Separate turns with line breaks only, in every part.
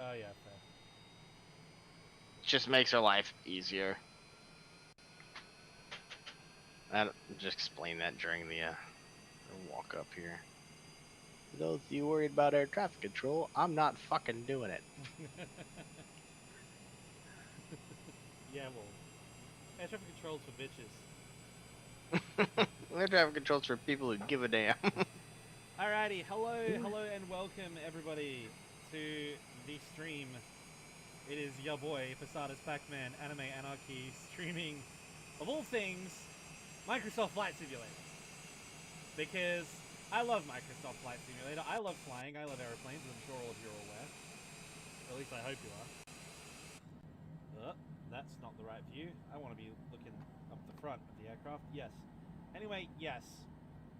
Oh yeah, fair.
Just makes our life easier. I'll just explain that during the walk up here. For those of you worried about air traffic control, I'm not fucking doing it.
Yeah, well, air traffic controls for bitches.
Air traffic control's for people who give a damn.
Alrighty, hello, and welcome everybody to the stream. It is your boy, Posada's Pac-Man Anime Anarchy, streaming, of all things, Microsoft Flight Simulator. Because I love Microsoft Flight Simulator, I love flying, I love aeroplanes, as I'm sure all of you are aware. Or at least I hope you are. That's not the right view. I want to be looking up the front of the aircraft. Yes. Anyway, yes.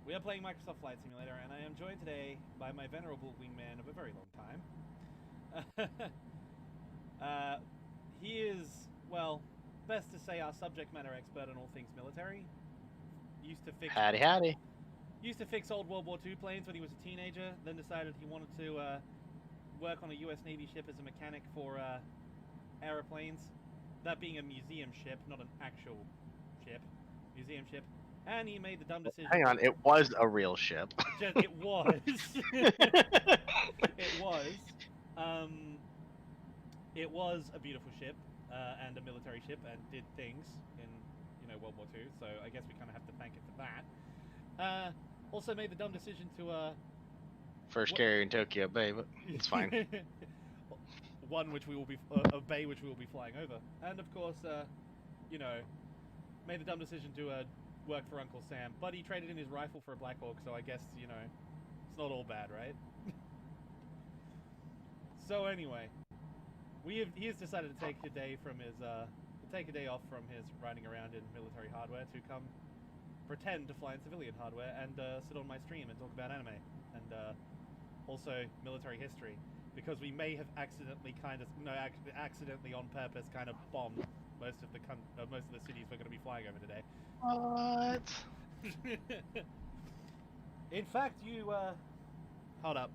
We are playing Microsoft Flight Simulator, and I am joined today by my venerable wingman of a very long time. He is, well, best to say our subject matter expert on all things military. Used to fix
Howdy.
old World War II planes when he was a teenager, then decided he wanted to work on a US Navy ship as a mechanic for aeroplanes. That being a museum ship, not an actual ship. Museum ship. And he made the dumb decision.
Hang on, it was a real ship.
It was. It was. It was a beautiful ship and a military ship and did things in, World War II. So I guess we kind of have to thank it for that. Also made the dumb decision to
First carrier in Tokyo Bay, but it's fine.
One which we will be a bay which we will be flying over, and of course, made the dumb decision to work for Uncle Sam. But he traded in his rifle for a Black Hawk, so I guess it's not all bad, right? So anyway, he has decided to take a day from his off from his riding around in military hardware to come pretend to fly in civilian hardware and sit on my stream and talk about anime and also military history, because we may have accidentally accidentally on purpose kind of bombed most of the cities we're going to be flying over today.
What?
In fact, you hold up.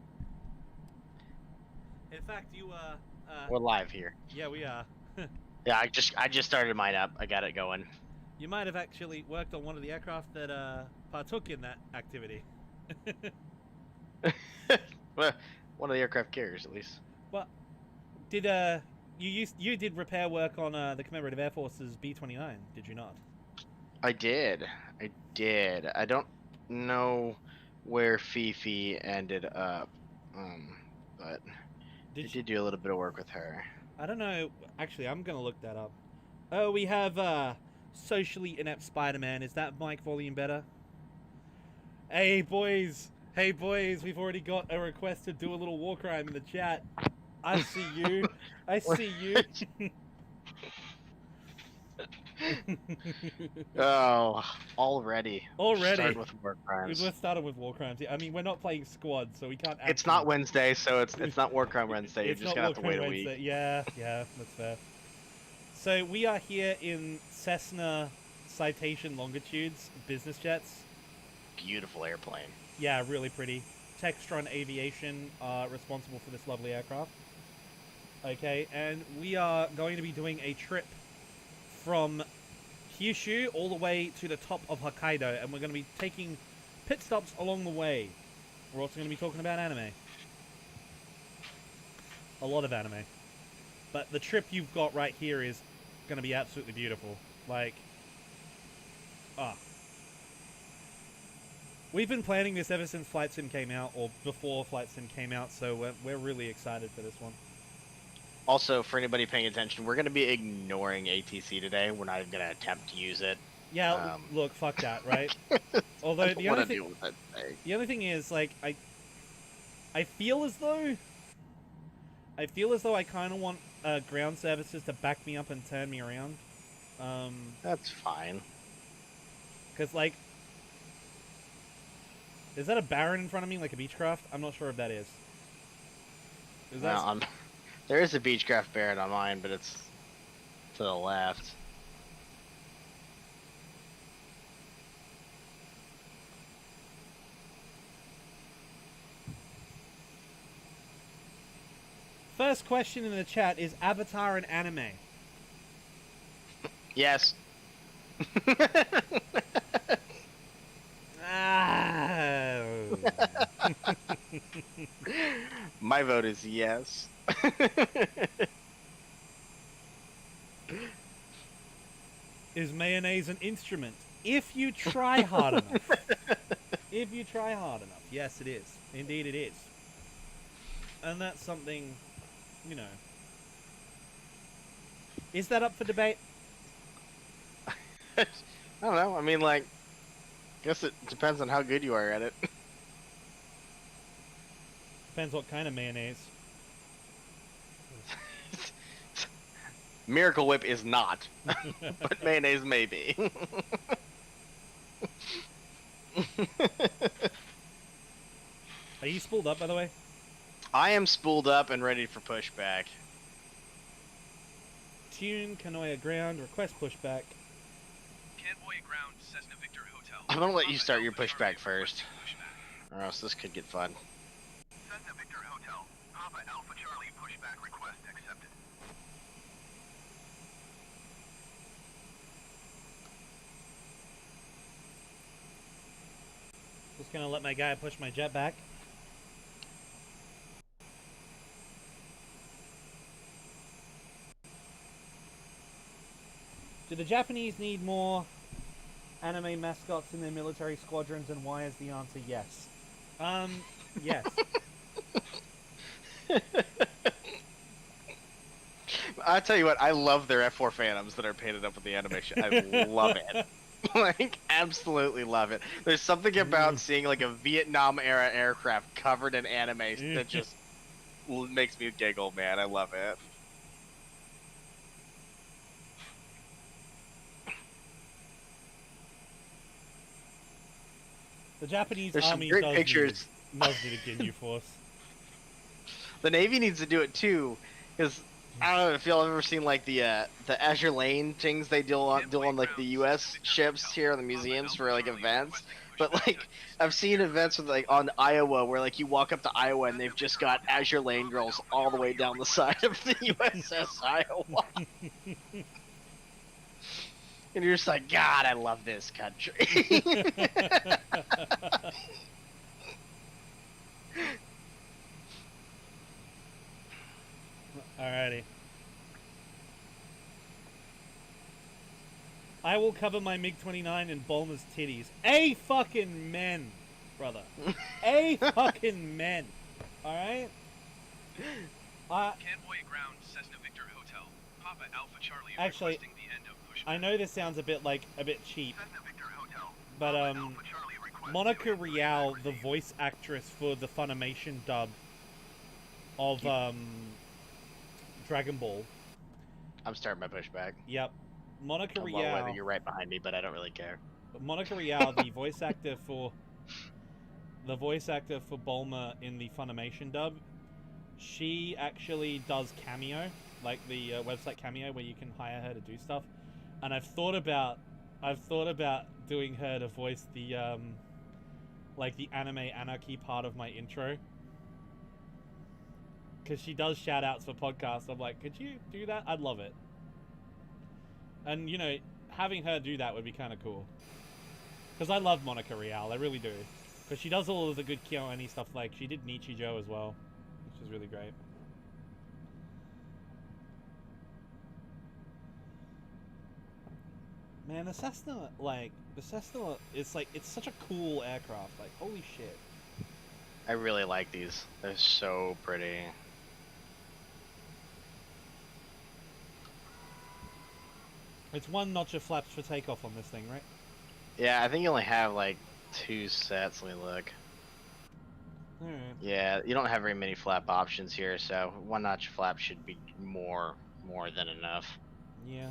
In fact, you
We're live here.
Yeah, we are.
Yeah, I just started mine up. I got it going.
You might have actually worked on one of the aircraft that partook in that activity.
Well, one of the aircraft carriers, at least.
Well, did you did repair work on the Commemorative Air Force's B-29? Did you not?
I did. I don't know where Fifi ended up, but I did do a little bit of work with her.
I don't know. Actually, I'm gonna look that up. Oh, we have socially inept Spider-Man. Is that mic volume better? Hey boys, we've already got a request to do a little war crime in the chat. I see you. I see you.
Oh, already.
Started
with war crimes.
We've started with war crimes. I mean, we're not playing squad, so we can't.
It's not Wednesday, so it's not war crime Wednesday. You're just gonna have to wait a week.
Yeah, that's fair. So we are here in Cessna Citation Longitudes business jets.
Beautiful airplane.
Yeah, really pretty. Textron Aviation are responsible for this lovely aircraft. Okay, and we are going to be doing a trip from Kyushu all the way to the top of Hokkaido, and we're going to be taking pit stops along the way. We're also going to be talking about anime. A lot of anime. But the trip you've got right here is going to be absolutely beautiful. Like, we've been planning this ever since Flight Sim came out, or before Flight Sim came out, so we're really excited for this one.
Also, for anybody paying attention, we're going to be ignoring ATC today. We're not even going to attempt to use it.
Yeah, look, fuck that, right? Although the only thing is, like, I feel as though I kind of want ground services to back me up and turn me around.
That's fine.
Because, like, is that a Baron in front of me, like a Beechcraft? I'm not sure if that is.
There is a Beechcraft Baron on mine, but it's to the left.
First question in the chat is Avatar an anime?
Yes. My vote is yes.
Is mayonnaise an instrument? If you try hard enough. If you try hard enough. Yes, it is. Indeed it is. And that's something, you know. Is that up for debate?
I don't know. I mean, like, guess it depends on how good you are at it.
Depends what kind of mayonnaise.
Miracle Whip is not, but mayonnaise may be.
Are you spooled up, by the way?
I am spooled up and ready for pushback.
Tune, Kanoya ground, request pushback.
Convoy ground, Cessna Victor Hotel.
I'm gonna let you start your pushback first, or else this could get fun.
Cessna Victor Hotel, Papa Alpha Charlie pushback request accepted.
Just gonna let my guy push my jet back. Do the Japanese need more anime mascots in their military squadrons, and why is the answer yes? Yes.
I tell you what, I love their F4 Phantoms that are painted up with the animation. I love it. Like, absolutely love it. There's something about seeing like a Vietnam era aircraft covered in anime that just makes me giggle, man. I love it.
The Japanese
There's some
army
great
does
pictures.
Need a Ginyu force.
The Navy needs to do it too, because I don't know if y'all ever seen like the Azure Lane things they do on like the U.S. ships here in the museums for like events. But like I've seen events with like on Iowa where like you walk up to Iowa and they've just got Azure Lane girls all the way down the side of the USS Iowa. And you're just like, God, I love this country.
Alrighty. I will cover my MiG-29 in Bulma's titties. A fucking men, brother. A fucking men. Alright?
Convoy ground, Cessna Victor Hotel. Papa Alpha Charlie
Actually,
requesting the end of pushback.
I know this sounds a bit cheap,
Cessna Victor Hotel.
but
Papa Alpha Charlie requesting
Monica
the pushback
Rial, the
received.
voice actress for the Funimation dub of Dragon Ball.
I'm starting my pushback.
Yep. Monica
Well, whether
Rial.
you're right behind me, but I don't really care.
Monica Rial, the voice actor for Bulma in the Funimation dub, she actually does Cameo, like the website Cameo, where you can hire her to do stuff. And I've thought about doing her to voice the like the anime anarchy part of my intro, because she does shout outs for podcasts. I'm like, could you do that? I'd love it. And you know, having her do that would be kind of cool. Because I love Monica Rial, I really do. Because she does all of the good KyoAni stuff, like she did Nichijou as well, which is really great. Man, the Cessna, it's like, it's such a cool aircraft, like, holy shit.
I really like these. They're so pretty.
It's one notch of flaps for takeoff on this thing, right?
Yeah, I think you only have like 2 sets. Let me look.
Alright.
Yeah, you don't have very many flap options here, so 1 notch flap should be more than enough.
Yeah.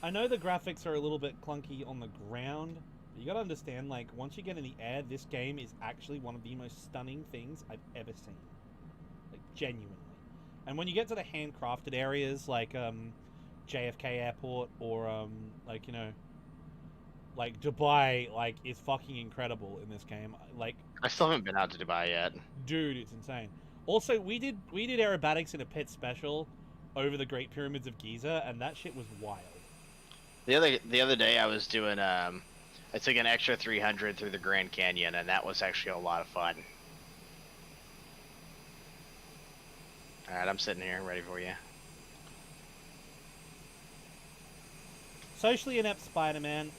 I know the graphics are a little bit clunky on the ground, but you gotta understand, like, once you get in the air, this game is actually one of the most stunning things I've ever seen. Like, genuinely. And when you get to the handcrafted areas, like, JFK Airport, or, like, you know, Like Dubai, like is fucking incredible in this game. Like,
I still haven't been out to Dubai yet.
dude, it's insane. Also, we did aerobatics in a pit special over the Great Pyramids of Giza, and that shit was wild.
The other day I was doing I took an extra 300 through the Grand Canyon, and that was actually a lot of fun. All right, I'm sitting here ready for you.
Socially inept Spider-Man.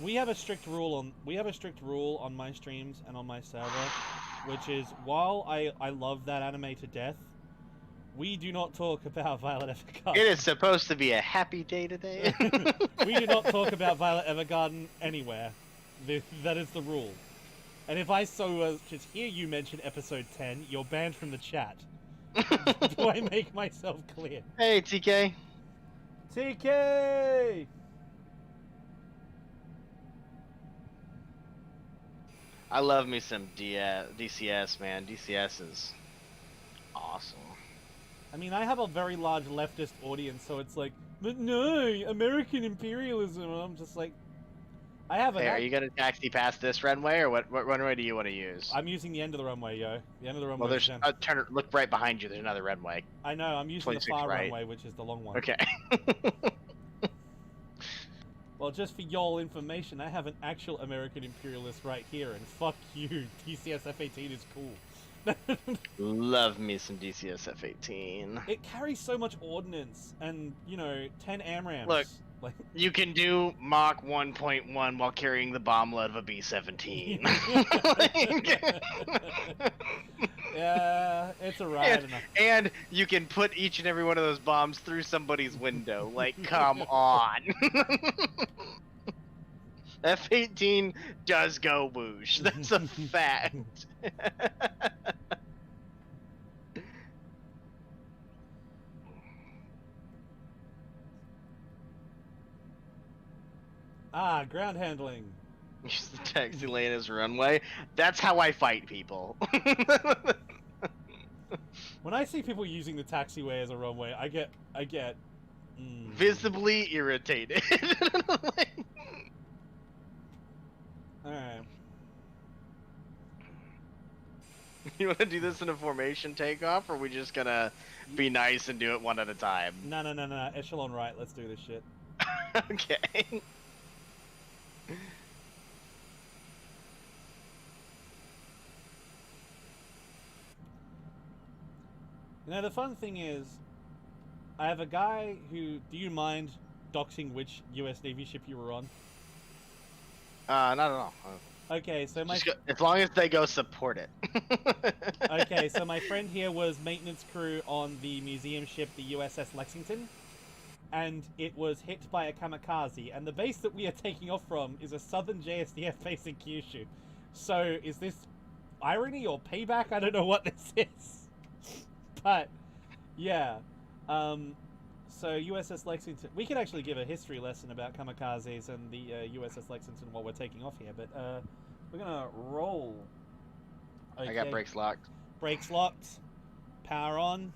We have a strict rule on my streams and on my server, which is while I love that anime to death, we do not talk about Violet Evergarden.
It is supposed to be a happy day today.
We do not talk about Violet Evergarden anywhere. That is the rule. And if I so as to hear you mention episode 10, you're banned from the chat. Do I make myself clear?
Hey, TK.
TK!
I love me some DCS, man. DCS is awesome.
I mean, I have a very large leftist audience, so it's like, but no, American imperialism. And I'm just like, I have
Hey, are you gonna taxi past this runway, or what runway do you want to use?
I'm using the end of the runway, yo. The end of the runway.
Well, there's look right behind you. There's another runway.
I know. I'm using the
26
far
right.
runway, which is the long one.
Okay.
Well, just for y'all information, I have an actual American imperialist right here, and fuck you, DCS F-18 is cool.
Love me some DCS F-18.
It carries so much ordnance, and, you know, 10 AMRAMs.
Look,
like,
you can do Mach 1.1 while carrying the bomb load of a B-17.
yeah, it's a ride enough.
And you can put each and every one of those bombs through somebody's window. Like, come on. F-18 does go whoosh. That's a fact.
Ah, ground handling.
Use the taxi lane as runway. That's how I fight people.
When I see people using the taxiway as a runway, I get
visibly irritated.
Alright.
You want to do this in a formation takeoff, or are we just gonna be nice and do it one at a time?
No. Echelon right. Let's do this shit.
Okay.
You know, the fun thing is, I have a guy who... Do you mind doxing which US Navy ship you were on?
Not at all.
Okay, so my...
as long as they go support it.
Okay, so my friend here was maintenance crew on the museum ship, the USS Lexington, and it was hit by a kamikaze, and the base that we are taking off from is a southern JSDF base in Kyushu. So, is this irony or payback? I don't know what this is. But, yeah. So, USS Lexington... We could actually give a history lesson about kamikazes and the USS Lexington while we're taking off here, but we're gonna roll. Okay.
I got brakes locked.
Brakes locked. Power on.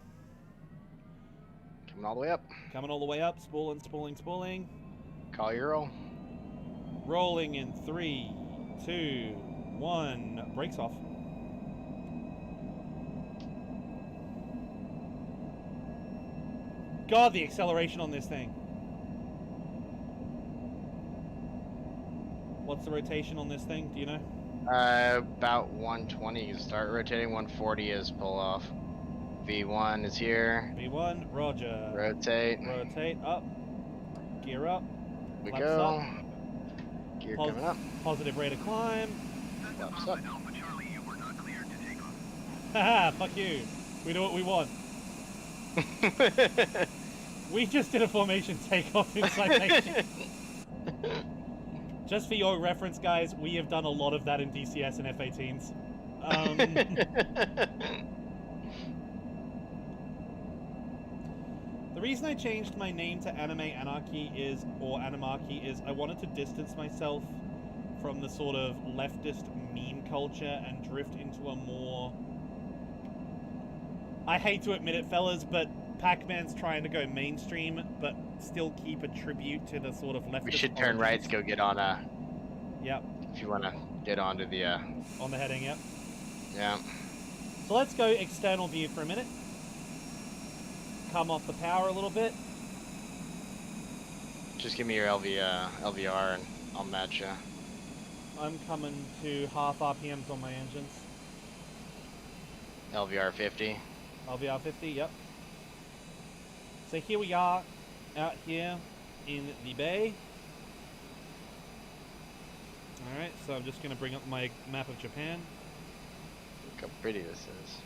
Coming all the way up.
Coming all the way up. Spooling.
Call Euro.
Rolling in 3, 2, 1. Brakes off. God, the acceleration on this thing. What's the rotation on this thing? Do you know?
About 120. You start rotating. 140 is pull off. V1 is here.
V1, roger.
Rotate.
Rotate up. Gear up.
We
Flaps
go.
up.
Gear coming up.
Positive rate of climb.
Flaps up.
Alpha Charlie, you were not cleared to take off.
Haha, fuck you. We do what we want. We just did a formation takeoff in citation. Just for your reference, guys, we have done a lot of that in DCS and F-18s. The reason I changed my name to Anime Anarchy is, or Animarchy, is I wanted to distance myself from the sort of leftist meme culture and drift into a more... I hate to admit it, fellas, but Pac-Man's trying to go mainstream, but still keep a tribute to the sort of leftist
We should turn right to go get on
Yep.
if you want to get onto the
On the heading, yep.
yeah.
So let's go external view for a minute. Come off the power a little bit.
Just give me your LVR and I'll match you.
I'm coming to half RPMs on my engines.
LVR 50.
LVR 50, yep. So here we are, out here in the bay. Alright, so I'm just going to bring up my map of Japan.
Look how pretty this is.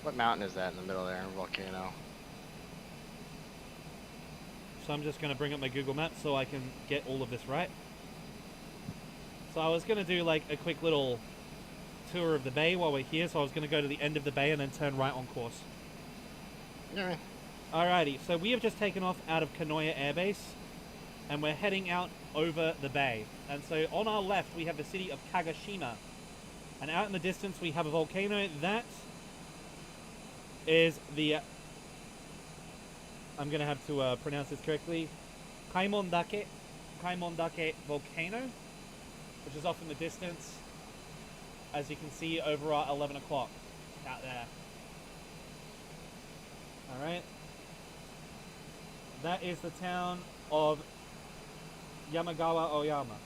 What mountain is that in the middle there? Volcano.
So I'm just going to bring up my Google Maps so I can get all of this right. So I was going to do like a quick little tour of the bay while we're here. So I was going to go to the end of the bay and then turn right on course.
Alright.
Alrighty, so we have just taken off out of Kanoya Air Base and we're heading out over the bay. And so on our left we have the city of Kagoshima. And out in the distance we have a volcano. That is the... I'm going to have to pronounce this correctly. Kaimondake volcano, which is off in the distance, as you can see over our 11 o'clock out there. Alright. That is the town of Yamagawa Oyama.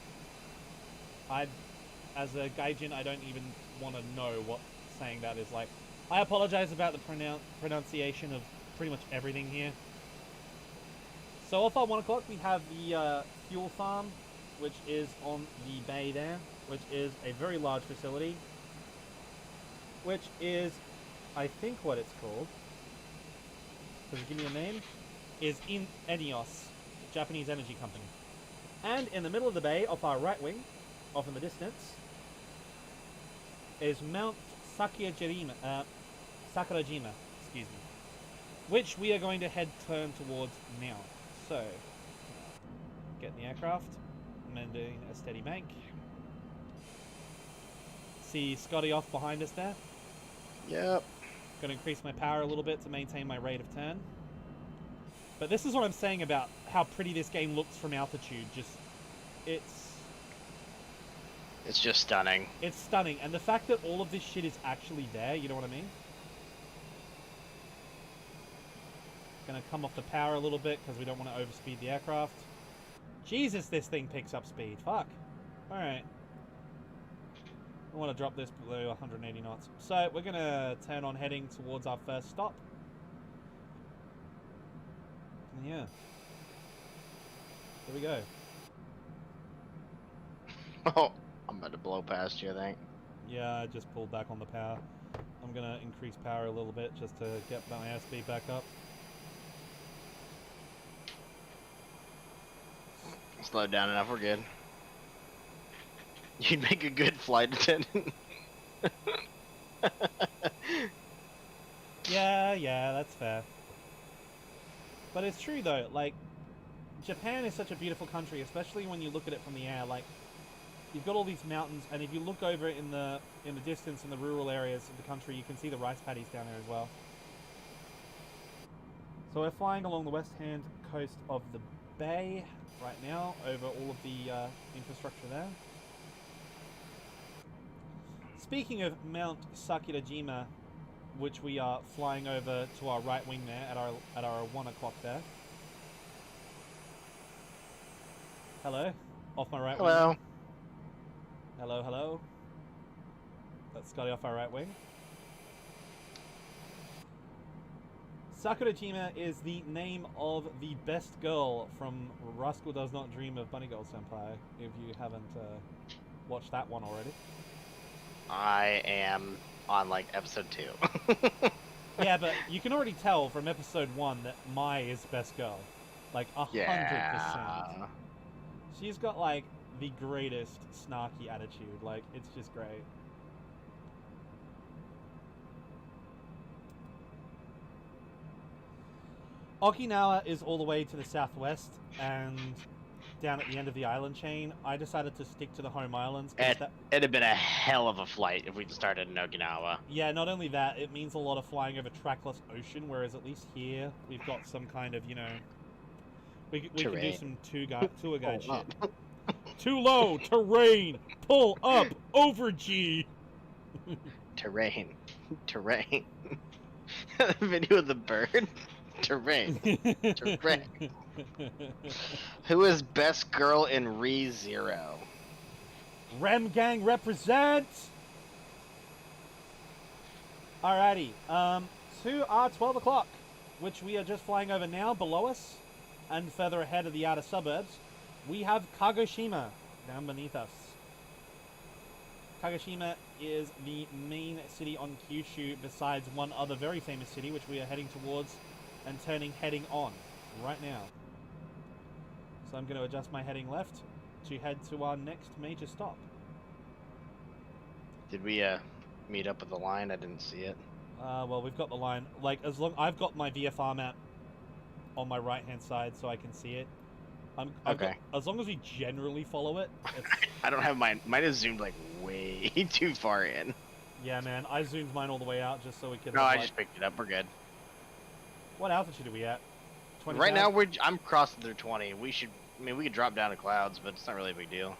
As a gaijin, I don't even want to know what saying that is like. I apologize about the pronunciation of pretty much everything here. So off our 1 o'clock we have the fuel farm, which is on the bay there, which is a very large facility, which is, I think what it's called, does it give me a name, is in Enios, Japanese energy company. And in the middle of the bay, off our right wing, off in the distance, is Mount Sakurajima, excuse me, which we are going to turn towards now. So, get in the aircraft, mending a steady bank. See Scotty off behind us there.
Yep.
Going to increase my power a little bit to maintain my rate of turn. But this is what I'm saying about how pretty this game looks from altitude. It's
just stunning.
It's stunning, and the fact that all of this shit is actually there, you know what I mean? Gonna come off the power a little bit because we don't want to overspeed the aircraft. Jesus, this thing picks up speed. Fuck. Alright. I want to drop this below 180 knots. So we're gonna turn on heading towards our first stop. And yeah. Here we go.
Oh, I'm about to blow past you, I think.
Yeah, I just pulled back on the power. I'm gonna increase power a little bit just to get my airspeed back up.
Slowed down enough, we're good. You'd make a good flight attendant.
Yeah, that's fair. But it's true though, like, Japan is such a beautiful country, especially when you look at it from the air. Like, you've got all these mountains, and if you look over in the distance in the rural areas of the country, you can see the rice paddies down there as well. So we're flying along the west-hand coast of the bay right now, over all of the infrastructure there. Speaking of Mount Sakurajima, which we are flying over to our right wing there at our 1 o'clock there. Hello, off my right
Hello.
wing. Hello. That's Scotty off our right wing. Sakurajima is the name of the best girl from Rascal Does Not Dream of Bunny Girl Senpai, if you haven't watched that one already.
I am on, like, episode 2.
Yeah, but you can already tell from episode 1 that Mai is best girl. Like, 100%.
Yeah.
She's got, like, the greatest snarky attitude. Like, it's just great. Okinawa is all the way to the southwest, and down at the end of the island chain, I decided to stick to the home islands. 'Cause
It'd have been a hell of a flight if we'd started in Okinawa.
yeah, not only that, it means a lot of flying over trackless ocean, whereas at least here, we've got some kind of, you know... We can do
Terrain.
some tour guide
Pull
shit.
up.
Too low, terrain, pull up, over G.
Terrain. Terrain. Video of the bird. Terrain. Terrain. Who is best girl in ReZero?
Rem Gang represent! Alrighty, to our 12 o'clock, which we are just flying over now, below us, and further ahead of the outer suburbs, we have Kagoshima down beneath us. Kagoshima is the main city on Kyushu, besides one other very famous city, which we are heading towards and heading on right now. So I'm going to adjust my heading left to head to our next major stop.
Did we meet up with the line? I didn't see it.
Well, we've got the line. Like, as long I've got my VFR map on my right-hand side, so I can see it.
Okay.
As long as we generally follow it. It's,
I don't have mine. Mine is zoomed like way too far in.
yeah, man. I zoomed mine all the way out just so we could.
No,
have,
I
like,
just picked it up. We're good.
What altitude are we at? 20,000?
Right now, I'm crossing through 20. We should. I mean, we could drop down to clouds, but it's not really a big deal.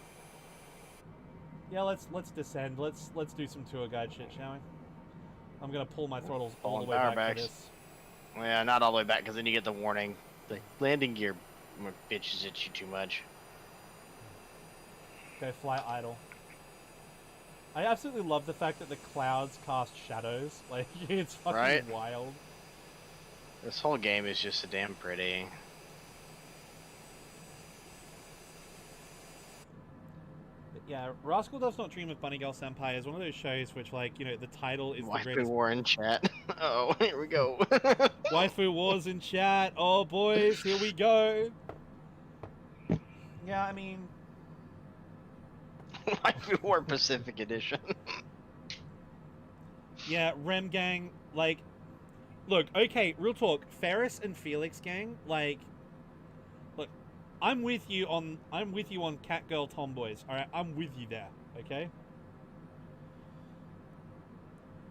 Yeah, let's descend. Let's do some tour guide shit, shall we? I'm gonna pull my throttles all the way
Power
back for
backs.
this.
Well, yeah, not all the way back, because then you get the warning. The landing gear bitches at you too much.
Go fly idle. I absolutely love the fact that the clouds cast shadows. Like, it's fucking
Right?
wild.
This whole game is just so damn pretty.
But yeah, Rascal Does Not Dream of Bunny Girl Senpai is one of those shows which, like, you know, the title is the
Waifu
greatest.
war in chat. Oh, here we go.
Waifu Wars in chat. Oh, boys, here we go. Yeah, I mean...
Waifu war Pacific Edition.
Yeah, Rem Gang, like... Look, okay, real talk. Ferris and Felix Gang, like... Look, I'm with you on Catgirl Tomboys, alright? I'm with you there, okay?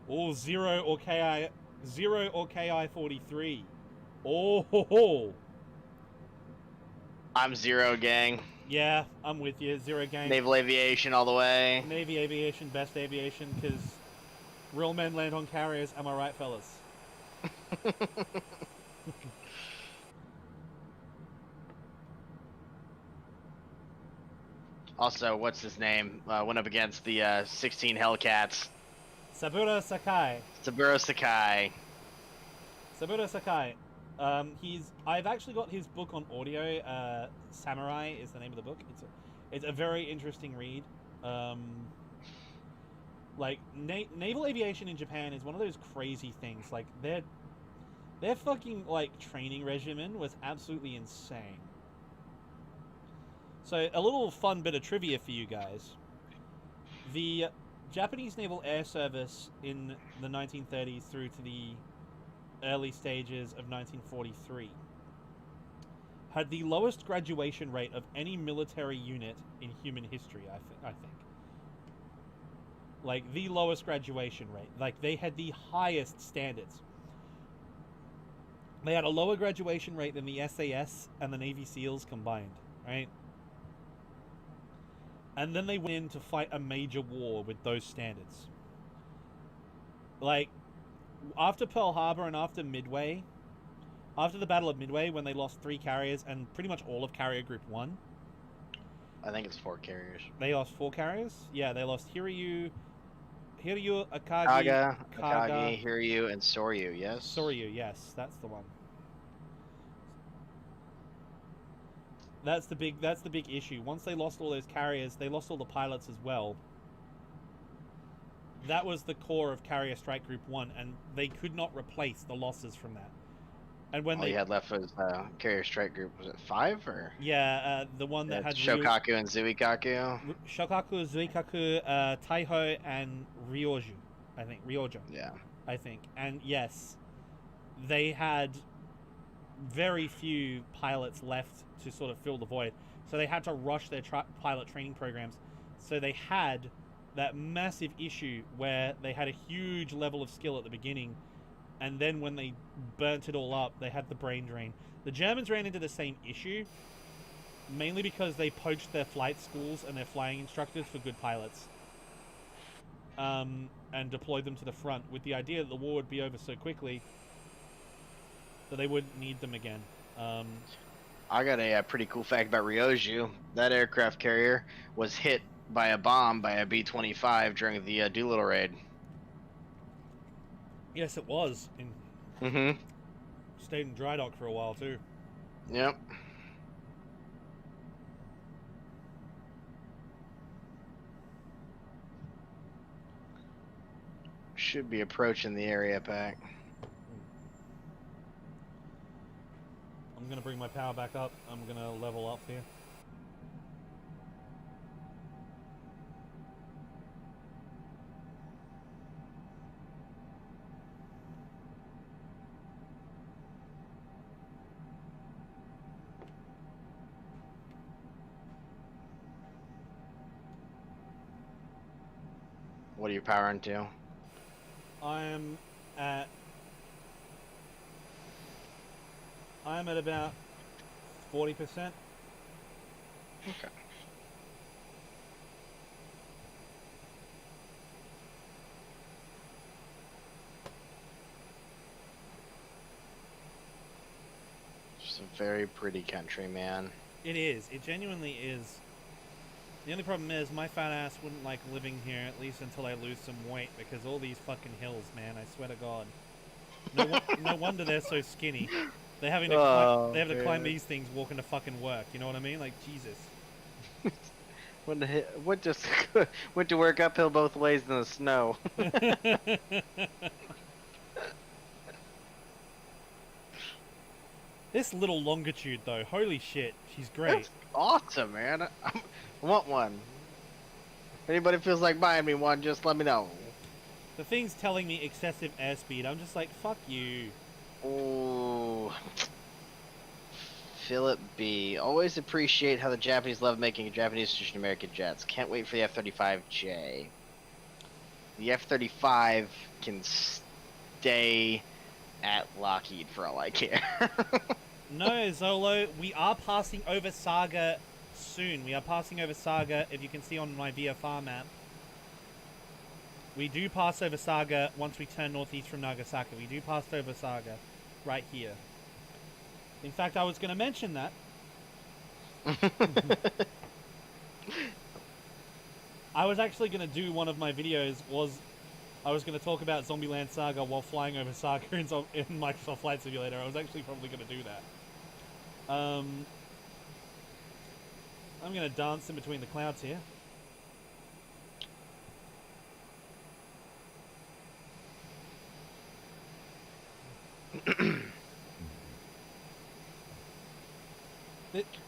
Oh, Zero or KI 43. Oh, ho, ho.
I'm Zero Gang.
Yeah, I'm with you. Zero Gang.
Naval aviation all the way.
Navy aviation, best aviation, because real men land on carriers. Am I right, fellas?
Also, what's his name? Went up against the 16 Hellcats.
Saburo Sakai.
Saburo Sakai.
Saburo Sakai. I've actually got his book on audio. Samurai is the name of the book. It's a very interesting read. Like naval aviation in Japan is one of those crazy things. Like their fucking like training regimen was absolutely insane. So a little fun bit of trivia for you guys. The Japanese Naval Air Service in the 1930s through to the early stages of 1943 had the lowest graduation rate of any military unit in human history, I think. Like, the lowest graduation rate. Like, they had the highest standards. They had a lower graduation rate than the SAS and the Navy SEALs combined, right? And then they went in to fight a major war with those standards. Like, after Pearl Harbor and after Midway, after the Battle of Midway, when they lost 3 carriers and pretty much all of Carrier Group 1.
I think it's 4 carriers.
They lost 4 carriers? Yeah, they lost Hiryu, Akagi,
Kaga, Akagi, Hiryu, and Soryu, yes?
Soryu, yes, that's the one. That's the big issue. Once they lost all those carriers, they lost all the pilots as well. That was the core of Carrier Strike Group 1, and they could not replace the losses from that. And when
All you had left was Carrier Strike Group. Was it 5 or?
Yeah, the one that had
Shokaku and Zuikaku.
Shokaku, Zuikaku, Taiho, and Ryoju. I think Ryojo.
Yeah.
I think, and yes, they had very few pilots left to sort of fill the void. So they had to rush their pilot training programs. So they had that massive issue where they had a huge level of skill at the beginning, and then when they burnt it all up, they had the brain drain. The Germans ran into the same issue, mainly because they poached their flight schools and their flying instructors for good pilots, and deployed them to the front with the idea that the war would be over so quickly that they wouldn't need them again.
I got a pretty cool fact about Ryoju. That aircraft carrier was hit by a bomb by a B-25 during the Doolittle raid.
Yes, it was.
Mm-hmm.
Stayed in dry dock for a while too.
Yep. Should be approaching the area, Pack.
I'm gonna bring my power back up. I'm gonna level up here.
What are you powering to?
I'm at about 40%.
Okay. Just a very pretty country, man.
It is. It genuinely is. The only problem is my fat ass wouldn't like living here, at least until I lose some weight, because all these fucking hills, man, I swear to God. No wonder they're so skinny. They're having to they have to climb these things walking to fucking work, you know what I mean? Like, Jesus.
What just went to work uphill both ways in the snow.
This little longitude, though, holy shit, she's great.
That's awesome, man. I want one. If anybody feels like buying me one, just let me know.
The thing's telling me excessive airspeed. I'm just like, fuck you.
Ooh. Philip B. Always appreciate how the Japanese love making Japanese traditional American jets. Can't wait for the F-35J. The F-35 can stay at Lockheed for all I care.
No, Zolo, we are passing over Saga soon. We are passing over Saga, if you can see on my VFR map. We do pass over Saga once we turn northeast from Nagasaki. We do pass over Saga right here. In fact, I was going to mention that. I was actually going to do one of my videos I was going to talk about Zombieland Saga while flying over Saga in Microsoft Flight Simulator. I was actually probably going to do that. I'm going to dance in between the clouds here.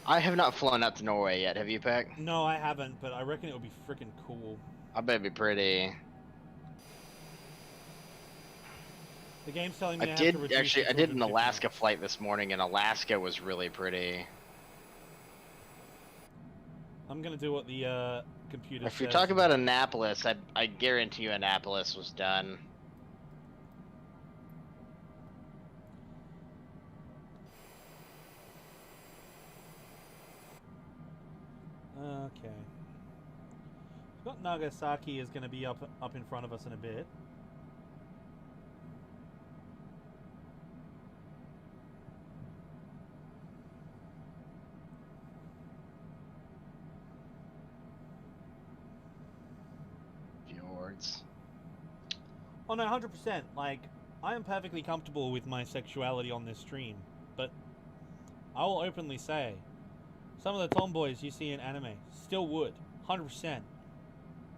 I have not flown out to Norway yet. Have you, Peck?
No, I haven't, but I reckon it would be freaking cool.
I bet it'd be pretty.
The game's telling me
I did an Alaska
knots.
flight this morning, and Alaska was really pretty.
I'm gonna do what the computer says.
If you talk about Annapolis, I guarantee you Annapolis was done.
Okay. We've got Nagasaki is gonna be up in front of us in a bit.
Fjords.
Oh no, 100%. Like, I am perfectly comfortable with my sexuality on this stream, but I will openly say, some of the tomboys you see in anime still would. 100%.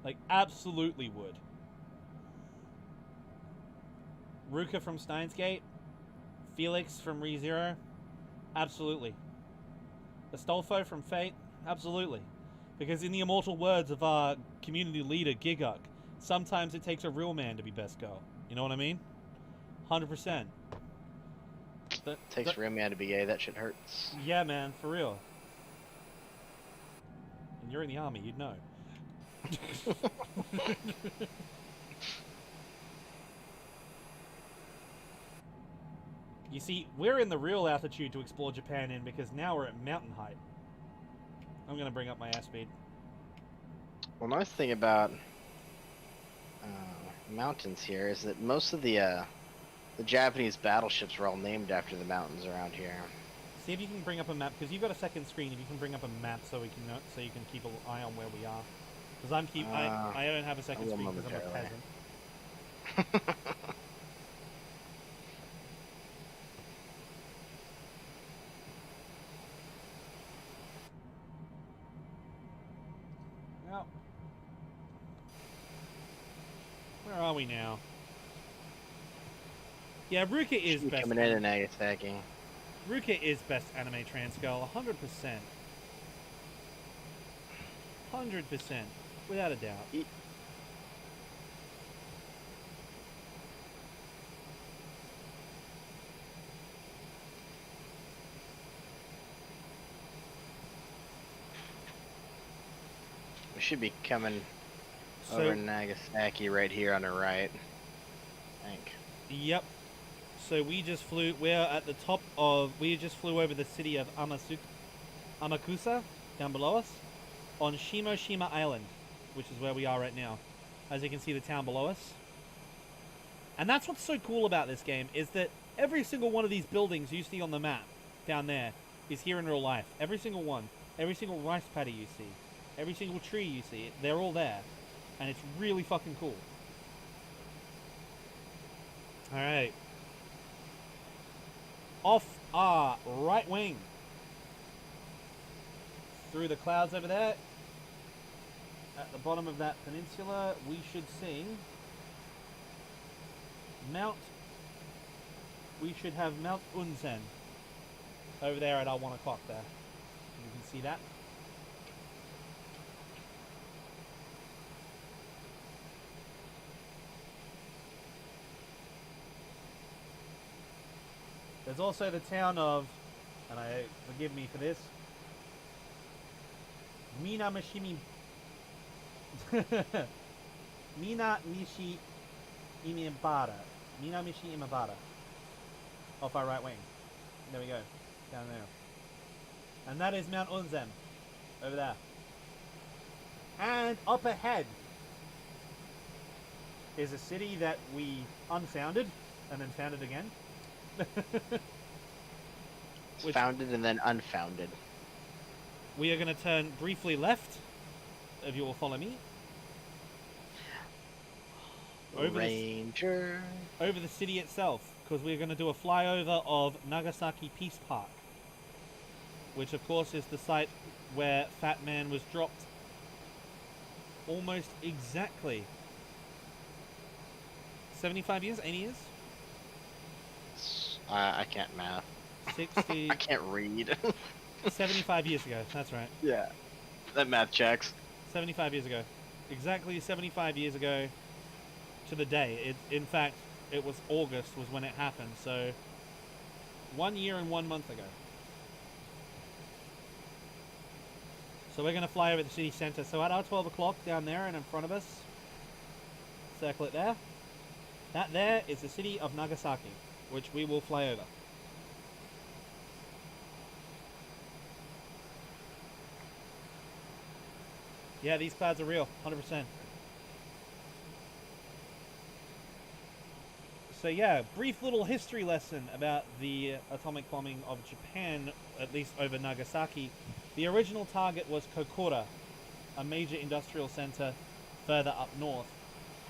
Like, absolutely would. Ruka from Steins Gate, Felix from ReZero, absolutely. Astolfo from Fate, absolutely. Because in the immortal words of our community leader, Giguk, sometimes it takes a real man to be best girl. You know what I mean? 100%.
Takes a real man to be gay, that shit hurts.
Yeah, man, for real. You're in the army, you'd know. You see, we're in the real altitude to explore Japan in because now we're at mountain height. I'm gonna bring up my airspeed.
Well, nice thing about mountains here is that most of the Japanese battleships are all named after the mountains around here.
See if you can bring up a map, because you've got a second screen. If you can bring up a map so we can so you can keep an eye on where we are. Because I don't have a second screen because I'm a peasant. Well, where are we now? Yeah, Ruka is
Should be
best.
coming in Nagasaki.
Ruka is best anime trans girl, 100%. 100%, without a doubt.
We should be coming over Nagasaki right here on the right. I think.
Yep. So we just flew. We're at the top of. We just flew over the city of Amakusa, down below us, on Shimoshima Island, which is where we are right now. As you can see, the town below us. And that's what's so cool about this game is that every single one of these buildings you see on the map down there is here in real life. Every single one, every single rice paddy you see, every single tree you see, they're all there, and it's really fucking cool. All right. Off our right wing. Through the clouds over there. At the bottom of that peninsula, we should see we should have Mount Unzen over there at our 1 o'clock there. You can see that. There's also the town of, and forgive me for this, Minamishi Imabara. Minamishi Imabara. Off our right wing. There we go. Down there. And that is Mount Unzen. Over there. And up ahead is a city that we unfounded and then founded again.
Founded and then unfounded.
We are going to turn briefly left, if you will follow me. Over the city itself, because we're going to do a flyover of Nagasaki Peace Park, which of course is the site where Fat Man was dropped almost exactly 75 years, 80 years?
I can't math.
60...
I can't read.
75 years ago, that's right.
Yeah. That math checks.
75 years ago. Exactly 75 years ago to the day. In fact, it was August was when it happened, so 1 year and 1 month ago. So we're going to fly over the city center. So at our 12 o'clock down there and in front of us, circle it there. That there is the city of Nagasaki, which we will fly over. Yeah, these clouds are real, 100%. So yeah, brief little history lesson about the atomic bombing of Japan, at least over Nagasaki. The original target was Kokura, a major industrial center further up north.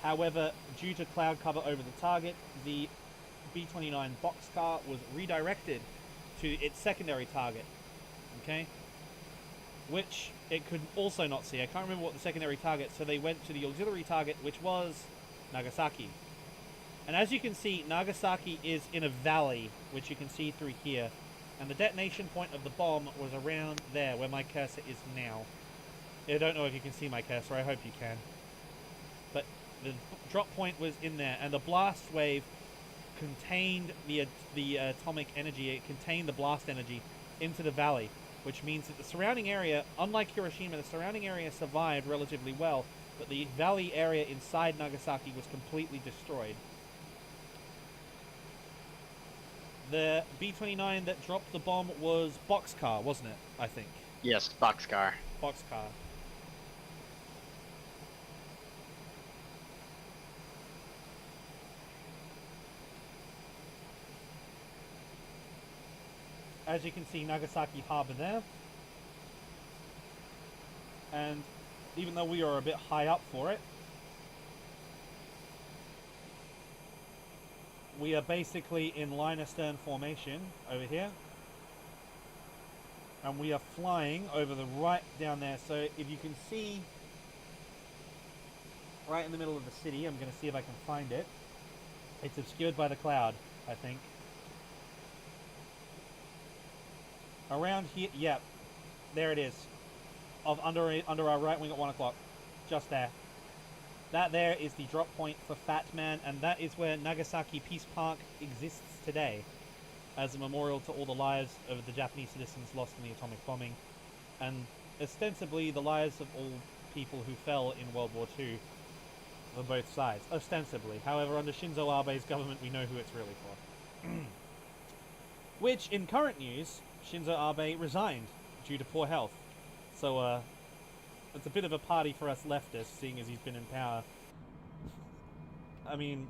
However, due to cloud cover over the target, the B-29 boxcar was redirected to its secondary target, okay? Which it could also not see. I can't remember what the secondary target, so they went to the auxiliary target, which was Nagasaki. And as you can see, Nagasaki is in a valley, which you can see through here. And the detonation point of the bomb was around there, where my cursor is now. I don't know if you can see my cursor, I hope you can. But the drop point was in there, and the blast wave contained the atomic energy, it contained the blast energy into the valley. which means that the surrounding area, unlike Hiroshima, the surrounding area survived relatively well, but the valley area inside Nagasaki was completely destroyed. The B-29 that dropped the bomb was Boxcar, wasn't it? I think.
Yes, boxcar.
Boxcar. As you can see, Nagasaki Harbor there. And even though we are a bit high up for it, we are basically in line astern formation over here. And we are flying over the right down there. So if you can see right in the middle of the city, I'm going to see if I can find it. It's obscured by the cloud, I think. Around here, yep, there it is. Under our right wing at 1 o'clock, just there. That there is the drop point for Fat Man, and that is where Nagasaki Peace Park exists today, as a memorial to all the lives of the Japanese citizens lost in the atomic bombing, and ostensibly the lives of all people who fell in World War II on both sides. Ostensibly. However, under Shinzo Abe's government, we know who it's really for. Which, in current news, Shinzo Abe resigned due to poor health. So, it's a bit of a party for us leftists, seeing as he's been in power. I mean,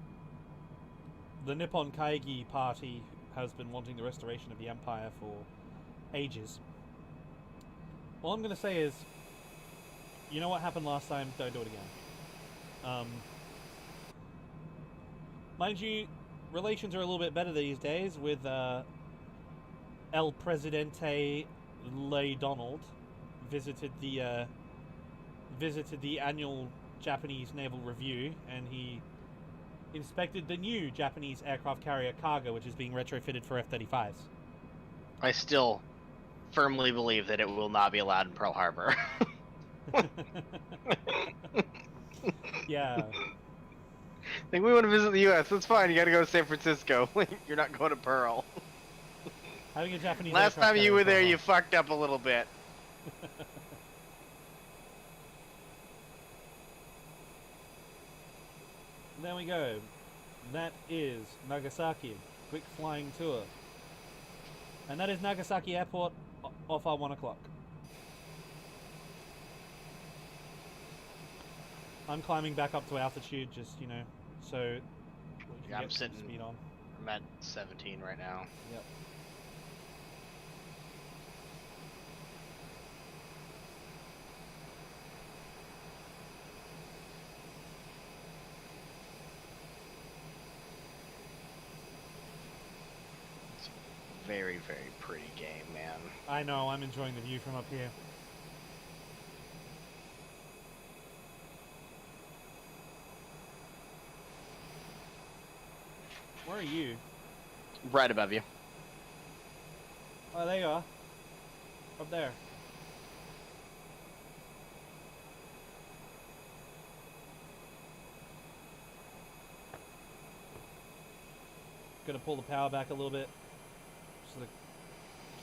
the Nippon Kaigi party has been wanting the restoration of the empire for ages. All I'm going to say is, you know what happened last time, don't do it again. Mind you, relations are a little bit better these days with El Presidente Lay Donald visited the annual Japanese Naval Review, and he inspected the new Japanese aircraft carrier Kaga, which is being retrofitted for F-35s.
I still firmly believe that it will not be allowed in Pearl Harbor.
Yeah.
Like, we want to visit the U.S. That's fine. You got to go to San Francisco. You're not going to Pearl.
Having a Japanese
Last
aircraft
time you
carrier
were there,
Pearl
you fucked up a little bit.
There we go. That is Nagasaki. Quick flying tour. And that is Nagasaki Airport off our 1 o'clock. I'm climbing back up to altitude, just, you know, so we can
Yeah, I'm
get some
sitting.
speed on.
I'm at 17 right now.
Yep.
It's a very, very pretty game, man.
I know, I'm enjoying the view from up here. Where are you?
Right above you.
Oh, there you are. Up there. Gonna pull the power back a little bit, just to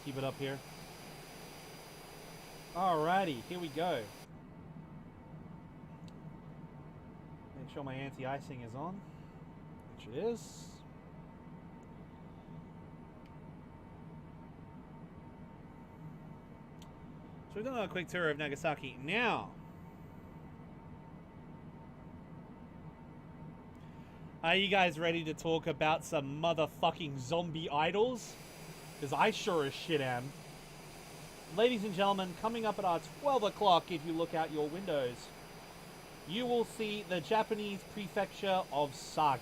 keep it up here. Alrighty, here we go. Make sure my anti-icing is on, which it is. So we've done a quick tour of Nagasaki. Now, are you guys ready to talk about some motherfucking zombie idols? Because I sure as shit am. Ladies and gentlemen, coming up at our 12 o'clock, if you look out your windows, you will see the Japanese prefecture of Saga.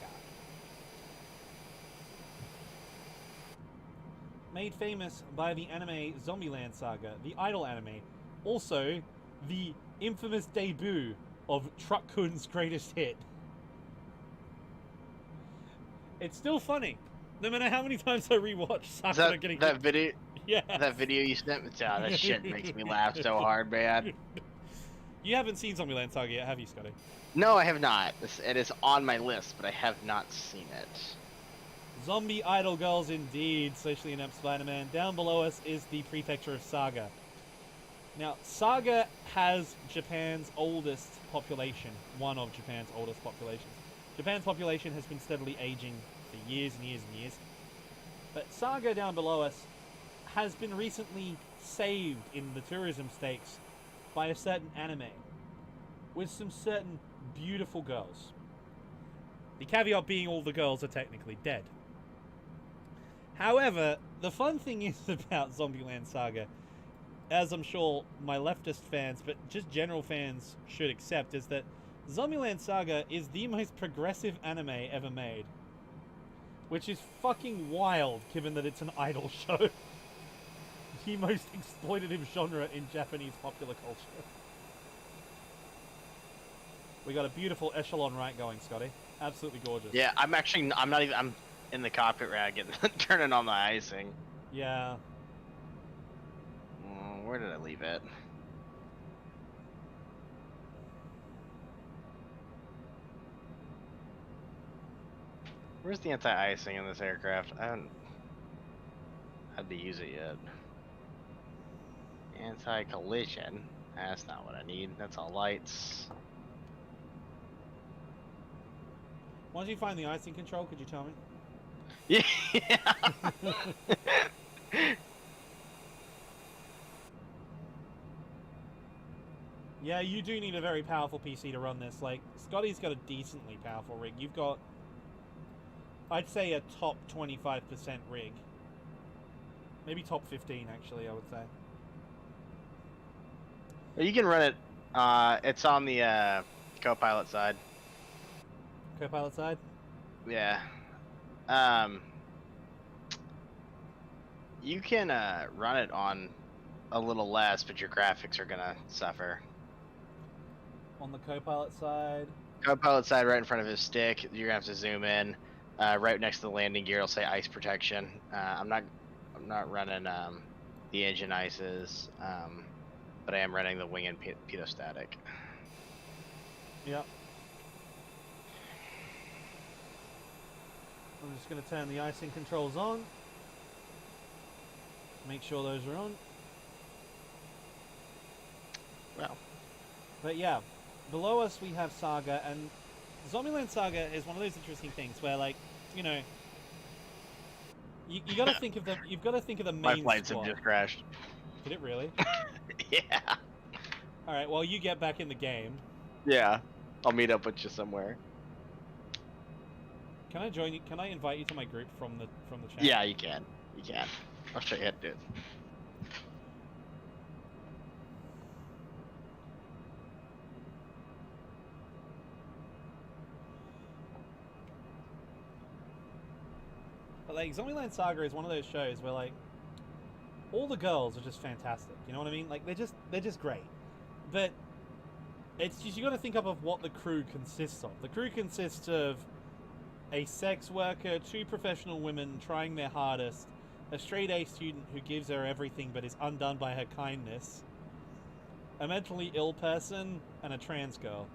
Made famous by the anime Zombieland Saga, the idol anime. Also, the infamous debut of Truck-kun's greatest hit. It's still funny. No matter how many times I rewatch Sakura getting
that video?
Yeah.
That video you sent me? Oh, that shit makes me laugh so hard, man.
You haven't seen Zombieland Saga yet, have you, Scotty?
No, I have not. It is on my list, but I have not seen it.
Zombie idol girls indeed, socially inept Spider-Man. Down below us is the prefecture of Saga. Now, Saga has Japan's oldest population, one of Japan's oldest populations. Japan's population has been steadily aging for years and years and years. But Saga down below us has been recently saved in the tourism stakes by a certain anime with some certain beautiful girls. The caveat being all the girls are technically dead. However, the fun thing is about Zombieland Saga, as I'm sure my leftist fans, but just general fans should accept, is that Zombieland Saga is the most progressive anime ever made. Which is fucking wild, given that it's an idol show. The most exploitative genre in Japanese popular culture. We got a beautiful echelon right going, Scotty. Absolutely gorgeous.
Yeah, I'm in the cockpit right now, getting turning on the icing.
Yeah.
Where did I leave it? Where's the anti-icing in this aircraft? I haven't had to use it yet. Anti-collision. That's not what I need. That's all lights.
Once you find the icing control, could you tell me?
Yeah.
Yeah, you do need a very powerful PC to run this. Like, Scotty's got a decently powerful rig. You've got, I'd say, a top 25% rig. Maybe top 15, actually, I would say.
You can run it. It's on the co-pilot side.
Co-pilot side?
Yeah. You can run it on a little less, but your graphics are gonna suffer.
On the co-pilot side?
Co-pilot side, right in front of his stick. You're gonna have to zoom in. Right next to the landing gear, it'll say ice protection. I'm not running the engine ices, but I am running the wing and pitot-static.
Yep. I'm just going to turn the icing controls on. Make sure those are on.
Well.
But yeah, below us we have Saga, and Zombieland Saga is one of those interesting things where, like, you know, you got to think of the main
My flights
squad.
have just crashed.
Did it really?
Yeah.
All right. Well, you get back in the game.
Yeah. I'll meet up with you somewhere.
Can I join you? Can I invite you to my group from the chat?
Yeah, you can. You can. I'll show you how to do it.
But like, Zombieland Saga is one of those shows where, like, all the girls are just fantastic. You know what I mean? Like, they're just great. But it's just, you got to think of what the crew consists of. The crew consists of a sex worker, 2 professional women trying their hardest, a straight A student who gives her everything but is undone by her kindness, a mentally ill person, and a trans girl.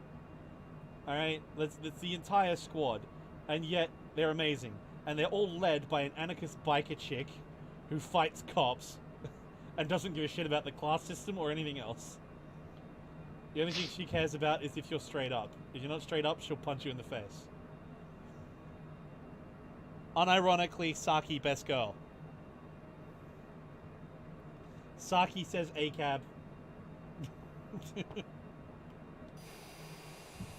Alright? That's the entire squad. And yet, they're amazing. And they're all led by an anarchist biker chick who fights cops and doesn't give a shit about the class system or anything else. The only thing she cares about is if you're straight up. If you're not straight up, she'll punch you in the face. Unironically, Saki, best girl. Saki says ACAB.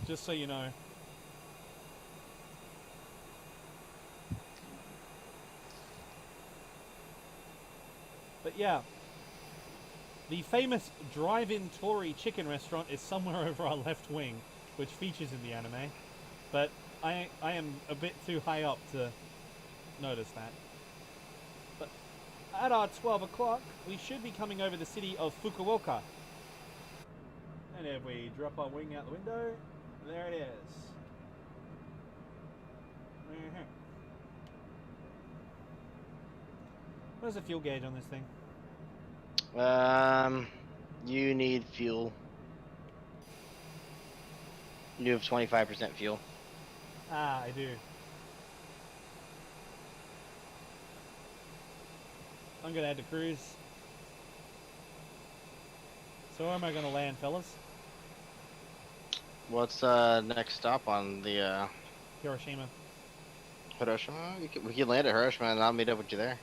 Just so you know. But yeah, the famous drive-in Tory chicken restaurant is somewhere over our left wing, which features in the anime. But I am a bit too high up to notice that. But at our 12 o'clock, we should be coming over the city of Fukuoka. And if we drop our wing out the window, there it is. What is the fuel gauge on this thing?
You need fuel. You have 25% fuel.
Ah, I do. I'm gonna add to cruise. So where am I going to land, fellas?
What's next stop on the
Hiroshima.
Hiroshima? We can land at Hiroshima and I'll meet up with you there.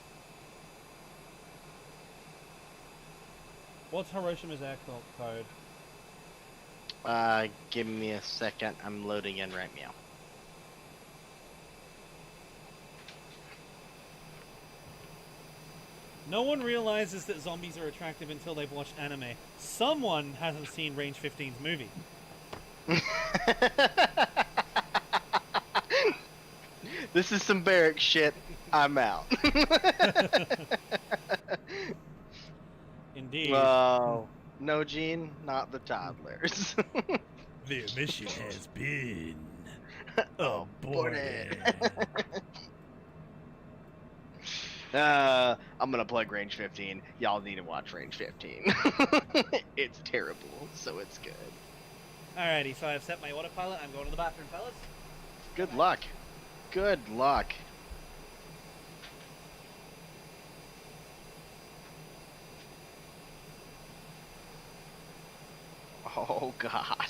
What's Hiroshima's air code?
Give me a second. I'm loading in right now.
No one realizes that zombies are attractive until they've watched anime. Someone hasn't seen Range 15's movie.
This is some barrack shit. I'm out.
Indeed.
Oh, no, Gene, not the toddlers.
The mission has been
Aborted. I'm gonna plug Range 15. Y'all need to watch Range 15. It's terrible, so it's good.
Alrighty, so I've set my autopilot. I'm going to the bathroom, fellas.
Good luck. Good luck. Oh God.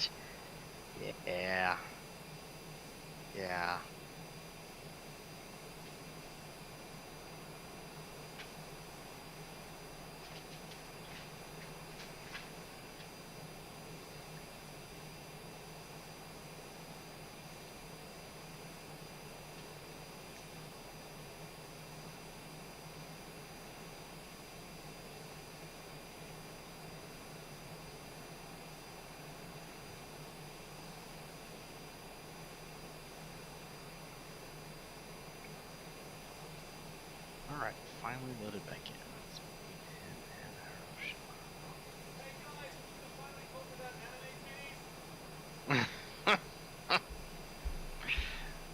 Yeah. Yeah. Alright, finally loaded back in. Let's put in Hiroshima.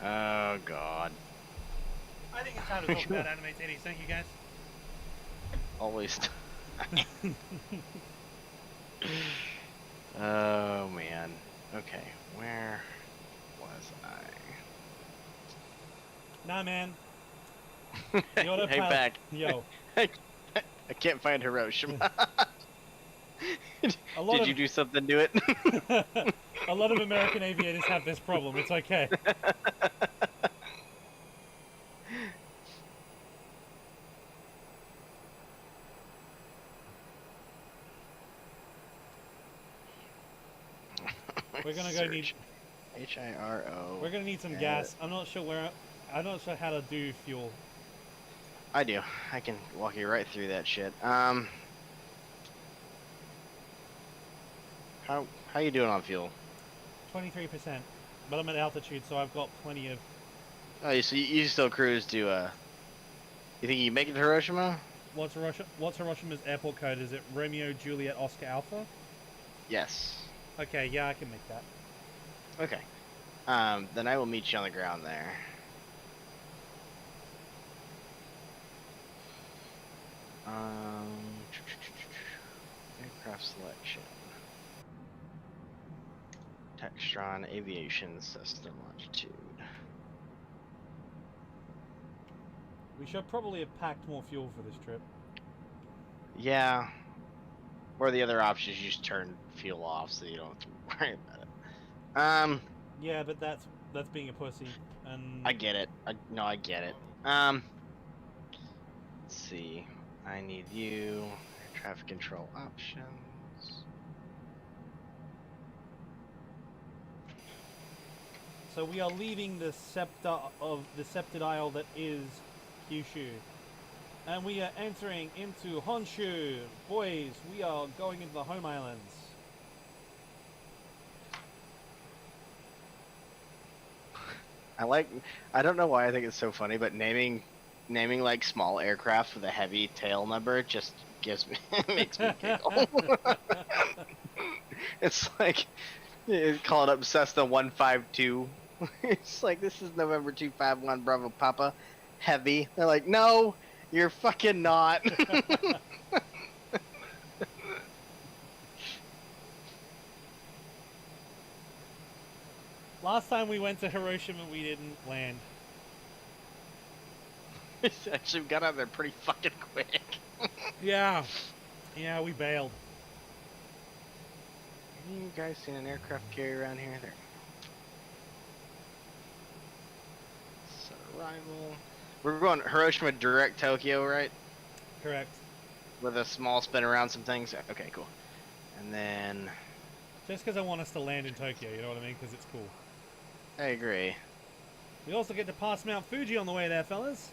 Oh God.
I think it's time to talk about anime titties. Thank you, guys.
Always. Oh man. Okay, where was
Nah, man.
I?
The autopilot.
Hey, back.
Yo.
I can't find Hiroshima. Did you do something to it?
A lot of American aviators have this problem. It's okay. We're gonna go need
Hiro.
We're gonna need some gas. I'm not sure where. I'm not sure how to do fuel.
I do. I can walk you right through that shit. How you doing on fuel?
23%, but I'm at altitude, so I've got plenty of.
Oh, so you still cruise to You think you can make it to Hiroshima?
What's Hiroshima's airport code? Is it Romeo Juliet Oscar Alpha?
Yes.
Okay, yeah, I can make that.
Okay. Then I will meet you on the ground there. Aircraft selection. Textron Aviation System Longitude.
We should probably have packed more fuel for this trip.
Yeah. Or the other option is you just turn fuel off so you don't have to worry about it.
Yeah, but that's being a pussy. And
I get it. No, I get it. Let's see. I need you. Traffic control options.
so we are leaving the sceptred isle that is Kyushu, and we are entering into Honshu. Boys, we are going into the home islands.
I don't know why I think it's so funny, but naming like small aircraft with a heavy tail number just gives me makes me giggle. It's like call it up Cessna 152. It's like, this is November 251 Bravo Papa heavy. They're like, no, you're fucking not.
Last time we went to Hiroshima, we didn't land.
Actually, we got out there pretty fucking quick.
Yeah, we bailed.
You guys seen an aircraft carrier around here? There. Set arrival. We're going Hiroshima direct Tokyo, right?
Correct.
With a small spin around some things. Okay, cool. And then
Just because I want us to land in Tokyo, you know what I mean? Because it's cool.
I agree.
We also get to pass Mount Fuji on the way there, fellas.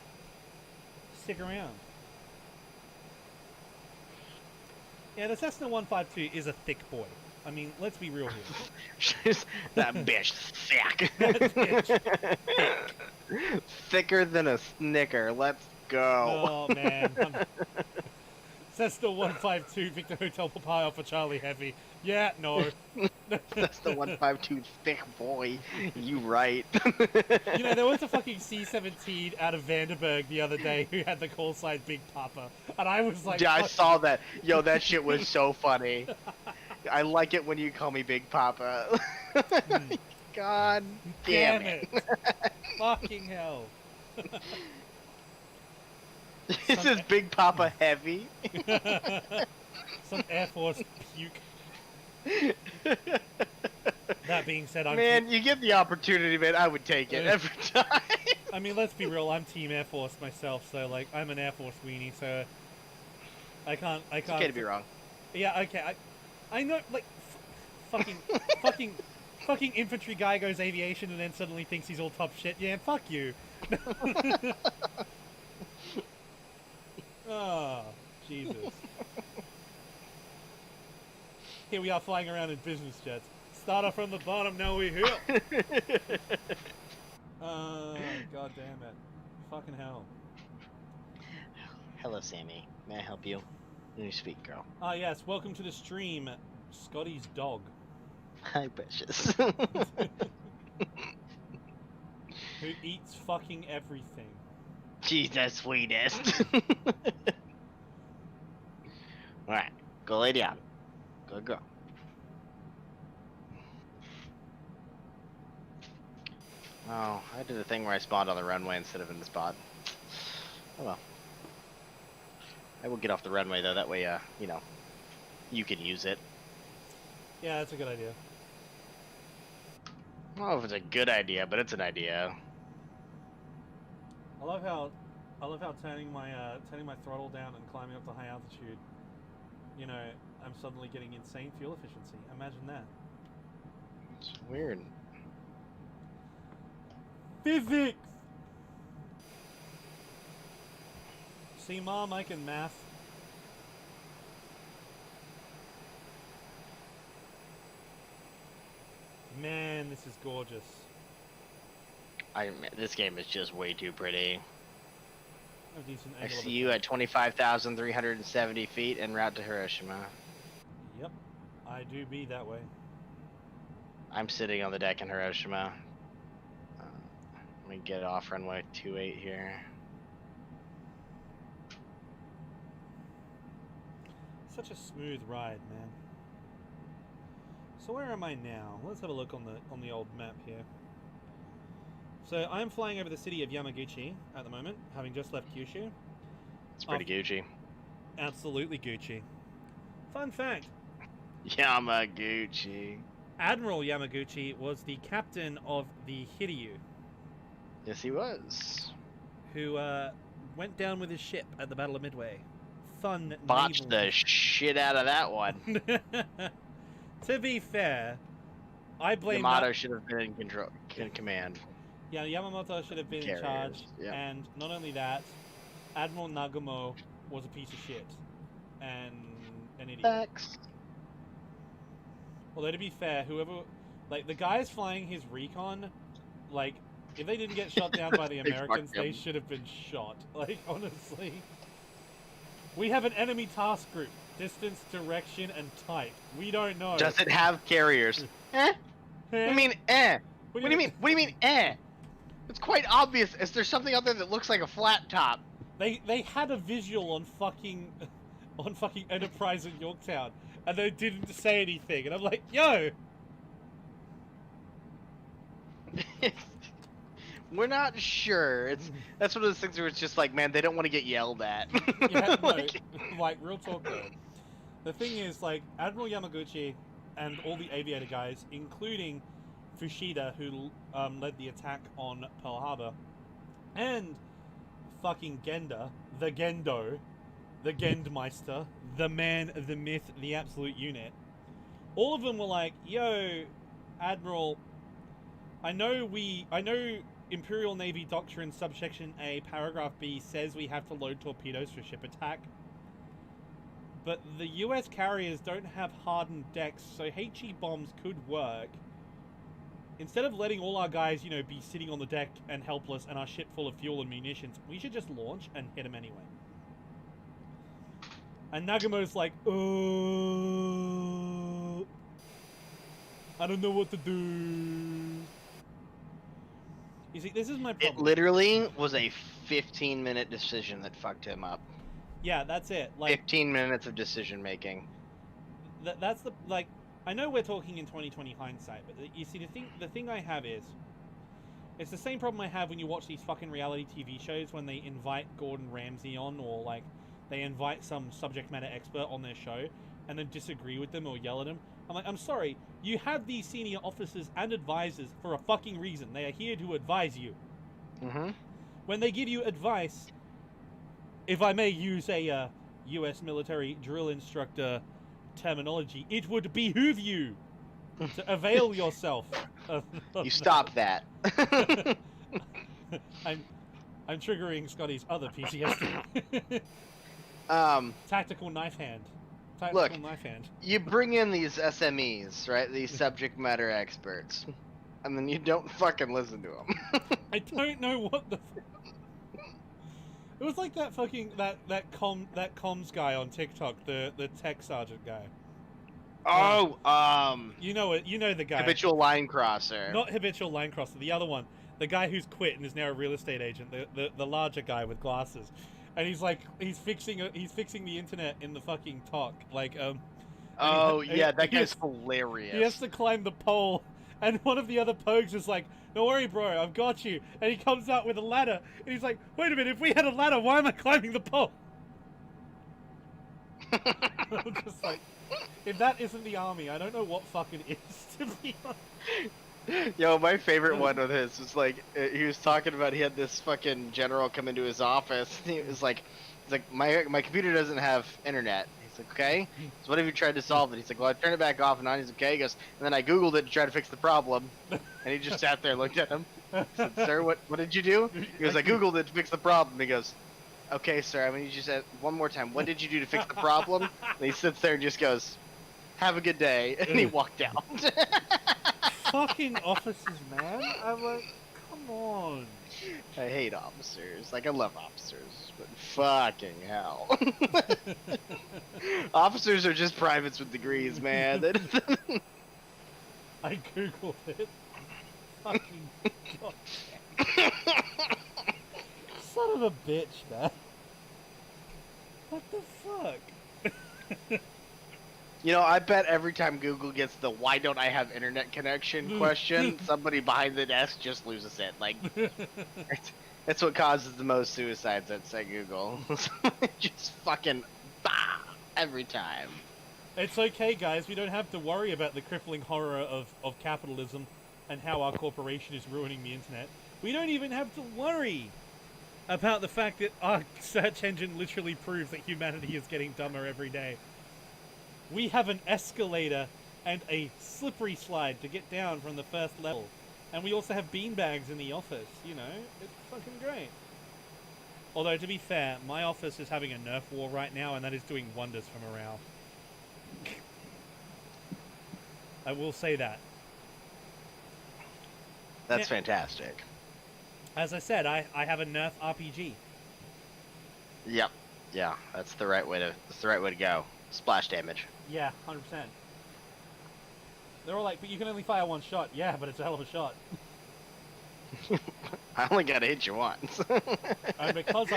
Stick around. Yeah, the Cessna 152 is a thick boy. I mean, let's be real here.
That bitch thick.
That bitch thick.
Thicker than a snicker. Let's go.
Oh, man. Cessna 152, Victor Hotel Papa Alpha Charlie Heavy. Yeah, no.
That's the 152 thick boy. You right.
You know, there was a fucking C-17 out of Vandenberg the other day who had the call sign Big Papa. And I was like...
Yeah, I saw that. Yo, that shit was so funny. I like it when you call me Big Papa. God damn it.
Fucking hell.
This is Big Papa heavy.
Some Air Force puke. That being said,
Man, you get the opportunity, man. I would take it every time.
I mean, let's be real. I'm Team Air Force myself, so like, I'm an Air Force weenie, so I can't.
It's okay to be wrong.
Yeah, okay. I know, like, fucking infantry guy goes aviation and then suddenly thinks he's all top shit. Yeah, fuck you. Oh, Jesus. Here we are flying around in business jets. Start off from the bottom, now we're here. God damn it. Fucking hell.
Hello, Sammy. May I help you? You speak, girl.
Ah, yes, welcome to the stream, Scotty's dog.
Hi, precious.
Who eats fucking everything.
She's the sweetest. Alright, go lay down. Good girl. Oh, I did a thing where I spawned on the runway instead of in the spot. Oh well. I will get off the runway though, that way, you know, you can use it.
Yeah, that's a good idea.
I don't know if it's a good idea, but it's an idea.
I love how turning my throttle down and climbing up to high altitude, you know, I'm suddenly getting insane fuel efficiency. Imagine that.
It's weird.
Physics! See, Mom, I can math. Man, this is gorgeous.
This game is just way too pretty.
A decent
I
angle of
see you at 25,370 feet en route to Hiroshima.
Yep, I do be that way.
I'm sitting on the deck in Hiroshima. Let me get off runway 28 here.
Such a smooth ride, man. So where am I now? Let's have a look on the old map here. So I'm flying over the city of Yamaguchi at the moment, having just left Kyushu.
It's pretty Gucci.
Absolutely Gucci. Fun fact.
Yamaguchi.
Admiral Yamaguchi was the captain of the Hiryu,
Yes, he was.
who went down with his ship at the Battle of Midway. Fun
Botched
naval-
the shit out of that one.
To be fair, I blame
Yamato should have been in command.
Yeah, Yamamoto should have been in
Carriers,
charge,
yeah.
and not only that, Admiral Nagumo was a piece of shit and an idiot.
Facts.
Although to be fair, whoever, like the guys flying his recon, like if they didn't get shot down by the
They
Americans,
fucked
they
him.
should have been shot. Like honestly, we have an enemy task group, distance, direction, and type. We don't know.
Does it have carriers? Eh? What do you mean, eh? What do you mean? What do you mean, eh? It's quite obvious. Is there something out there that looks like a flat top?
They had a visual on fucking Enterprise in Yorktown, and they didn't say anything, and I'm like, yo.
We're not sure. That's one of those things where it's just like, man, they don't want to get yelled at.
Yeah, no,
Like-
like real talk though. The thing is, like Admiral Yamaguchi, and all the aviator guys, including Fushida, who led the attack on Pearl Harbor, and fucking Genda, the Gendo, the Gendmeister, the man, the myth, the absolute unit. All of them were like, yo, Admiral, I know Imperial Navy Doctrine Subsection A, Paragraph B says we have to load torpedoes for ship attack, but the US carriers don't have hardened decks, so HE bombs could work. Instead of letting all our guys, you know, be sitting on the deck and helpless and our ship full of fuel and munitions, we should just launch and hit them anyway. And Nagamo's like, I don't know what to do. You see, this is my problem.
It literally was a 15-minute decision that fucked him up.
Yeah, that's it. Like
15 minutes of decision making.
That's the, like, I know we're talking in 2020 hindsight, but you see, the thing I have is, it's the same problem I have when you watch these fucking reality TV shows when they invite Gordon Ramsay on, or like they invite some subject matter expert on their show and then disagree with them or yell at them. I'm like, I'm sorry, you have these senior officers and advisors for a fucking reason. They are here to advise you.
Mm-hmm.
When they give you advice, if I may use a US military drill instructor terminology, it would behoove you to avail yourself of
You stop that.
I'm triggering Scotty's other PTSD. Tactical knife hand. Tactical knife hand.
You bring in these SMEs, right? These subject matter experts, and then you don't fucking listen to them.
I don't know what the. It was like that fucking that comms guy on TikTok, the tech sergeant guy. You know it. You know the guy.
Habitual line crosser.
Not habitual line crosser. The other one, the guy who's quit and is now a real estate agent. The larger guy with glasses, and he's like he's fixing the internet in the fucking talk. Like
that guy's hilarious.
He has to climb the pole, and one of the other pogues is like, "Don't worry, bro, I've got you." And he comes out with a ladder, and he's like, "Wait a minute, if we had a ladder, why am I climbing the pole?" I'm just like, if that isn't the army, I don't know what fucking is, to be honest.
Yo, my favorite one with his was like, he was talking about he had this fucking general come into his office, and he was like, my computer doesn't have internet. He's like, okay, so what have you tried to solve it? He's like, well, I turned it back off and on. He's like, okay. He goes, and then I Googled it to try to fix the problem. And he just sat there and looked at him. He said, sir, what did you do? He goes, I Googled it to fix the problem. He goes, okay, sir, I mean, you just said one more time, what did you do to fix the problem? And he sits there and just goes, have a good day. And he walked out.
Fucking officers, man. I'm like, come on.
I hate officers. Like, I love officers, but fucking hell. Officers are just privates with degrees, man.
I googled it. Fucking god. Son of a bitch, man. What the fuck?
You know, I bet every time Google gets the "why don't I have internet connection" question, somebody behind the desk just loses it. Like, that's what causes the most suicides at, say, Google. Just fucking bah, every time.
It's okay, guys. We don't have to worry about the crippling horror of capitalism and how our corporation is ruining the internet. We don't even have to worry about the fact that our search engine literally proves that humanity is getting dumber every day. We have an escalator and a slippery slide to get down from the first level. And we also have beanbags in the office, you know? It's fucking great. Although, to be fair, my office is having a nerf war right now, and that is doing wonders for morale. I will say that.
That's fantastic.
As I said, I have a nerf RPG.
Yep. Yeah, that's the right way to go. Splash damage.
Yeah, 100%. They're all like, but you can only fire one shot. Yeah, but it's a hell of a shot.
I only gotta hit you once.
And because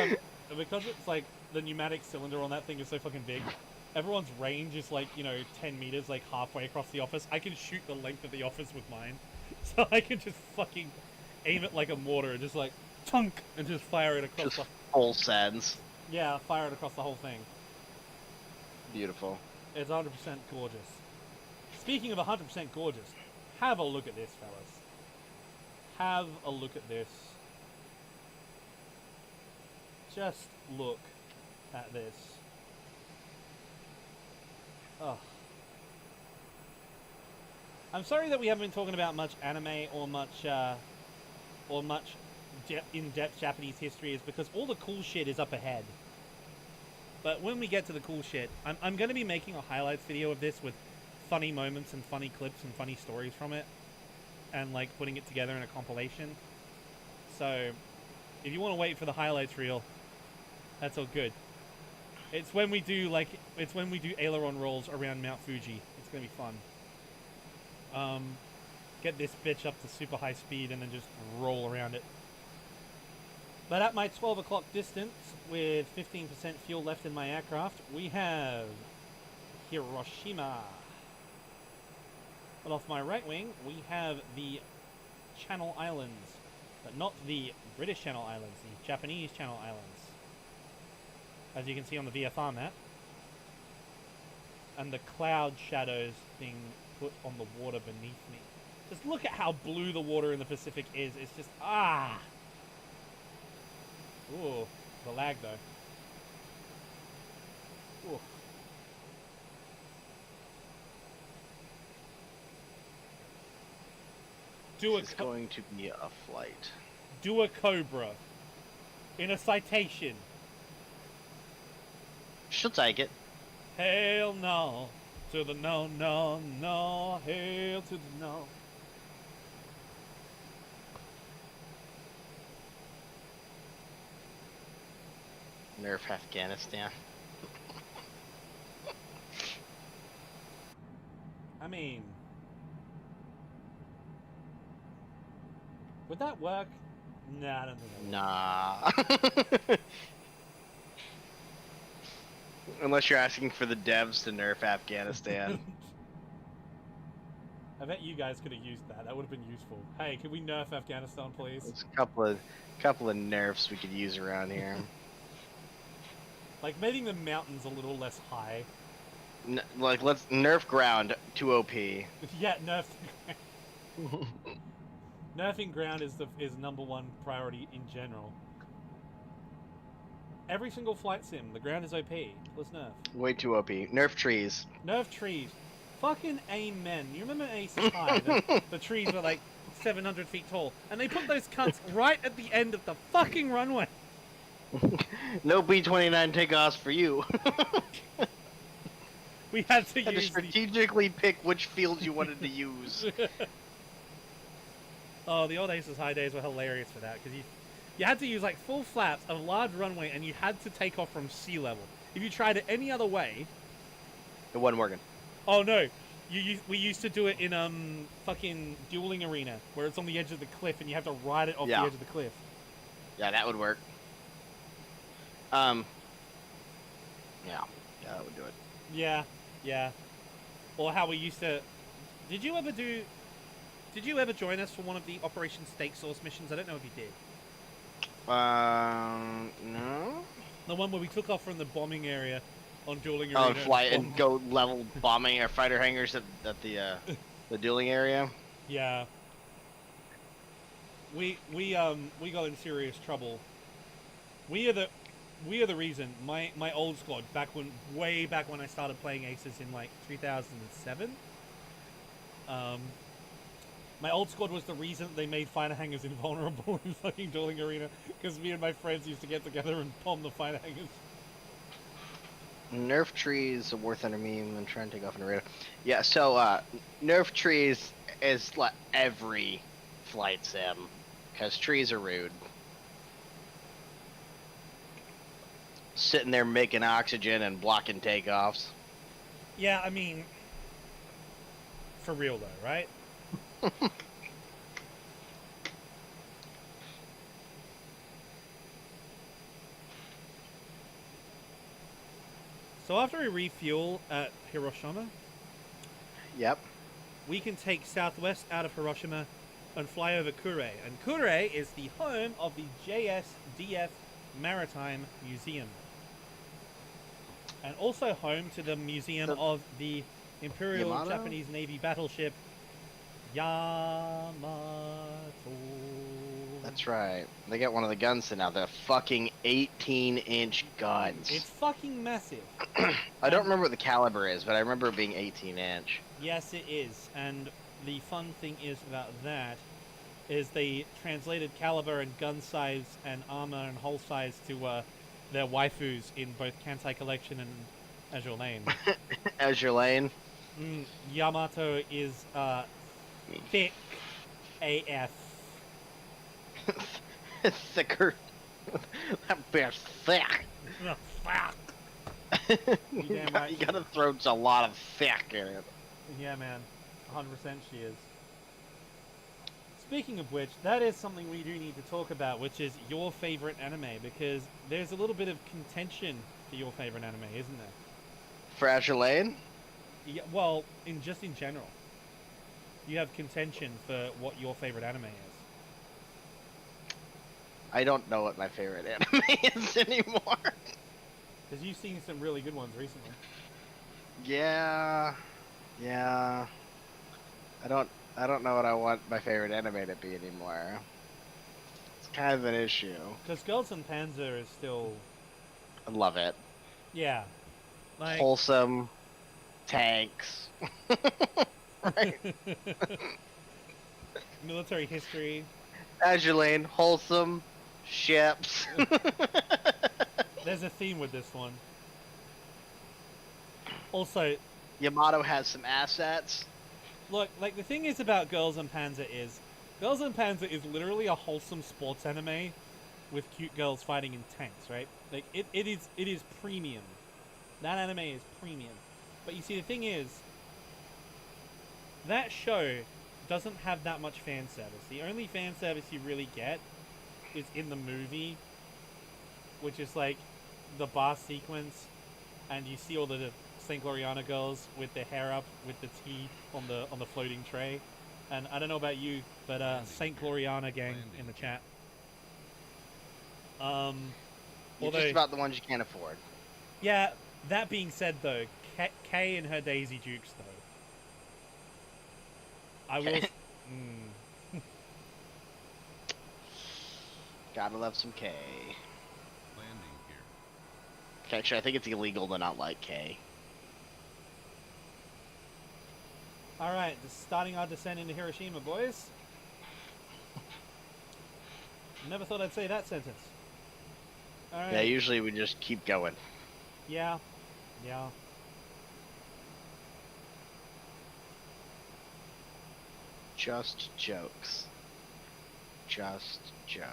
it's like the pneumatic cylinder on that thing is so fucking big, everyone's range is like, you know, 10 meters, like halfway across the office. I can shoot the length of the office with mine. So I can just fucking aim it like a mortar and just like, tunk, and just fire it across
just full sends.
Yeah, fire it across the whole thing.
Beautiful.
It's 100% gorgeous. Speaking of 100% gorgeous, have a look at this, fellas. Have a look at this. Just look at this. Oh. I'm sorry that we haven't been talking about much anime or much in-depth Japanese history, is because all the cool shit is up ahead. But when we get to the cool shit, I'm going to be making a highlights video of this with funny moments and funny clips and funny stories from it, and like putting it together in a compilation. So if you want to wait for the highlights reel, that's all good. It's when we do aileron rolls around Mount Fuji. It's gonna be fun. Get this bitch up to super high speed and then just roll around it. But at my 12 o'clock distance, with 15% fuel left in my aircraft, we have Hiroshima. But off my right wing, we have the Channel Islands, but not the British Channel Islands, the Japanese Channel Islands, as you can see on the VFR map. And the cloud shadows being put on the water beneath me. Just look at how blue the water in the Pacific is. It's just, Ooh, the lag though. Ooh.
It's going to be a flight.
Do a Cobra in a citation.
She'll take it.
Hail no to the no, no, no. Hail to the no.
Nerf Afghanistan.
I mean, would that work? Nah, I don't think that
Nah. Unless you're asking for the devs to nerf Afghanistan.
I bet you guys could have used that. That would have been useful. Hey, can we nerf Afghanistan, please?
There's a couple of nerfs we could use around here.
Like making the mountains a little less high.
Like, let's nerf ground to OP.
Yeah, nerf. Nerfing ground is number one priority in general. Every single flight sim, the ground is OP. Let's nerf.
Way too OP. Nerf trees.
Nerf trees. Fucking amen. You remember Ace High? The trees were like 700 feet tall, and they put those cunts right at the end of the fucking runway.
No B-29 takeoffs for you.
We had to
had
use
to strategically pick which fields you wanted to use.
Oh, the old Aces High days were hilarious for that, because you had to use like full flaps of a large runway, and you had to take off from sea level. If you tried it any other way,
it wasn't working.
Oh no, we used to do it in fucking dueling arena, where it's on the edge of the cliff and you have to ride it off the edge of the cliff.
Yeah, that would work. Yeah, that would do it.
Yeah. Or how we used to. Did you ever join us for one of the Operation Steak Sauce missions? I don't know if you did.
No.
The one where we took off from the bombing area on dueling arena.
Oh, fly and go level bombing our fighter hangars at the dueling area.
Yeah. We got in serious trouble. We are the reason. My old squad way back when I started playing Aces in like 2007. My old squad was the reason that they made fighter hangars invulnerable in fucking dueling arena, because me and my friends used to get together and bomb the fighter hangars.
Nerf trees, a War Thunder meme, and trying to take off in a radar. Yeah, so nerf trees is like every flight sim, because trees are rude. Sitting there making oxygen and blocking takeoffs.
Yeah, I mean, for real though, right? So after we refuel at Hiroshima,
Yep.
we can take southwest out of Hiroshima and fly over Kure. And Kure is the home of the JSDF Maritime Museum. And also home to the Museum of the Imperial
Yamato?
Japanese Navy battleship Yamato.
That's right. They got one of the guns now. They're fucking 18-inch guns.
It's fucking massive.
I don't remember what the caliber is, but I remember it being 18-inch.
Yes, it is. And the fun thing is about that is they translated caliber and gun size and armor and hull size to their waifus in both Kantai Collection and Azure Lane.
Azure Lane.
Yamato is thick AF.
Thicker. That bear's thick.
Fuck. You damn right.
You gotta throw a lot of thick in it.
Yeah, man. 100% she is. Speaking of which, that is something we do need to talk about, which is your favorite anime, because there's a little bit of contention for your favorite anime, isn't there?
For Azure Lane?
Yeah, well, in general. You have contention for what your favorite anime is.
I don't know what my favorite anime is anymore.
Because you've seen some really good ones recently.
Yeah. I don't know what I want my favorite anime to be anymore. It's kind of an issue.
Because Girls and Panzer is still...
I love it.
Yeah. Like...
Wholesome. Tanks. Right?
Military history.
Azure Lane, wholesome. Ships.
There's a theme with this one. Also...
Yamato has some assets.
Look, like, the thing is about Girls and Panzer is... Girls and Panzer is literally a wholesome sports anime with cute girls fighting in tanks, right? Like, it is premium. That anime is premium. But you see, the thing is... That show doesn't have that much fan service. The only fan service you really get is in the movie, which is, like, the bar sequence, and you see all the St. Gloriana girls with their hair up with the tea on the floating tray. And I don't know about you, but St. Gloriana gang in the chat.
You're
Although,
just about the ones you can't afford.
yeah, that being said though, Kay and her Daisy Dukes though. I will.
Gotta love some K.
Landing here.
Actually, I think it's illegal to not like K.
Alright, just starting our descent into Hiroshima, boys. Never thought I'd say that sentence. Alright.
Yeah, usually we just keep going.
Yeah.
Just jokes. Just jokes.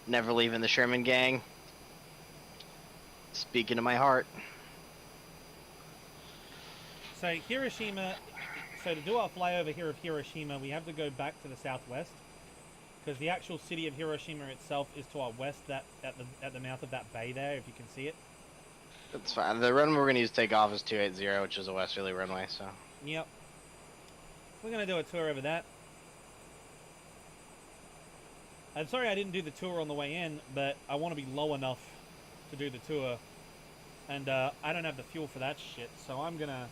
Never leaving the Sherman gang. Speaking to my heart.
So Hiroshima, so to do our flyover here of Hiroshima, we have to go back to the southwest, because the actual city of Hiroshima itself is to our west, that at the mouth of that bay there, if you can see it.
That's fine. The runway we're gonna use to take off is 280, which is a westerly runway. So.
Yep. We're gonna do a tour over that. I'm sorry I didn't do the tour on the way in, but I want to be low enough to do the tour, and I don't have the fuel for that shit, so I'm gonna.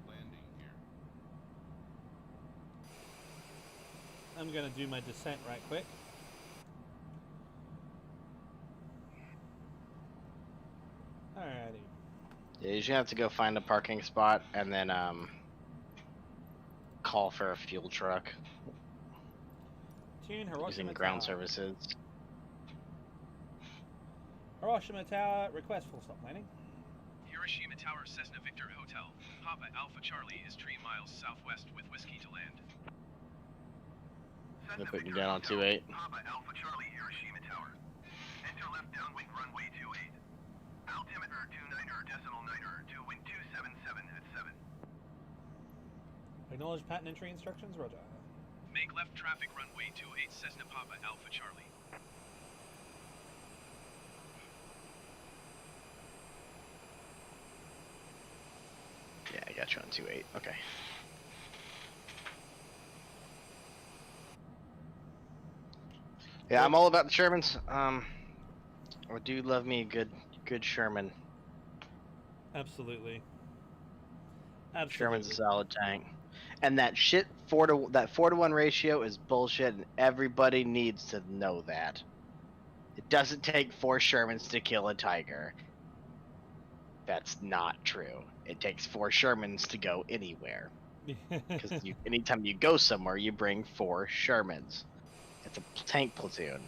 Landing here.
I'm gonna do my descent right quick. Alrighty.
Yeah, you should have to go find a parking spot and then call for a fuel truck
Tune Hiroshima
using ground
Tower.
services.
Hiroshima Tower, request full stop landing.
Hiroshima Tower, Cessna Victor Hotel. Papa Alpha Charlie is 3 miles southwest with whiskey to land.
They're putting you down on 28.
Papa Alpha Charlie, Hiroshima Tower. Enter left downwind runway 28. Altimeter 29er decimal 9er to wind 277 at 7.
Acknowledge patent entry instructions, roger.
Make left traffic runway 28 Cessna Papa Alpha Charlie.
Yeah, I got you on 28. Okay. Yeah, I'm all about the Shermans. I do love me a good Sherman.
Absolutely.
Sherman's a
Absolutely.
solid tank. And that shit 4-to-1 ratio is bullshit, and everybody needs to know that. It doesn't take 4 Shermans to kill a tiger. That's not true. It takes 4 Shermans to go anywhere. Because anytime you go somewhere, you bring 4 Shermans. It's a tank platoon.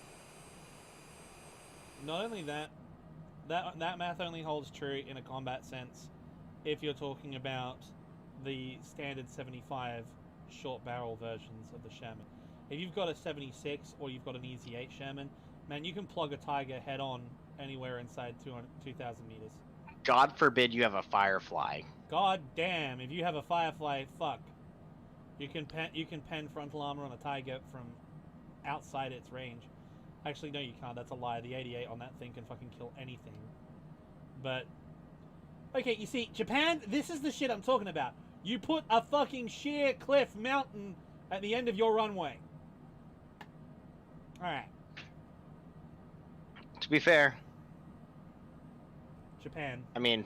Not only that, that math only holds true in a combat sense if you're talking about the standard 75 short barrel versions of the Sherman. If you've got a 76 or you've got an Easy 8 Sherman, man, you can plug a tiger head on anywhere inside 2,000 meters.
God forbid you have a Firefly.
God damn, if you have a Firefly, fuck. You can pen frontal armor on a tiger from outside its range. Actually, no, you can't. That's a lie. The 88 on that thing can fucking kill anything. But okay, you see, Japan, this is the shit I'm talking about. You put a fucking sheer cliff mountain at the end of your runway. Alright.
To be fair,
Japan.
I mean,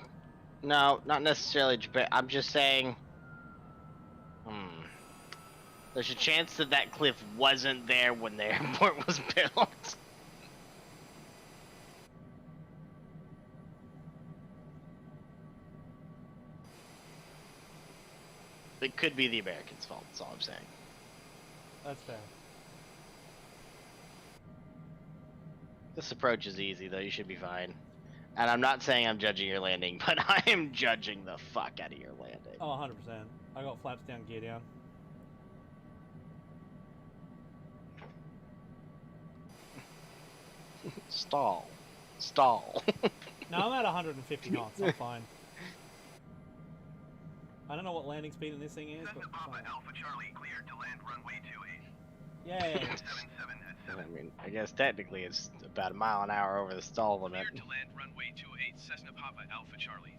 no, not necessarily Japan. I'm just saying, there's a chance that that cliff wasn't there when the airport was built. It could be the Americans' fault, that's all I'm saying.
That's fair.
This approach is easy, though. You should be fine. And I'm not saying I'm judging your landing, but I am judging the fuck out of your landing.
Oh, 100%. I got flaps down, gear down.
Stall. Stall.
No, I'm at 150 knots. I'm fine. I don't know what landing speed in this thing is, but
Cessna Papa
fine.
Alpha Charlie cleared to land runway 28.
Yay.
77 at 7.
I mean, I guess technically it's about a mile an hour over the stall limit.
Cleared to land runway 28, Cessna Papa Alpha Charlie.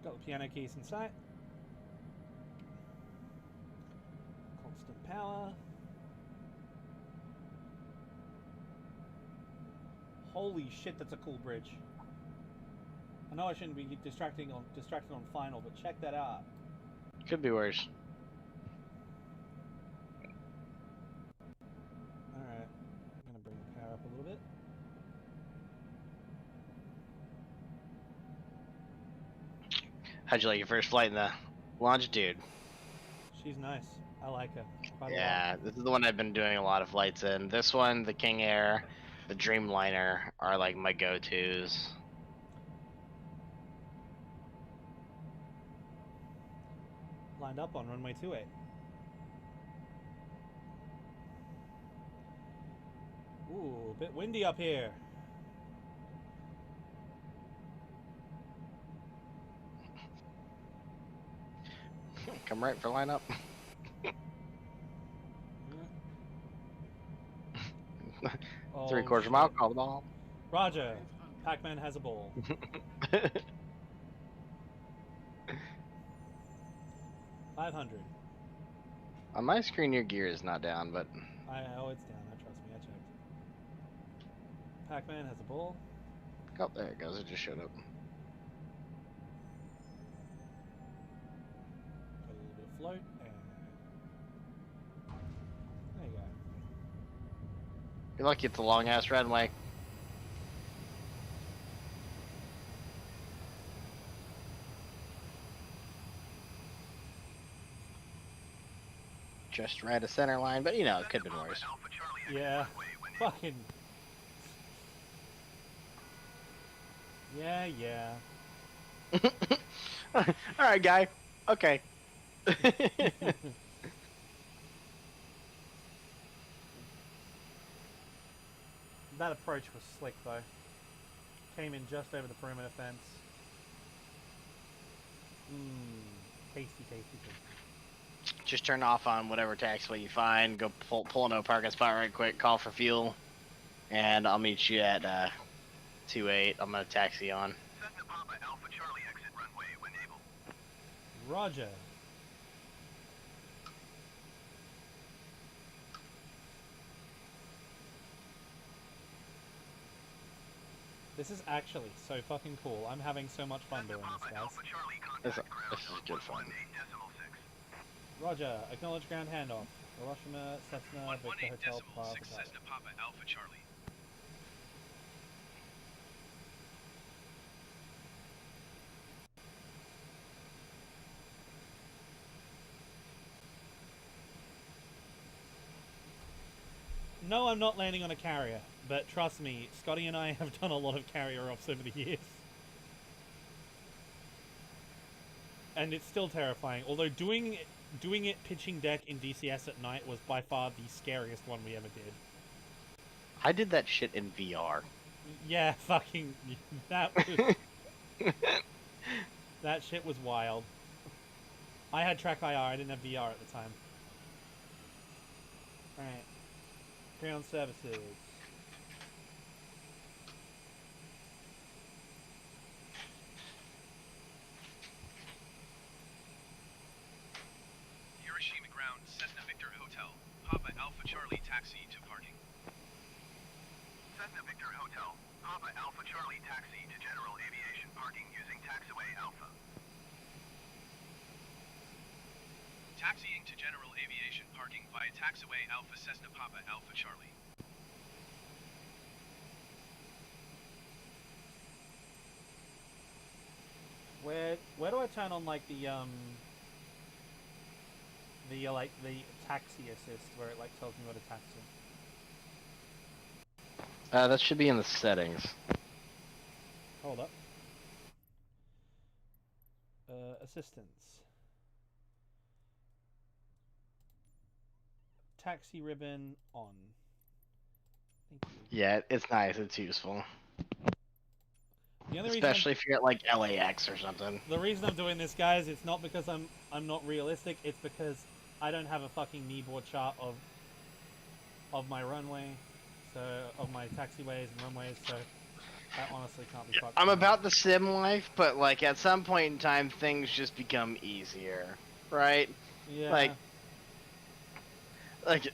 Got the piano keys in sight. Constant power. Holy shit, that's a cool bridge. I know I shouldn't be distracted on final, but check that out.
Could be worse.
Alright, I'm gonna bring the power up a little bit.
How'd you like your first flight in the longitude?
She's nice. I like her. Quite a
Yeah, this is the one I've been doing a lot of flights in. This one, the King Air, the Dreamliner are like my go-tos.
lot. Lined up on runway 28. Ooh, a bit windy up here.
Come right for lineup.
Oh,
3/4
shit.
mile, call the ball.
Roger. Pac-Man has a ball. 500.
On my screen, your gear is not down, but
Oh, it's down. Trust me, I checked. Pac-Man has a ball.
oh, there it goes. It just showed up.
Got a little bit of float, and there you go.
You're lucky it's a long ass runway. Just right of center line, but you know, it could have been worse.
Alpha Charlie
Yeah. Fucking. Yeah, yeah.
Alright, guy. Okay.
That approach was slick, though. Came in just over the perimeter fence. Tasty, tasty, tasty.
Just turn off on whatever taxiway you find. Go pull into a parking spot right quick. Call for fuel, and I'll meet you at 28. I'm gonna taxi on.
Cessna Papa Alpha Charlie exit runway when able.
Roger. This is actually so fucking cool. I'm having so much fun doing this, guys.
Alpha Charlie
This
contact ground
is good fun.
118.6.
Roger. Acknowledge ground handoff. Hiroshima, Cessna, Victor Hotel, Papa.
Cessna Papa Alpha Charlie.
No, I'm not landing on a carrier, but trust me, Scotty and I have done a lot of carrier offs over the years. And it's still terrifying, although doing it pitching deck in DCS at night was by far the scariest one we ever did.
I did that shit in VR.
Yeah, fucking, that was... that shit was wild. I had track IR, I didn't have VR at the time. Alright. Ground services.
Hiroshima ground, Cessna Victor Hotel. Papa Alpha Charlie taxi to parking. Cessna Victor Hotel. Papa Alpha Charlie taxi to general aviation parking using taxiway Alpha. Taxiing to general aviation parking via taxiway Alpha Cessna Papa Alpha Charlie.
Where do I turn on like the taxi assist where it like tells me what to taxi?
That should be in the settings.
Hold up. Assistance. Taxi ribbon on. Thank you.
Yeah, it's nice. It's useful.
The only
Especially if you're at like LAX or something.
the reason I'm doing this, guys, it's not because I'm not realistic. It's because I don't have a fucking kneeboard chart of my runway, so of my taxiways and runways. So that honestly can't be fucked.
I'm about the sim life, but like at some point in time, things just become easier, right?
Yeah.
Like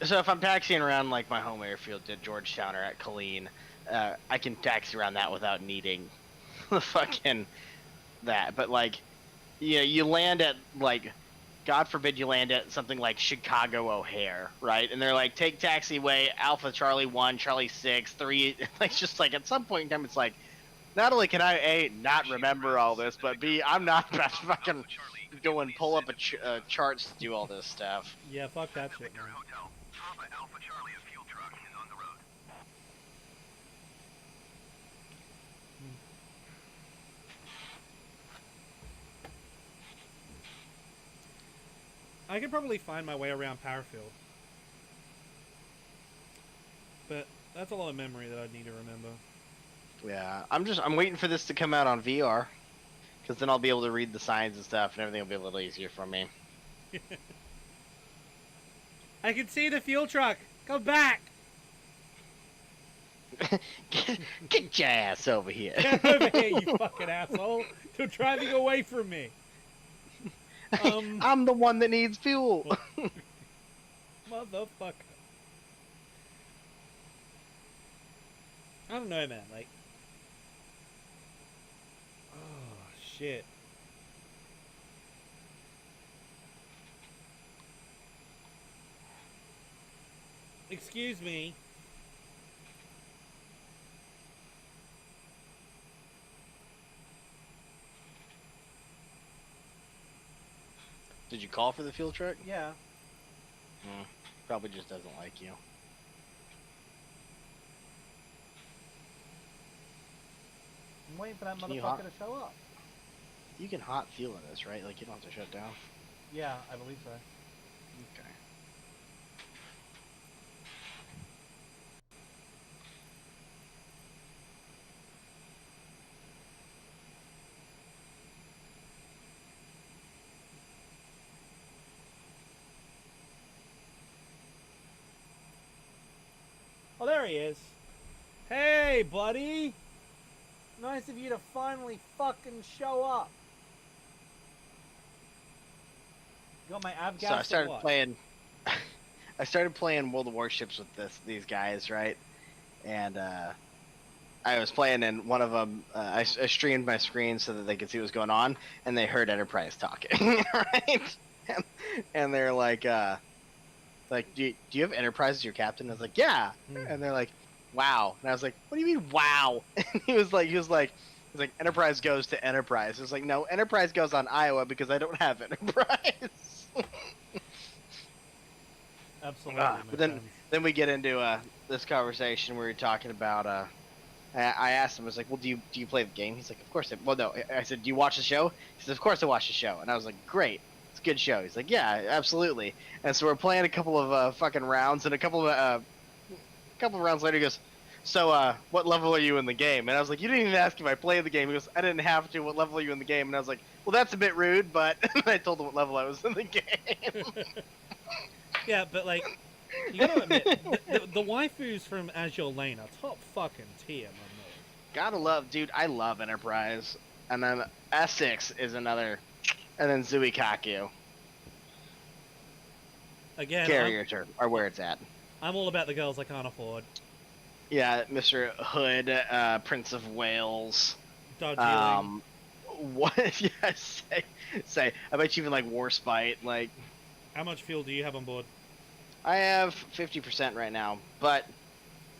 so if I'm taxiing around like my home airfield at Georgetown or at Colleen, I can taxi around that without needing the fucking that. But like, yeah, you land at like, God forbid you land at something like Chicago O'Hare, right? And they're like, take taxiway Alpha Charlie 1, Charlie 6, 3. Like just like at some point in time, it's like, not only can I A, not remember all this, but B, I'm not about to fucking go and pull up a charts to do all this stuff.
Yeah, fuck that shit,
Victor
man.
Hotel. Papa Alpha Charlie, a fuel truck is on the road.
I could probably find my way around Parafield. But that's a lot of memory that I'd need to remember.
Yeah, I'm waiting for this to come out on VR, because then I'll be able to read the signs and stuff, and everything will be a little easier for me.
I can see the fuel truck! Go back!
Get your ass over here.
Get over here, you fucking asshole! You're driving away from me!
I'm the one that needs fuel.
Motherfucker. I don't know, man, like... Oh, shit. Excuse me.
Did you call for the fuel truck?
Yeah.
Probably just doesn't like you.
I'm waiting for that
Can you
motherfucker to show up.
You can hot fuel in this, right? Like you don't have to shut down.
Yeah, I believe so.
Okay.
Oh, there he is. Hey, buddy. Nice of you to finally fucking show up. Got my avgas.
So I started playing. I started playing World of Warships with these guys, right? And I was playing, and one of them, I streamed my screen so that they could see what was going on, and they heard Enterprise talking, right? And they're like, do you have Enterprise as your captain? I was like, yeah. And they're like, wow. And I was like, what do you mean, wow? And he was like, Enterprise goes to Enterprise. I was like, no, Enterprise goes on Iowa because I don't have Enterprise.
Absolutely.
But then we get into this conversation where you're talking about. I asked him, I was like, well, do you play the game? He's like, of course. Well, no. I said, do you watch the show? He said, of course I watch the show. And I was like, great. It's a good show. He's like, yeah, absolutely. And so we're playing a couple of fucking rounds, and a couple of rounds later, he goes, so what level are you in the game? And I was like, you didn't even ask if I played the game. He goes, I didn't have to. What level are you in the game? And I was like, well, that's a bit rude, but I told him what level I was in the game.
Yeah, but like, you gotta admit, the waifus from Azure Lane are top fucking tier, my man.
Gotta love, dude. I love Enterprise, and then Essex is another, and then Zuikaku.
Again,
Carriers are where it's at.
I'm all about the girls I can't afford.
Yeah, Mr. Hood, Prince of Wales.
Darjeeling.
What? Yeah, say. I bet you even like Warspite. Like,
How much fuel do you have on board?
I have 50% right now, but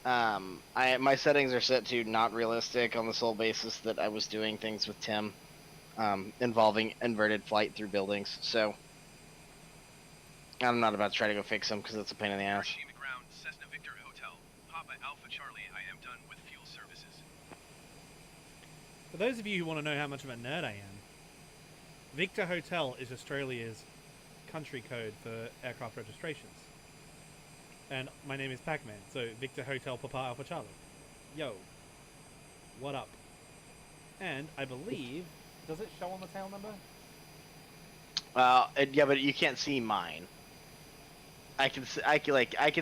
my settings are set to not realistic on the sole basis that I was doing things with Tim, involving inverted flight through buildings. So I'm not about to try to go fix them because it's a pain in the ass.
Hiroshima ground, Cessna Victor Hotel. Papa Alpha Charlie, I am done with fuel services.
For those of you who want to know how much of a nerd I am, Victor Hotel is Australia's country code for aircraft registrations. And my name is Pac-Man, so Victor Hotel Papa Alpha Charlie. Yo. What up? And I believe... Does it show on the tail number?
Yeah, but you can't see mine. I can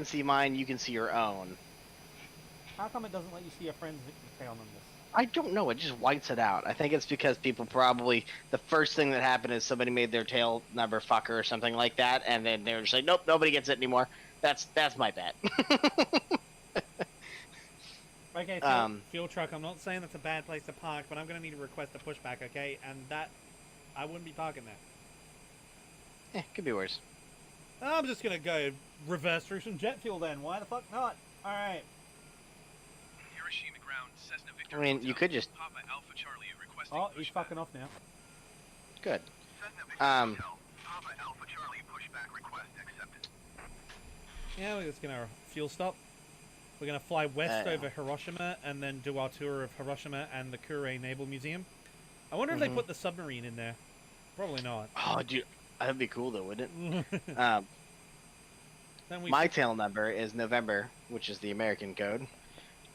see mine, you can see your own.
How come it doesn't let you see your friend's tail numbers?
I don't know, it just whites it out. I think it's because people probably, the first thing that happened is somebody made their tail number fucker or something like that, and then they were just like, nope, nobody gets it anymore. That's my bet.
Okay, fuel truck, I'm not saying that's a bad place to park, but I'm going to need to request a pushback, okay? And that, I wouldn't be parking there.
Could be worse.
I'm just going to go reverse through some jet fuel then. Why the fuck not? Alright.
Hiroshima ground, Cessna Victor
I mean,
Hotel.
you could just...
Papa Alpha Charlie requesting
Oh, he's
pushback.
fucking off now.
Good.
Cessna Victor Hotel. Papa Alpha Charlie pushback request accepted.
Yeah, we're just going to fuel stop. We're going to fly west over Hiroshima and then do our tour of Hiroshima and the Kure Naval Museum. I wonder if they put the submarine in there. Probably not.
Oh, dude, that'd be cool though, wouldn't it?
Then we
My tail number is November, which is the American code,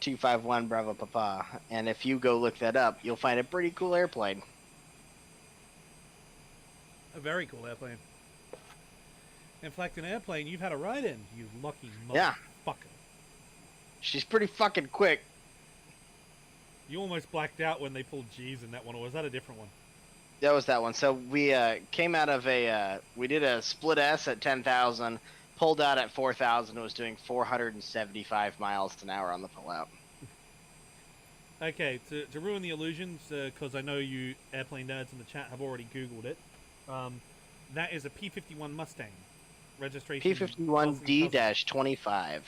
251 Bravo Papa, and if you go look that up, you'll find a pretty cool airplane.
A very cool airplane. In fact, an airplane you've had a ride in, you lucky motherfucker.
Yeah. She's pretty fucking quick.
You almost blacked out when they pulled G's in that one, or was that a different one?
That was that one. So we came out of we did a split S at 10,000, pulled out at 4,000, and was doing 475 miles an hour on the pullout.
Okay, to ruin the illusions, because I know you airplane nerds in the chat have already Googled it, that is a P-51 Mustang. Registration...
P-51D-25.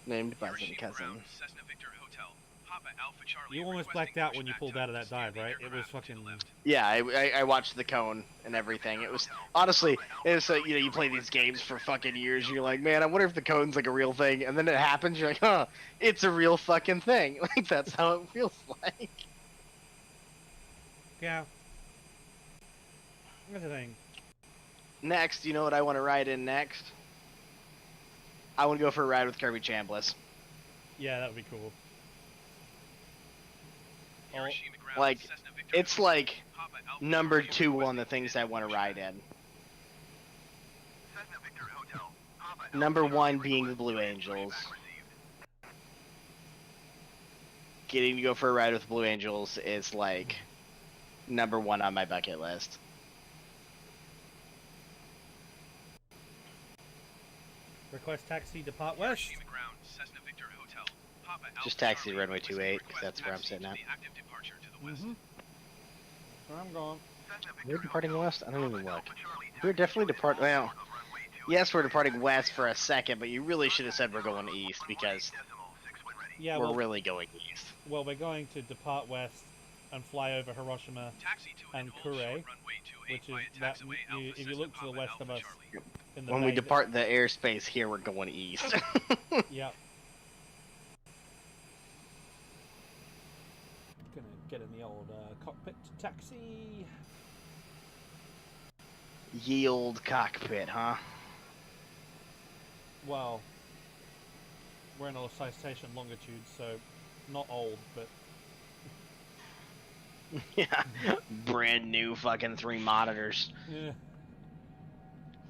Named by some cousin.
Cessna Victor Hotel. Papa Alpha Charlie
You almost blacked out when you pulled out of that dive, right? It was fucking...
Yeah, I watched the cone and everything. It was, honestly, it was, you know, you play these games for fucking years, you're like, man, I wonder if the cone's like a real thing, and then it happens, you're like, huh, it's a real fucking thing. Like, that's how it feels like.
Yeah. That's the thing.
Next, you know what I want to ride in next? I want to go for a ride with Kirby Chambliss.
Yeah, that would be cool.
Hiroshima ground,
Like,
Cessna Victor
it's
Hotel.
like
Papa Alpha
number
Charlie
2 on
requesting
the things I want to ride in.
Cessna Victor Hotel. Papa Alpha
Number
Charlie
1 being the
requesting
Blue
pushback
Angels.
received.
getting to go for a ride with Blue Angels is like #1 on my bucket list.
Request taxi, depart west.
Hiroshima ground, Cessna Victor Hotel. Papa
Just
Alpha
taxi
Charlie
runway
requesting
28, 'cause
request
that's where I'm
taxi
sitting
to
at.
the active departure to the west.
Where I'm going.
Cessna
We're
Victor
departing
Hotel,
west? I don't even
Papa
look.
Alpha Charlie
We're
taxi
definitely
to
departing.
all
Well,
of runway 28.
yes, we're departing west for a second, but you really should have said we're going east because
118.6 when ready.
Yeah,
we're
well,
really going east.
well, we're going to depart west and fly over Hiroshima
Taxi to
and
hold
Kure,
short runway 28
which is
via
that.
taxiway
You,
Alpha
if you look to
Cessna
the
Papa
west of
Alpha
us,
Charlie.
in the
When we
bay,
depart the airspace here, we're going east.
Yep. Gonna get in the old cockpit taxi.
Yield cockpit, huh?
Well, we're in a citation longitude, so not old, but
Yeah. Brand new fucking 3 monitors.
yeah.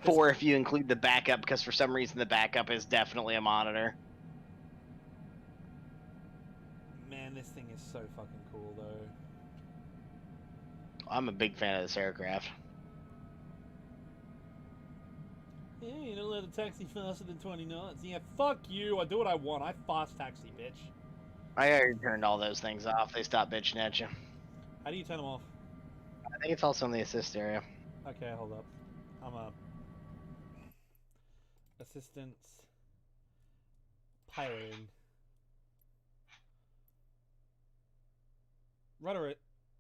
4 if you include the backup, because for some reason the backup is definitely a monitor.
Man, this thing is so fucking cool, though.
I'm a big fan of this aircraft.
Yeah, you don't let a taxi faster than 20 knots. Yeah, fuck you. I do what I want. I fast taxi, bitch.
I already turned all those things off. They stopped bitching at you.
How do you turn them off?
I think it's also in the assist area.
Okay, hold up. I'm a assistance piloting. Rudder,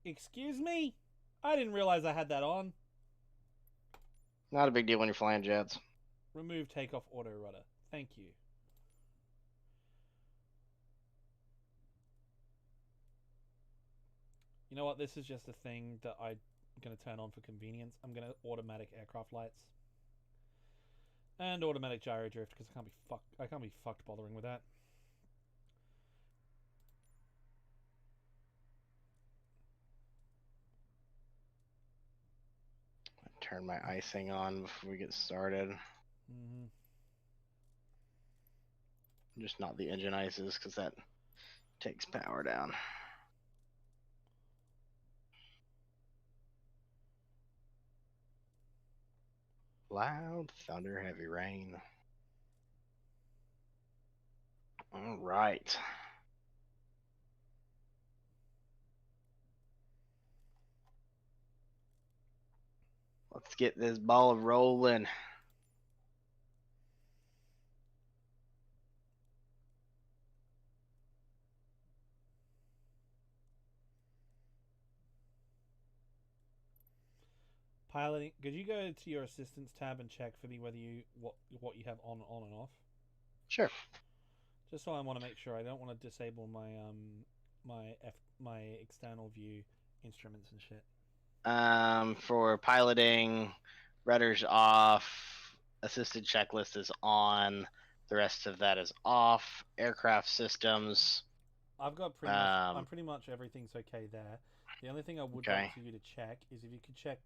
excuse me? I didn't realize I had that on.
Not a big deal when you're flying jets.
Remove takeoff auto rudder. Thank you. You know what? This is just a thing that I'm going to turn on for convenience. I'm going to automatic aircraft lights. And automatic gyro drift because I can't be fucked bothering with that.
Turn my icing on before we get started.
Mm-hmm.
Just not the engine ices, because that takes power down. Loud thunder, heavy rain. All right. Let's get this ball rolling.
Piloting. Could you go to your assistance tab and check for me whether what you have on and off?
Sure.
Just so I want to make sure. I don't want to disable my my external view instruments and shit.
For piloting, rudder's off. Assisted checklist is on. The rest of that is off. Aircraft systems.
I've got pretty much. I'm pretty much everything's okay there. The only thing I would like for you to check is if you could check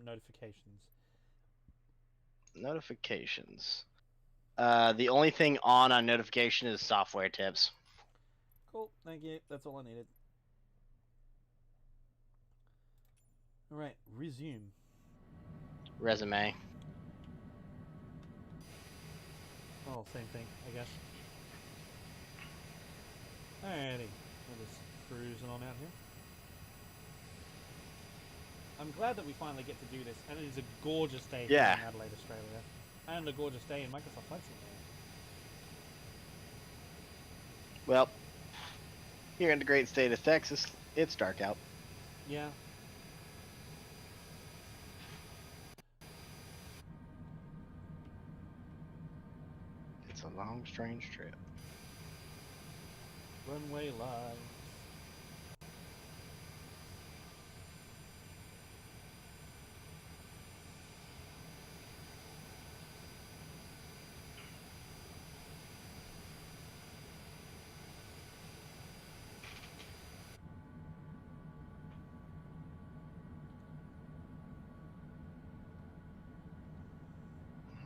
notifications.
Notifications. The only thing on notification is software tips.
Cool. Thank you. That's all I needed. All right. Resume.
Resume.
Oh, same thing, I guess. Alrighty. We're just cruising on out here. I'm glad that we finally get to do this, and it is a gorgeous day here in Adelaide, Australia. And a gorgeous day in Microsoft Flight Simulator.
Well, here in the great state of Texas, it's dark out.
Yeah.
It's a long, strange trip.
Runway live.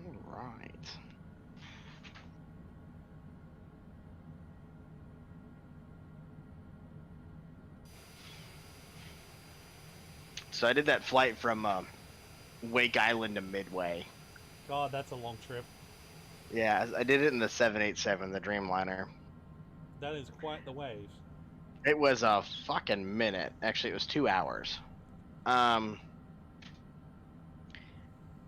All right. So I did that flight from Wake Island to Midway.
God, that's a long trip.
Yeah, I did it in the 787, the Dreamliner.
That is quite the wave.
It was a fucking minute. Actually, it was 2 hours. But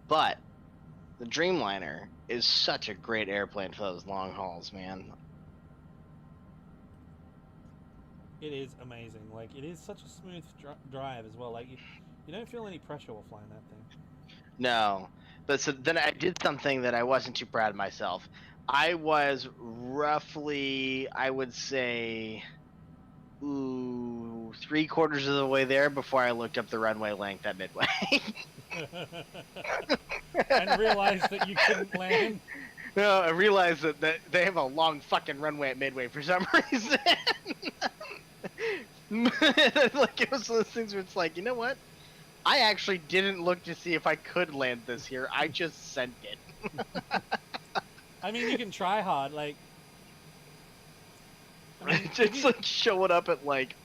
the Dreamliner is such a great airplane for those long hauls, man.
It is amazing. Like, it is such a smooth drive as well. Like, you don't feel any pressure while flying that thing.
No. But so then I did something that I wasn't too proud of myself. I was roughly, I would say, 3/4 of the way there before I looked up the runway length at Midway.
And realized that you couldn't land.
No, I realized that they have a long fucking runway at Midway for some reason. Like, it was one of those things where it's like, you know what? I actually didn't look to see if I could land this here. I just sent it.
I mean, you can try hard, like... I mean,
It's like showing up at like,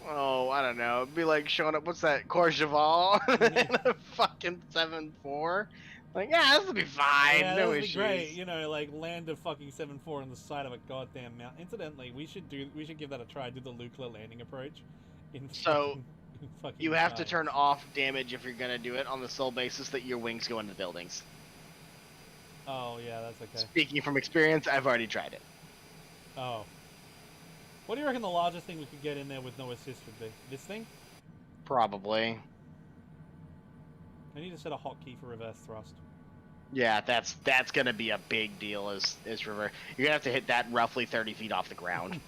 oh, I don't know. It'd be like showing up, what's that, Courchevel? In a fucking 7.4? Like, yeah, this will be fine.
yeah,
no
that'd
issues.
be great. You know, like, land a fucking 7.4 on the side of a goddamn mountain. Incidentally, we should give that a try. Do the Lukla landing approach.
So,
fucking
You have to
science.
turn off damage if you're gonna do it on the sole basis that your wings go into buildings.
Oh, yeah, that's okay.
Speaking from experience, I've already tried it.
Oh. What do you reckon the largest thing we could get in there with no assist would be? This thing?
Probably.
I need to set a hotkey for reverse thrust.
Yeah, that's gonna be a big deal as reverse. You're gonna have to hit that roughly 30 feet off the ground.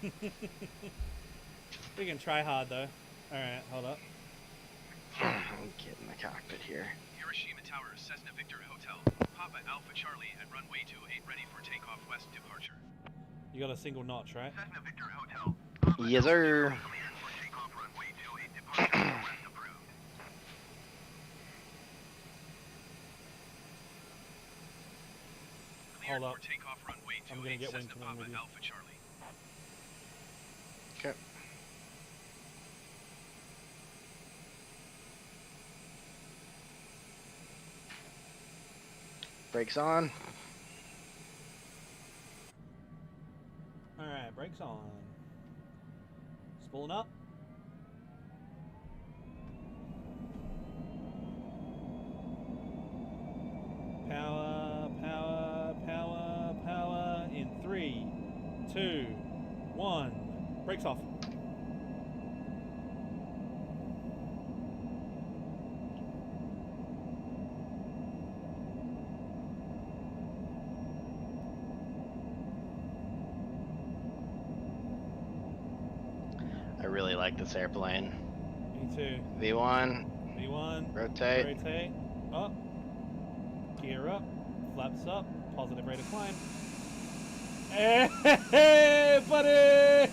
We can try hard, though. Alright, hold up.
I'm getting the cockpit here.
Hiroshima Tower, Cessna Victor Hotel. Papa Alpha Charlie at runway 28 ready for takeoff west departure.
You got a single notch, right?
Cessna Victor Hotel.
Yes, sir.
Command for takeoff runway 28 departure west approved.
Hold up.
For takeoff runway
I'm gonna
28
get wing
Cessna
command
Papa
with you.
Alpha Charlie.
Okay. Brakes on.
Alright, brakes on. Spooling up. Power, power, power, power. In 3, 2, 1. Brakes off.
I really like this airplane.
Me too.
V1,
V1.
rotate.
Rotate. Up. Gear up. Flaps up. Positive rate of climb. Hey, buddy!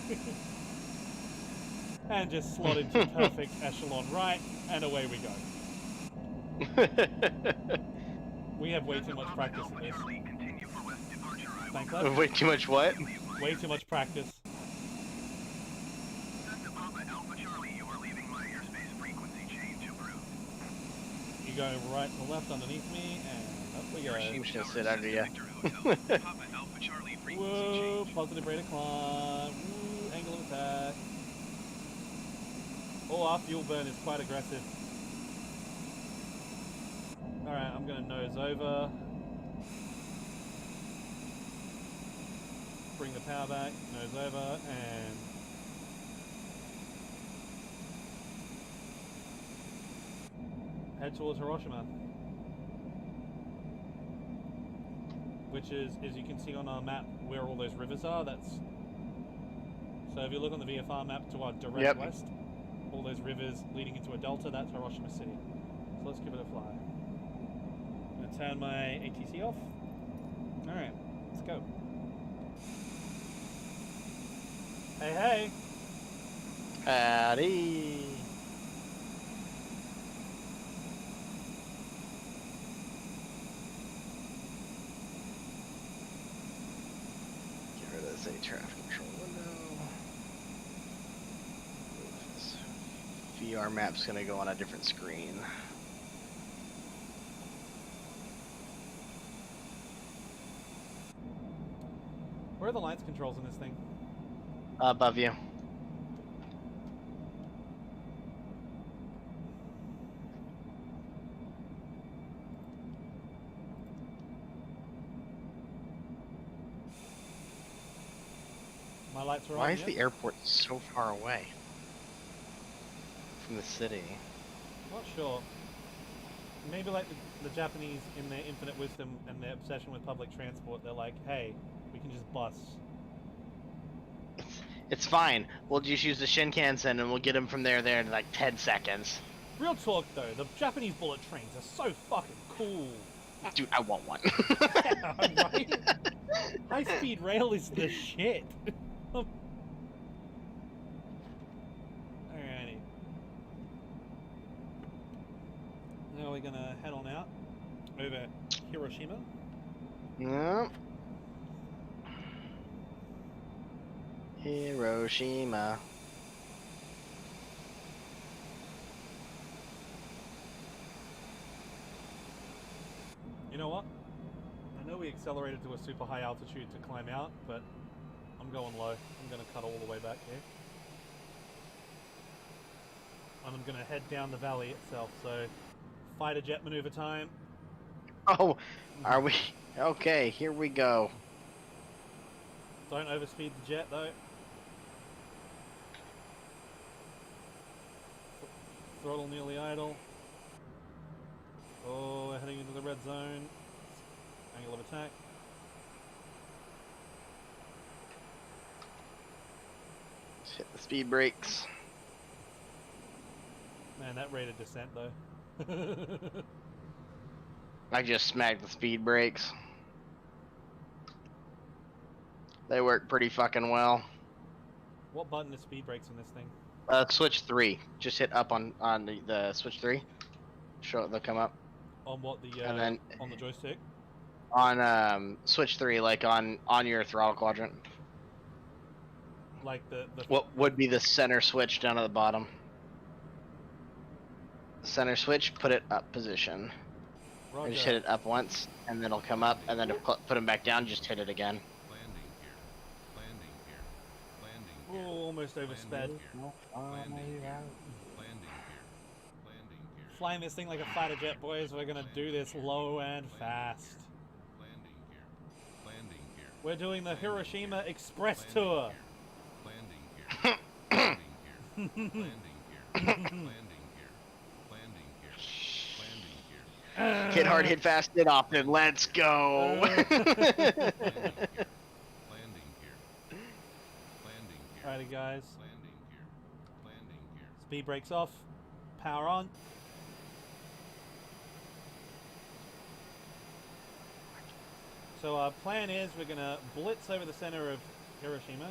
And just slot into perfect echelon right, and away we go. We have way too much practice in this.
Charlie, continue for west departure.
Thank God.
Way too much what?
Way too much practice.
Cessna Papa Alpha Charlie, you are leaving my airspace frequency change approved.
You go right to left underneath me, and up we go.
I'm just gonna sit under you.
Papa Alpha Charlie frequency
Whoa,
change.
positive rate of climb. Woo, angle of attack. Oh, our fuel burn is quite aggressive. Alright, I'm gonna nose over. Bring the power back, nose over, and... head towards Hiroshima. Which is, as you can see on our map, where all those rivers are, that's... So if you look on the VFR map to our direct west, all those rivers leading into a delta, that's Hiroshima City. So let's give it a fly. I'm going to turn my ATC off. Alright, let's go. Hey, hey!
Howdy. Get rid of this air traffic control window. Move this VR map's gonna go on a different screen.
Where are the lights controls in this thing?
Above you.
My lights are on.
Why is
yet?
the airport so far away from the city?
Not sure. Maybe like the Japanese, in their infinite wisdom and their obsession with public transport, they're like, hey, we can just bus.
It's fine. We'll just use the Shinkansen and we'll get him from there in like 10 seconds.
Real talk though, the Japanese bullet trains are so fucking cool.
Dude, I want one.
Yeah, right? High speed rail is the shit. Alrighty. Now we're gonna head on out over Hiroshima.
No. Hiroshima.
You know what? I know we accelerated to a super high altitude to climb out, but I'm going low. I'm gonna cut all the way back here. And I'm gonna head down the valley itself, so fighter jet maneuver time.
Oh, are we? Okay, here we go.
Don't overspeed the jet though. Throttle nearly idle. Oh, we're heading into the red zone. Angle of attack.
Just hit the speed brakes.
Man, that rate of descent though.
I just smacked the speed brakes. They work pretty fucking well.
What button is speed brakes in this thing?
Switch 3. Just hit up on the switch 3. They'll come up.
On what the
And then
on the joystick?
on switch 3, like on your throttle quadrant.
Like the
What would be the center switch down at the bottom? Center switch, put it up position.
Roger.
I just hit it up once, and then it'll come up, and then to put them back down, just hit it again.
Oh, almost oversped. Flying this thing like a fighter jet, boys. We're gonna do this low and fast. We're doing the Hiroshima Express Tour.
Hit hard, hit fast, hit often. Let's go.
Alrighty, guys. Speed brakes off. Power on. So our plan is we're gonna blitz over the center of Hiroshima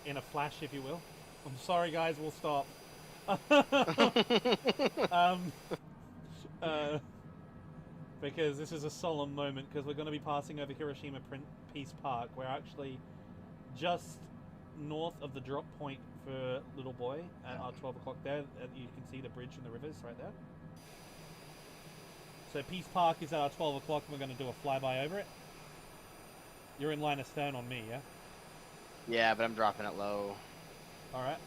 in a flash, if you will. I'm sorry, guys. We'll stop. Because this is a solemn moment, because we're going to be passing over Hiroshima Peace Park. We're actually just north of the drop point for Little Boy at our 12 o'clock there. You can see the bridge and the rivers right there. So Peace Park is at our 12 o'clock, and we're going to do a flyby over it. You're in line of stone on me, yeah?
Yeah, but I'm dropping it low.
Alright.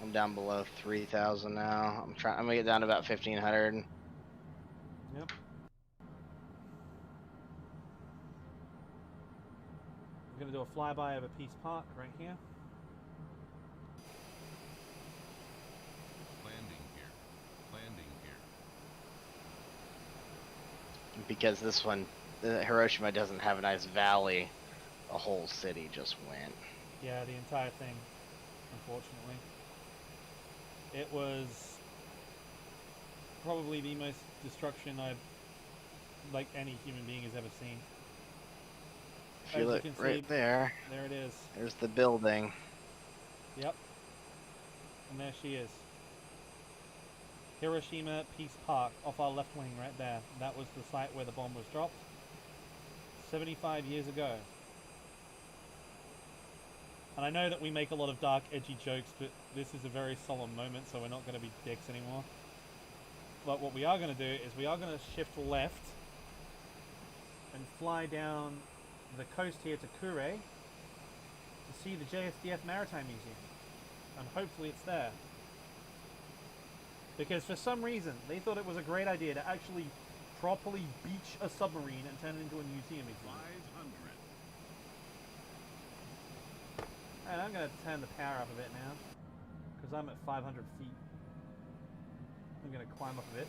I'm down below 3,000 now. I'm gonna get down to about 1,500.
Yep. We're going to do a flyby over Peace Park right here.
Because this one, Hiroshima doesn't have a nice valley. The whole city just went.
Yeah, the entire thing, unfortunately. It was probably the most destruction like any human being has ever seen.
If you look right there,
there it is.
there's the building.
Yep. And there she is. Hiroshima Peace Park, off our left wing right there. That was the site where the bomb was dropped 75 years ago. And I know that we make a lot of dark, edgy jokes, but this is a very solemn moment, so we're not going to be dicks anymore. But what we are going to do is we are going to shift left and fly down the coast here to Kure to see the JSDF Maritime Museum. And hopefully it's there. Because for some reason, they thought it was a great idea to actually properly beach a submarine and turn it into a museum exhibit.
500.
And I'm going to turn the power up a bit now, because I'm at 500 feet. I'm going to climb up a bit.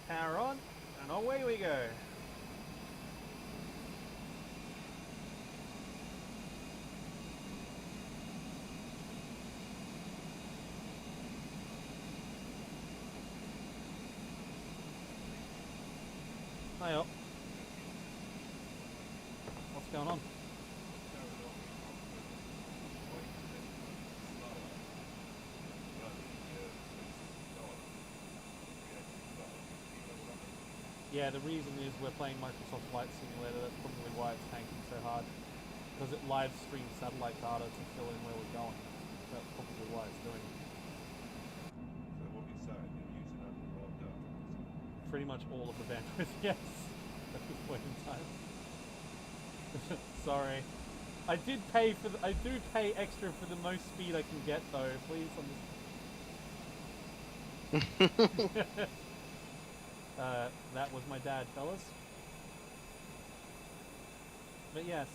Power on, and away we go. Hi up. What's going on? Yeah, the reason is we're playing Microsoft Flight Simulator. That's probably why it's tanking so hard. Because it live streams satellite data to fill in where we're going. That's probably why it's doing it.
So what you're saying, you're using underworld data.
Pretty much all of the bandwidth, yes. At this point in time. Sorry. I do pay extra for the most speed I can get though. Please understand. That was my dad, fellas. But yes,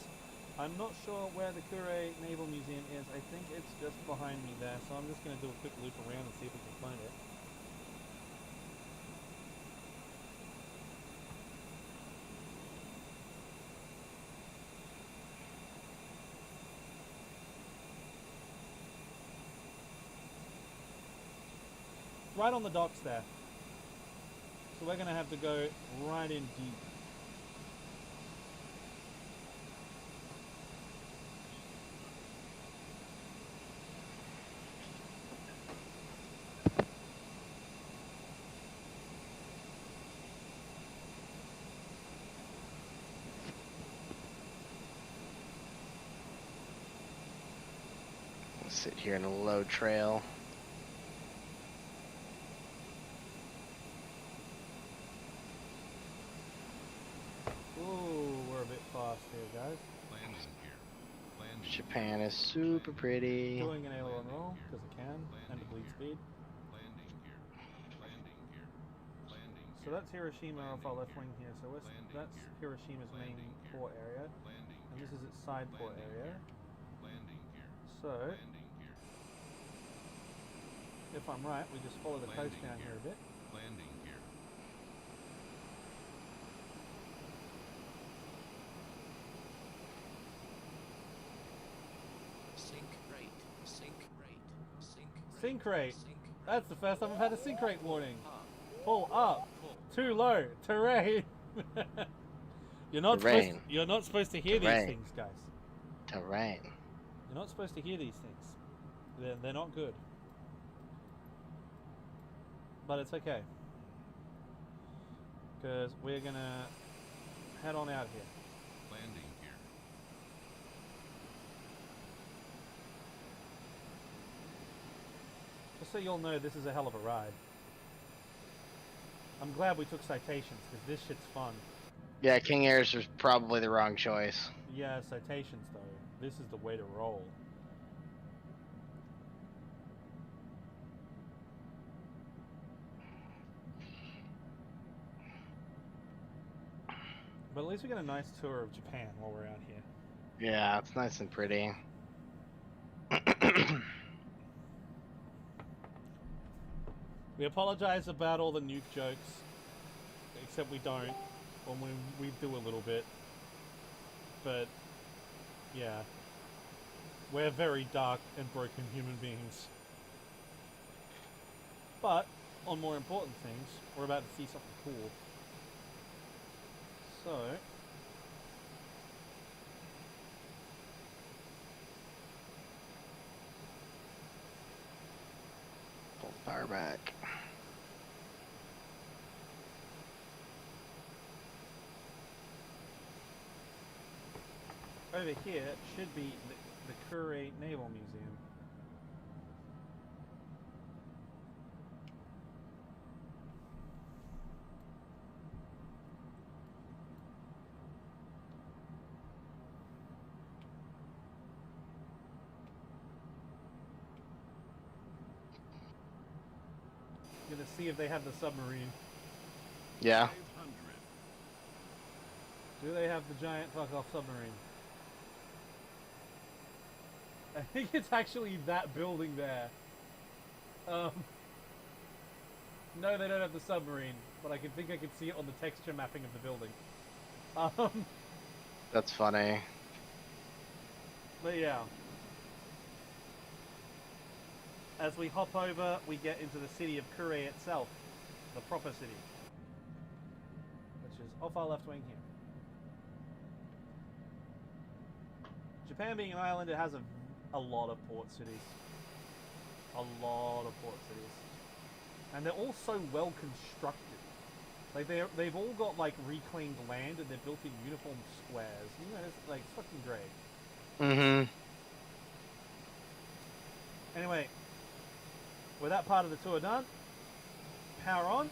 I'm not sure where the Kure Naval Museum is. I think it's just behind me there, so I'm just going to do a quick loop around and see if we can find it. Right on the docks there. So we're going to have to go right in deep.
Let's sit here in a low trail.
Ooh, we're a bit fast here, guys.
Landing gear. Landing
Japan is super pretty.
Doing an aileron roll, because I can, and a bleed speed.
Landing gear. Landing gear. Landing gear.
So that's Hiroshima off our left wing here. So that's Hiroshima's main port area, and this is its side port area.
Landing gear.
So,
Landing gear.
if I'm right, we just follow the coast down here a bit.
Landing gear.
Sink rate. Sink rate. Sink rate.
Sink rate.
Sink rate.
That's the first time I've had a sink rate warning.
Up.
Pull up.
Pull.
Too low. Terrain. You're not
Terrain.
supposed to hear
Terrain.
these things, guys.
Terrain.
You're not supposed to hear these things. They're not good. But it's okay. Because we're gonna head on out here.
Landing gear.
Just so you'll know, this is a hell of a ride. I'm glad we took citations, because this shit's fun.
Yeah, King Airs was probably the wrong choice.
Yeah, citations though. This is the way to roll. But at least we get a nice tour of Japan while we're out here.
Yeah, it's nice and pretty.
We apologize about all the nuke jokes, except we don't. Well, we do a little bit. But, yeah. We're very dark and broken human beings. But, on more important things, we're about to see something cool. So...
Pull the power back.
over here should be the Kure Naval Museum. Gonna see if they have the submarine.
Yeah.
Do they have the giant fuck off submarine? I think it's actually that building there. No, they don't have the submarine, but I think I can see it on the texture mapping of the building.
That's funny.
But yeah. As we hop over, we get into the city of Kure itself, the proper city, which is off our left wing here. Japan being an island, it has a lot of port cities. A lot of port cities. And they're all so well constructed. Like, they've all got, like, reclaimed land and they're built in uniform squares. You know, it's, like, fucking great.
Mm-hmm.
Anyway, with that part of the tour done, power on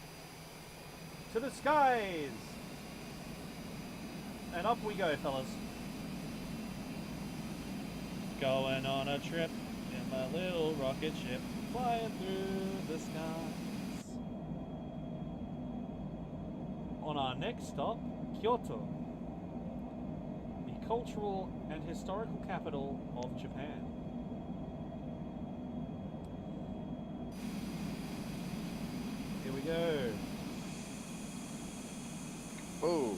to the skies! And up we go, fellas. Going on a trip in my little rocket ship, flying through the skies. On our next stop, Kyoto, the cultural and historical capital of Japan. Here we go.
Oh.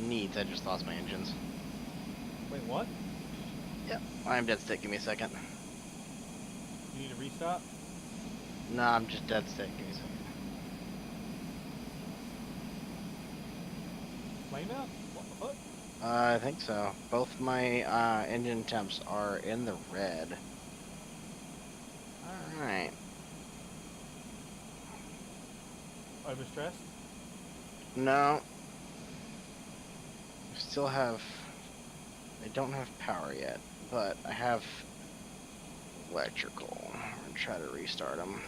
Neat, I just lost my engines.
Wait, what?
Yep, I'm dead stick, give me a second.
You need to restart?
Nah, I'm just dead stick, give me a second.
Flame out? What the fuck?
I think so. Both my engine temps are in the red. Alright.
Overstressed?
No. I still have... I don't have power yet, but I have electrical. I'm gonna try to restart them.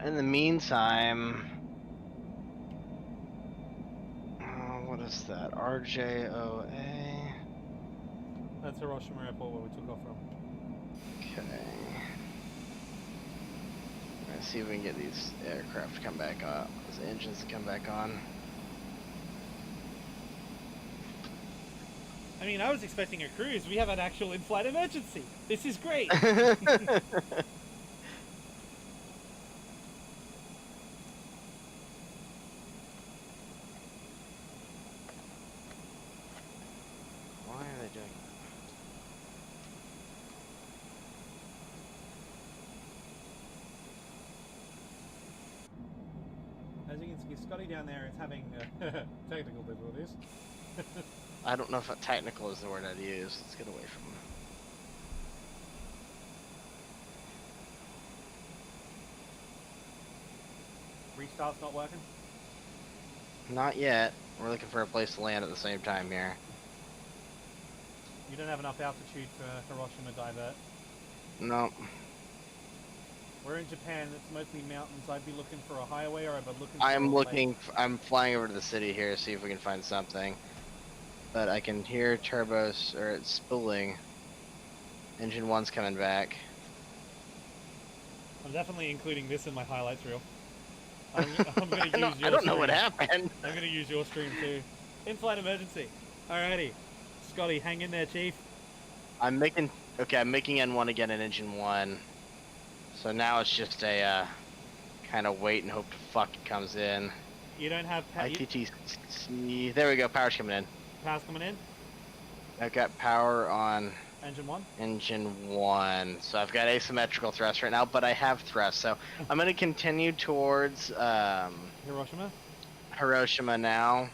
In the meantime... what is that? RJOA?
That's Hiroshima Airport where we took off from.
Okay. Let's see if we can get these aircraft to come back on. These engines to come back on.
I mean, I was expecting a cruise. We have an actual in-flight emergency. This is great.
Why are they doing
As you can see, Scotty down there is having technical difficulties.
that? I don't know if technical is the word I'd use. Let's get away from them.
Restart's not working.
Not yet. We're looking for a place to land at the same time here.
You don't have enough altitude for Hiroshima divert.
No.
We're in Japan. It's mostly mountains. I'd be looking for a highway, or I'd be looking.
I'm
for a
looking.
lake.
I'm flying over to the city here to see if we can find something. But I can hear turbos, or it's spooling. Engine 1's coming back.
I'm definitely including this in my highlights reel. I'm gonna use
I
your
don't know
stream.
what happened.
I'm gonna use your stream too. In-flight emergency. Alrighty, Scotty, hang in there, Chief.
I'm making. Okay, I'm making N1 again in engine 1. So now it's just a kind of wait and hope to fuck it comes in.
You don't have
ITTC. There we go. Power's coming in.
power's coming in.
I've got power on
Engine 1.
engine 1. So I've got asymmetrical thrust right now, but I have thrust. So I'm going to continue towards
Hiroshima.
Hiroshima now.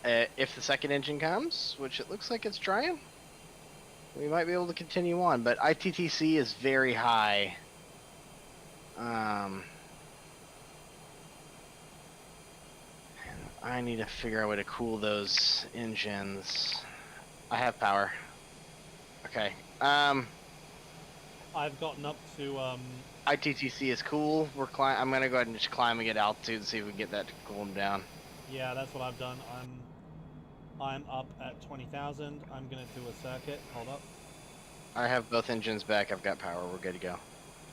If the second engine comes, which it looks like it's trying. we might be able to continue on, but ITTC is very high. I need to figure out a way to cool those engines. I have power. Okay.
I've gotten up to
ITTC is cool. I'm gonna go ahead and just climb and get altitude and see if we can get that to cool them down.
yeah, that's what I've done. I'm up at 20,000. I'm gonna do a circuit. Hold up.
I have both engines back. I've got power. We're good to go.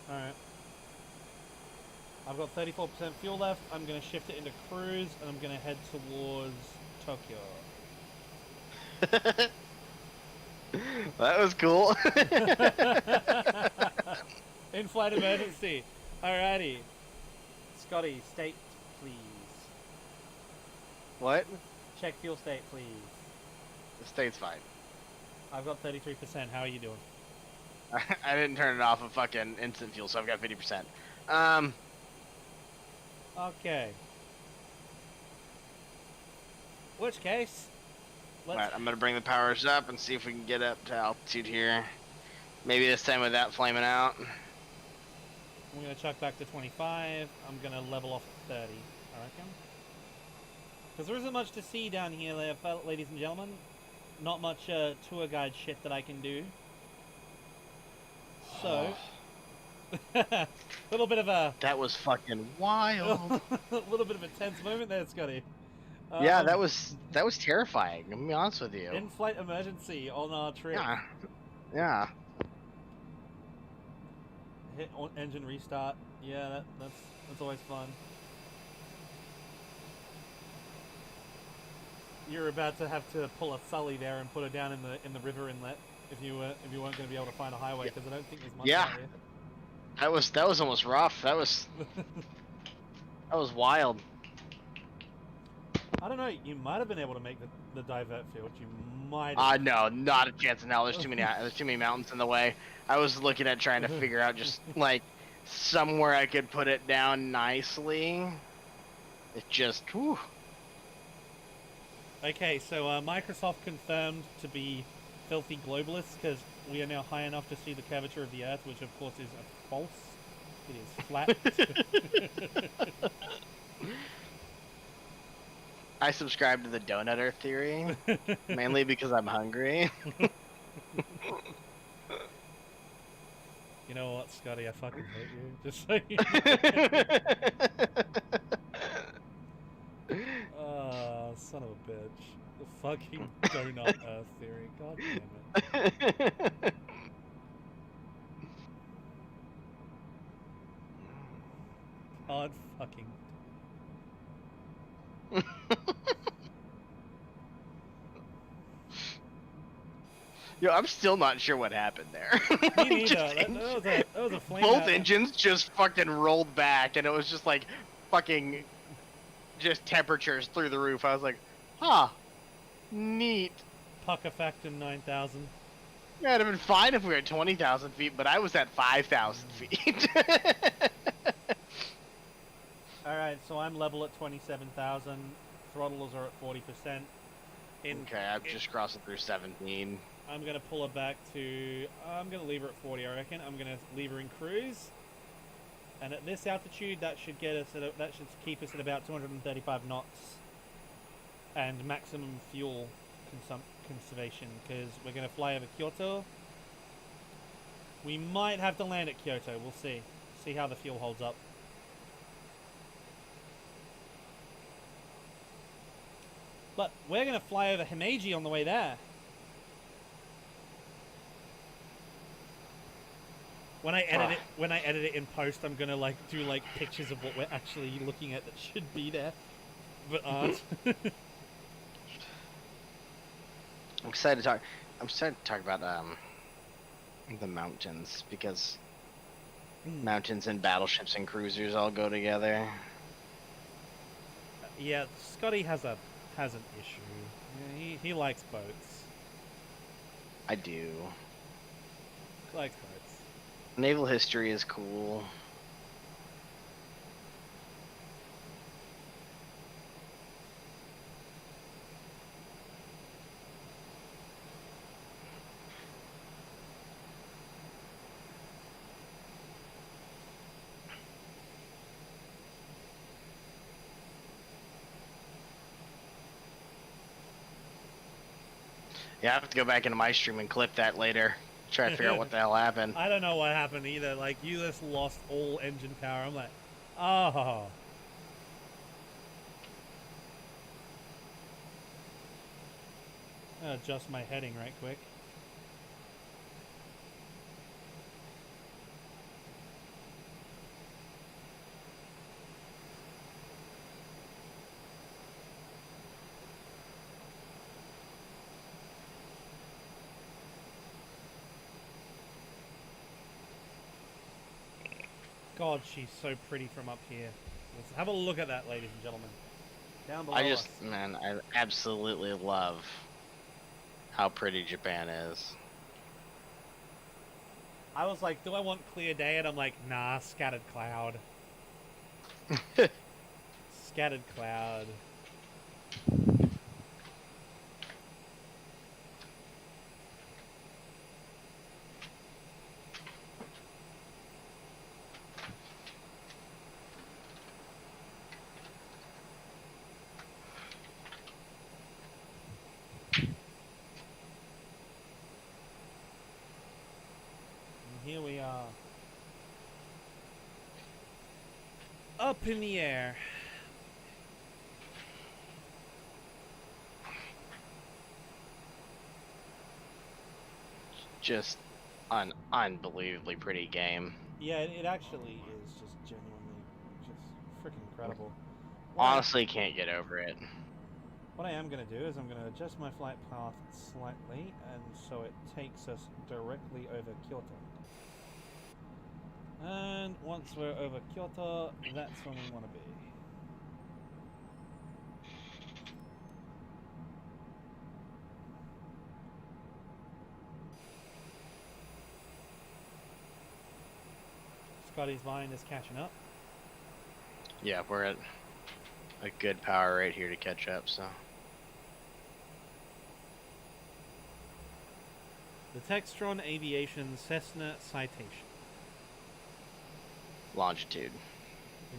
All right. I've got 34% fuel left. I'm gonna shift it into cruise, and I'm gonna head towards Tokyo.
That was cool.
In-flight emergency. Alrighty. Scotty, state, please.
What?
Check fuel state, please.
The state's fine.
I've got 33%. How are you doing?
I didn't turn it off of fucking instant fuel, so I've got 50%.
Okay. Which case, let's...
Alright, I'm gonna bring the powers up and see if we can get up to altitude here. Maybe this time without flaming out.
I'm gonna chuck back to 25. I'm gonna level off at 30, I reckon. Because there isn't much to see down here, ladies and gentlemen. Not much tour guide shit that I can do. So, a little bit of a...
That was fucking wild.
a little bit of a tense moment there, Scotty.
Yeah, that was terrifying. I'm gonna be honest with you.
In-flight emergency on our trip.
Yeah. Yeah.
Hit engine restart. Yeah, that's always fun. You're about to have to pull a Sully there and put her down in the river inlet if you weren't going to be able to find a highway, because I don't think there's much out here.
That was almost rough. That was wild.
I don't know. You might have been able to make the divert field. You might. Have.
No, not a chance in hell. There's too many mountains in the way. I was looking at trying to figure out just like somewhere I could put it down nicely. It just, whew.
Okay, so Microsoft confirmed to be filthy globalists because we are now high enough to see the curvature of the Earth, which of course is false. It is flat.
I subscribe to the donut Earth theory, mainly because I'm hungry.
You know what, Scotty? I fucking hate you. Just so you know. Oh, son of a bitch. The fucking donut Earth theory. God damn it. God fucking.
Yo, I'm still not sure what happened there.
Me neither. That was a flame.
Both engines just fucking rolled back, and it was just like fucking just temperatures through the roof. I was like, huh, neat.
Pucker factor 9,000.
Yeah, it'd have been fine if we were at 20,000 feet, but I was at 5,000 feet.
Alright, so I'm level at 27,000. Throttles are at 40%.
Okay, I'm just crossing through 17.
I'm going to pull her back to... I'm going to leave her at 40, I reckon. I'm going to leave her in cruise. And at this altitude, that should get us at that should keep us at about 235 knots. And maximum fuel conservation, because we're going to fly over Kyoto. We might have to land at Kyoto. We'll see. See how the fuel holds up. But we're going to fly over Himeji on the way there. When I edit it in post, I'm gonna like do like pictures of what we're actually looking at that should be there, but aren't.
I'm excited to talk about the mountains, because mountains and battleships and cruisers all go together.
Yeah, Scotty has an issue. Yeah, he likes boats.
I do.
He likes boats.
Naval history is cool. Yeah, I have to go back into my stream and clip that later. Try to figure out what the hell happened.
I don't know what happened either. Like, you just lost all engine power. I'm like, oh. I'll adjust my heading right quick. God, she's so pretty from up here. Let's have a look at that, ladies and gentlemen. Down below us.
Man, I absolutely love how pretty Japan is.
I was like, do I want clear day? And I'm like, nah, scattered cloud. Scattered cloud. Here we are. Up in the air.
Just an unbelievably pretty game.
Yeah, it actually is just genuinely just freaking incredible.
Honestly, can't get over it.
What I am going to do is I'm going to adjust my flight path slightly, and so it takes us directly over Kyoto. And once we're over Kyoto, that's when we want to be. Scotty's mind is catching up.
Yeah, we're at a good power rate here to catch up, so.
The Textron Aviation Cessna Citation.
Longitude.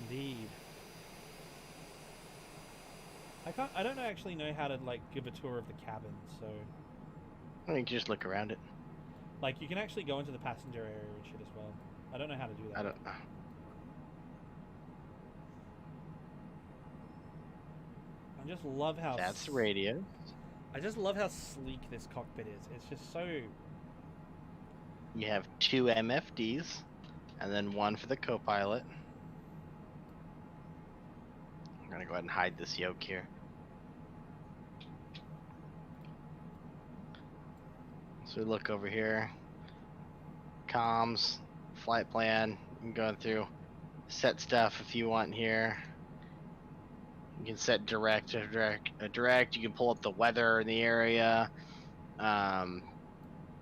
Indeed. I don't actually know how to like give a tour of the cabin, so
I think just look around it.
like you can actually go into the passenger area and shit as well. I don't know how to do that.
I don't know.
I just love how
That's the radio.
I just love how sleek this cockpit is. It's just so.
You have 2 MFDs, and then 1 for the co-pilot. I'm gonna go ahead and hide this yoke here. So we look over here. Comms, flight plan. You can go through, set stuff if you want here. You can set direct. You can pull up the weather in the area. I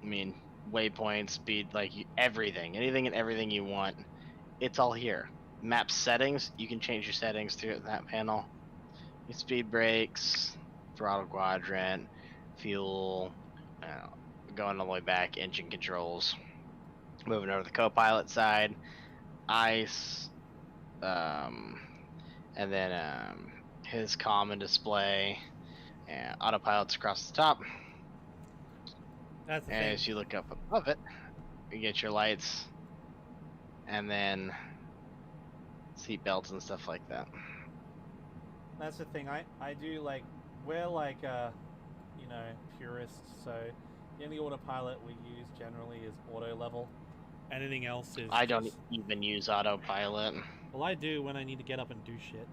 mean, waypoint, speed, like everything, anything and everything you want. It's all here. Map settings. You can change your settings through that panel. Your speed brakes, throttle quadrant, fuel. Going all the way back, engine controls. Moving over to the co-pilot side, ICE, and then his common display, and autopilot's across the top.
That's the
And
thing.
as you look up above it, you get your lights, and then seat belts and stuff like that.
That's the thing. I do like we're like you know, purists, so the only autopilot we use generally is auto level. Anything else is
I don't
just-
even use autopilot.
Well, I do when I need to get up and do shit.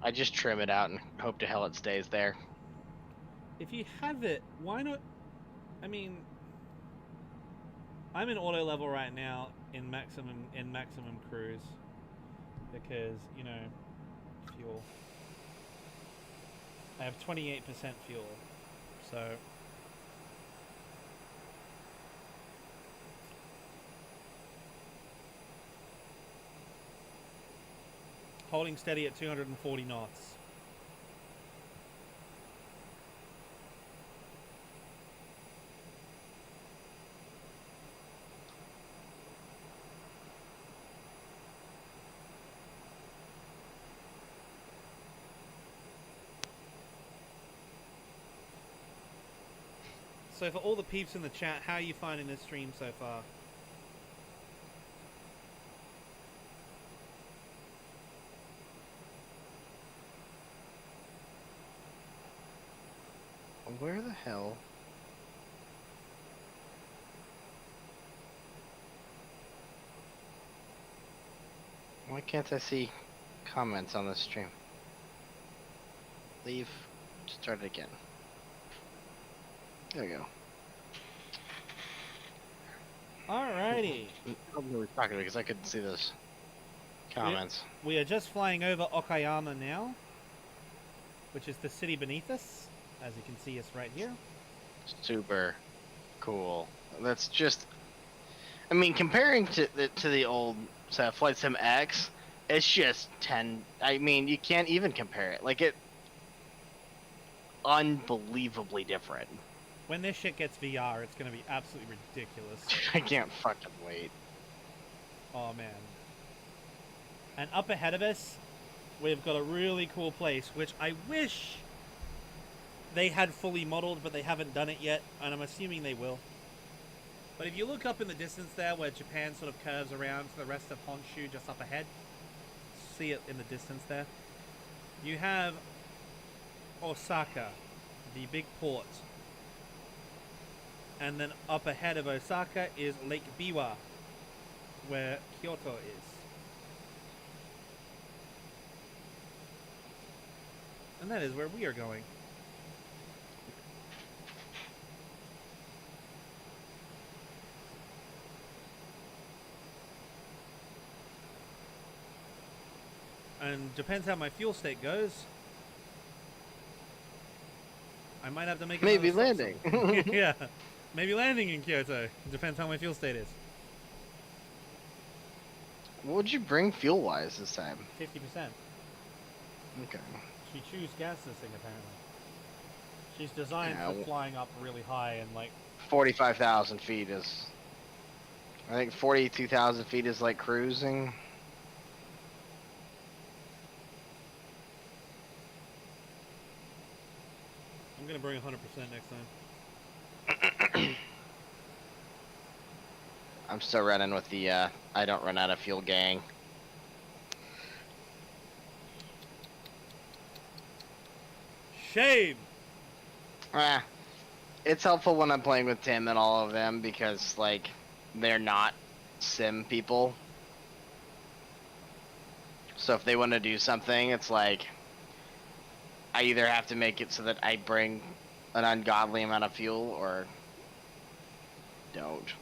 I just trim it out and hope to hell it stays there.
If you have it, why not? I mean, I'm in auto level right now in maximum cruise because, you know, fuel. I have 28% fuel, so holding steady at 240 knots. So for all the peeps in the chat, how are you finding this stream so far?
Where the hell? Why can't I see comments on this stream? Leave. Start it again. There we go.
Alrighty.
I'm really talking because I couldn't see those comments.
We are just flying over Okayama now, which is the city beneath us, as you can see us right here.
Super cool. That's just, I mean, comparing to the old Flight Sim X, it's just 10. I mean, you can't even compare it. Like, it unbelievably different.
When this shit gets VR, it's going to be absolutely ridiculous.
I can't fucking wait.
Oh, man. And up ahead of us, we've got a really cool place, which I wish they had fully modeled, but they haven't done it yet, and I'm assuming they will. But if you look up in the distance there, where Japan sort of curves around to the rest of Honshu just up ahead, see it in the distance there, you have Osaka, the big port. And then up ahead of Osaka is Lake Biwa, where Kyoto is. And that is where we are going. And depends how my fuel state goes. I might have to make
Maybe
another
landing.
stop yeah, maybe landing in Kyoto. Depends how my fuel state is.
What would you bring fuel-wise this time?
50%.
Okay.
She chews gas this thing apparently. She's designed
Yeah,
for flying up really high and like
45,000 feet is. I think 42,000 feet is like cruising.
I'm gonna bring 100% next time.
I'm still running with the I don't run out of fuel gang.
Shame!
It's helpful when I'm playing with Tim and all of them because like they're not sim people. So if they want to do something, it's like I either have to make it so that I bring an ungodly amount of fuel or don't.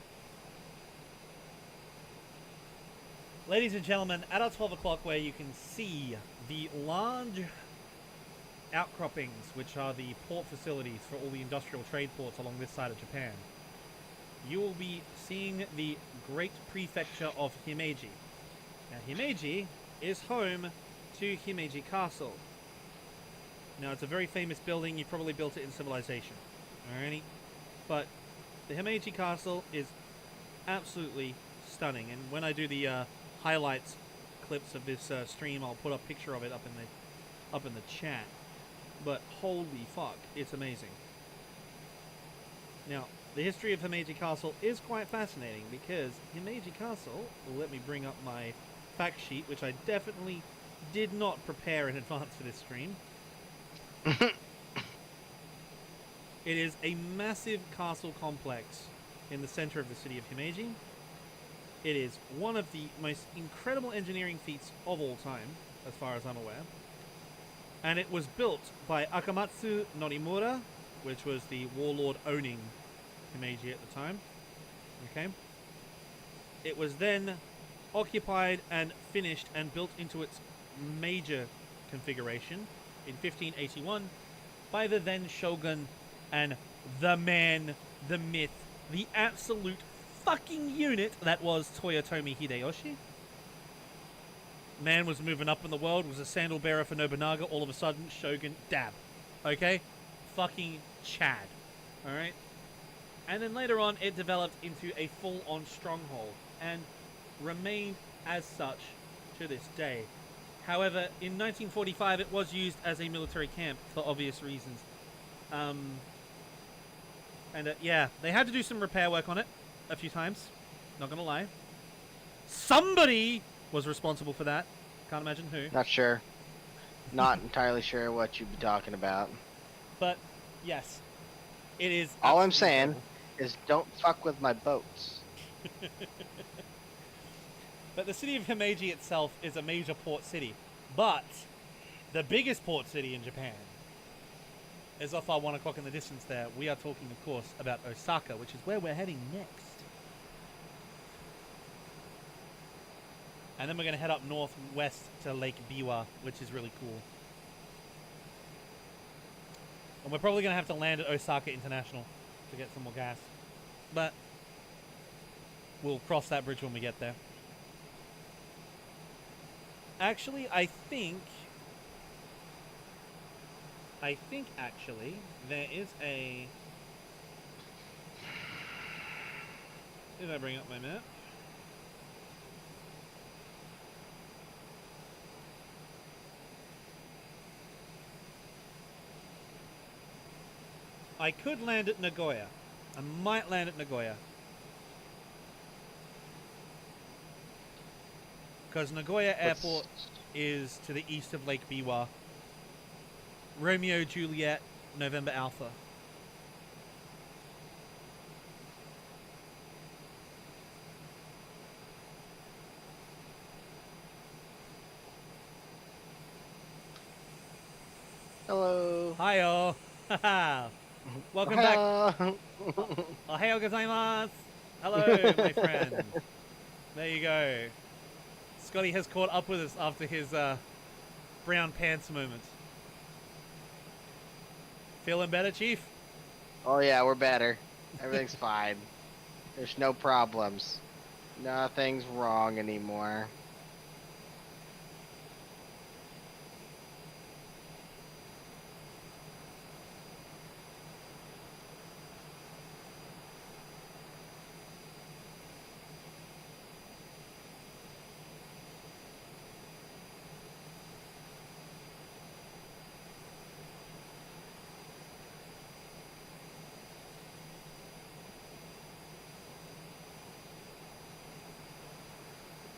Ladies and gentlemen, at our 12 o'clock where you can see the large outcroppings, which are the port facilities for all the industrial trade ports along this side of Japan, you will be seeing the great prefecture of Himeji. Now, Himeji is home to Himeji Castle. Now, it's a very famous building. You probably built it in Civilization. Alrighty? But the Himeji Castle is absolutely stunning. And when I do the highlights clips of this stream, I'll put a picture of it up in the chat. But holy fuck, it's amazing. Now, the history of Himeji Castle is quite fascinating because Himeji Castle, let me bring up my fact sheet, which I definitely did not prepare in advance for this stream. It is a massive castle complex in the center of the city of Himeji. It is one of the most incredible engineering feats of all time, as far as I'm aware. And it was built by Akamatsu Norimura, which was the warlord owning Himeji at the time. Okay. It was then occupied and finished and built into its major configuration in 1581 by the then shogun and the man, the myth, the absolute fucking unit that was Toyotomi Hideyoshi. Man was moving up in the world, was a sandal bearer for Nobunaga, all of a sudden shogun dab. Okay? Fucking Chad. Alright? And then later on it developed into a full-on stronghold and remained as such to this day. However, in 1945 it was used as a military camp for obvious reasons. And And yeah, they had to do some repair work on it a few times. Not gonna lie. Somebody was responsible for that. Can't imagine who.
Not sure. Not entirely sure what you'd be talking about.
But yes, it is.
All I'm
absolutely
saying
incredible.
is don't fuck with my boats.
But the city of Himeji itself is a major port city. But the biggest port city in Japan is off our 1 o'clock in the distance there. We are talking, of course, about Osaka, which is where we're heading next. And then we're going to head up northwest to Lake Biwa, which is really cool. And we're probably going to have to land at Osaka International to get some more gas. But we'll cross that bridge when we get there. Actually, I think actually there is a... Did I bring up my map? I could land at Nagoya. I might land at Nagoya. Because Nagoya Airport is to the east of Lake Biwa. Romeo, Juliet, November Alpha.
Hello.
Hi-oh. Welcome back. Ohayo gozaimasu. Hello, my friend. There you go. Scotty has caught up with us after his brown pants moment. Feeling better, Chief?
Oh yeah, we're better. Everything's fine. There's no problems. Nothing's wrong anymore.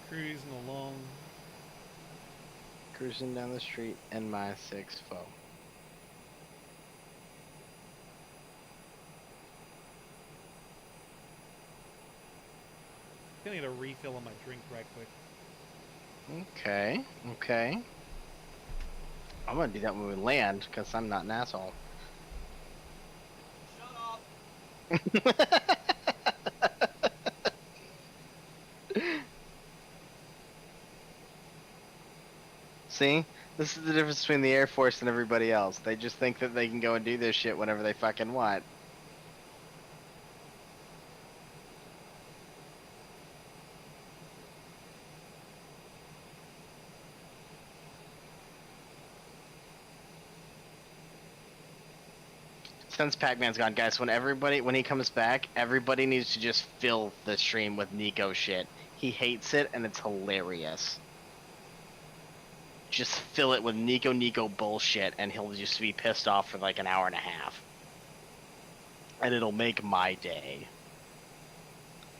Cruising along.
Cruising down the street in my 6 foe.
I'm gonna get a refill on my drink right quick.
Okay, okay. I'm gonna do that when we land, because I'm not an asshole.
Shut up!
See? This is the difference between the Air Force and everybody else. They just think that they can go and do this shit whenever they fucking want. Since Pac-Man's gone, guys, when he comes back, everybody needs to just fill the stream with Nico shit. He hates it, and it's hilarious. Just fill it with Nico bullshit, and he'll just be pissed off for like an hour and a half. And it'll make my day.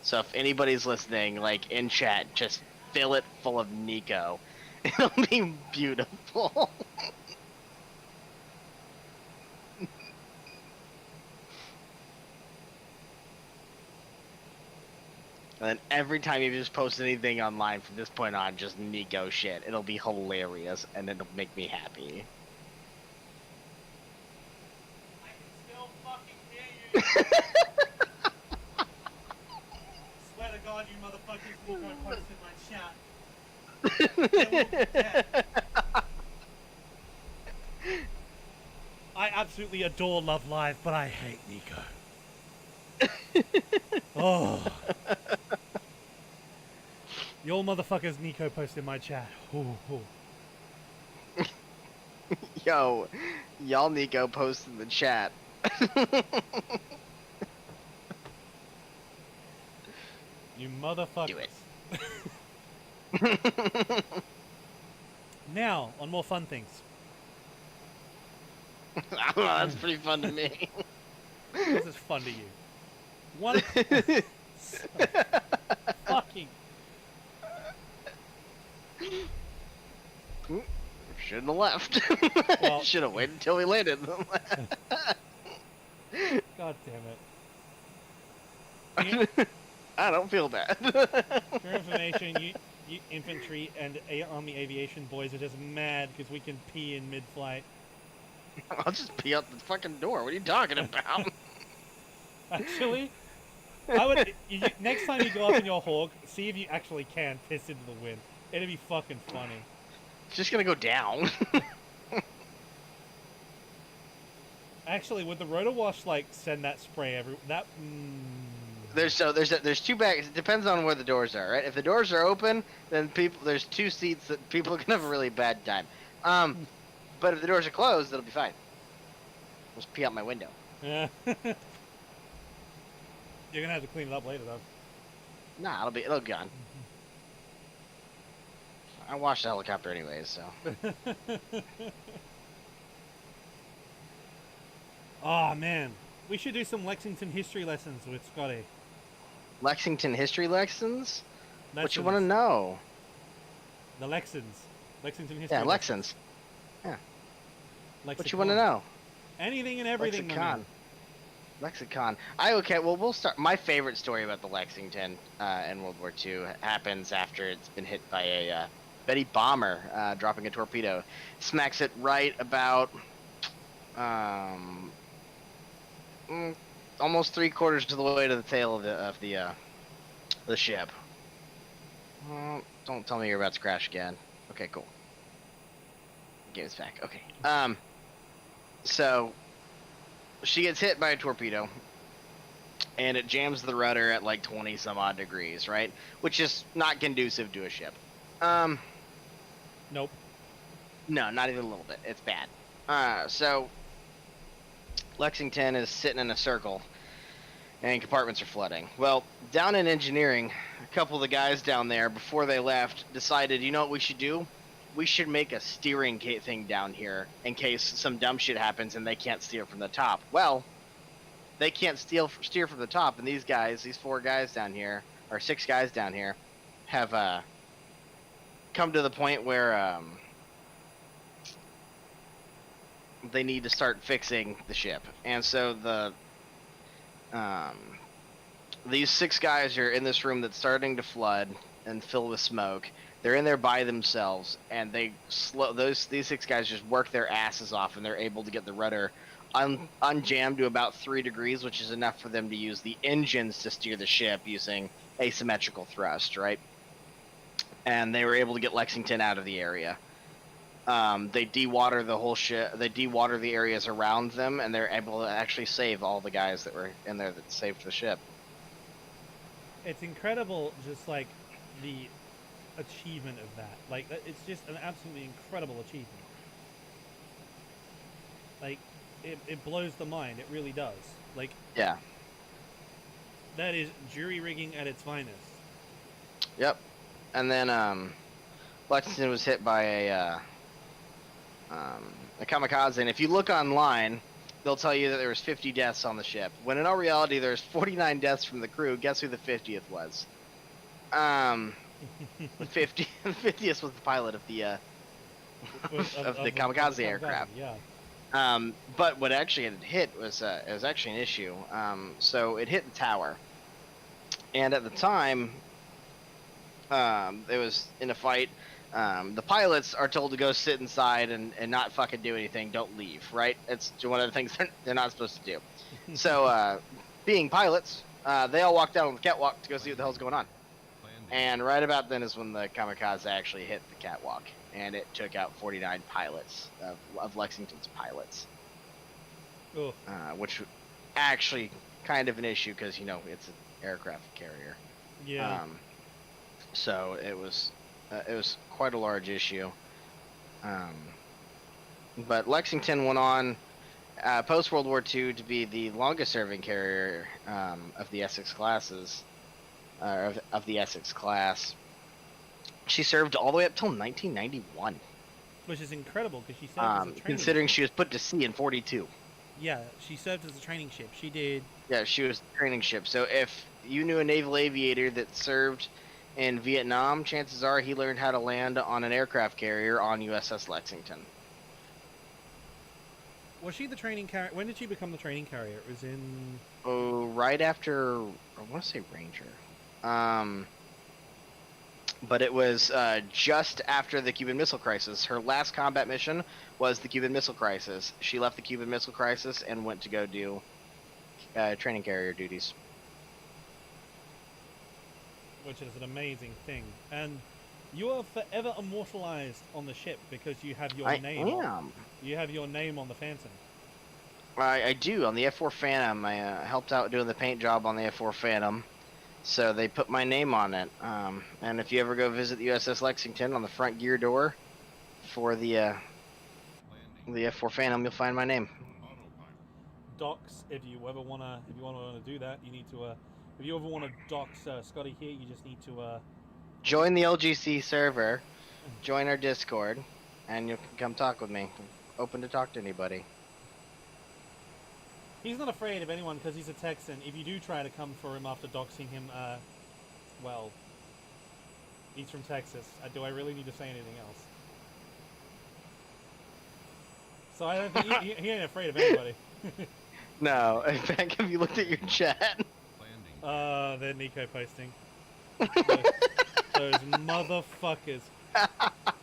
So if anybody's listening, like in chat, just fill it full of Nico. It'll be beautiful. And then every time you just post anything online from this point on, just Nico shit. It'll be hilarious, and it'll make me happy.
I can still fucking hear you! Swear to God, you motherfuckers will go post in my chat. They will be dead. I absolutely adore Love Live, but I hate Nico. Oh. Y'all motherfuckers Nico post in my chat. Ooh, ooh.
Yo, y'all Nico post in the chat.
You motherfuckers.
Do it.
Now, on more fun things.
I don't know, that's pretty fun to me.
This is fun to you. One fucking.
Shouldn't have left.
Well-
Should have waited until we landed.
God damn it.
I don't feel bad.
For your information, you infantry and Army aviation boys are just mad because we can pee in mid-flight.
I'll just pee out the fucking door. What are you talking about?
Actually, I would. Next time you go up in your Hawk, see if you actually can piss into the wind. It'd be fucking funny.
It's just gonna go down.
Actually, would the rotor wash like send that spray every that?
There's two bags. It depends on where the doors are, right? If the doors are open, then there's two seats that people can have a really bad time. But if the doors are closed, it'll be fine. Just pee out my window.
Yeah. You're gonna have to clean it up later, though.
Nah, it'll be gone. I washed the helicopter anyways, so.
Oh man, we should do some Lexington history lessons with Scotty.
Lexington history lessons? What you want to
Lessons.
know?
The Lexons. Lexington history.
Yeah, Lexons.
Lexicon.
What you want to know?
Anything and everything. my man.
Lexicon. Well, we'll start. My favorite story about the Lexington in World War II happens after it's been hit by a Betty bomber dropping a torpedo. Smacks it right about almost 3/4 of the way to the tail of the ship. Don't tell me you're about to crash again. Okay, cool. Game is back. Okay. So she gets hit by a torpedo, and it jams the rudder at like 20 some odd degrees, right? Which is not conducive to a ship.
Nope.
No, not even a little bit. It's bad. So Lexington is sitting in a circle, and compartments are flooding. Well, down in engineering, a couple of the guys down there, before they left, decided, you know what we should do? We should make a steering thing down here in case some dumb shit happens and they can't steer from the top. Well, they can't steer from the top, and these 4 guys down here, or 6 guys down here, have come to the point where they need to start fixing the ship. And so these 6 guys are in this room that's starting to flood and fill with smoke. They're in there by themselves, and these 6 guys just work their asses off, and they're able to get the rudder unjammed to about 3 degrees, which is enough for them to use the engines to steer the ship using asymmetrical thrust, right? And they were able to get Lexington out of the area. They dewater the whole ship. They dewater the areas around them, and they're able to actually save all the guys that were in there that saved the ship.
It's incredible, just like the achievement of that. Like, it's just an absolutely incredible achievement. Like, it blows the mind. It really does. Like,
Yeah.
that is jury rigging at its finest.
Yep. And then Lexington was hit by a kamikaze, and if you look online, they'll tell you that there was 50 deaths on the ship. When in all reality, there's 49 deaths from the crew. Guess who the 50th was? The 50th was the pilot of the of the kamikaze aircraft.
Yeah.
But what actually had hit was it was actually an issue. So it hit the tower, and at the time, it was in a fight. The pilots are told to go sit inside and not fucking do anything. Don't leave, right? It's one of the things they're not supposed to do. So, being pilots, they all walked out on the catwalk to go see what the hell's going on. And right about then is when the kamikaze actually hit the catwalk, and it took out 49 pilots of Lexington's pilots.
Oh.
Which actually kind of an issue because, you know, it's an aircraft carrier.
Yeah.
So it was quite a large issue. But Lexington went on post World War II to be the longest serving carrier of the Essex classes, of the Essex class. She served all the way up till 1991.
Which is incredible because she served as a trainee.
Considering she was put to sea in 42.
Yeah, she served as a training ship. She did.
Yeah, she was a training ship. So if you knew a naval aviator that served in Vietnam, chances are he learned how to land on an aircraft carrier on USS Lexington.
Was she the training carrier? When did she become the training carrier? It was in.
Oh, right after, I want to say Ranger. But it was just after the Cuban Missile Crisis. Her last combat mission was the Cuban Missile Crisis. She left the Cuban Missile Crisis and went to go do training carrier duties.
Which is an amazing thing. And you are forever immortalized on the ship because you have your name.
I am.
You have your name on the Phantom.
I do. On the F4 Phantom, I helped out doing the paint job on the F4 Phantom. So they put my name on it. And if you ever go visit the USS Lexington, on the front gear door for the F4 Phantom, you'll find my name.
Docs, if you want to do that, you need to. If you ever want to dox Scotty here, you just need to.
Join the LGC server, join our Discord, and you can come talk with me. Open to talk to anybody.
He's not afraid of anyone because he's a Texan. If you do try to come for him after doxing him, well, he's from Texas. Do I really need to say anything else? So I don't think he ain't afraid of anybody.
No, in fact, have you looked at your chat?
They're Nico posting. Those motherfuckers.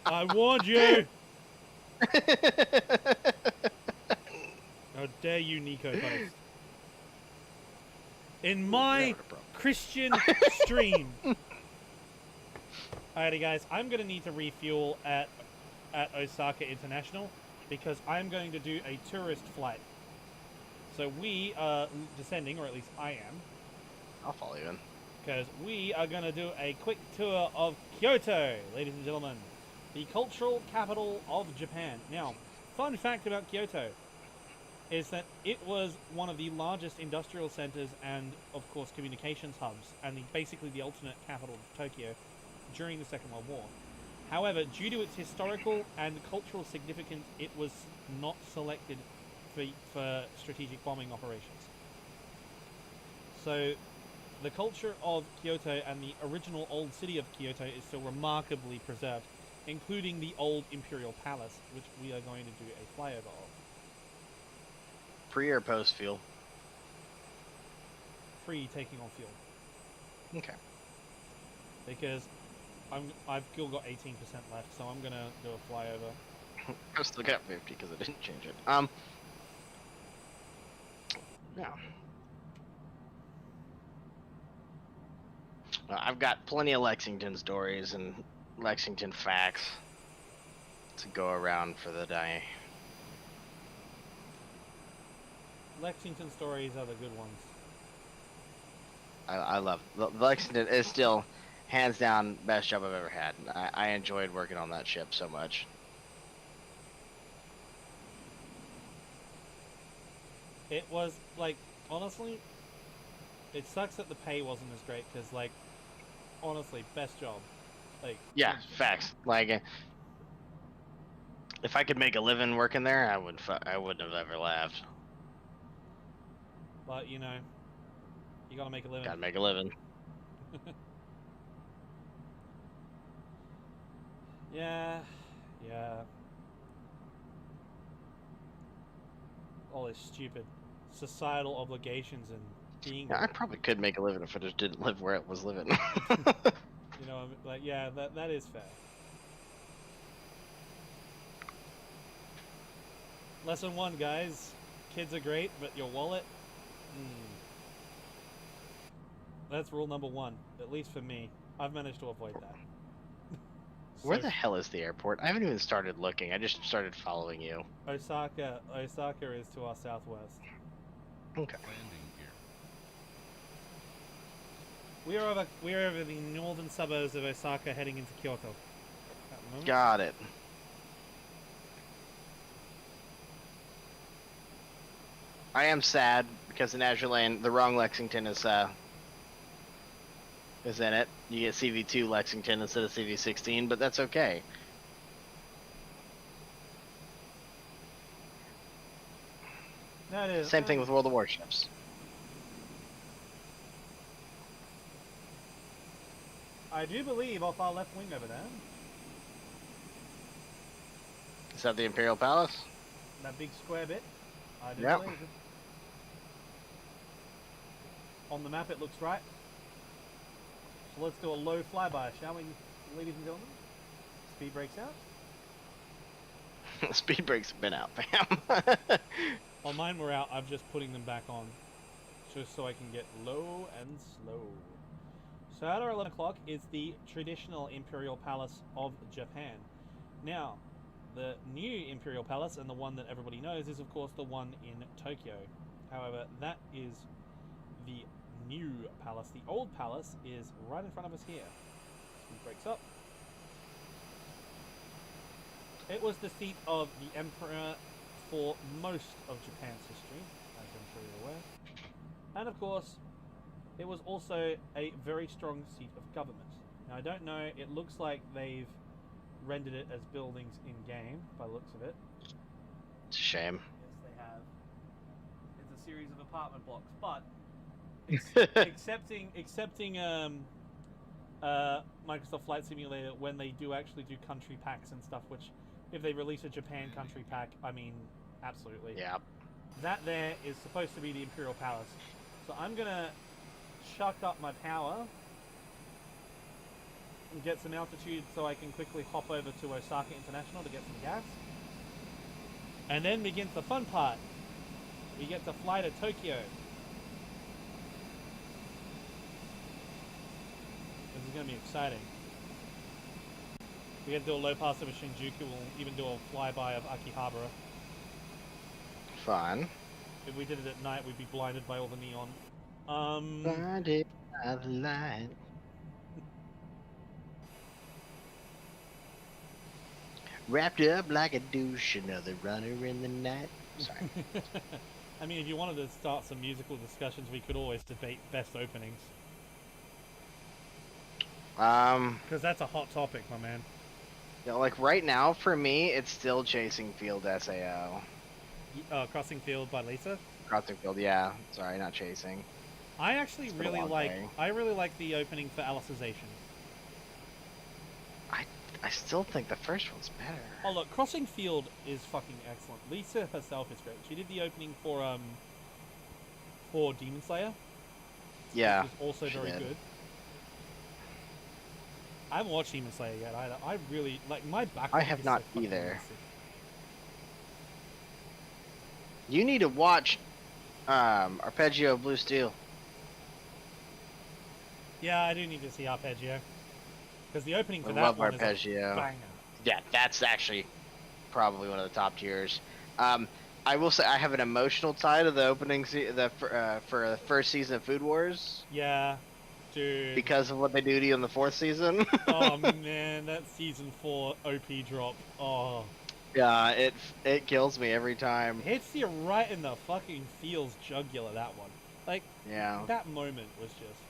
I warned you! How dare you, Nico post? In my Christian stream. Alrighty guys, I'm gonna need to refuel at Osaka International because I'm going to do a tourist flight. So we are descending, or at least I am.
I'll follow you in.
Because we are going to do a quick tour of Kyoto, ladies and gentlemen. The cultural capital of Japan. Now, fun fact about Kyoto is that it was one of the largest industrial centers and, of course, communications hubs, and basically the alternate capital of Tokyo during the Second World War. However, due to its historical and cultural significance, it was not selected for strategic bombing operations. So, the culture of Kyoto and the original old city of Kyoto is still remarkably preserved, including the old Imperial Palace, which we are going to do a flyover of.
Pre or post fuel?
Pre taking on fuel.
Okay.
Because I've still got 18% left, so I'm going to do a flyover.
I've still got 50 because I didn't change it. Yeah. I've got plenty of Lexington stories and Lexington facts to go around for the day.
Lexington stories are the good ones.
I love Lexington is still hands down best job I've ever had. I enjoyed working on that ship so much.
It was like, honestly, it sucks that the pay wasn't as great because, like, honestly, best job. Like,
Yeah, facts. Like, if I could make a living working there, I wouldn't have ever left.
but you know, you gotta make a living.
Gotta make a living.
Yeah. All this stupid societal obligations and being.
Yeah, I probably could make a living if I just didn't live where I was living.
You know, like, yeah, that is fair. Lesson 1, guys. Kids are great, but your wallet? That's rule number 1, at least for me. I've managed to avoid that.
Where the hell is the airport? I haven't even started looking. I just started following you.
Osaka is to our southwest.
Okay.
We are over the northern suburbs of Osaka, heading into Kyoto. At the moment.
Got it. I am sad because in Azure Lane, the wrong Lexington is in it. You get CV2 Lexington instead of CV16, but that's okay.
No, it is.
Same thing with World of Warships.
I do believe off our left wing over there,
Is that the Imperial Palace?
that big square bit. I do
Yep.
believe it. On the map, it looks right. So let's do a low flyby, shall we, ladies and gentlemen? Speed brakes out.
Speed brakes have been out, fam.
Well, mine were out. I'm just putting them back on, just so I can get low and slow. So at our 11 o'clock is the traditional Imperial Palace of Japan. Now, the new Imperial Palace, and the one that everybody knows, is of course the one in Tokyo. However, that is the new palace. The old palace is right in front of us here. Speed brakes up. It was the seat of the Emperor for most of Japan's history, as I'm sure you're aware. And of course, it was also a very strong seat of government. Now, I don't know, it looks like they've rendered it as buildings in-game, by the looks of it.
It's a shame.
Yes, they have. It's a series of apartment blocks, but accepting Microsoft Flight Simulator when they do actually do country packs and stuff, which if they release a Japan country pack, I mean, absolutely.
Yeah.
That there is supposed to be the Imperial Palace. So I'm gonna chuck up my power and get some altitude so I can quickly hop over to Osaka International to get some gas. And then begins the fun part. We get to fly to Tokyo. This is going to be exciting. We get to do a low pass over Shinjuku. We'll even do a flyby of Akihabara.
Fun.
If we did it at night, we'd be blinded by all the neon.
Blinded by the light. Wrapped up like a douche, another runner in the night. Sorry.
I mean, if you wanted to start some musical discussions, we could always debate best openings. Because that's a hot topic, my man.
Yeah, like right now for me, it's still Chasing Field SAO.
Crossing Field by Lisa.
Crossing Field, yeah. Sorry, not Chasing.
I actually
It's been a
really
long
like.
day.
I really like the opening for Alicization.
I still think the first one's better.
Oh look, Crossing Field is fucking excellent. Lisa herself is great. She did the opening for Demon Slayer.
Yeah.
Which was also
she
very
did.
good. I haven't watched Demon Slayer yet either. I really like my back.
I have not either. You need to watch Arpeggio Blue Steel.
Yeah, I do need to see Arpeggio. Because the opening for
I
that
love
one is a
Arpeggio.
banger.
Yeah, that's actually probably one of the top tiers. I will say I have an emotional tie to the opening for the first season of Food Wars
Yeah, dude.
because of what they do to you in the fourth season.
Oh man, that season 4 OP drop. Oh,
Yeah, it kills me every time.
hits you right in the fucking feels jugular. That one, like
Yeah,
that moment was just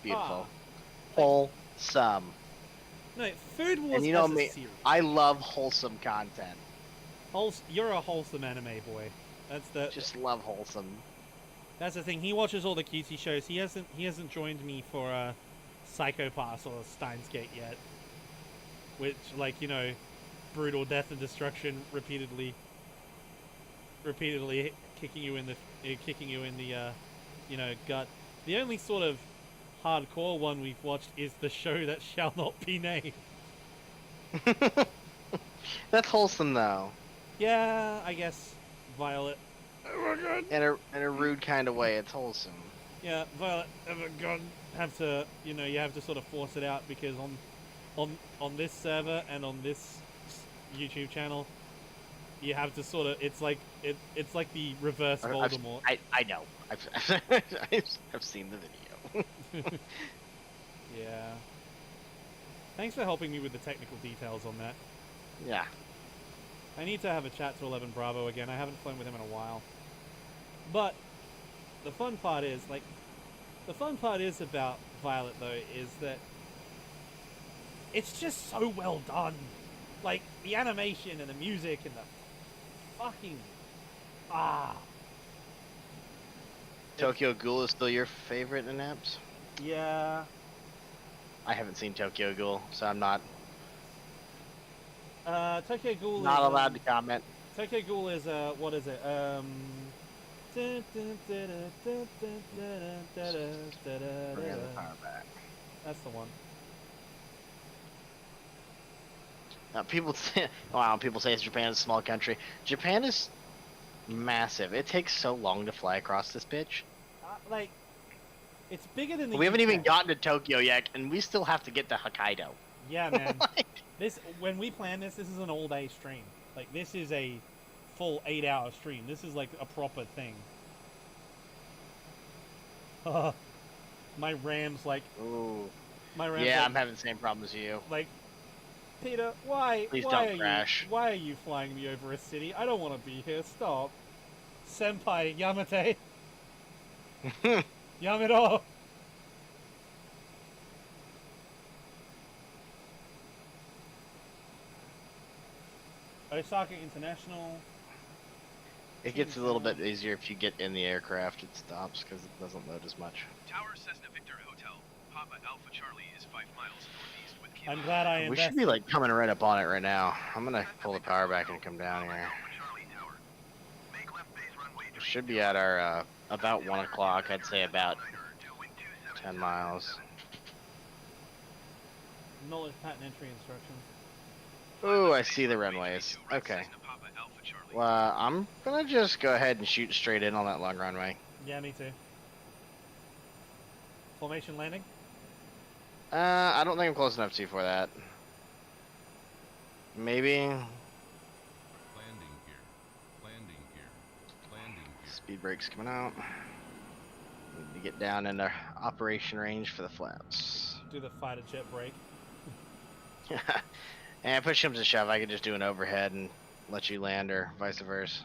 beautiful,
Ah.
wholesome.
No, Food Wars
And you know
as a
me,
series.
I love wholesome content.
You're a wholesome anime boy.
Just love wholesome.
That's the thing. He watches all the cutesy shows. He hasn't joined me for Psycho Pass or Steins Gate yet. Which, like, you know, brutal death and destruction repeatedly kicking you in the you know, gut. The only sort of hardcore one we've watched is the show that shall not be named.
That's wholesome though,
Yeah, I guess Violet. Oh my god.
in a rude kind of way. It's wholesome.
Yeah, Violet. Oh my god. Have to, you know, you have to sort of force it out because on this server and on this YouTube channel, you have to sort of. It's like the reverse Voldemort.
I know. I've seen the video.
Yeah. Thanks for helping me with the technical details on that.
Yeah.
I need to have a chat to 11 Bravo again. I haven't flown with him in a while. But the fun part is, about Violet though, is that it's just so well done. Like the animation and the music and the fucking Ah.
Tokyo Ghoul is still your favorite in apps?
Yeah.
I haven't seen Tokyo Ghoul, so I'm not
Tokyo Ghoul
not
is,
allowed to comment.
Tokyo Ghoul is what is it?
Bring the power back.
That's the one.
People say, wow, people say Japan is a small country. Japan is massive. It takes so long to fly across this bitch.
Like, it's bigger than the
We haven't even
UK.
gotten to Tokyo yet, and we still have to get to Hokkaido.
Yeah, man. When we plan this is an all-day stream. Like, this is a full 8-hour stream. This is like a proper thing. My RAM's like,
Ooh.
my RAM's
Yeah,
like,
I'm having the same problem as you.
like, Peter, why?
Please
why
don't
are
crash.
You, why are you flying me over a city? I don't want to be here. Stop, Senpai Yamate. Yamero. Osaka International.
It gets a little bit easier if you get in the aircraft. It stops because it doesn't load as much.
Tower Cessna Victor Hotel. Papa Alpha Charlie is 5 miles northeast with Kilo.
I'm glad I
We should be
invested.
like coming right up on it right now. I'm gonna pull the power back and come down here.
Alpha Charlie Tower. Make left base runway
It should be at our about 1 o'clock. I'd say about 10 miles.
Knowledge patent entry instructions.
Ooh, I see the runways. Okay. Well, I'm gonna just go ahead and shoot straight in on that long runway.
Yeah, me too. Formation landing.
I don't think I'm close enough to you for that. Maybe.
Landing gear. Landing gear. Landing gear.
Speed brake's coming out. Need to get down into operation range for the flaps.
Do the fighter jet break.
And push comes to shove, I could just do an overhead and let you land, or vice versa.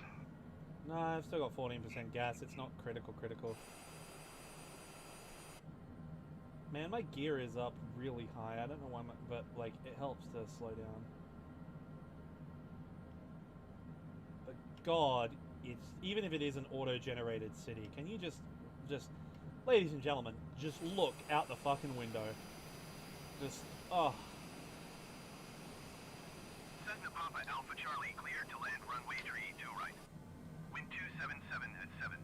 No, I've still got 14% gas. It's not critical. Man, my gear is up really high. I don't know why, but like it helps to slow down. But God, it's even if it is an auto-generated city, can you just, ladies and gentlemen, just look out the fucking window. Just, oh.
Cessna Papa Alpha Charlie cleared to land runway 32 right. Wind 277 at 7.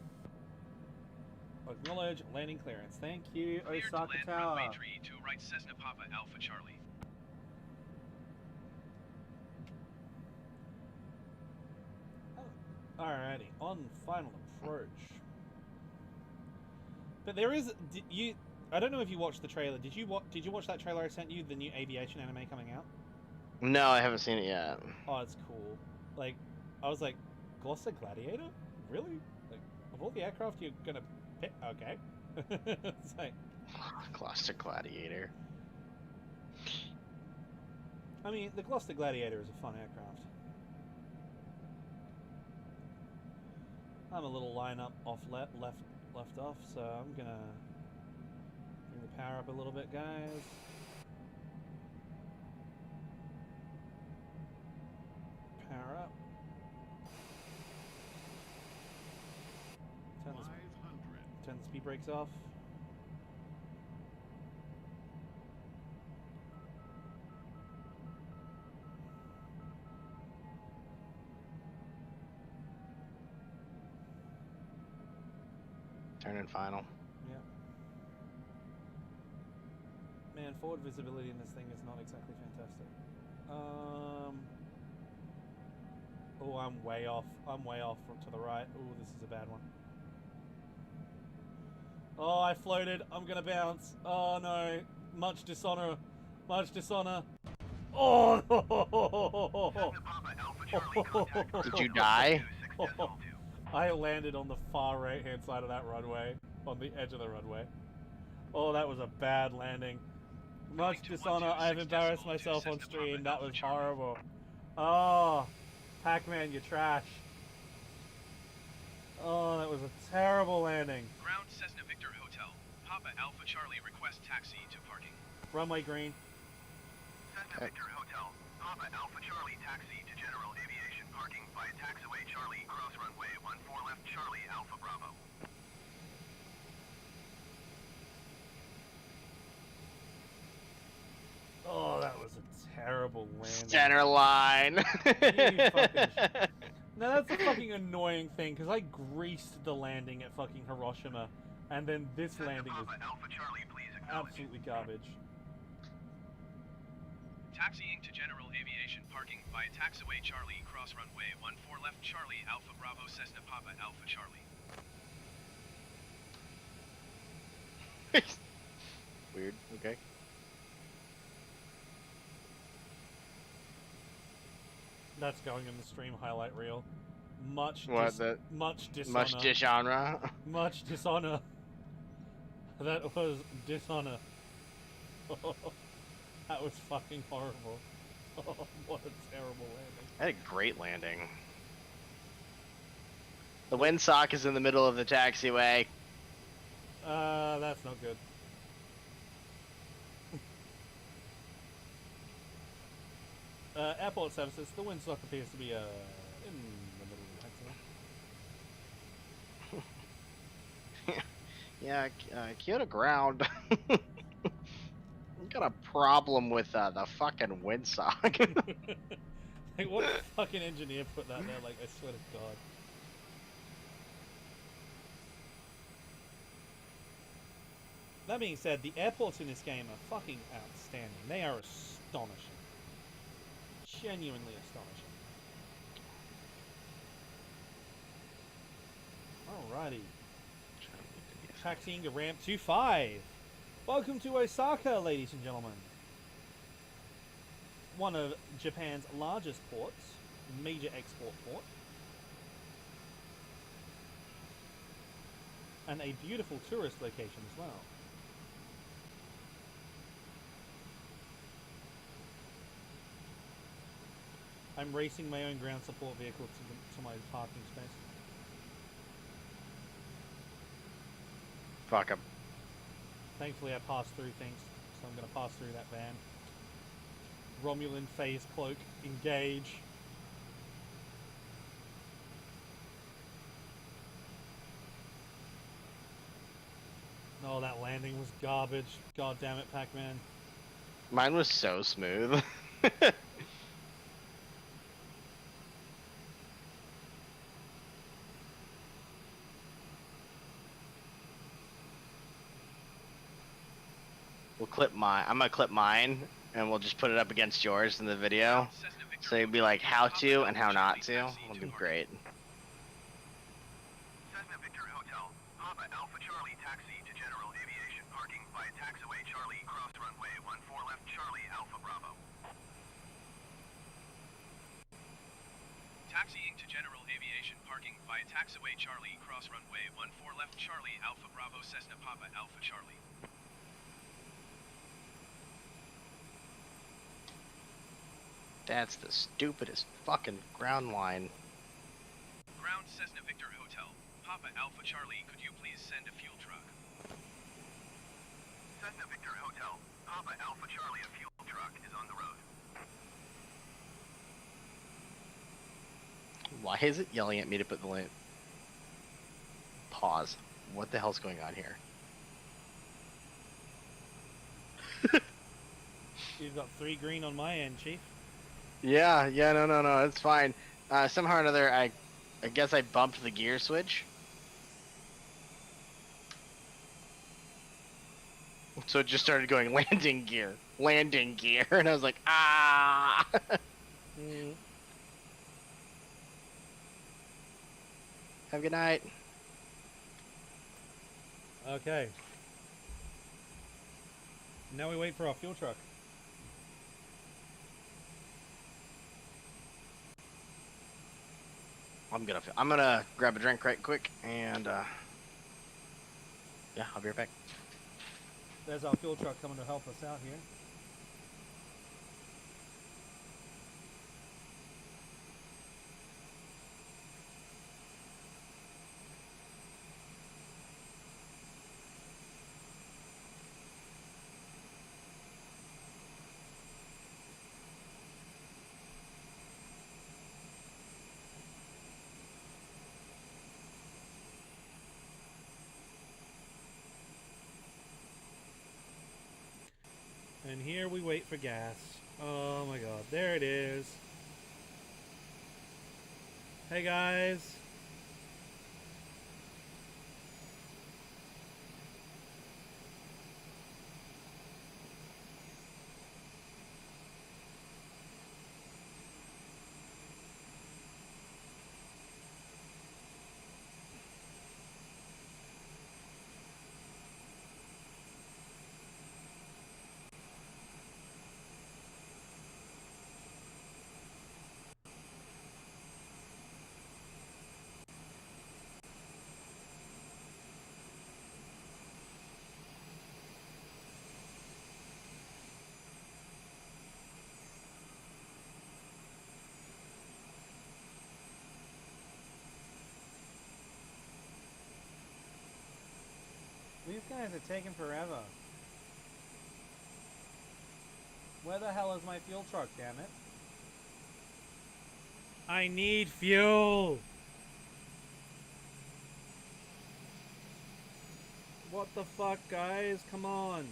Acknowledge landing clearance. Thank you,
Cleared to
Osaka
land
Tower.
runway 32 right. Cessna Papa Alpha Charlie.
Alrighty, on final approach. But there is, I don't know if you watched the trailer. Did you watch that trailer I sent you? The new aviation anime coming out.
No, I haven't seen it yet.
Oh, it's cool. Like, I was like, Gloucester Gladiator? Really? Like, of all the aircraft you're gonna pick? Okay. It's like,
Gloucester Gladiator.
I mean, the Gloucester Gladiator is a fun aircraft. I'm a little line up off left off, so I'm gonna bring the power up a little bit, guys. Power up. Turn the speed brakes off.
Turn in final.
Yeah. Man, forward visibility in this thing is not exactly fantastic. Oh, I'm way off. I'm way off from to the right. Oh, this is a bad one. Oh, I floated. I'm gonna bounce. Oh no. Much dishonor. Much dishonor. Oh!
Cessna Papa Alpha Charlie contact.
Did you die?
Successful too.
I landed on the far right hand side of that runway. On the edge of the runway. Oh, that was a bad landing. Much dishonor. I've embarrassed myself on stream. That was horrible. Oh, Pac-Man, you trash. Oh, that was a terrible landing.
Ground Cessna Victor Hotel. Papa Alpha Charlie request taxi to parking.
Runway green.
Cessna Victor Hotel. Papa Alpha Charlie taxi to general aviation parking via taxiway Charlie cross runway 14
terrible landing.
Center line.
fucking Now that's a fucking annoying thing, because I greased the landing at fucking Hiroshima, and then this landing is
Papa Alpha Charlie, please acknowledge.
absolutely garbage.
Taxiing to General Aviation Parking via Taxiway Charlie, cross runway 14 left Charlie, Alpha Bravo Cessna Papa Alpha Charlie.
Weird. Okay.
That's going in the stream highlight reel. Much
What, that-
much dishonor.
Much dishonor.
Much dishonor. That was dishonor. That was fucking horrible. What a terrible landing.
I had a great landing. The windsock is in the middle of the taxiway.
That's not good. Airport services, the windsock appears to be in the middle of the taxiway.
Yeah, Kyoto ground. Got a problem with the fucking windsock.
Like, what fucking engineer put that there? Like, I swear to God. That being said, the airports in this game are fucking outstanding. They are astonishing. Genuinely astonishing. Alrighty. Taxiing to ramp 25. Welcome to Osaka, ladies and gentlemen. One of Japan's largest ports, major export port. And a beautiful tourist location as well. I'm racing my own ground support vehicle to my parking space.
Fuck him.
Thankfully I passed through things, so I'm going to pass through that van. Romulan phase cloak, engage. Oh, that landing was garbage. God damn it, Pac-Man.
Mine was so smooth. We'll clip mine. I'm gonna clip mine, and we'll just put it up against yours in the video. So it'd be like how to and how not to. It'll be great.
Cessna Victor Hotel, Papa Alpha Charlie taxi to General Aviation Parking via Taxiway Charlie, cross runway 14 left Charlie, Alpha Bravo.
Taxiing to General Aviation Parking via Taxiway Charlie, cross runway 14 left Charlie, Alpha Bravo Cessna Papa Alpha Charlie.
That's the stupidest fucking ground line.
Ground Cessna Victor Hotel, Papa Alpha Charlie, could you please send a fuel truck?
Cessna Victor Hotel, Papa Alpha Charlie, a fuel truck is on the road.
Why is it yelling at me to put the lane? Pause. What the hell's going on here?
You've got 3 green on my end, Chief.
Yeah, no, it's fine. Somehow or another, I guess I bumped the gear switch. So it just started going landing gear, and I was like, ah! Have a good night.
Okay. Now we wait for our fuel truck.
I'm gonna grab a drink right quick, and yeah, I'll be right back.
There's our fuel truck coming to help us out here. And here we wait for gas. Oh my god, there it is. Hey guys. These guys are taking forever. Where the hell is my fuel truck, damn it? I need fuel! What the fuck, guys? Come on.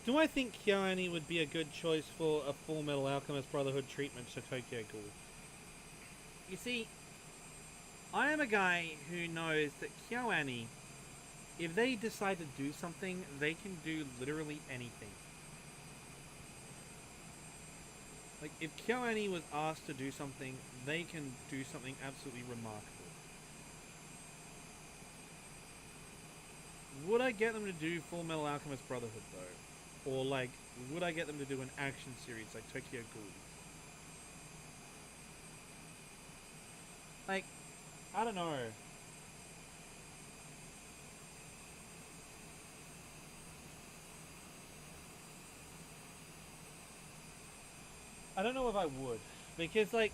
Do I think KyoAni would be a good choice for a Full Metal Alchemist Brotherhood treatment to Tokyo Ghoul? You see, I am a guy who knows that KyoAni, if they decide to do something, they can do literally anything. Like, if KyoAni was asked to do something, they can do something absolutely remarkable. Would I get them to do Full Metal Alchemist Brotherhood, though? Or, like, would I get them to do an action series like Tokyo Ghoul? Like, I don't know. I don't know if I would. Because, like,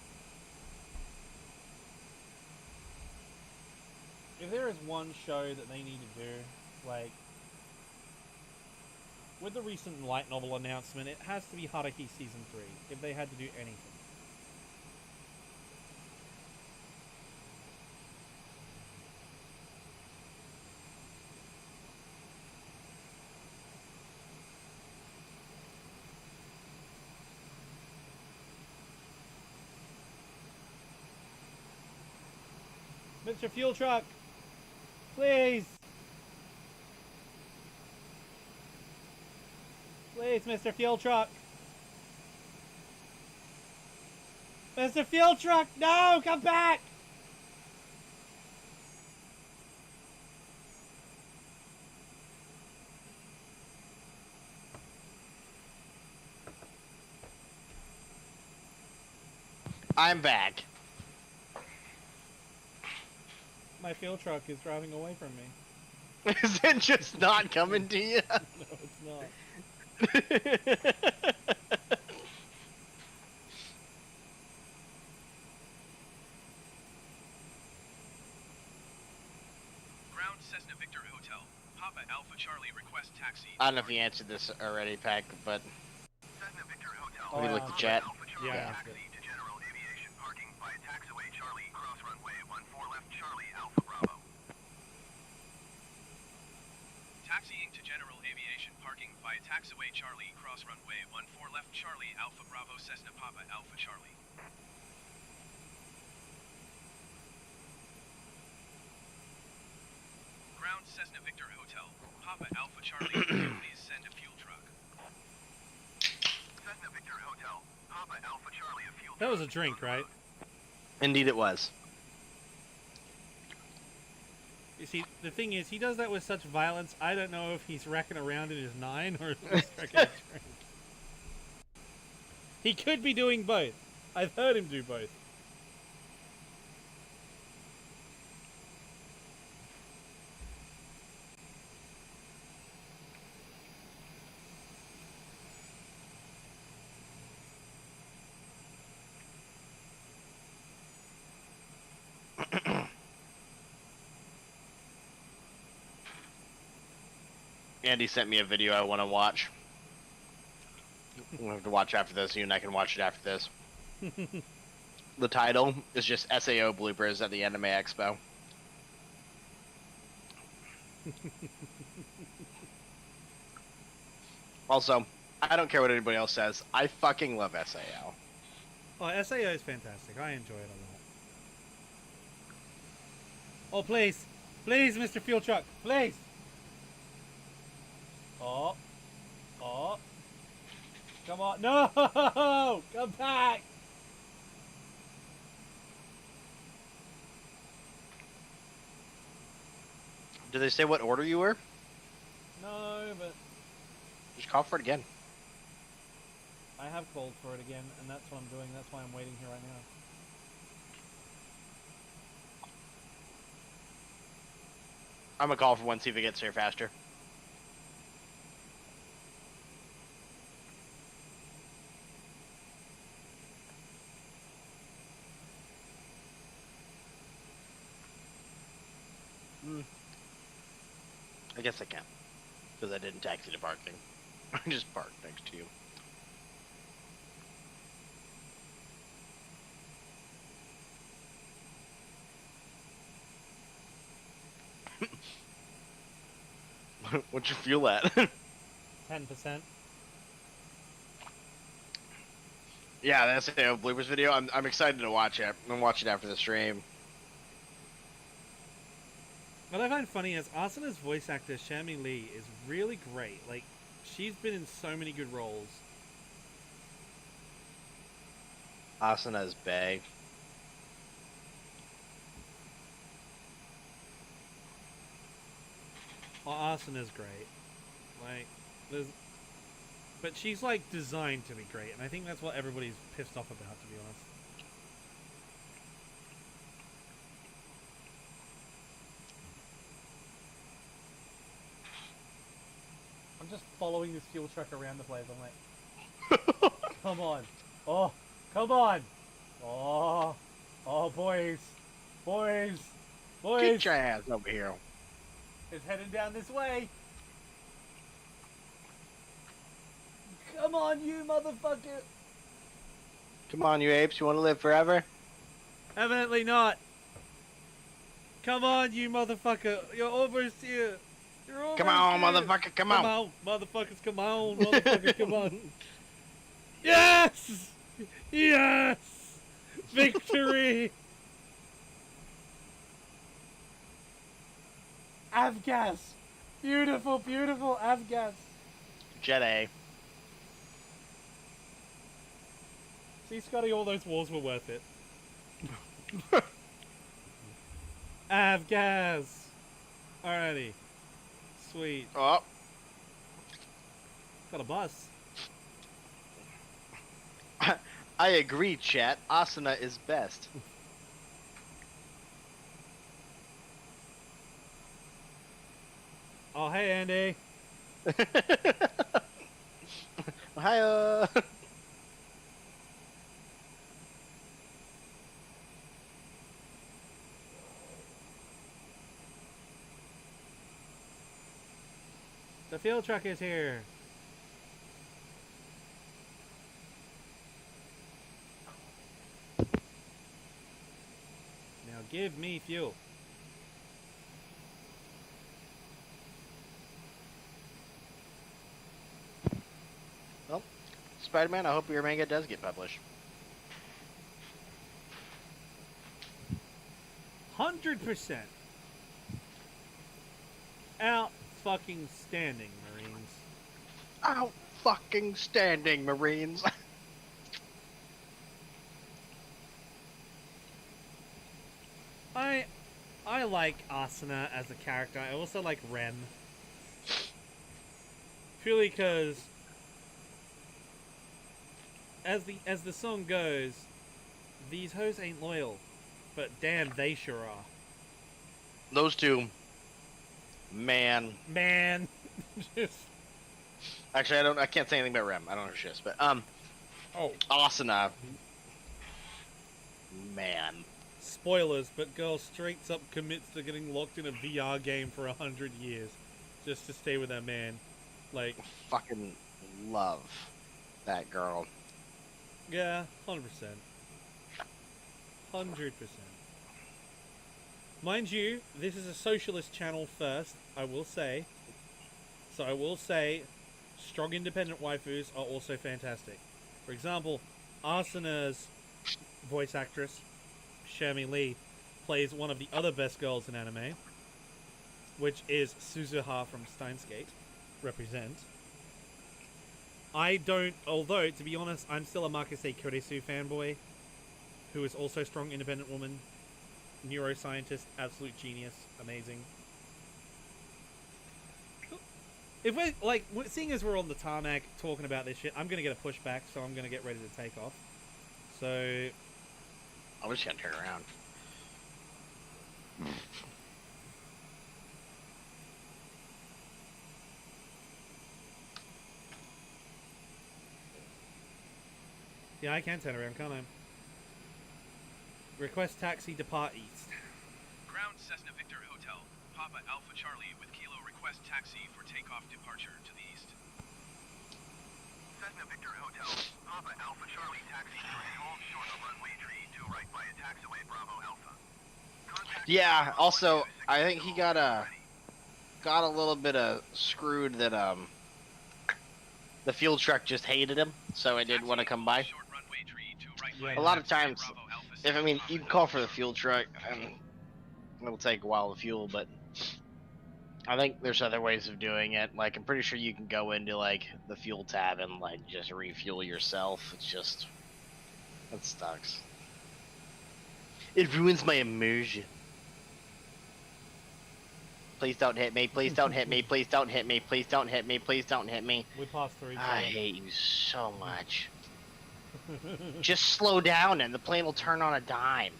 if there is one show that they need to do, like, with the recent light novel announcement, it has to be Haruhi Season 3, if they had to do anything. Mr. Fuel Truck! Please! Please, Mr. Fuel Truck! Mr. Fuel Truck, no! Come back!
I'm back.
My fuel truck is driving away from me.
Is it just not coming to you?
No, it's not.
Ground Cessna Victor Hotel. Papa Alpha Charlie request taxi.
I don't know if you answered this already, Pac, but
Cessna Victor Hotel.
Oh,
let me
yeah,
look the chat.
Alpha Charlie
Yeah.
taxi to general aviation parking via taxiway Charlie, cross runway 14 left Charlie, Alpha Bravo.
Taxiing to general aviation parking via taxiway Charlie, cross runway 14 left Charlie, Alpha Bravo Cessna Papa Alpha Charlie. Ground Cessna Victor Hotel. Papa Alpha Charlie, please send a fuel truck.
Cessna Victor Hotel. Papa Alpha Charlie a fuel
That was a drink, right?
Indeed, it was.
You see, the thing is, he does that with such violence, I don't know if he's racking around in his 9 or if he's drinking a drink. He could be doing both. I've heard him do both.
Andy sent me a video I want to watch. We'll have to watch after this. You and I can watch it after this. The title is just SAO bloopers at the Anime Expo. Also, I don't care what anybody else says. I fucking love SAO.
Oh, SAO is fantastic. I enjoy it a lot. Oh, please. Please, Mr. Fuel Truck. Please. Oh. Oh. Come on. No! Come back!
Did they say what order you were?
No, but
Just call for it again.
I have called for it again, and that's what I'm doing. That's why I'm waiting here right now.
I'm gonna call for one, see if it gets here faster. I guess I can. Because I didn't taxi to parking. I just parked next to you. What's your fuel at?
10%.
Yeah, that's a bloopers video. I'm excited to watch it. I'm gonna watch it after the stream.
What I find funny is Asuna's voice actor, Shami Lee, is really great. Like, she's been in so many good roles.
Asuna's bae.
Oh, Asuna's great. Like, there's... But she's, like, designed to be great, and I think that's what everybody's pissed off about, to be honest. I'm just following this fuel truck around the place. I'm like, come on. Oh, come on. Oh, oh, boys. Boys. Boys.
Get your ass over here.
It's heading down this way. Come on, you motherfucker.
Come on, you apes. You want to live forever?
Evidently not. Come on, you motherfucker. You're almost here. You're almost
Come on,
here.
motherfucker. Come on.
Come on, motherfuckers. Come on, motherfucker. Come on. Yes! Yes! Victory! Avgas! Beautiful, beautiful Avgas.
Jet A.
See, Scotty, all those wars were worth it. Avgas! Alrighty. Sweet.
Oh.
Got a bus.
I agree, chat. Asuna is best.
Oh, hey, Andy.
Hiya.
The field truck is here. Now give me fuel.
Well, Spider-Man, I hope your manga does get published.
100%. Out fucking standing, Marines.
Out fucking standing, Marines.
I like Asuna as a character, I also like Rem. Purely because, as the song goes, these hoes ain't loyal, but damn, they sure are.
Those two, man.
Man, just
Actually, I can't say anything about Rem. I don't know who she is, but
oh,
Asuna, man.
spoilers, but girl straight up commits to getting locked in a VR game for 100 years, just to stay with that man. Like,
Fucking love that girl.
yeah, 100%. 100%. Mind you, this is a socialist channel first, I will say. So I will say, strong independent waifus are also fantastic. For example, Asuna's voice actress, Shermie Lee, plays one of the other best girls in anime, which is Suzuha from Steins Gate. Represent. Although, to be honest, I'm still a Makase Kurisu fanboy, who is also a strong independent woman, neuroscientist, absolute genius, amazing. If we're, like, seeing as we're on the tarmac talking about this shit, I'm gonna get a pushback, so I'm gonna get ready to take off. So...
I'm just gonna turn around.
Yeah, I can turn around, can't I? Request taxi, depart east.
Ground Cessna Victor Hotel. Papa Alpha Charlie with Kilo request taxi for takeoff departure to the east.
Cessna Victor Hotel. Papa Alpha Charlie taxi to a hold short of runway 32 right by a taxiway Bravo Alpha. Contact
Yeah.
Bravo
Also,
126
I think he got
ready.
a little bit of screwed that the fuel truck just hated him, so I didn't want to come by.
Short runway 32 right
Yeah.
by
A lot of
taxiway
times,
Bravo Alpha
if I
Cessna
mean,
Papa
you can
Alpha
call for the
Charlie.
fuel truck, and it'll take a while to fuel, but I think there's other ways of doing it. Like, I'm pretty sure you can go into like the fuel tab and like just refuel yourself. It's just that sucks. It ruins my immersion. Please don't hit me. Please don't hit me. Please don't hit me. Please don't hit me. Please don't hit me.
We passed through each
I
other.
hate you so much. Just slow down and the plane will turn on a dime.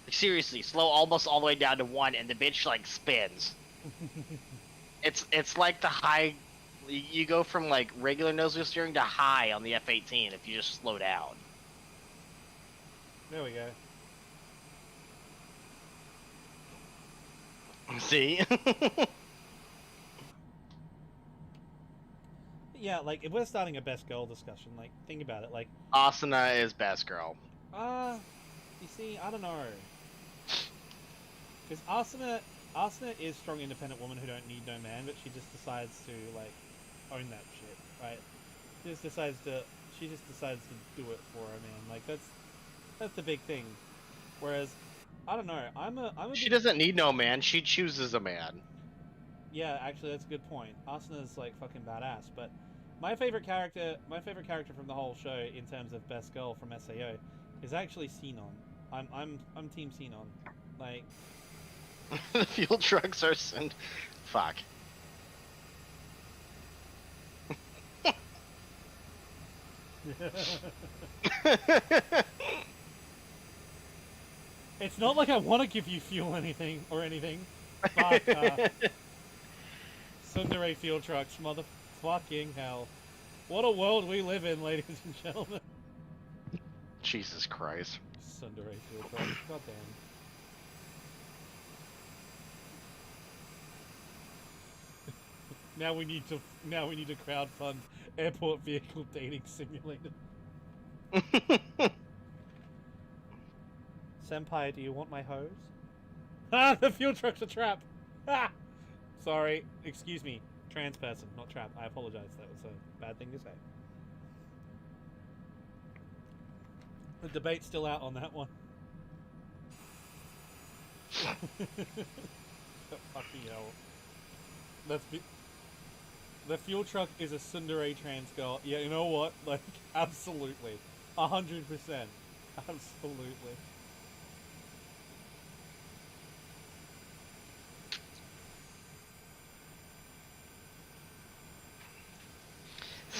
Like, seriously, slow almost all the way down to 1 and the bitch like spins. It's like the high, you go from like regular nose wheel steering to high on the F-18 if you just slow down.
There we go.
See?
Yeah, like, if we're starting a best girl discussion, like, think about it, like,
Asuna is best girl.
you see, I don't know. Because Asuna is strong, independent woman who don't need no man, but she just decides to, like, own that shit, right? She just decides to do it for a man. Like, that's the big thing. Whereas, I don't know, I'm a
She
big...
doesn't need no man, she chooses a man.
Yeah, actually, that's a good point. Asuna's, like, fucking badass, but my favorite character from the whole show in terms of best girl from SAO is actually Sinon. I'm team Sinon. Like,
The fuel trucks are fuck.
it's not like I want to give you fuel anything, but, Tsundere fuel trucks, motherfucking hell. What a world we live in, ladies and gentlemen.
Jesus Christ.
Tsundere fuel trucks, goddamn. Now we need to crowdfund airport vehicle dating simulator. Senpai, do you want my hose? Ah, the fuel truck's a trap. Ah, sorry, excuse me, trans person, not trap. I apologize. That was a bad thing to say. The debate's still out on that one. Fucking hell. The fuel truck is a tsundere trans girl. Yeah, you know what? Like, absolutely. 100%. Absolutely.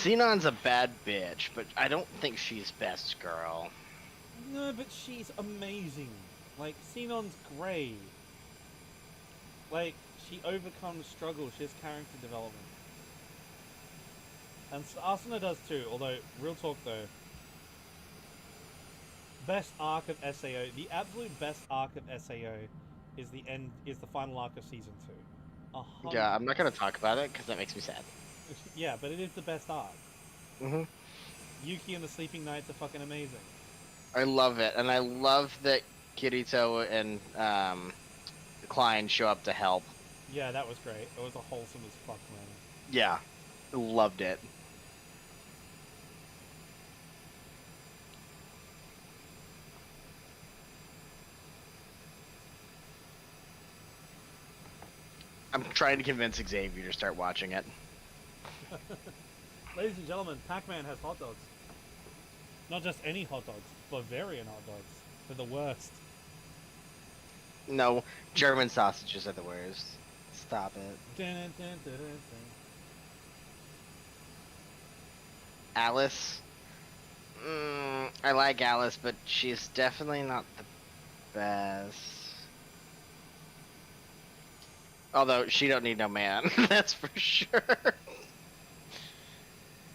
Xenon's a bad bitch, but I don't think she's best girl.
No, but she's amazing. Like, Xenon's great. Like, she overcomes struggles. She has character development. And Asuna does too, although, real talk though. Best arc of SAO, the absolute best arc of SAO is the final arc of season 2.
Yeah, I'm not gonna talk about it because that makes me sad.
Yeah, but it is the best arc.
Mhm.
Yuki and the Sleeping Knights are fucking amazing.
I love it, and I love that Kirito and Klein show up to help.
Yeah, that was great. It was a wholesome as fuck, man.
Yeah, loved it. I'm trying to convince Xavier to start watching it.
Ladies and gentlemen, Pac-Man has hot dogs. Not just any hot dogs, Bavarian hot dogs. They're the worst.
No, German sausages are the worst. Stop it.
Dun, dun, dun, dun, dun.
Alice? I like Alice, but she's definitely not the best. Although, she don't need no man, that's for sure.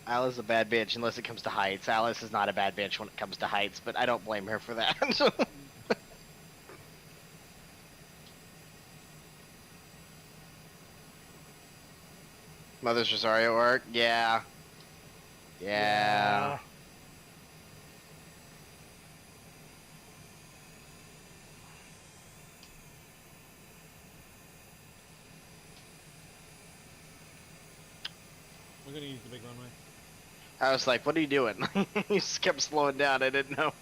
Alice is a bad bitch unless it comes to heights. Alice is not a bad bitch when it comes to heights, but I don't blame her for that. Mother's Rosario arc? Yeah. Yeah.
We're gonna use the big runway.
I was like, what are you doing? You just kept slowing down, I didn't know.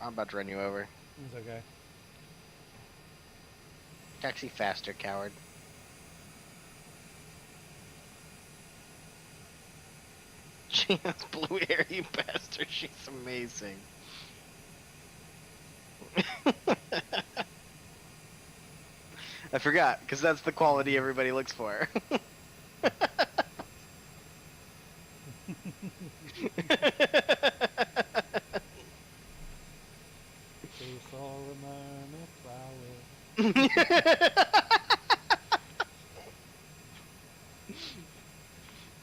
I'm about to run you over.
It's okay.
Taxi faster, coward. She has blue hair, you bastard. She's amazing. I forgot, because that's the quality everybody looks for.
Face all the mermaid flower.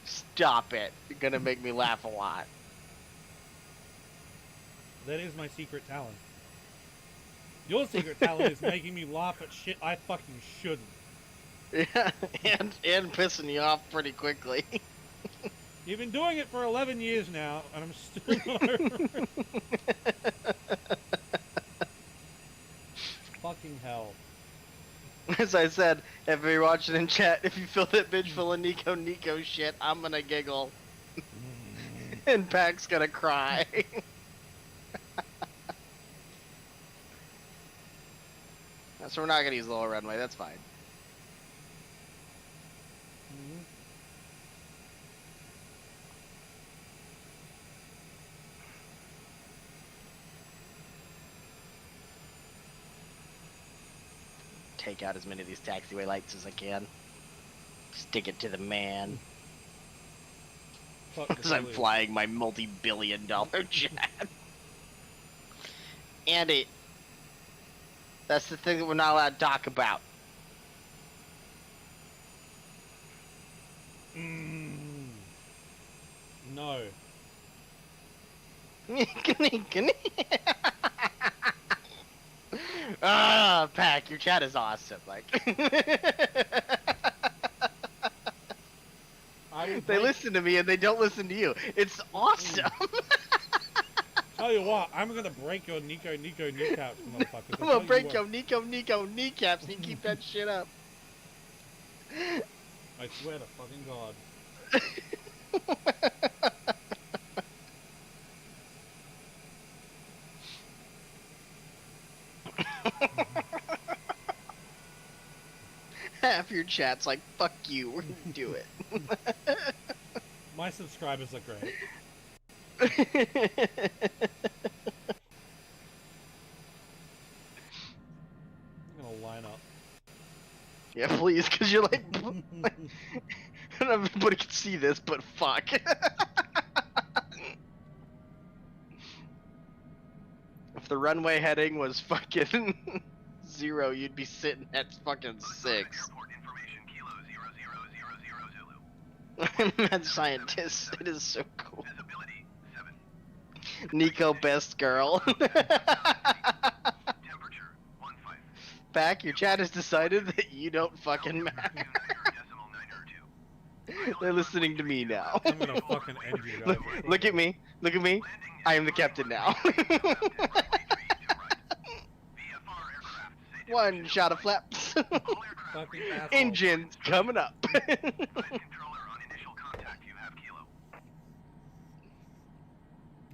Stop it. You're gonna make me laugh a lot.
That is my secret talent. Your secret talent is making me laugh at shit I fucking shouldn't.
Yeah, and pissing you off pretty quickly.
You've been doing it for 11 years now, and I'm still not over it. Fucking hell.
As I said, if you're watching in chat, if you feel that bitch full of Nico shit, I'm gonna giggle. And Pac's gonna cry. So we're not gonna use the lower runway, that's fine. Take out as many of these taxiway lights as I can. Stick it to the man. As I'm flying my multi-billion-dollar jet. Andy, that's the thing that we're not allowed to talk about.
No.
Ah, Pac, your chat is awesome. Like, they listen to me and they don't listen to you. It's awesome.
Tell you what, I'm gonna break your Nico kneecaps, motherfuckers.
I'm gonna break your Nico kneecaps and you keep that shit up.
I swear to fucking God.
Half your chat's like, fuck you, we're gonna do it.
My subscribers are great. I'm gonna line up.
Yeah, please, because you're like, I don't know if everybody can see this, but fuck. If the runway heading was fucking 0, you'd be sitting at fucking 6.
Airport information, Kilo 0000 Zulu.
I'm a mad scientist. It is so cool.
Visibility 7.
Nico, best girl.
Temperature 15.
Back, your chat has decided that you don't fucking matter.
29 decimal 9 or 2.
They're listening to me now.
I'm gonna fucking end you guys.
Look at me. Look at me. I am the captain now. One shot of flaps.
Fucking asshole.
Engines coming up.
Controller on initial contact, you have Kilo.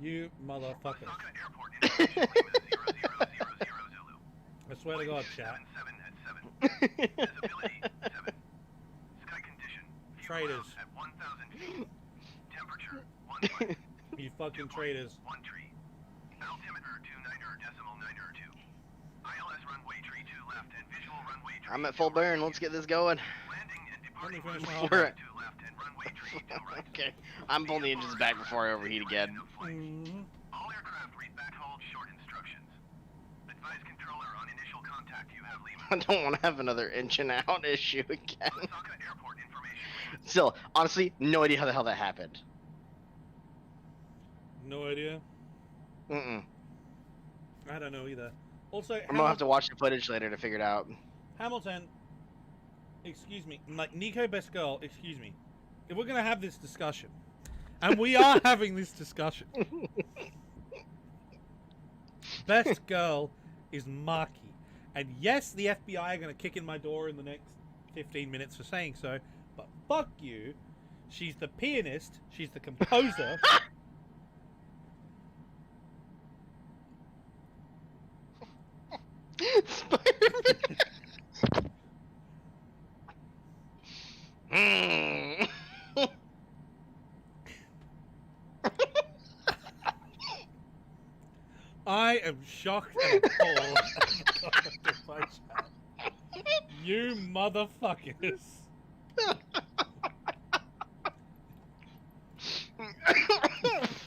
You motherfucker.
Osaka Airport information, Lima 0000 Zulu.
I swear to God, chat.
77 at 7. Visibility 7. Sky condition. Fuel
Traitors.
out at 1,000 feet. Temperature 15.
You fucking traitors.
1 tree. Altimeter 29 decimal 9 or 2. ILS runway tree 2 left and visual runway tree
I'm at full burn. Let's get this going.
landing and
Let me
departing
finish my
runway
We're
tree
at-
2 left and runway tree 2 right.
Okay. I'm pulling the engines back before I overheat again.
Mhm.
All aircraft read back hold short instructions. Advise controller on initial contact, you have Lima.
I don't want to have another engine out issue again.
Osaka Airport information.
Still, honestly, no idea how the hell that happened.
No idea.
Mm-mm.
I don't know either. Also,
I'm gonna have to watch the footage later to figure it out.
Hamilton, excuse me, like Nico best girl, excuse me. If we're gonna have this discussion, and we are having this discussion, best girl is Marky, and yes, the FBI are gonna kick in my door in the next 15 minutes for saying so, but fuck you. She's the pianist. She's the composer.
Spider-Man. Mm.
I am shocked and appalled at the conduct of my chat. You motherfuckers.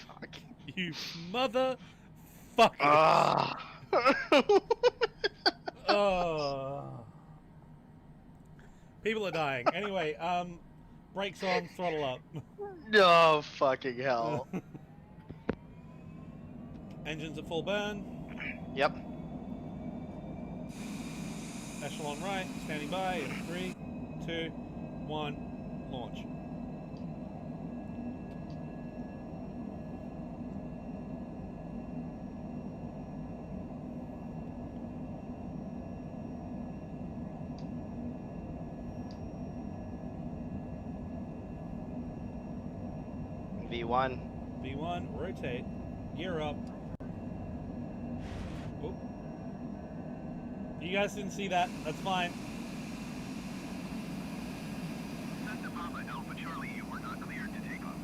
Fuck.
You motherfuckers.
Ah.
Oh. People are dying. Anyway, brakes on, throttle up.
No fucking hell.
Engines at full burn.
Yep.
Echelon right, standing by in 3, 2, 1, launch.
V1.
V1, rotate, gear up. Oh. You guys didn't see that, that's fine.
Cessna Papa Alpha Charlie, you were not cleared to take off.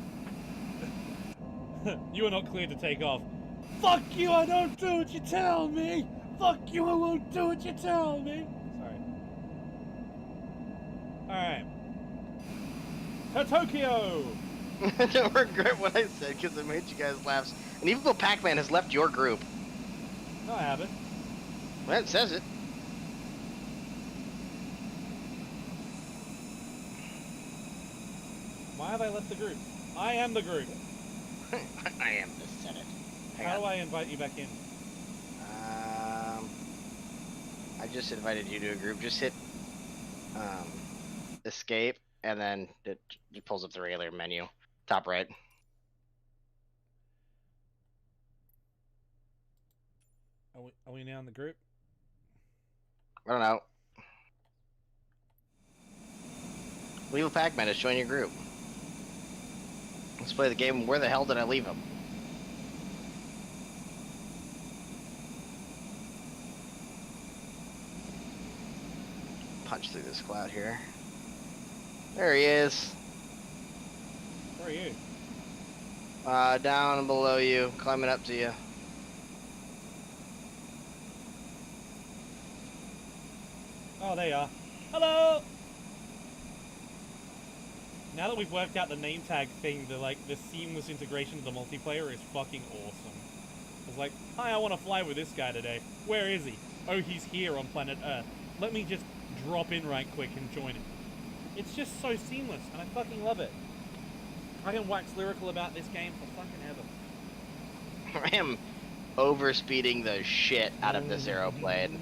You are not cleared to take off. Fuck you, I don't do what you tell me! Fuck you, I won't do what you tell me! Sorry. Alright. To Tokyo!
I don't regret what I said because it made you guys laugh. And even though Pac-Man has left your group.
No, I haven't.
Well, it says it.
Why have I left the group? I am the group.
I am the Senate. Hang
How
on.
do I invite you back in?
I just invited you to a group. Just hit escape, and then it pulls up the regular menu, top right.
Are we now in the group?
I don't know. Leave a Pac-Man to join your group. Let's play the game. Where the hell did I leave him? Punch through this cloud here. There he is.
Where are you?
Down and below you, climbing up to you.
Oh, there you are. Hello! Now that we've worked out the name tag thing, the seamless integration of the multiplayer is fucking awesome. It's like, hi, I want to fly with this guy today. Where is he? Oh, he's here on planet Earth. Let me just drop in right quick and join him. It's just so seamless, and I fucking love it. I can wax lyrical about this game for fucking ever.
I am overspeeding the shit out of this aeroplane.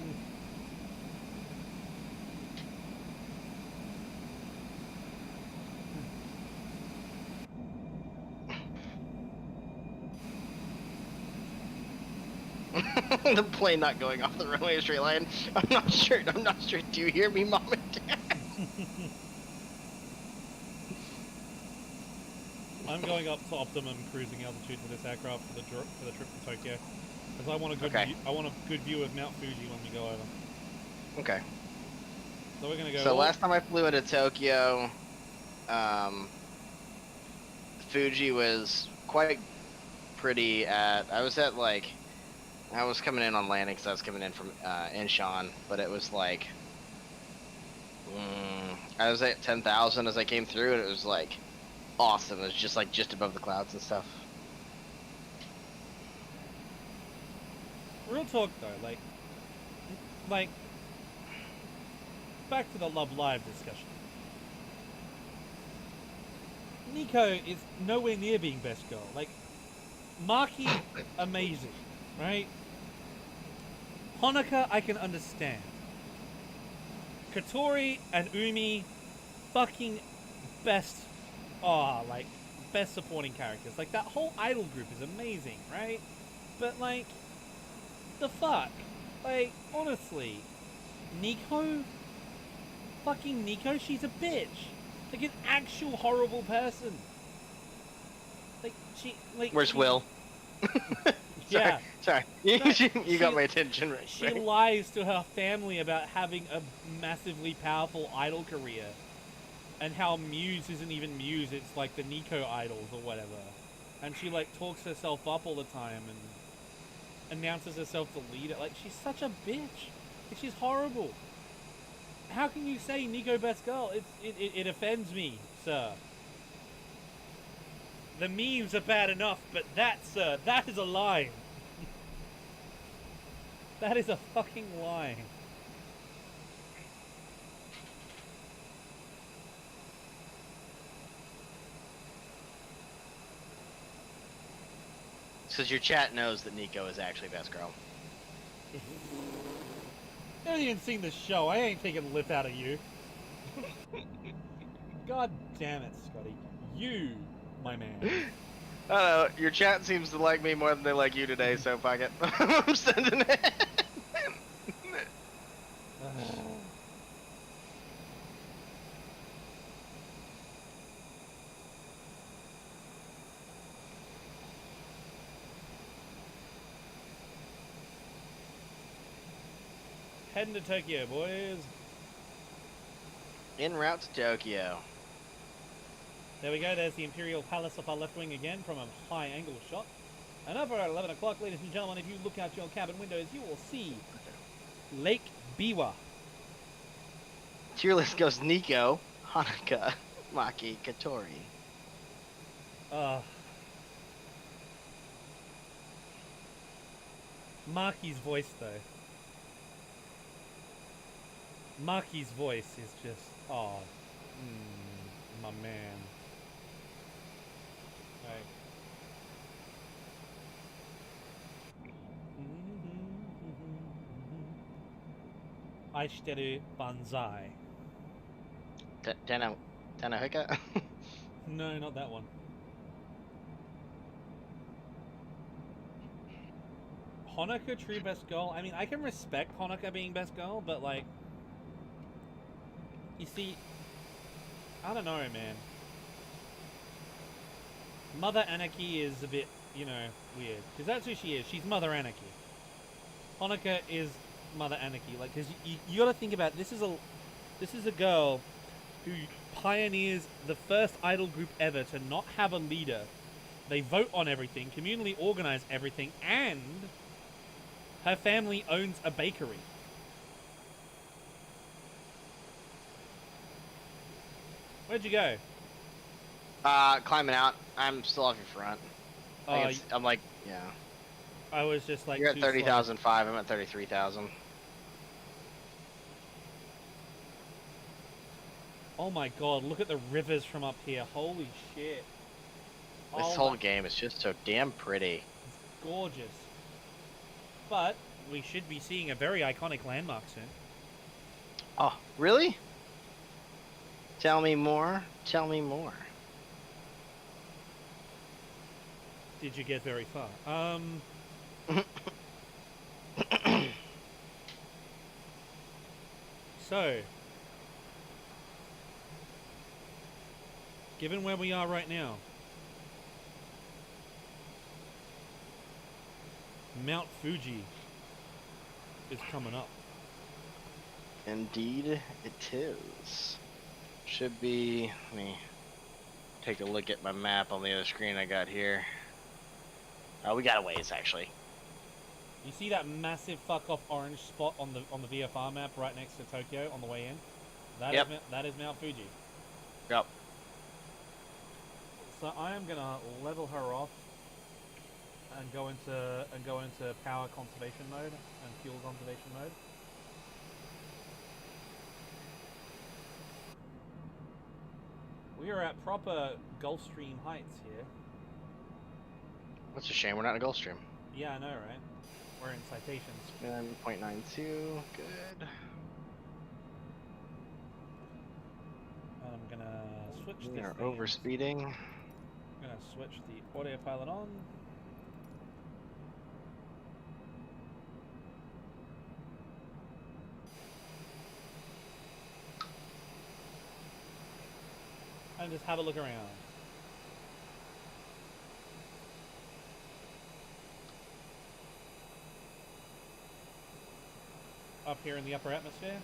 The plane not going off the runway straight line. I'm not sure. Do you hear me, Mom and Dad?
I'm going up to optimum cruising altitude for this aircraft for the trip to Tokyo, because I want a good view, I want a good view of Mount Fuji when we go over.
Okay.
So we're gonna go.
So last time I flew into Tokyo, Fuji was quite pretty. I was coming in on landing because I was coming in from Incheon, but it was like I was at 10,000 as I came through, and it was like awesome. It was just like just above the clouds and stuff.
Real talk though, like back to the Love Live discussion. Nico is nowhere near being best girl. Like, Maki, amazing, right? Honoka, I can understand. Katori and Umi, fucking best, best supporting characters. Like, that whole idol group is amazing, right? But, like, the fuck? Like, honestly, Nico? Fucking Nico, she's a bitch. Like, an actual horrible person. Like,
Where's Will?
Yeah.
Sorry. You got my attention right.
She lies to her family about having a massively powerful idol career. And how Muse isn't even Muse, it's like the Nico idols or whatever. And she, like, talks herself up all the time and announces herself the leader. Like, she's such a bitch. Like, she's horrible. How can you say Nico best girl? It offends me, sir. The memes are bad enough, but that, sir, that is a line. That is a fucking line.
Because your chat knows that Nico is actually best girl.
I haven't even seen the show. I ain't taking the lip out of you. God damn it, Scotty. You, my man.
I don't know. Your chat seems to like me more than they like you today, so fuck it. I'm sending it.
Heading to Tokyo, boys.
En route to Tokyo.
There we go. There's the Imperial Palace off our left wing again from a high angle shot. And over at 11 o'clock, ladies and gentlemen, if you look out your cabin windows, you will see Lake Biwa.
Tier list goes Nico, Hanukkah, Maki, Katori.
Maki's voice, though. Maki's voice is just, my man. Right. Aishiteru Banzai.
Tanahika?
No, not that one. Honoka, true best girl. I mean, I can respect Honoka being best girl, but like, you see, I don't know, man. Mother Anarchy is a bit, you know, weird. Because that's who she is. She's Mother Anarchy. Honoka is Mother Anarchy. Like, because you got to think about, this is a girl who pioneers the first idol group ever to not have a leader. They vote on everything, communally organize everything, and her family owns a bakery. Where'd you go?
Climbing out. I'm still off your front.
Oh,
I'm like, yeah.
I was just like.
You're at
too slow.
30,005. I'm at 33,000.
Oh my god, look at the rivers from up here. Holy shit.
This
Oh
whole
my-
game is just so damn pretty.
It's gorgeous. But we should be seeing a very iconic landmark soon.
Oh, really? Tell me more. Tell me more.
Did you get very far? So, given where we are right now, Mount Fuji is coming up.
Indeed, it is. Should be. Let me take a look at my map on the other screen I got here. Oh, we got a ways actually.
You see that massive fuck off orange spot on the VFR map right next to Tokyo on the way in?
Yep.
That is Mount Fuji.
Yep.
So I am gonna level her off and go into power conservation mode and fuel conservation mode. We are at proper Gulfstream heights here.
That's a shame we're not in a Gulfstream.
Yeah, I know, right? We're in citations.
9.92. Good.
And I'm gonna switch
We
this
are
thing.
over speeding.
I'm gonna switch the autopilot on. And just have a look around. Up here in the upper atmosphere.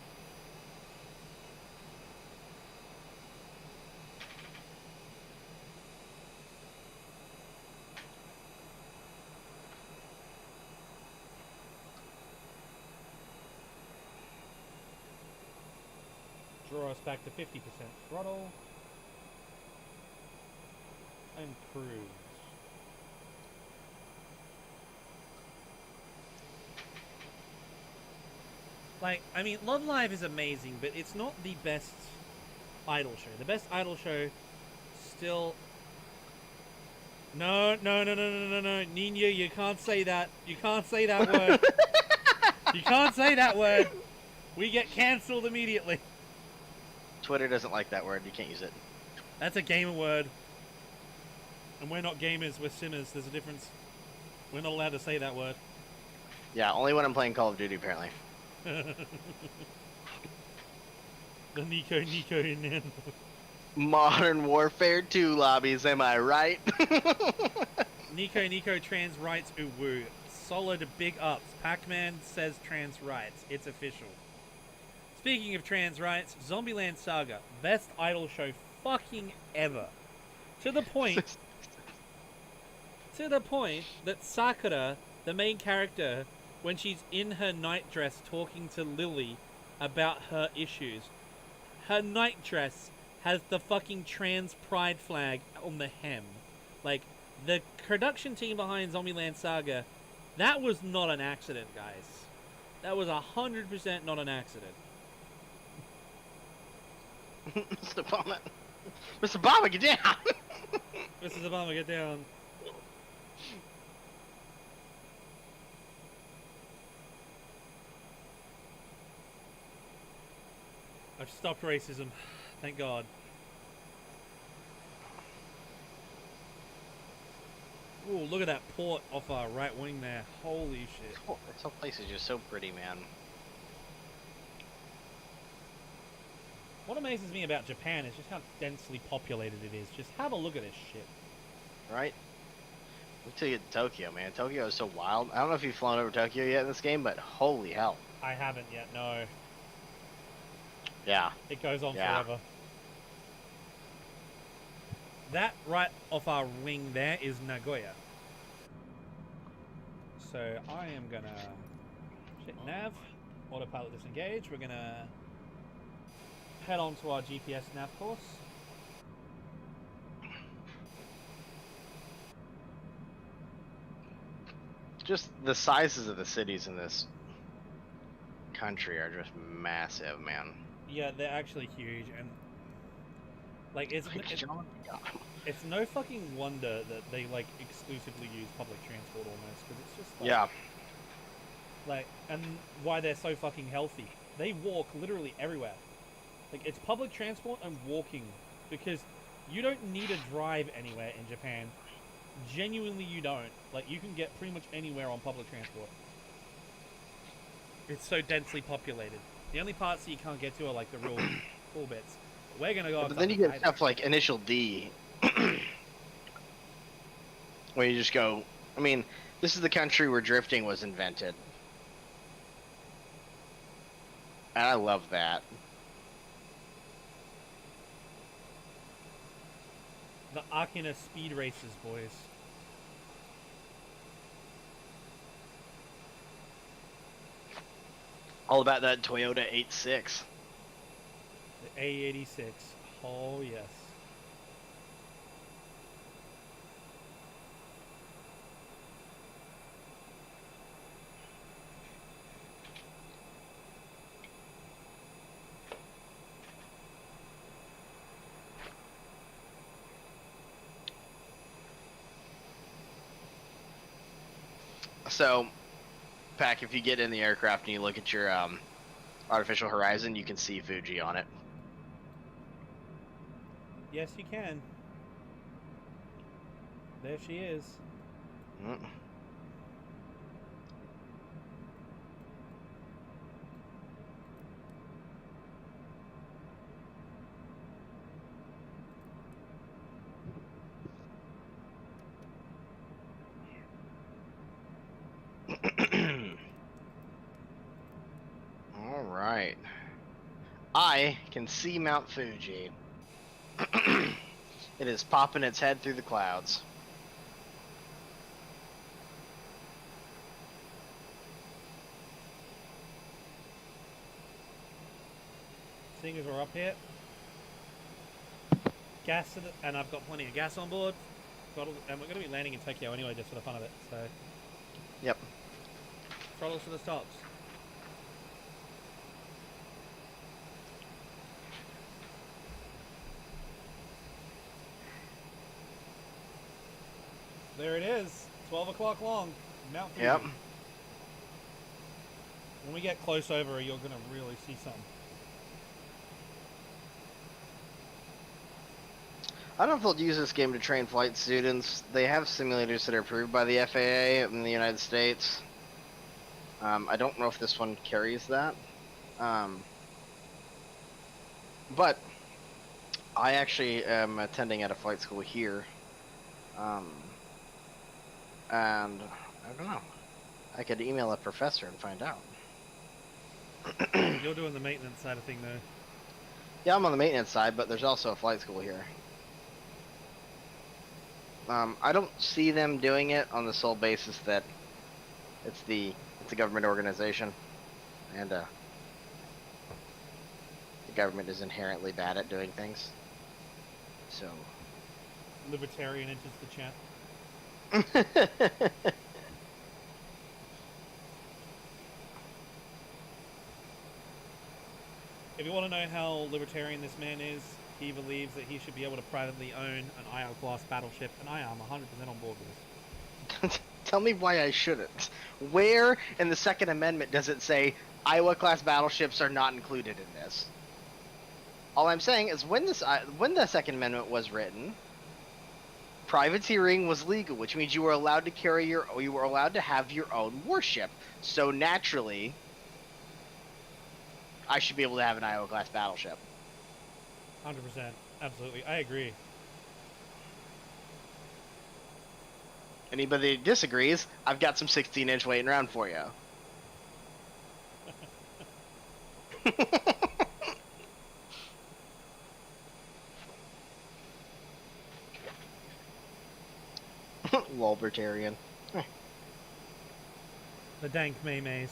Draw us back to 50% throttle. And cruise. Like, I mean, Love Live is amazing, but it's not the best idol show. The best idol show still... No, Nina, you can't say that. You can't say that word. You can't say that word. We get cancelled immediately.
Twitter doesn't like that word. You can't use it.
That's a gamer word. And we're not gamers, we're sinners. There's a difference. We're not allowed to say that word.
Yeah, only when I'm playing Call of Duty, apparently.
The Nico Nano.
Modern Warfare 2 lobbies, am I right?
Nico trans rights uwu. Solid big ups. Pac-Man says trans rights. It's official. Speaking of trans rights, Zombieland Saga. Best idol show fucking ever. To the point that Sakura, the main character, when she's in her night dress talking to Lily about her issues, her night dress has the fucking trans pride flag on the hem. Like, the production team behind Zombieland Saga, that was not an accident, guys. That was 100% not an accident.
Mr. Obama. Mr. Obama, get down!
Mrs. Obama, get down. I've stopped racism. Thank God. Ooh, look at that port off our right wing there. Holy shit.
Oh, this whole place is just so pretty, man.
What amazes me about Japan is just how densely populated it is. Just have a look at this shit.
Right? Wait till you get to Tokyo, man. Tokyo is so wild. I don't know if you've flown over Tokyo yet in this game, but holy hell.
I haven't yet, no.
Yeah.
It goes on
Yeah.
forever. That right off our wing there is Nagoya. So I am gonna hit nav, autopilot disengage. We're gonna head on to our GPS nav course.
Just the sizes of the cities in this country are just massive, man.
Yeah, they're actually huge, and like it's no fucking wonder that they like exclusively use public transport almost, because it's just like,
Yeah.
like, and why they're so fucking healthy. They walk literally everywhere. Like, it's public transport and walking, because you don't need to drive anywhere in Japan. Genuinely, you don't. Like, you can get pretty much anywhere on public transport. It's so densely populated. The only parts that you can't get to are like the real cool bits. We're gonna go.
But then you get stuff like Initial D, where you just go. I mean, this is the country where drifting was invented, and I love that.
The Akina speed races, boys.
All about that Toyota 86.
The A86. Oh yes.
So, Pac, if you get in the aircraft and you look at your artificial horizon, you can see Fuji on it.
Yes, you can. There she is.
Mm. All right. I can see Mount Fuji. It is popping its head through the clouds.
Seeing as we're up here, gas to the, and I've got plenty of gas on board. And we're going to be landing in Tokyo anyway, just for the fun of it. So,
Yep.
throttles to the stops. There it is. 12 o'clock long. Mount Fuji.
Yep.
When we get close over, you're going to really see something.
I don't know if they'll use this game to train flight students. They have simulators that are approved by the FAA in the United States. I don't know if this one carries that. But I actually am attending at a flight school here. And I don't know. I could email a professor and find out.
You're doing the maintenance side of thing, though.
Yeah, I'm on the maintenance side, but there's also a flight school here. I don't see them doing it on the sole basis that it's a government organization, and the government is inherently bad at doing things. So.
Libertarian enters the chat. If you want to know how libertarian this man is, he believes that he should be able to privately own an IR class battleship, and I am 100% on board with this.
Tell me why I shouldn't. Where in the Second Amendment does it say Iowa class battleships are not included in this? All I'm saying is when the Second Amendment was written, privateering was legal, which means you were allowed to have your own warship. So naturally, I should be able to have an Iowa class battleship.
100%. Absolutely. I agree.
Anybody that disagrees, I've got some 16-inch waiting around for you. Libertarian.
The dank maymays.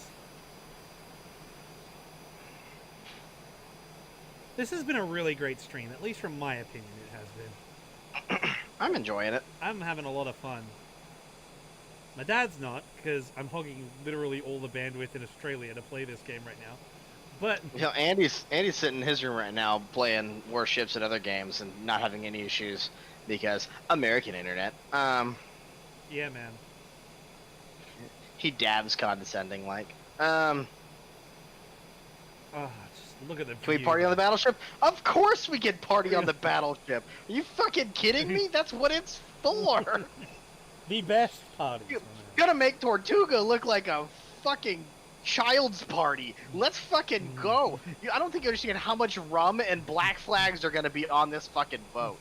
This has been a really great stream, at least from my opinion it has been.
I'm enjoying it.
I'm having a lot of fun. My dad's not, because I'm hogging literally all the bandwidth in Australia to play this game right now. But
You know, Andy's sitting in his room right now playing Warships and other games and not having any issues because American internet.
yeah, man.
He dabs condescending like.
Oh, just look at the
Can we
view,
party on the
man.
battleship? Of course we can party on the battleship. Are you fucking kidding me? That's what it's for.
The best parties,
You
my man.
gotta make Tortuga look like a fucking child's party. Let's fucking go. I don't think you understand how much rum and black flags are gonna be on this fucking boat.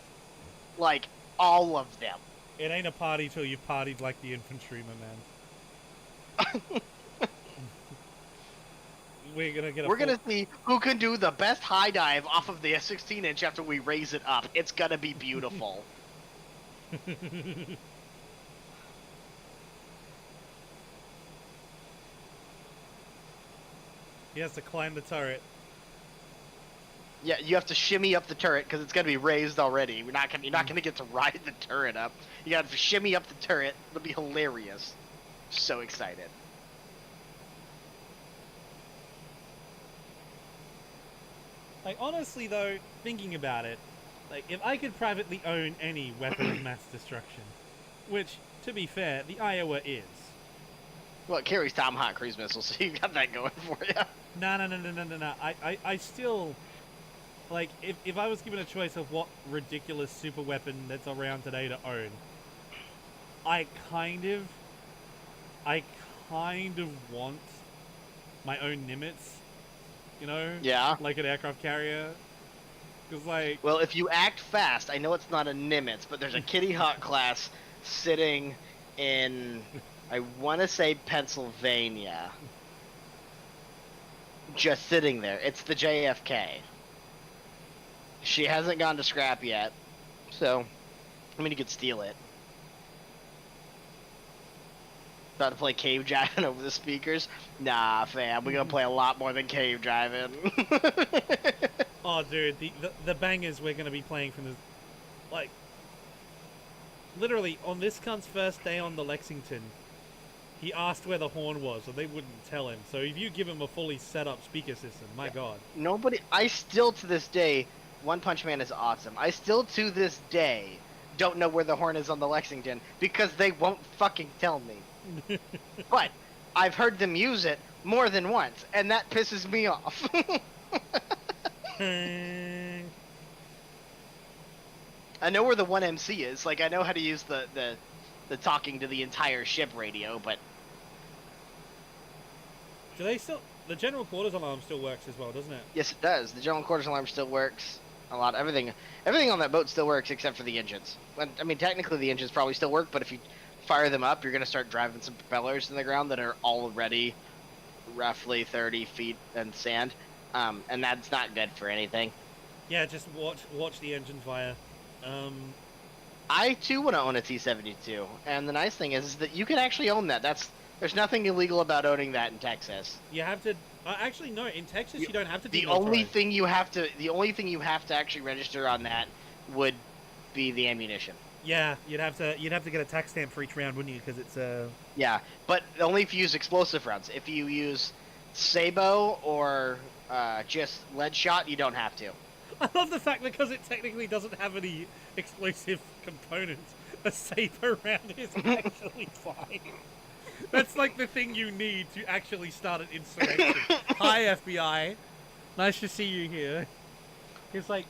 Like, all of them.
It ain't a party till you've partied like the infantry, my man. We're gonna get a
We're gonna see who can do the best high dive off of the 16-inch after we raise it up. It's gonna be beautiful.
He has to climb the turret.
Yeah, you have to shimmy up the turret because it's gonna be raised already. You're not gonna get to ride the turret up. You gotta shimmy up the turret. It'll be hilarious. So excited.
Like, honestly, though, thinking about it, like, if I could privately own any weapon of mass destruction, which, to be fair, the Iowa is.
Well, it carries Tomahawk cruise missiles, so you got that going for you.
No. I still, like, if I was given a choice of what ridiculous super weapon that's around today to own, I kind of want my own Nimitz, you know?
Yeah.
Like an aircraft carrier. Because, like...
Well, if you act fast, I know it's not a Nimitz, but there's a Kitty Hawk class sitting in, I want to say Pennsylvania. Just sitting there. It's the JFK. She hasn't gone to scrap yet, so I mean you could steal it. About to play cave driving over the speakers? Nah, fam, we're gonna play a lot more than cave driving.
Oh, dude, the bangers we're gonna be playing from the, like, literally on this cunt's first day on the Lexington, he asked where the horn was, and they wouldn't tell him. So if you give him a fully set up speaker system, my god.
Nobody, I still to this day, One Punch Man is awesome. I still to this day don't know where the horn is on the Lexington because they won't fucking tell me. But I've heard them use it more than once, and that pisses me off. I know where the 1MC is. Like, I know how to use the talking to the entire ship radio, but...
Do they still... The general quarters alarm still works as well, doesn't it?
Yes, it does. The general quarters alarm still works. A lot. Everything on that boat still works except for the engines. I mean, technically the engines probably still work, but if you fire them up, you're going to start driving some propellers in the ground that are already roughly 30 feet in sand. And that's not good for anything.
Yeah, just watch the engines via...
I too want to own a T-72, and the nice thing is that you can actually own that. There's nothing illegal about owning that in Texas.
You have to... actually, no. In Texas, you don't have to.
The only thing you have to actually register on that would be the ammunition.
Yeah, you'd have to get a tax stamp for each round, wouldn't you? Because it's
Yeah, but only if you use explosive rounds. If you use Sabo or just lead shot, you don't have to.
I love the fact that because it technically doesn't have any explosive components, a saber round is actually fine. That's like the thing you need to actually start an insurrection. Hi, FBI. Nice to see you here. It's like...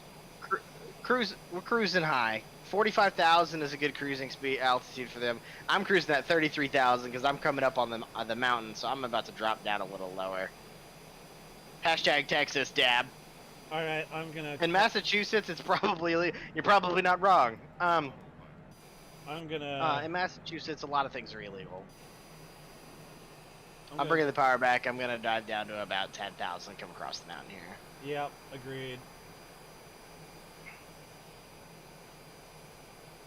We're cruising high. 45,000 is a good cruising speed altitude for them. I'm cruising at 33,000 because I'm coming up on the mountain, so I'm about to drop down a little lower. Hashtag Texas dab.
Alright, I'm gonna...
In Massachusetts, it's probably... You're probably not wrong.
I'm gonna...
in Massachusetts, a lot of things are illegal. I'm
gonna-
bringing the power back. I'm going to dive down to about 10,000 come across the mountain here.
Yep, agreed.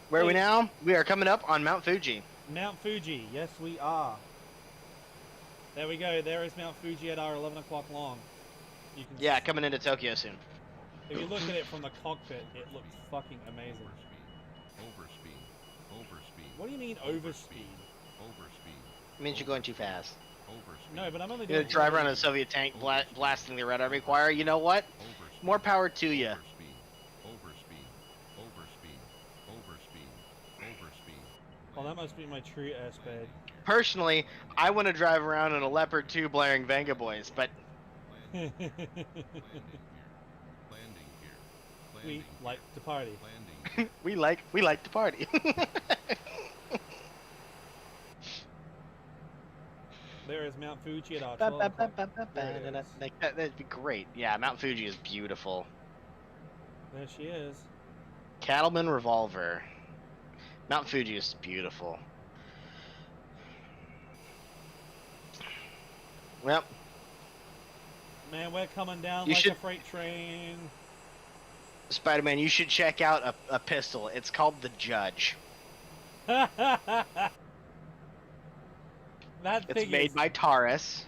Where are we now? We are coming up on Mount Fuji.
Mount Fuji, yes we are. There we go, there is Mount Fuji at our 11 o'clock long. You can
Yeah, coming into Tokyo soon.
If you look at it from the cockpit, it looks fucking amazing.
Overspeed.
What do you mean overspeed?
It means you're going too fast.
No, but I'm only
You're
doing
gonna drive around
30.
a Soviet tank blasting the Red Army choir. You know what? More power to you.
Well, that must be my true airspeed.
Personally, I want to drive around in a Leopard 2 blaring Venga Boys, but
We like to party.
we like to party.
There is Mount Fuji at our 12 o'clock. There it is.
Like that'd be great. Yeah, Mount Fuji is beautiful.
There she is.
Cattleman Revolver. Mount Fuji is beautiful. Well,
Man, we're coming down
You
like
should-
a freight train.
Spider-Man, you should check out a pistol. It's called the Judge.
That
It's
thing
made
is
by Taurus.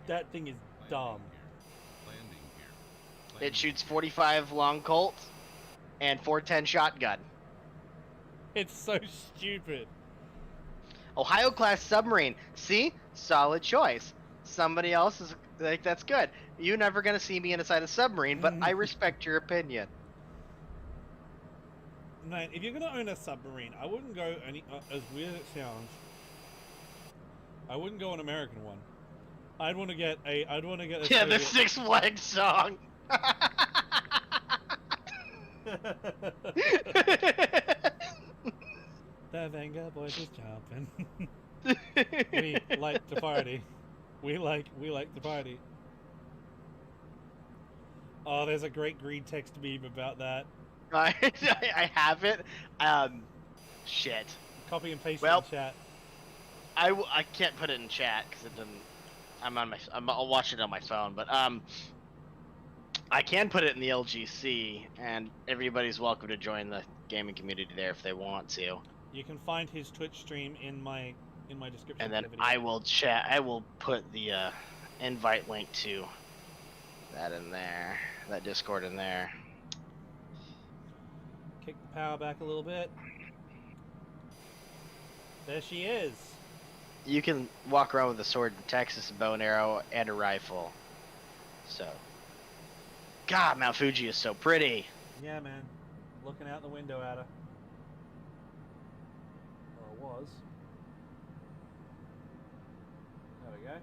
that thing is dumb.
It shoots 45 long Colt and 410 shotgun.
It's so stupid.
Ohio class submarine. See? Solid choice. Somebody else is like, that's good. You're never gonna see me inside a submarine, but I respect your opinion.
Man, if you're gonna own a submarine, I wouldn't go any. As weird as it sounds, I wouldn't go an American one. I'd want to get a. I'd want to get a.
Yeah, the
Soviet-
Six Flags song.
The Venga Boys is jumping. We like to party. We like to party. Oh, there's a great green text meme about that.
I have it. Shit.
Copy and paste
Well-
it in chat.
I can't put it in chat because it doesn't. I'll watch it on my phone, but I can put it in the LGC, and everybody's welcome to join the gaming community there if they want to.
You can find his Twitch stream in my description.
And
of
then
the video.
I will chat. I will put the invite link to that in there, that Discord in there.
Kick the power back a little bit. There she is.
You can walk around with a sword in Texas, a bow and arrow, and a rifle. So, God, Mount Fuji is so pretty.
Yeah, man. Looking out the window at her. Or it was. There we go.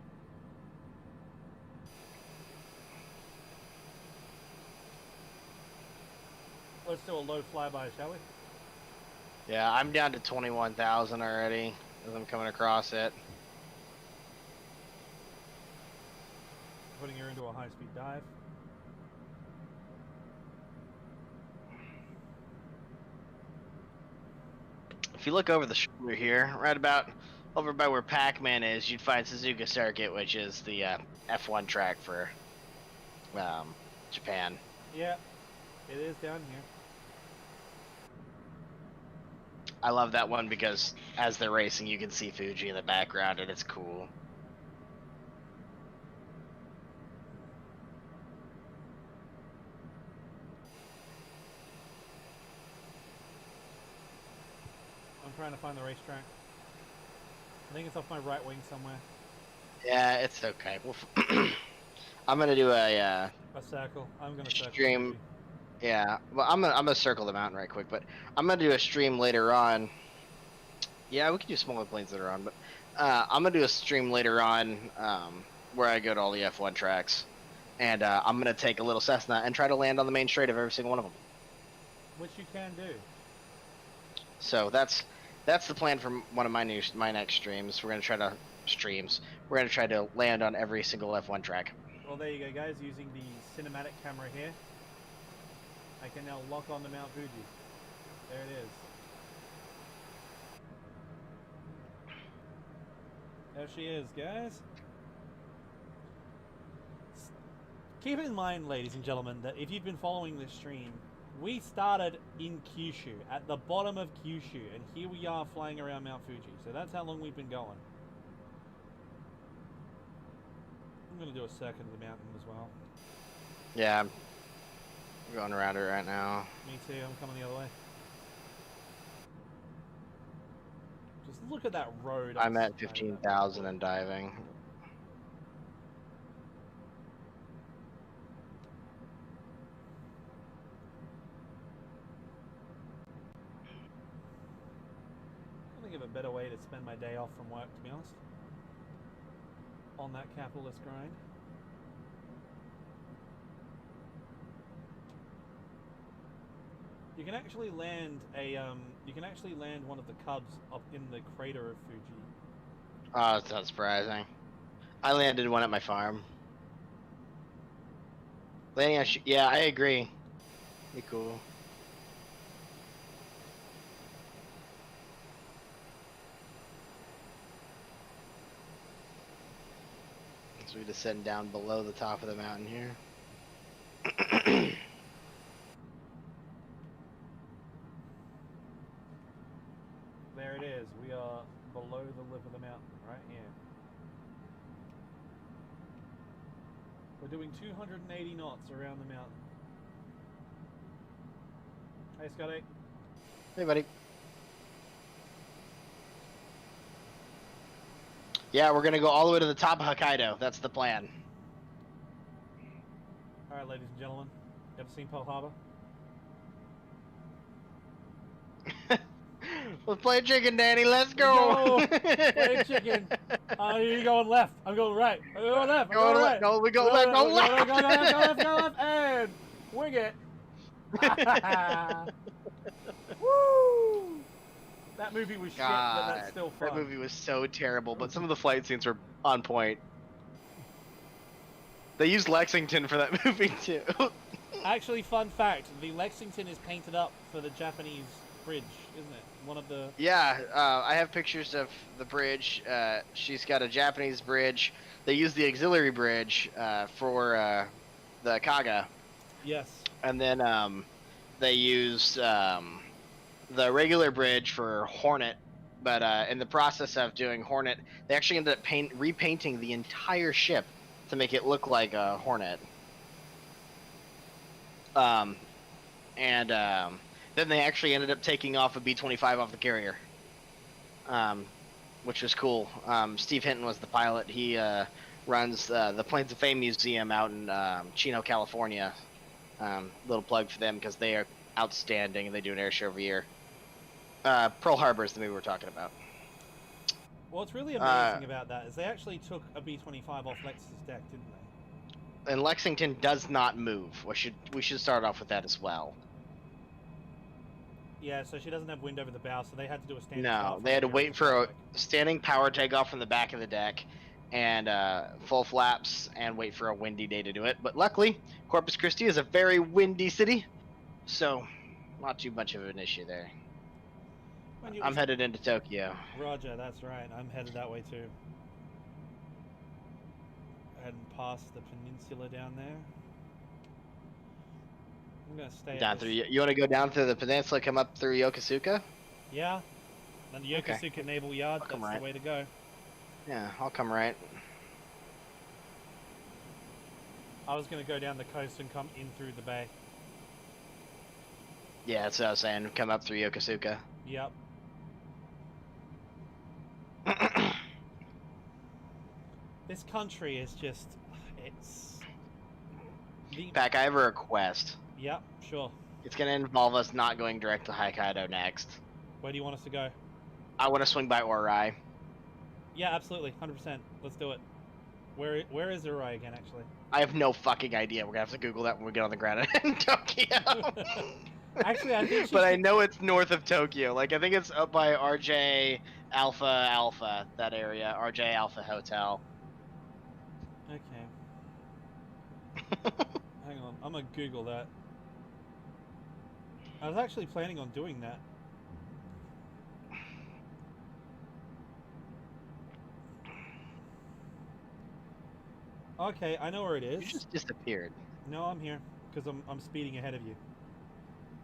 Let's do a low flyby, shall we?
Yeah, I'm down to 21,000 already as I'm coming across it.
Putting her into a high-speed dive.
If you look over the shoulder here, right about over by where Pac-Man is, you'd find Suzuka Circuit, which is the F1 track for Japan.
Yeah, it is down here.
I love that one because as they're racing, you can see Fuji in the background, and it's cool.
I'm trying to find the racetrack. I think it's off my right wing somewhere.
Yeah, it's okay. I'm gonna do a
A circle. I'm gonna circle.
Stream. Yeah. Well, I'm gonna circle the mountain right quick, but I'm gonna do a stream later on. Yeah, we can do smaller planes later on, but I'm gonna do a stream later on where I go to all the F1 tracks, and I'm gonna take a little Cessna and try to land on the main straight of every single one of them.
Which you can do.
So that's the plan for one of my next streams. We're gonna try to We're gonna try to land on every single F1 track.
Well, there you go, guys. Using the cinematic camera here, I can now lock on to Mount Fuji. There it is. There she is, guys. Keep in mind, ladies and gentlemen, that if you've been following this stream, we started in Kyushu, at the bottom of Kyushu, and here we are flying around Mount Fuji. So that's how long we've been going. I'm going to do a circuit of the mountain as well.
Yeah, I'm going around it right now.
Me too, I'm coming the other way. Just look at that road.
I'm
on
at
the side of that
15,000
road.
and diving.
I think of a better way to spend my day off from work, to be honest. On that capitalist grind. You can actually land a one of the Cubs up in the crater of Fuji.
Oh, that's not surprising. I landed one at my farm. Landing on yeah, I agree. Be cool. So we descend down below the top of the mountain here.
There it is. We are below the lip of the mountain, right here. We're doing 280 knots around the mountain. Hey, Scotty.
Hey, buddy. Yeah, we're gonna go all the way to the top of Hokkaido. That's the plan.
All right, ladies and gentlemen. Ever seen Pearl Harbor?
Let's play chicken, Danny. Let's go.
Play chicken. You're going left. I'm going right. I'm going left. I'm going right.
No, we go left. Go left.
Go left, and wing it. Woo! That movie was shit, but that's still fun.
That movie was so terrible, but some of the flight scenes were on point. They used Lexington for that movie too.
Actually, fun fact: the Lexington is painted up for the Japanese bridge, isn't it? One of the.
Yeah, I have pictures of the bridge. She's got a Japanese bridge. They use the auxiliary bridge for the Kaga.
Yes.
And then they use the regular bridge for Hornet. But in the process of doing Hornet, they actually ended up repainting the entire ship to make it look like a Hornet. Then they actually ended up taking off a B-25 off the carrier, which was cool. Steve Hinton was the pilot. He runs the Planes of Fame Museum out in Chino, California. Little plug for them because they are outstanding and they do an air show every year. Pearl Harbor is the movie we're talking about.
What's really amazing about that is they actually took a B-25 off Lex's deck, didn't they?
And Lexington does not move. We should start off with that as well.
Yeah, so she doesn't have wind over the bow, so they had to do a standing.
No, they had to wait for a standing power takeoff from the back of the deck, and full flaps, and wait for a windy day to do it. But luckily, Corpus Christi is a very windy city, so not too much of an issue there. I'm headed into Tokyo.
Roger, that's right. I'm headed that way too. Heading past the peninsula down there. I'm gonna stay
down through. You want to go down through the peninsula, come up through Yokosuka?
Yeah. Then the Yokosuka Naval Yard. That's
right.
the way to go.
Yeah, I'll come right.
I was gonna go down the coast and come in through the bay.
Yeah, that's what I was saying. Come up through Yokosuka.
Yep. This country is just, it's...
Pac, I have a request.
Yep, sure.
It's going to involve us not going direct to Hokkaido next.
Where do you want us to go?
I want to swing by Orai.
Yeah, absolutely, 100%. Let's do it. Where is Orai again, actually?
I have no fucking idea. We're going to have to Google that when we get on the ground in Tokyo.
Actually, I think
But I know it's north of Tokyo. Like, I think it's up by RJ Alpha, that area. RJ Alpha Hotel.
Okay. Hang on, I'm gonna Google that. I was actually planning on doing that. Okay, I know where it is.
You just disappeared.
No, I'm here because I'm speeding ahead of you.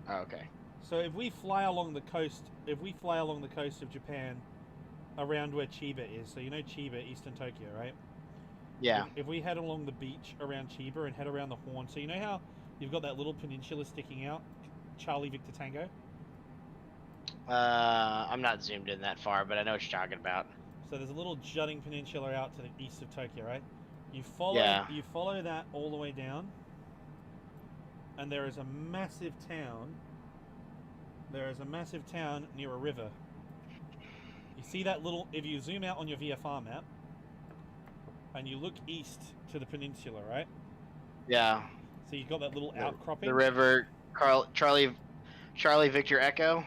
Oh, okay.
So if we fly along the coast, of Japan, around where Chiba is, so you know Chiba, Eastern Tokyo, right?
Yeah.
If we head along the beach around Chiba and head around the Horn, so you know how you've got that little peninsula sticking out, Charlie Victor Tango?
I'm not zoomed in that far, but I know what you're talking about.
So there's a little jutting peninsula out to the east of Tokyo, right? You
Yeah.
follow that all the way down, and there is a massive town. There is a massive town near a river. You see that little, if you zoom out on your VFR map, and you look east to the peninsula, right?
Yeah.
So you've got that little outcropping.
The river, Charlie Victor Echo.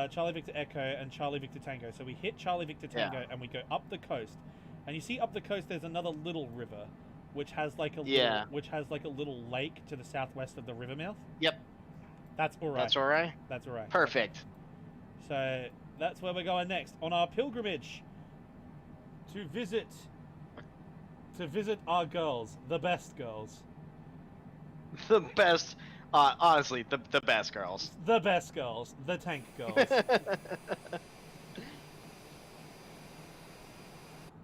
Charlie Victor Echo and Charlie Victor Tango. So we hit Charlie Victor Tango and we go up the coast, and you see up the coast there's another little river, which has like a little lake to the southwest of the river mouth.
Yep.
That's all right.
That's all right.
That's all right.
Perfect.
So that's where we're going next on our pilgrimage to visit our girls, the best girls.
The best, honestly, the best girls.
The best girls, the tank girls.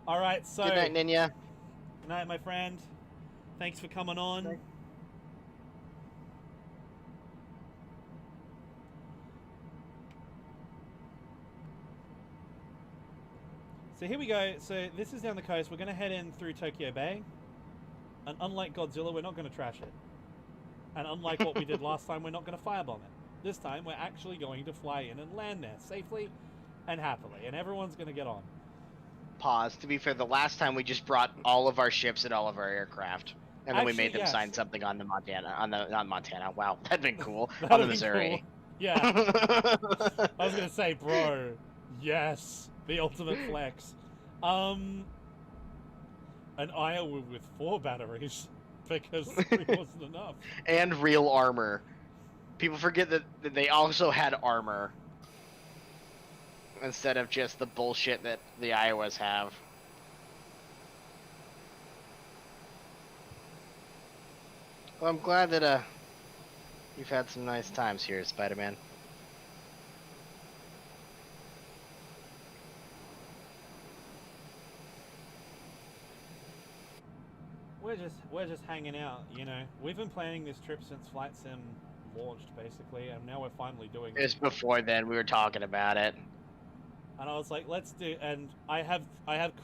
All right, so
Good night, Ninya.
good night, my friend. Thanks for coming on.
Bye.
So here we go. So this is down the coast. We're going to head in through Tokyo Bay. And unlike Godzilla, we're not going to trash it. And unlike what we did last time, we're not going to firebomb it. This time, we're actually going to fly in and land there safely and happily. And everyone's going to get on.
Pause. To be fair, the last time we just brought all of our ships and all of our aircraft. And then we
Actually,
made them
yes.
sign something on the Montana, not Montana, wow, that'd been cool,
That'd
on the
be
Missouri.
cool. Yeah. I was going to say, bro, yes. The ultimate flex. An Iowa with 4 batteries because 3 wasn't enough.
And real armor. People forget that they also had armor. Instead of just the bullshit that the Iowas have. Well, I'm glad that you've had some nice times here, Spider-Man.
We're just hanging out, you know. We've been planning this trip since Flight Sim launched, basically, and now we're finally doing it.
Just before then, we were talking about it.
And I was like, let's do. And I have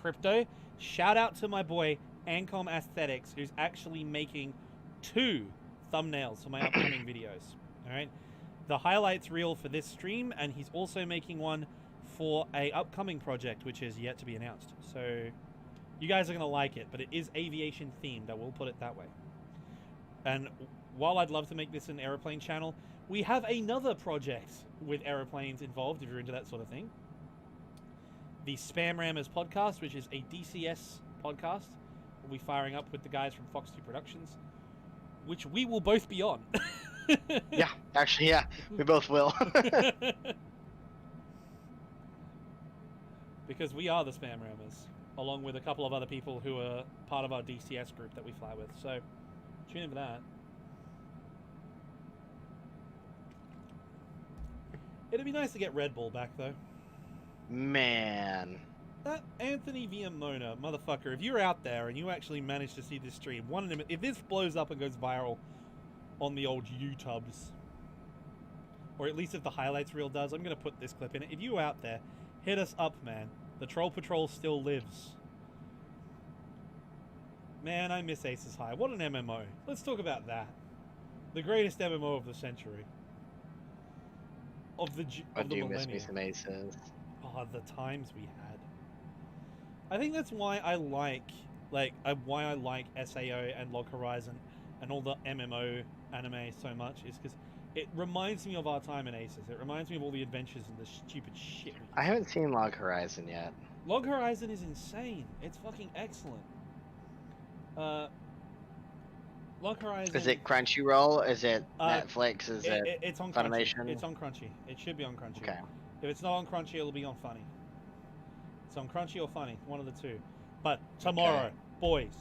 crypto. Shout out to my boy Ancom Aesthetics, who's actually making 2 thumbnails for my upcoming videos. All right, the highlights reel for this stream, and he's also making one for a upcoming project, which is yet to be announced. So you guys are gonna like it, but it is aviation themed. I will put it that way. And while I'd love to make this an aeroplane channel, we have another project with aeroplanes involved. If you're into that sort of thing. The Spam Rammers podcast, which is a DCS podcast, will be firing up with the guys from Fox 2 Productions, which we will both be on.
Yeah, actually, yeah, we both will.
Because we are the Spam Rammers, along with a couple of other people who are part of our DCS group that we fly with. So, tune in for that. It'd be nice to get Red Bull back, though.
Man.
That Anthony Viamona, motherfucker, if you're out there and you actually manage to see this stream, if this blows up and goes viral on the old YouTubes, or at least if the highlights reel does, I'm going to put this clip in it. If you're out there, hit us up, man. The Troll Patrol still lives. Man, I miss Aces High. What an MMO. Let's talk about that. The greatest MMO of the century. Of the
do miss
millennium.
me some Aces.
Oh, the times we had. I think that's why I like SAO and Log Horizon and all the MMO anime so much, is because it reminds me of our time in Aces. It reminds me of all the adventures and the stupid shit.
I haven't seen Log Horizon yet.
Log Horizon is insane. It's fucking excellent. Log Horizon.
Is it Crunchyroll? Is it Netflix? Is it
it's on
Funimation?
Crunchy. It's on Crunchy. It should be on Crunchy.
Okay.
If it's not on Crunchy, it'll be on Funny. It's on Crunchy or Funny, one of the two. But tomorrow, boys,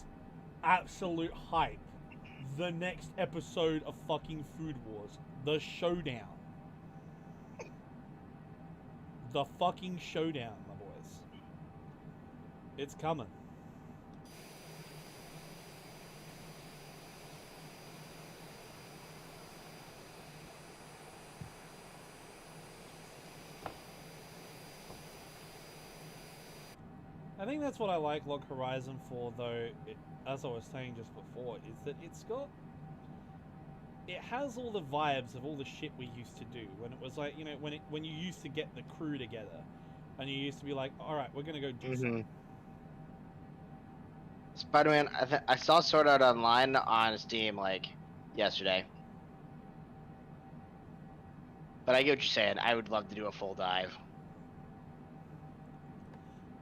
absolute hype. The next episode of fucking Food Wars. The showdown. The fucking showdown, my boys. It's coming. think that's what I like Log Horizon for, though, as I was saying just before, is that it has all the vibes of all the shit we used to do when it was like, you know, when you used to get the crew together and you used to be like, all right, we're gonna go do something.
Spider-Man, I saw Sword Art Online on Steam like yesterday. But I get what you're saying. I would love to do a full dive.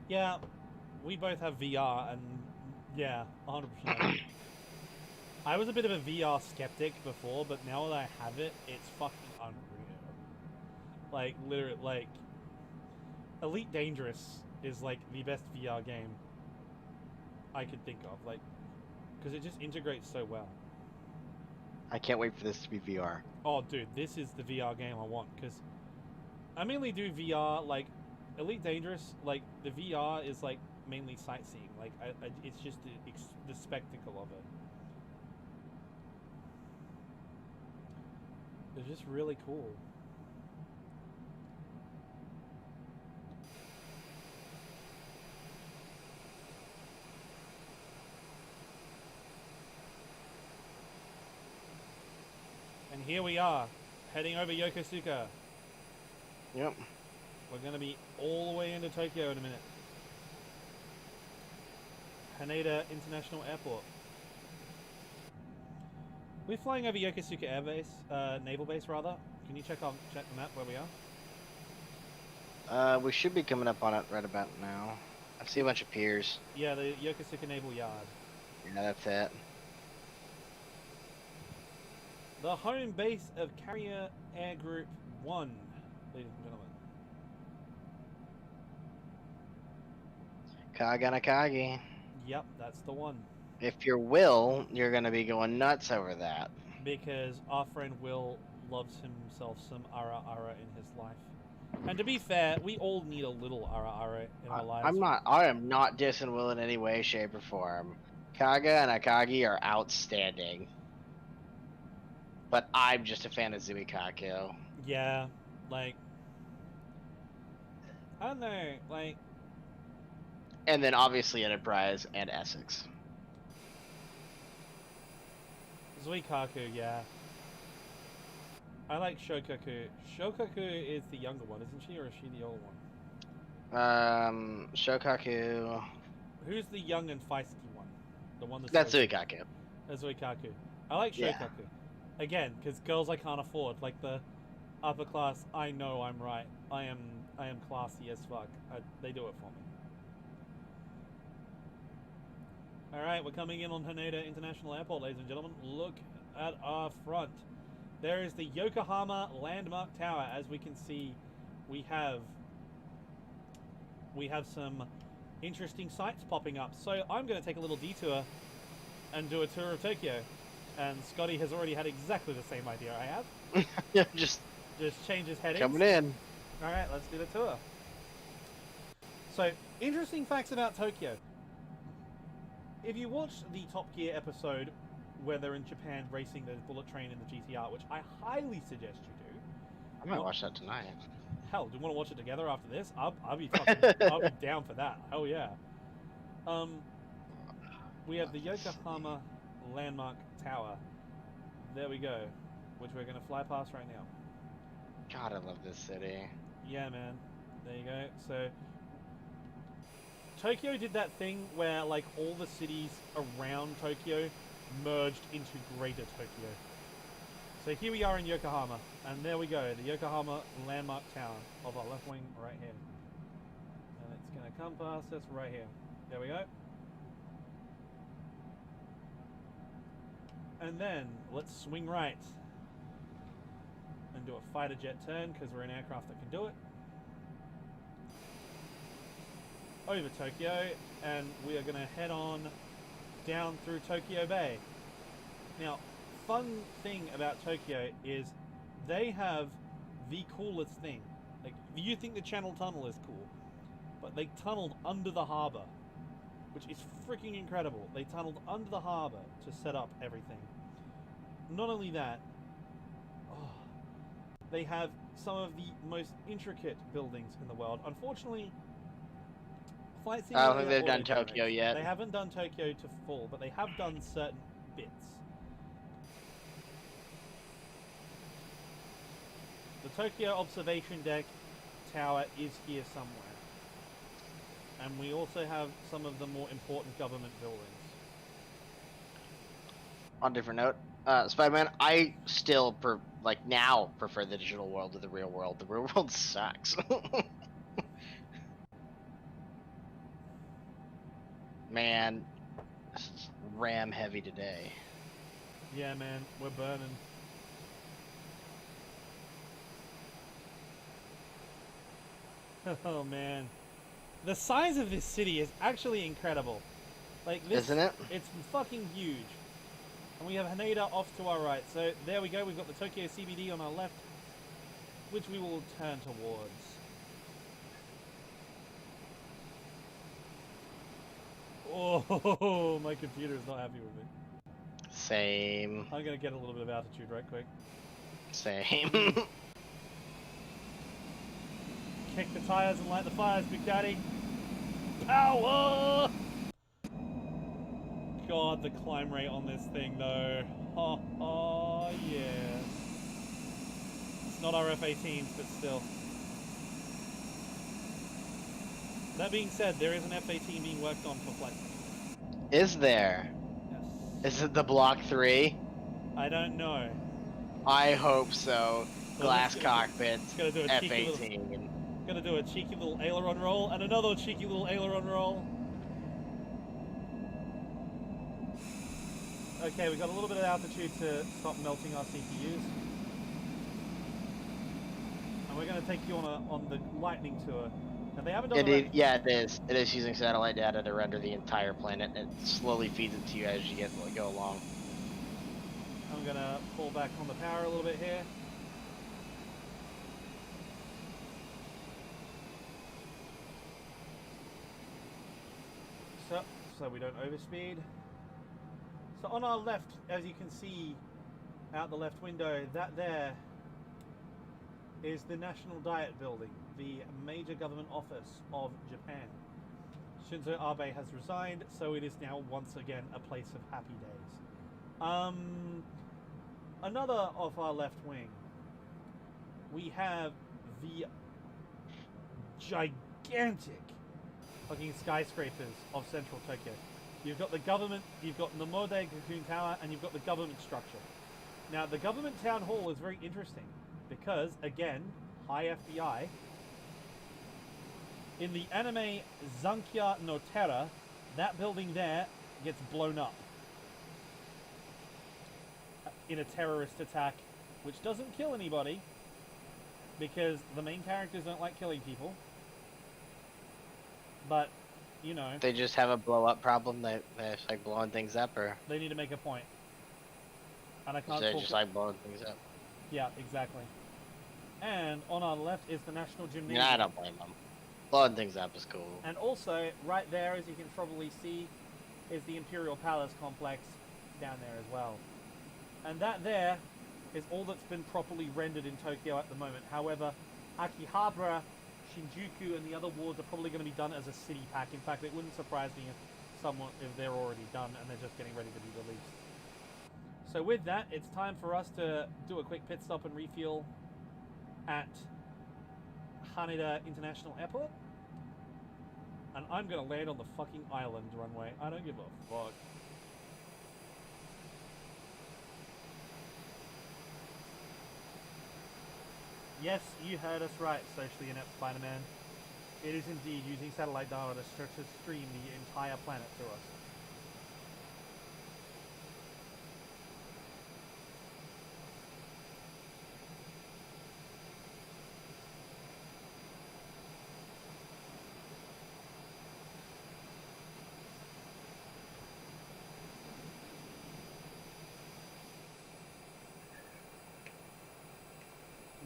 Yeah, we both have VR, and yeah, 100%. I was a bit of a VR skeptic before, but now that I have it, it's fucking unreal. Like, literally, like, Elite Dangerous is like the best VR game I could think of, like, because it just integrates so well.
I can't wait for this to be VR.
Oh, dude, this is the VR game I want, because I mainly do VR, like, Elite Dangerous, like, the VR is, like, mainly sightseeing. Like, it's just the spectacle of it. It's just really cool. And here we are, heading over Yokosuka.
Yep.
We're going to be all the way into Tokyo in a minute. Haneda International Airport. We're flying over Yokosuka Air Base, Naval Base rather. Can you check the map where we are?
We should be coming up on it right about now. I see a bunch of piers.
Yeah, the Yokosuka Naval Yard.
Yeah, that's it.
The home base of Carrier Air Group 1, ladies and gentlemen.
Kaganakagi.
Yep, that's the one.
If you're Will, you're gonna be going nuts over that.
Because our friend Will loves himself some ara ara in his life. And to be fair, we all need a little ara ara in our lives.
I am not dissing Will in any way, shape, or form. Kaga and Akagi are outstanding. But I'm just a fan of Zuikaku.
Yeah, like, I don't know, like...
And then obviously Enterprise and Essex.
Zuikaku, yeah. I like Shokaku. Shokaku is the younger one, isn't she, or is she the older one?
Shokaku.
Who's the young and feisty one? The one
That's Zuikaku.
That's Zuikaku. I like Shokaku.
Yeah.
Again, because girls I can't afford, like the upper class, I know I'm right. I am classy as fuck. They do it for me. Alright, we're coming in on Haneda International Airport, ladies and gentlemen. Look at our front. There is the Yokohama Landmark Tower. As we can see, we have some interesting sights popping up. So I'm going to take a little detour and do a tour of Tokyo. And Scotty has already had exactly the same idea I have.
Yeah, just
change his headings.
coming in.
Alright, let's do the tour. So, interesting facts about Tokyo. If you watch the Top Gear episode where they're in Japan racing the bullet train in the GTR, which I highly suggest you do.
I might watch that tonight.
Hell, do you want to watch it together after this? I'll be down for that. Hell yeah. We have the Yokohama Landmark Tower. There we go. Which we're going to fly past right now.
God, I love this city.
Yeah, man. There you go. So, Tokyo did that thing where, like, all the cities around Tokyo merged into Greater Tokyo. So here we are in Yokohama, and there we go, the Yokohama Landmark Tower of our left wing right here. And it's going to come past us right here. There we go. And then, let's swing right. And do a fighter jet turn, because we're an aircraft that can do it. Over Tokyo, and we are going to head on down through Tokyo Bay. Now, fun thing about Tokyo is they have the coolest thing. Like, you think the Channel Tunnel is cool, but they tunneled under the harbour, which is freaking incredible. They tunneled under the harbour to set up everything. Not only that, they have some of the most intricate buildings in the world. Unfortunately, flight
I don't
simulator
think they've done
auto-generates.
Tokyo yet.
They haven't done Tokyo to full, but they have done certain bits. The Tokyo observation deck tower is here somewhere. And we also have some of the more important government buildings.
On a different note, Spider-Man, I still now prefer the digital world to the real world. The real world sucks. Man, this is RAM heavy today.
Yeah, man, we're burning. Oh, man. The size of this city is actually incredible. Like, this,
Isn't it?
It's fucking huge. And we have Haneda off to our right. So, there we go. We've got the Tokyo CBD on our left, which we will turn towards. Oh, my computer is not happy with me.
Same.
I'm going to get a little bit of altitude right quick.
Same.
Kick the tires and light the fires, Big Daddy. Power! God, the climb rate on this thing, though. Oh, yeah. It's not our F-18s, but still. That being said, there is an F-18 being worked on for flight.
Is there?
Yes.
Is it the Block 3?
I don't know.
I hope so.
Well,
Glass
it's gonna
cockpits,
do a cheeky little,
F-18.
gonna do a cheeky little aileron roll, and another cheeky little aileron roll. Okay, we got a little bit of altitude to stop melting our CPUs. And we're going to take you on the lightning tour. And they haven't done
Yeah, it is. It is using satellite data to render the entire planet. It slowly feeds it to you as you go along.
I'm going to pull back on the power a little bit here. So we don't overspeed. So on our left, as you can see out the left window, that there is the National Diet Building, the major government office of Japan. Shinzo Abe has resigned, so it is now once again a place of happy days. Another off our left wing, we have the gigantic fucking skyscrapers of central Tokyo. You've got the government, you've got Nomode Cocoon Tower, and you've got the government structure. Now, the government town hall is very interesting because, again, high FBI. In the anime Zankia no Terra, that building there gets blown up in a terrorist attack, which doesn't kill anybody because the main characters don't like killing people. But, you know,
They just have a blow up problem. They're just like blowing things up, or
they need to make a point. And I can't
they're
talk
just like blowing things up.
Yeah, exactly. And on our left is the National Gymnasium.
Yeah, I don't blame them. Blowing things up is cool.
And also, right there, as you can probably see, is the Imperial Palace complex down there as well. And that there is all that's been properly rendered in Tokyo at the moment. However, Akihabara, Shinjuku, and the other wards are probably going to be done as a city pack. In fact, it wouldn't surprise me if they're already done and they're just getting ready to be released. So with that, it's time for us to do a quick pit stop and refuel at Haneda International Airport. And I'm going to land on the fucking island runway. I don't give a fuck. Yes, you heard us right, socially inept Spider-Man. It is indeed using satellite data to stream the entire planet to us.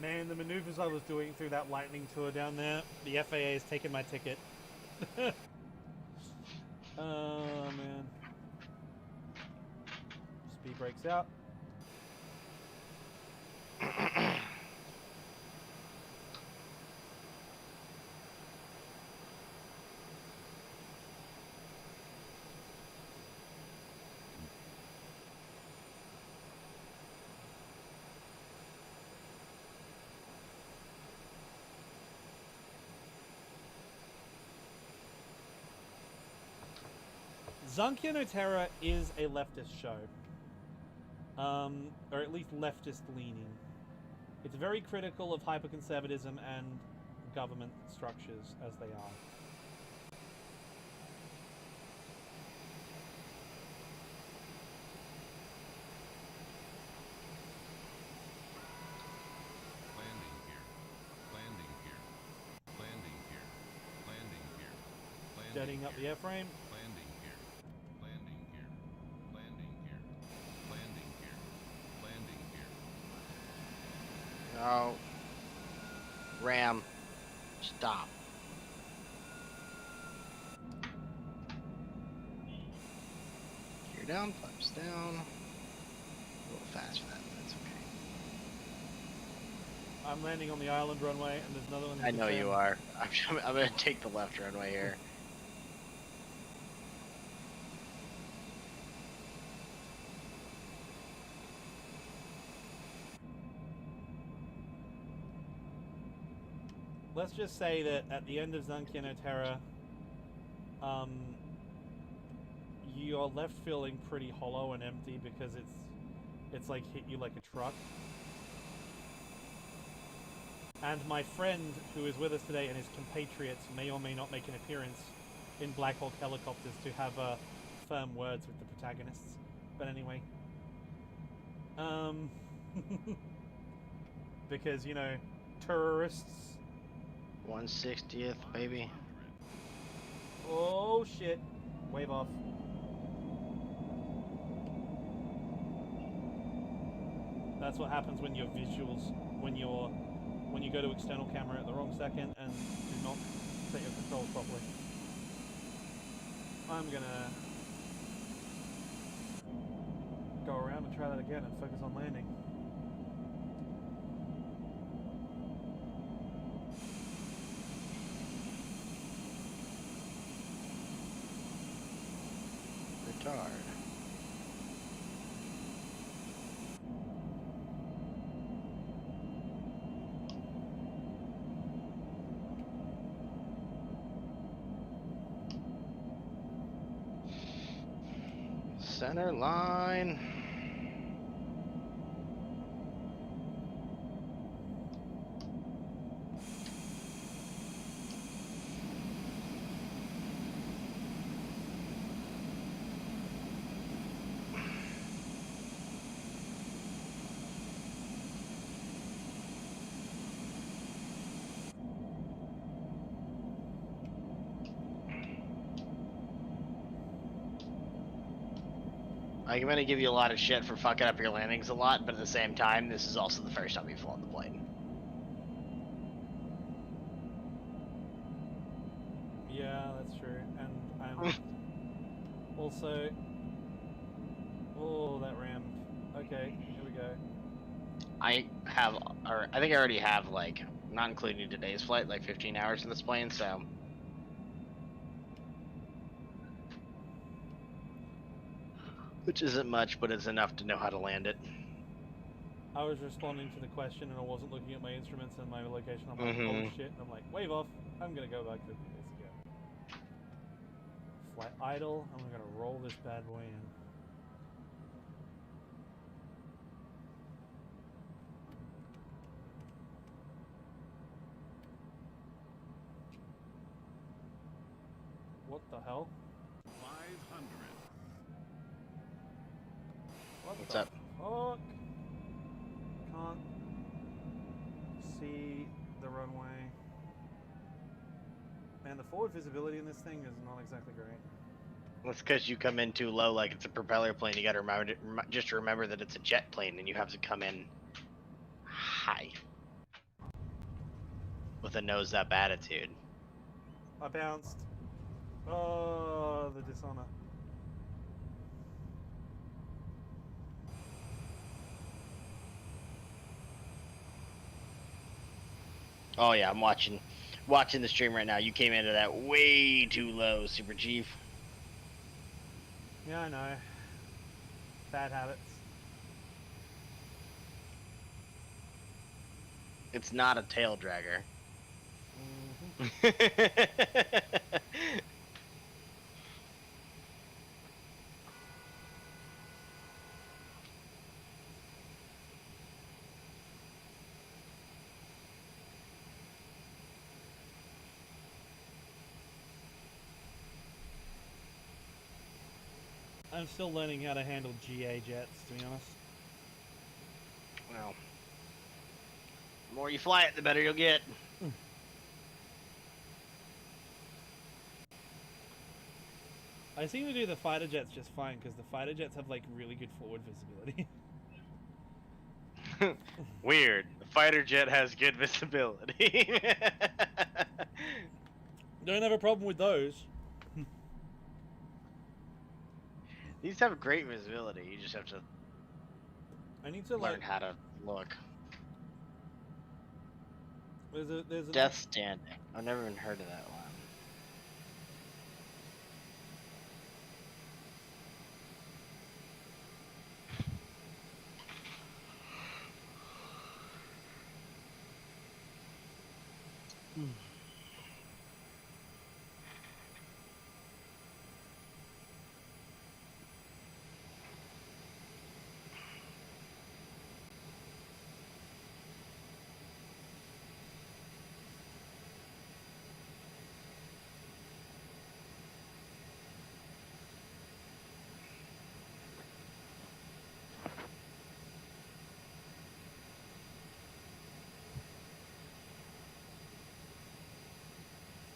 Man, the maneuvers I was doing through that lightning tour down there, the FAA has taken my ticket. Oh, man. Speed brakes out. Zankia no Terra is a leftist show. Or at least leftist leaning. It's very critical of hyperconservatism and government structures as they are.
Landing here. Landing here. Landing here. Landing here. Landing
Jetting up the
here.
airframe.
Landing here. Landing here. Landing here. Landing here. Landing here.
No. Ram. Stop. Gear down, flaps down. A little fast for that, but that's okay.
I'm landing on the island runway, and there's another one. in
I know you
descent.
are. I'm gonna take the left runway here.
Let's just say that at the end of Zankia no Terra, you're left feeling pretty hollow and empty because it's like hit you like a truck. And my friend who is with us today and his compatriots may or may not make an appearance in Black Hawk Helicopters to have firm words with the protagonists. But anyway, because you know, terrorists.
1/60th, baby.
Oh shit! Wave off. That's what happens when your visuals, when you go to external camera at the wrong second and do not set your controls properly. I'm gonna go around and try that again and focus on landing.
Retard. Center line. I'm gonna give you a lot of shit for fucking up your landings a lot, but at the same time, this is also the first time you've flown the plane.
Yeah, that's true. And I'm also... Oh, that ramp. Okay, here we go.
I think I already have, like, not including today's flight, like 15 hours in this plane, so... Which isn't much, but it's enough to know how to land it.
I was responding to the question and I wasn't looking at my instruments and my location. I'm like, oh
Mhm.
shit. And I'm like, wave off. I'm gonna go back to this again. Flight idle. I'm gonna roll this bad boy in. What the hell?
500.
What
What's
the
up?
fuck? Can't see the runway. Man, the forward visibility in this thing is not exactly great.
That's because you come in too low, like it's a propeller plane. You gotta just remember that it's a jet plane, and you have to come in high with a nose-up attitude.
I bounced. Oh, the dishonor.
Oh yeah, I'm watching the stream right now. You came into that way too low, Super Chief.
Yeah, I know. Bad habits.
It's not a tail dragger.
I'm still learning how to handle GA jets, to be honest.
Well, the more you fly it, the better you'll get.
I seem to do the fighter jets just fine because the fighter jets have like really good forward visibility.
Weird. The fighter jet has good visibility.
Don't have a problem with those.
These have great visibility. You just have to
I need to
learn
like.
how to look.
There's a
Death Standing. I've never even heard of that one.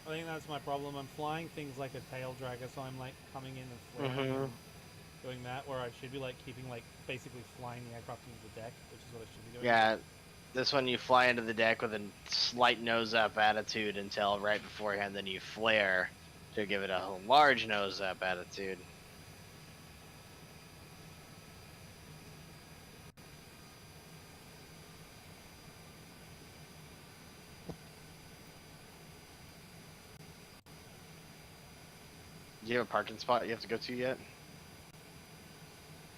I think that's my problem. I'm flying things like a tail dragger, so I'm like coming in and flaring and doing that, where I should be like keeping like basically flying the aircraft into the deck, which is what I should be doing.
Yeah, this one you fly into the deck with a slight nose up attitude until right beforehand, then you flare to give it a large nose up attitude. Do you have a parking spot you have to go to yet?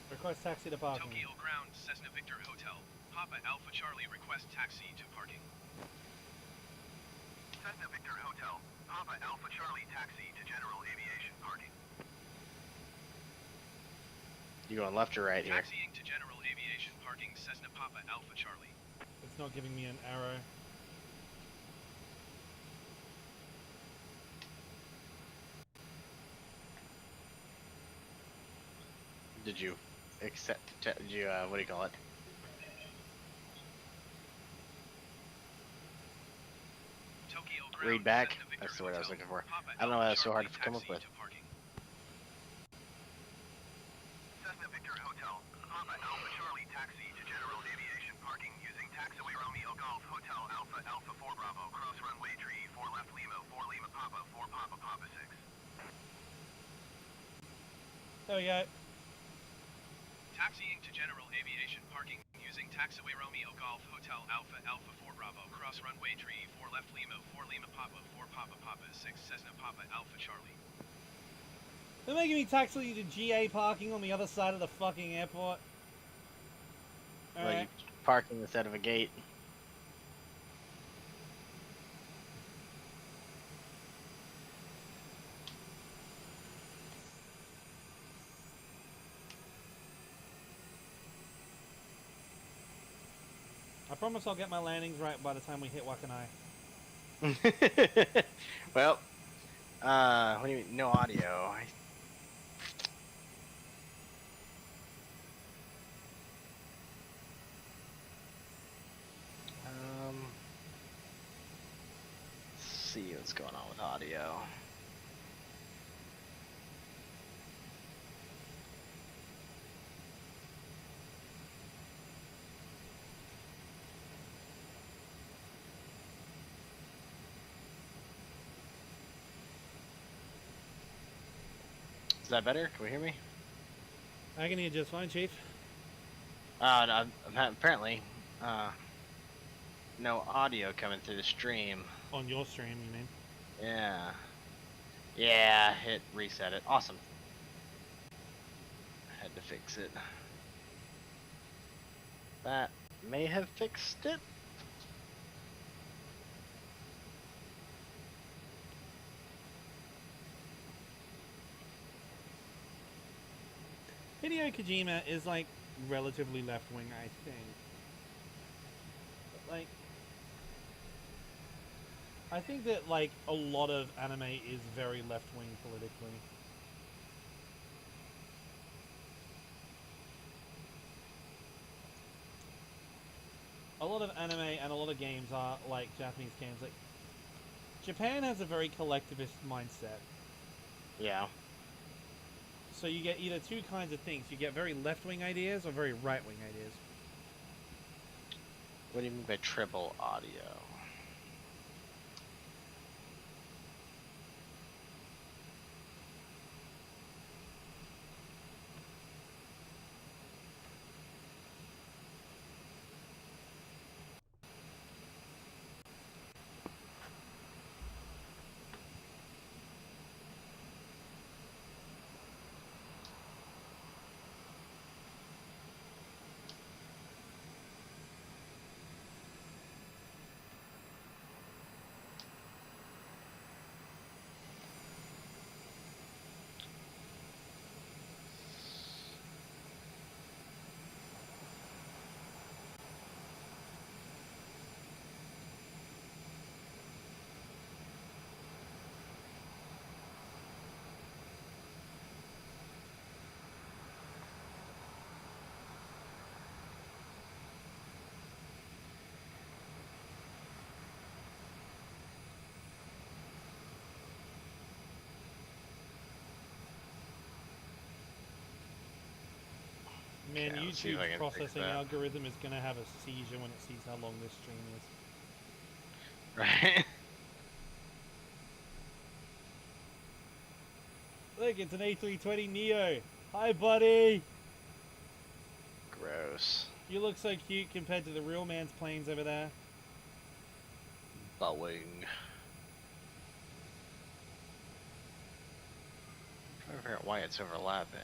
Request taxi to parking.
Tokyo Ground, Cessna Victor Hotel. Papa Alpha Charlie request taxi to parking.
Cessna Victor Hotel. Papa Alpha Charlie taxi to general aviation parking.
You going left or right here?
Taxiing to general aviation parking Cessna Papa Alpha Charlie.
It's not giving me an arrow.
Did you accept? Did you what do you call it?
Tokyo Ground,
Read back?
Cessna Victor
That's the word I was
Hotel.
looking for.
Papa
I don't know why that's so hard
Alpha
to come up
Charlie
with.
taxi to parking.
Cessna Victor Hotel. Papa Alpha Charlie taxi to general aviation parking using taxiway Romeo Golf Hotel Alpha Alpha 4 Bravo cross runway tree 4 left Lima 4 Lima Papa 4 Papa Papa 6.
There we go.
Taxiing to general aviation parking using taxiway Romeo Golf Hotel Alpha Alpha 4 Bravo cross runway tree 4 left Lima 4 Lima Papa 4 Papa Papa 6 Cessna Papa Alpha Charlie.
They're making me taxi to GA parking on the other side of the fucking airport.
Like
Alright.
parking instead of a gate.
I promise I'll get my landings right by the time we hit Wakanai.
Well, what do you mean? No audio. Let's see what's going on with audio. Is that better? Can we hear me?
I can hear just fine, Chief.
No, I'm apparently, no audio coming through the stream.
On your stream, you mean?
Yeah. Yeah, hit reset it. Awesome. Had to fix it. That may have fixed it.
Hideo Kojima is like relatively left wing, I think. But, like, I think that like a lot of anime is very left wing politically. a lot of anime and a lot of games are like Japanese games. Like Japan has a very collectivist mindset.
Yeah.
So you get either two kinds of things. You get very left-wing ideas or very right-wing ideas.
What do you mean by triple audio?
Man,
Okay, let's see if I
YouTube's
can fix
processing
that.
algorithm is going to have a seizure when it sees how long this stream is.
Right?
Look, it's an A320 Neo. Hi, buddy.
Gross.
You look so cute compared to the real man's planes over there.
Boeing. Trying to figure out why it's overlapping.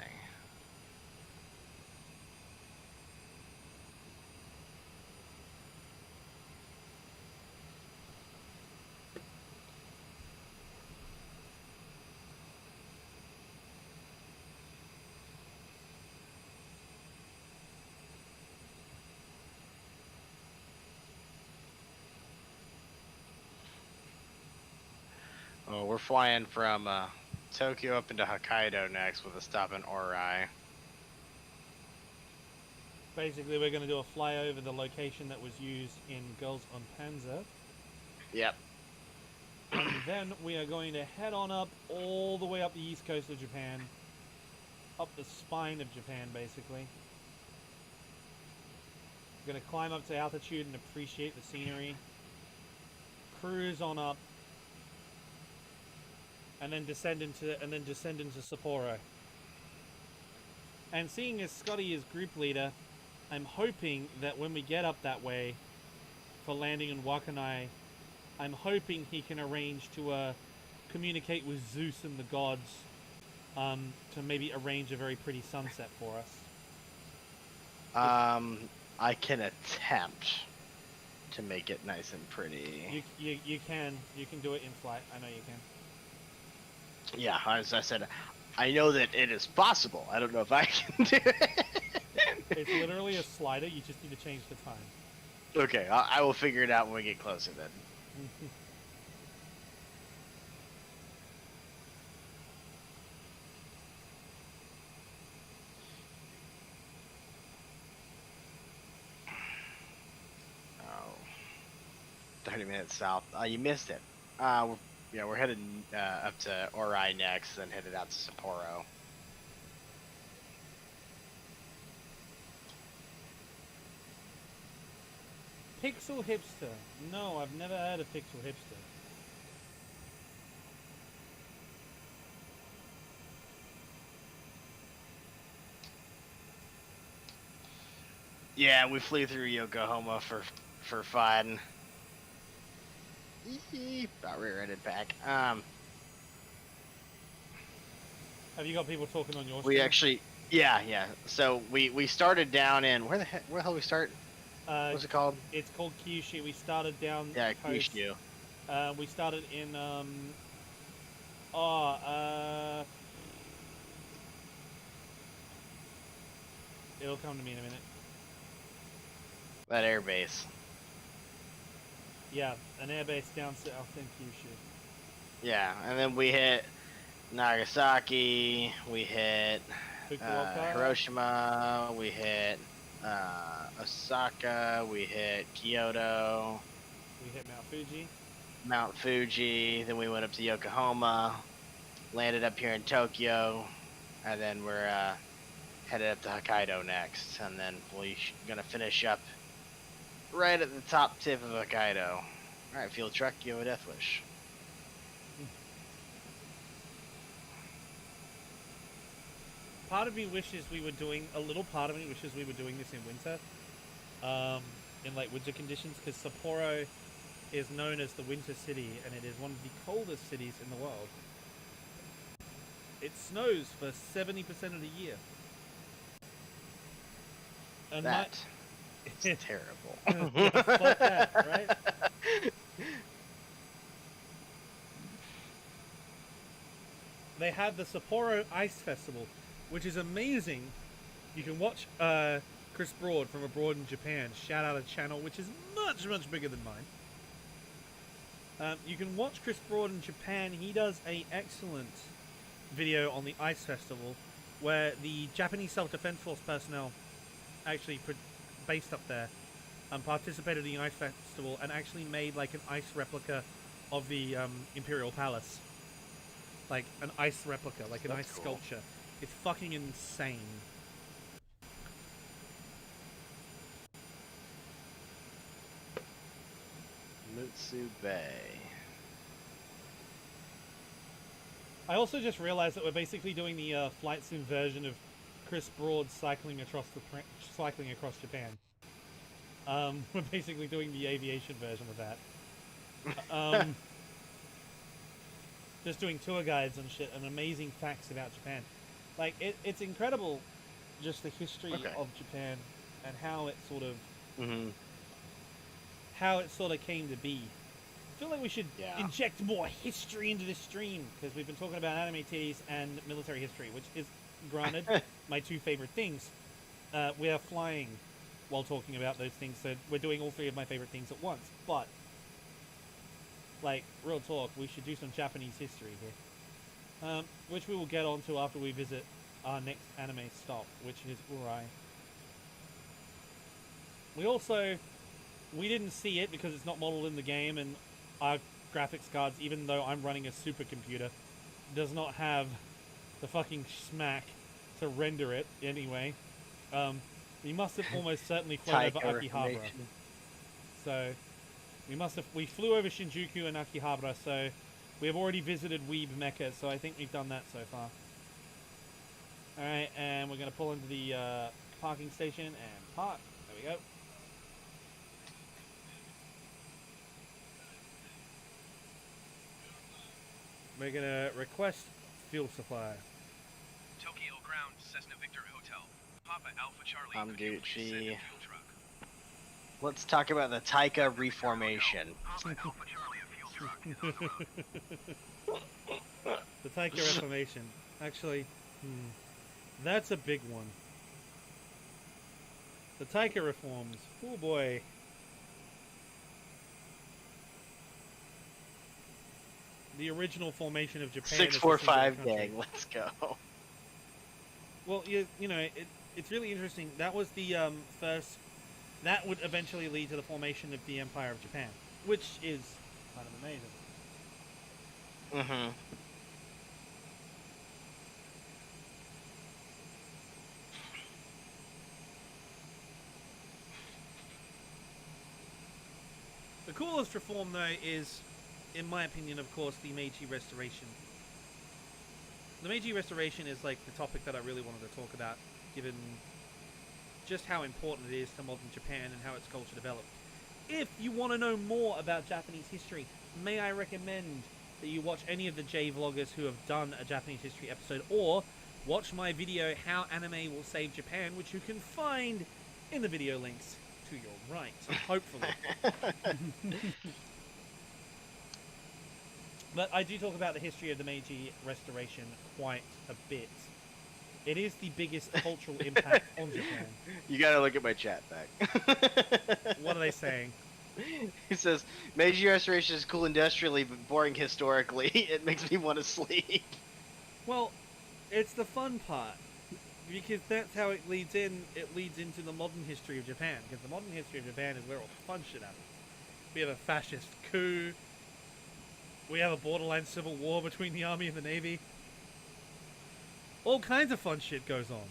Oh, we're flying from Tokyo up into Hokkaido next with a stop in Orai.
Basically, we're going to do a flyover the location that was used in Girls on Panzer.
Yep.
And then we are going to head on up all the way up the east coast of Japan. Up the spine of Japan, basically. We're going to climb up to altitude and appreciate the scenery. Cruise on up. And then descend into Sapporo. And seeing as Scotty is group leader, I'm hoping that when we get up that way for landing in Wakanai, I'm hoping he can arrange to communicate with Zeus and the gods to maybe arrange a very pretty sunset for us.
I can attempt to make it nice and pretty.
You can do it in flight. I know you can.
Yeah, as I said, I know that it is possible. I don't know if I can do it.
It's literally a slider. You just need to change the time.
Okay, I will figure it out when we get closer then. Oh, 30 minutes south. You missed it. We're headed up to Orai next, then headed out to Sapporo.
Pixel hipster. No, I've never heard of pixel hipster.
Yeah, we flew through Yokohama for fun. About rear-ended back.
Have you got people talking on your
We
stream?
actually, yeah. So we started down in where the hell we start? What's it called?
It's called Kyushu. We started down
Yeah,
the coast.
Kyushu.
We started in it'll come to me in a minute.
That airbase.
Yeah, an airbase down south in Kyushu.
Yeah, and then we hit Nagasaki. We hit
Fukuoka.
Hiroshima. We hit Osaka. We hit Kyoto,
We hit Mount Fuji.
Mount Fuji. Then we went up to Yokohama, landed up here in Tokyo, and then we're headed up to Hokkaido next, and then we're gonna finish up right at the top tip of Hokkaido. All right, field truck, you have a death wish.
Part of me wishes we were doing part of me wishes we were doing this in winter, in like winter conditions, because Sapporo is known as the winter city, and it is one of the coldest cities in the world. It snows for 70% of the year. And
It's terrible.
yeah, fuck that, right? They have the Sapporo Ice Festival, which is amazing. You can watch Chris Broad from abroad in Japan. Shout out a channel which is much, much bigger than mine. You can watch Chris Broad in Japan. He does a excellent video on the Ice Festival, where the Japanese Self-Defense Force personnel actually based up there participated in the Ice Festival and actually made like an ice replica of the Imperial Palace. Like an ice replica, like an
That's
ice
cool.
sculpture. It's fucking insane.
Mutsu Bay.
I also just realized that we're basically doing the flight sim version of Chris Broad cycling across Japan. We're basically doing the aviation version of that. Just doing tour guides and shit and amazing facts about Japan. Like it's incredible, just the history of Japan and how it sort of came to be. I feel like we should inject more history into this stream, because we've been talking about anime titties and military history, which is, granted, my two favorite things. We are flying while talking about those things, so we're doing all three of my favorite things at once. But, like, real talk, we should do some Japanese history here. Which we will get onto after we visit our next anime stop, which is Urai. We didn't see it because it's not modeled in the game, and our graphics cards, even though I'm running a supercomputer, does not have the fucking smack to render it anyway. We must have almost certainly flown over Akihabara. So, we flew over Shinjuku and Akihabara, so we have already visited Weeb Mecca, so I think we've done that so far. Alright, and we're going to pull into the parking station and park. There we go. We're going to request fuel supply.
Tokyo Ground, Cessna Victor Hotel. Papa Alpha Charlie.
I'm
could you please send a
Gucci.
fuel truck?
Let's talk about the Taika reformation.
Papa Alpha Charlie, a fuel truck is on the road.
The Taika Reformation. Actually, that's a big one. The Taika reforms. Oh boy. The original formation of Japan.
645 gang, let's go.
Well, you know, it's really interesting. That was the first. That would eventually lead to the formation of the Empire of Japan, which is kind of amazing. The coolest reform, though, is, in my opinion, of course, the Meiji Restoration. The Meiji Restoration is like the topic that I really wanted to talk about, given just how important it is to modern Japan and how its culture developed. If you want to know more about Japanese history, may I recommend that you watch any of the J-vloggers who have done a Japanese history episode, or watch my video, How Anime Will Save Japan, which you can find in the video links to your right, hopefully. But I do talk about the history of the Meiji Restoration quite a bit. It is the biggest cultural impact on Japan.
You gotta look at my chat back.
What are they saying?
He says, Meiji Restoration is cool industrially, but boring historically. It makes me want to sleep.
Well, it's the fun part. Because that's how it leads in. It leads into the modern history of Japan. Because the modern history of Japan is where all the fun shit happens. We have a fascist coup. We have a borderline civil war between the army and the navy. All kinds of fun shit goes on.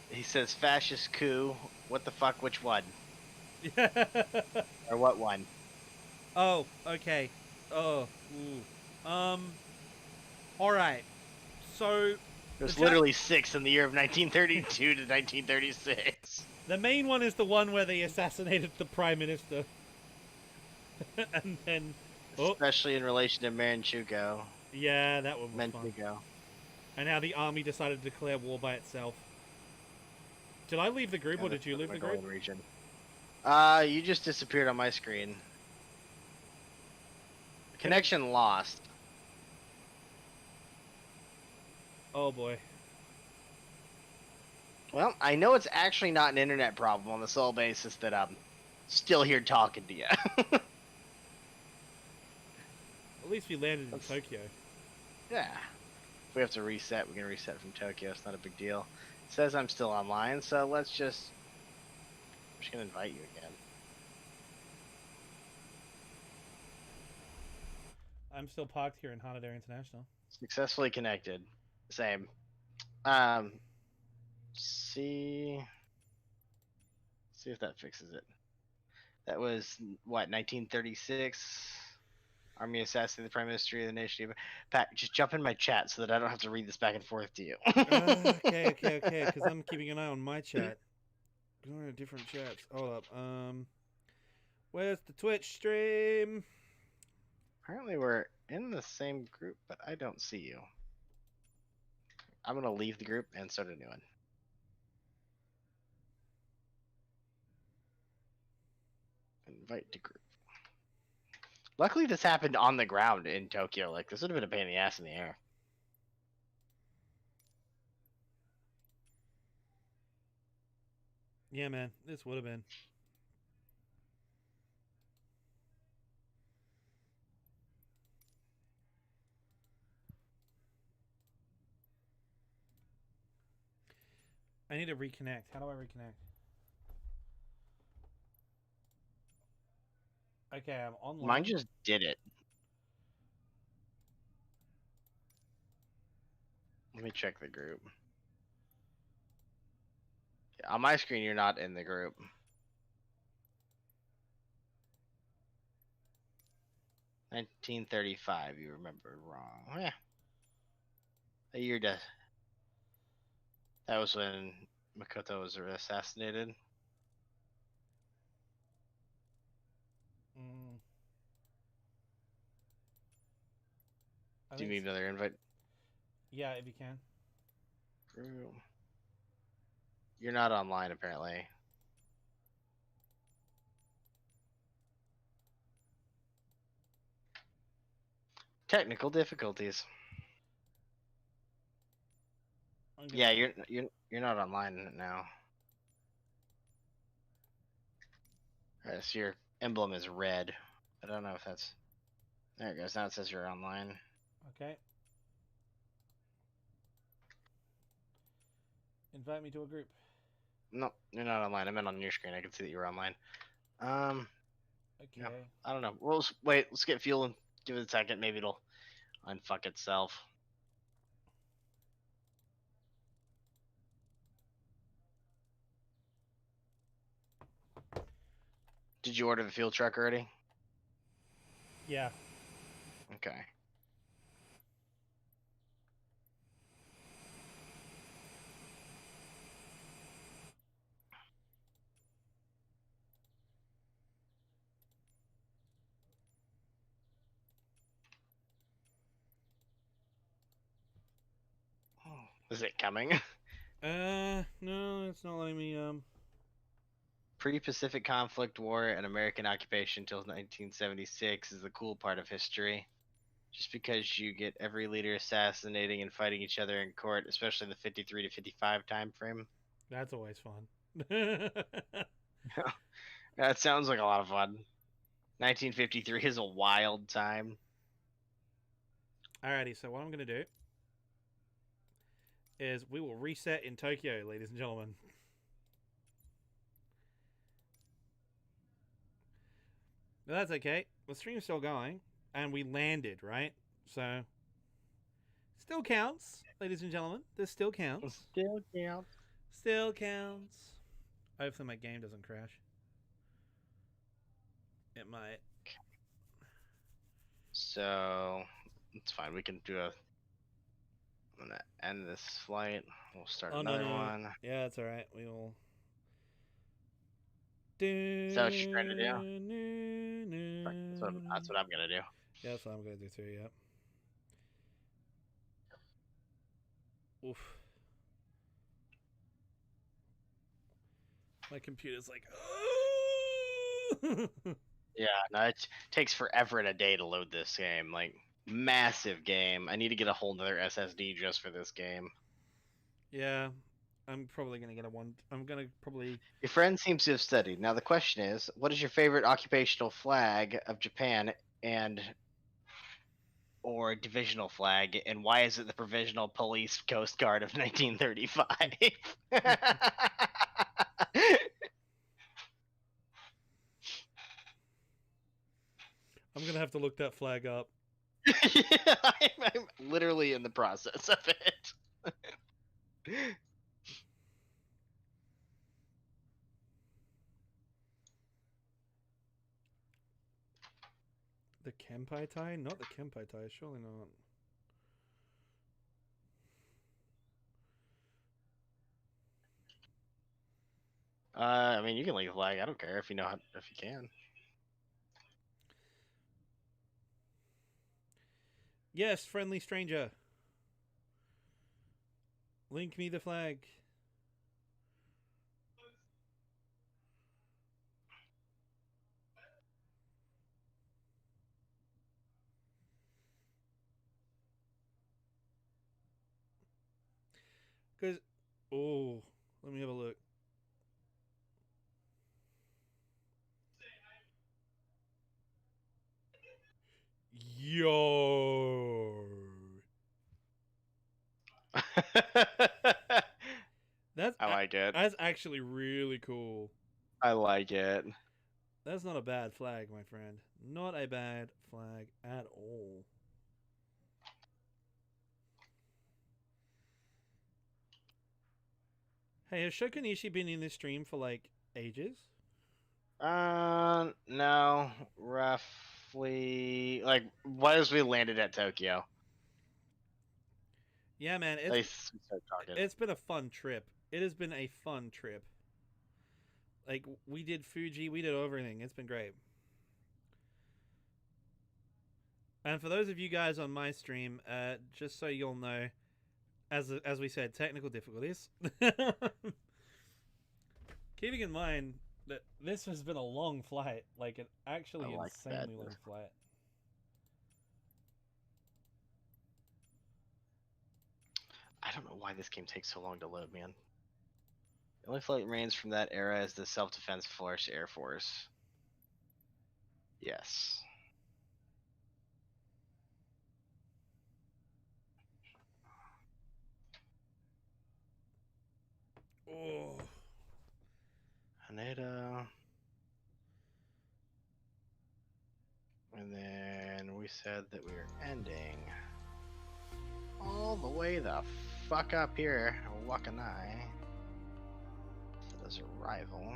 He says fascist coup. What the fuck? Which one?
Yeah.
Or what one?
Oh, okay. Oh, ooh. All right. So
There's
The
literally 6 in the year of 1932 to 1936.
the main one is the one where they assassinated the prime minister, and then
Especially in relation to Manchukuo.
yeah, that one was fun.
Manchukuo.
And how the army decided to declare war by itself. Did I leave the group,
Yeah,
or did you leave the group?
Mongolian region. You just disappeared on my screen. Connection lost.
Oh boy.
Well, I know it's actually not an internet problem on the sole basis that I'm still here talking to you.
At least we landed in Tokyo.
Yeah. If we have to reset, we can reset from Tokyo. It's not a big deal. It says I'm still online, so let's just... I'm just going to invite you again.
I'm still parked here in Haneda International.
Successfully connected. Same. See if that fixes it. That was, what, 1936? Army assassinated the Prime Minister of the nation. Pat, just jump in my chat so that I don't have to read this back and forth to you.
Okay, because I'm keeping an eye on my chat. Going to different chats. Hold up. Where's the Twitch stream?
Apparently we're in the same group, but I don't see you. I'm going to leave the group and start a new one. Invite to group. Luckily, this happened on the ground in Tokyo. Like, this would have been a pain in the ass in the air.
Yeah, man. This would have been. I need to reconnect. How do I reconnect? Okay, I'm online.
Mine just did it. Let me check the group. Yeah, on my screen, you're not in the group. $1935, you remembered wrong. Yeah. A year death. That was when Makoto was assassinated.
Mm.
Do you need another invite?
Yeah, if you can.
Group. You're not online, apparently. Technical difficulties. Yeah, you're not online now. Alright, so your emblem is red. I don't know if that's... There it goes. Now it says you're online.
Okay. Invite me to a group.
No, you're not online. I meant on your screen. I can see that you're online.
Okay.
Yeah, I don't know. We'll wait. Let's get fuel and give it a second. Maybe it'll unfuck itself. Did you order the fuel truck already?
Yeah.
Okay. Is it coming?
No, it's not letting me,
Pre-Pacific Conflict War and American occupation until 1976 is the cool part of history. Just because you get every leader assassinating and fighting each other in court, especially the 53 to 55 time frame.
That's always fun.
That sounds like a lot of fun. 1953 is a wild time.
Alrighty, so what I'm gonna do is we will reset in Tokyo, ladies and gentlemen. But that's okay. The stream's still going, and we landed, right? So, still counts, ladies and gentlemen. This still counts.
Still count.
Still counts. Hopefully my game doesn't crash. It might.
So it's fine. We can do a. I'm gonna end this flight. We'll start another one.
Yeah, that's all right. We will.
Is that what you're trying to do? That's what I'm gonna do.
Yeah, that's what I'm gonna do too. Yep. Oof. My computer's like.
Yeah, no, it takes forever and a day to load this game. Like, massive game. I need to get a whole nother SSD just for this game.
Yeah, I'm probably gonna get a one. I'm gonna probably.
Your friend seems to have studied. Now the question is, what is your favorite occupational flag of Japan or divisional flag, and why is it the Provisional Police Coast Guard of 1935?
I'm gonna have to look that flag up.
Yeah, I'm literally in the process of it.
The Kempai tie? Not the Kempai tie, surely not.
I mean, you can leave a flag. I don't care if you know if you can.
Yes, friendly stranger. Link me the flag. Because, oh, let me have a look. Yo.
I like it.
That's actually really cool.
I like it.
That's not a bad flag, my friend. Not a bad flag at all. Hey, has Shokunishi been in this stream for like ages?
No, roughly like what as we landed at Tokyo.
Yeah, man, it's been a fun trip. It has been a fun trip. Like, we did Fuji, we did everything. It's been great. And for those of you guys on my stream, just so you'll know, as we said, technical difficulties. Keeping in mind that this has been a long flight, like an actually insanely long flight.
I don't know why this game takes so long to load, man. The only flight remains from that era is the Self-Defense Force Air Force. Yes.
Oh.
Haneda. And then we said that we were ending all the way the fuck up here, Wakanai. So there's arrival.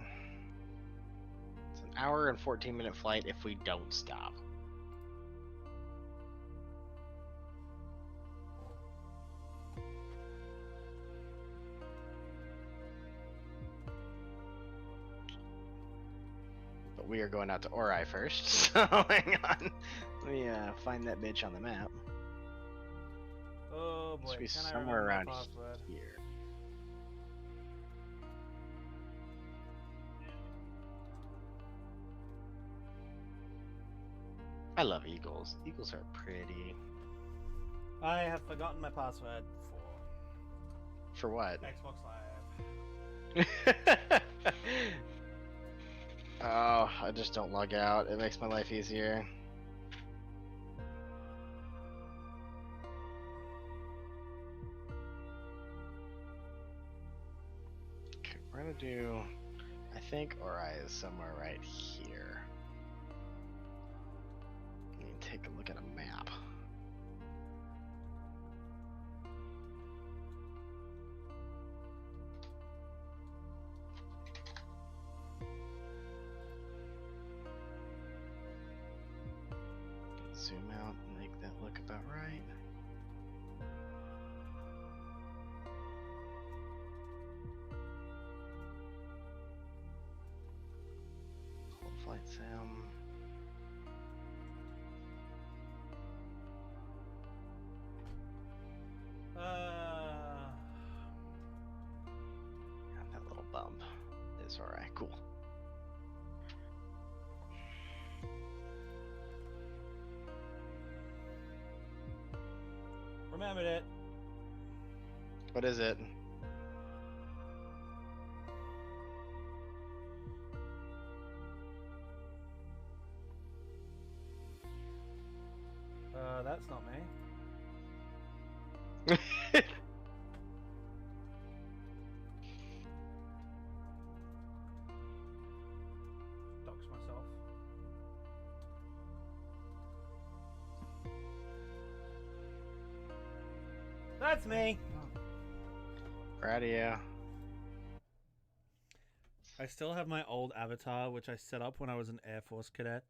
It's an hour and 14-minute flight if we don't stop. But we are going out to Ori first, so hang on. Let me find that bitch on the map.
Oh boy,
Must be
can I
somewhere
remember
around
my password?
here. I love eagles. Eagles are pretty.
I have forgotten my password
For what?
for Xbox Live.
Oh, I just don't log out. It makes my life easier. Okay, we're gonna do, I think Ori is somewhere right here. Let me take a look at a map. Zoom out and make that look about right. Full flight sim. And that little bump is alright. Cool.
Remembered it.
What is it?
That's not me. Dox myself. That's me.
Radio.
I still have my old avatar, which I set up when I was an Air Force cadet.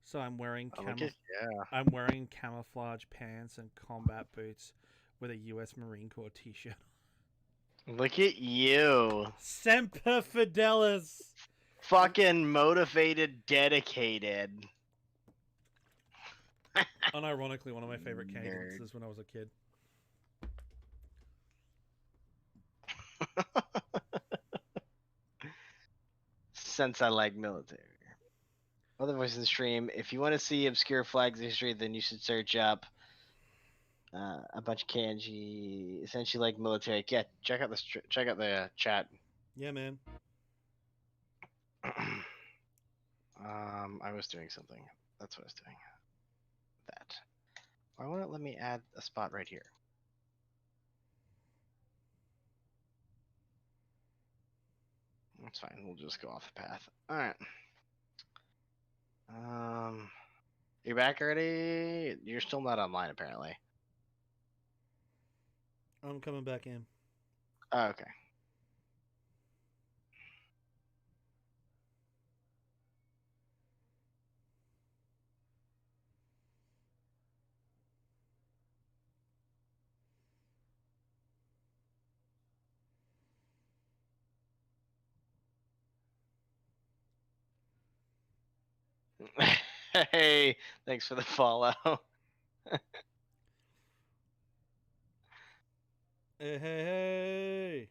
So I'm wearing
Oh, look at, yeah.
I'm wearing camouflage pants and combat boots with a U.S. Marine Corps T-shirt.
Look at you.
Semper Fidelis.
Fucking motivated, dedicated.
Unironically, one of my favorite
Nerd.
cadences when I was a kid.
Since I like military. Other voices in the stream. If you want to see obscure flags history, then you should search up a bunch of kanji, essentially like military. Yeah, check out the chat.
Yeah, man.
I was doing something. That's what I was doing. That. Why won't it let me add a spot right here? That's fine. We'll just go off the path. All right. You back already? You're still not online, apparently.
I'm coming back in.
Oh, okay. Hey, thanks for the follow.
Hey, hey, hey!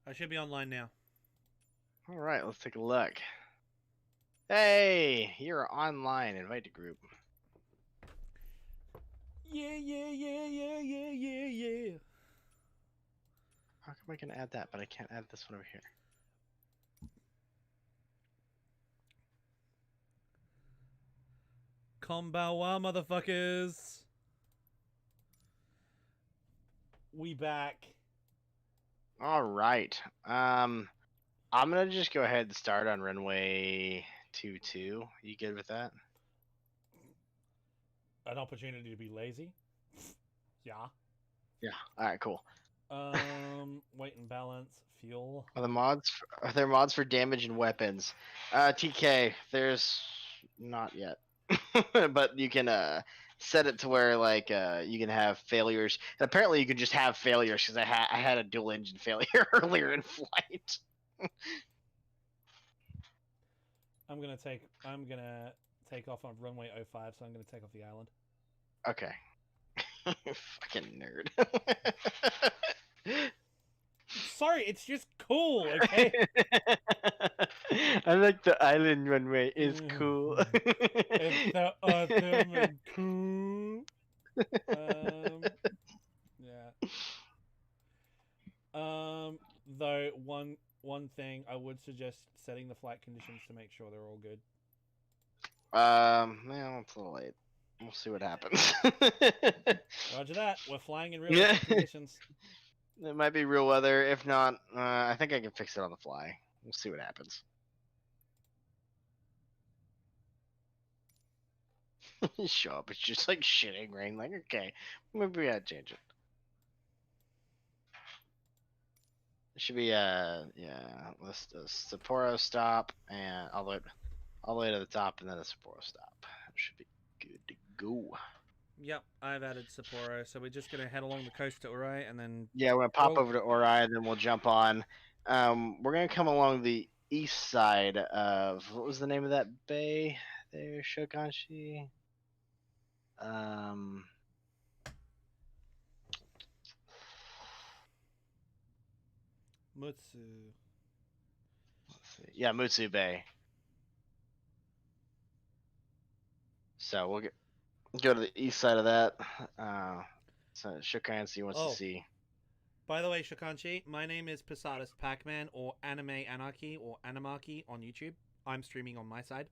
I should be online now.
All right, let's take a look. Hey, you're online. Invite to group.
Yeah, yeah, yeah, yeah, yeah, yeah, yeah.
How come I can add that, but I can't add this one over here?
Konbanwa, motherfuckers. We back.
All right. I'm gonna just go ahead and start on runway 22. You good with that?
An opportunity to be lazy. Yeah.
Yeah. All right. Cool.
Weight and balance, fuel.
Are there mods for damage and weapons? TK, there's not yet, but you can set it to where like you can have failures. And apparently, you can just have failures because I had a dual engine failure earlier in flight.
I'm gonna take off on runway 05, so I'm gonna take off the island.
Okay. Fucking nerd.
Sorry, it's just cool, okay?
I like the island runway. It's cool.
It's so awesome and cool. Yeah. Though one thing I would suggest setting the flight conditions to make sure they're all good.
Well, it's a little late. We'll see what happens.
Roger that. We're flying in realistic conditions.
It might be real weather. If not, I think I can fix it on the fly. We'll see what happens. You show up, it's just like shitting rain. Like, okay, maybe we gotta change it. It should be yeah, let's Sapporo stop and all the way to the top, and then a Sapporo stop. It should be good to go.
Yep, I've added Sapporo, so we're just gonna head along the coast to Urai and then.
Yeah, we're gonna pop
Oh.
over to Ori, and then we'll jump on. We're gonna come along the east side of what was the name of that bay there, Shokanshi?
Mutsu.
Let's see. Yeah, Mutsu Bay. So we'll go to the east side of that. So Shokanshi wants
Oh.
to see.
By the way, Shokanshi, my name is Posadas Pac-Man or Anime Anarchy or Animarchy on YouTube. I'm streaming on my side.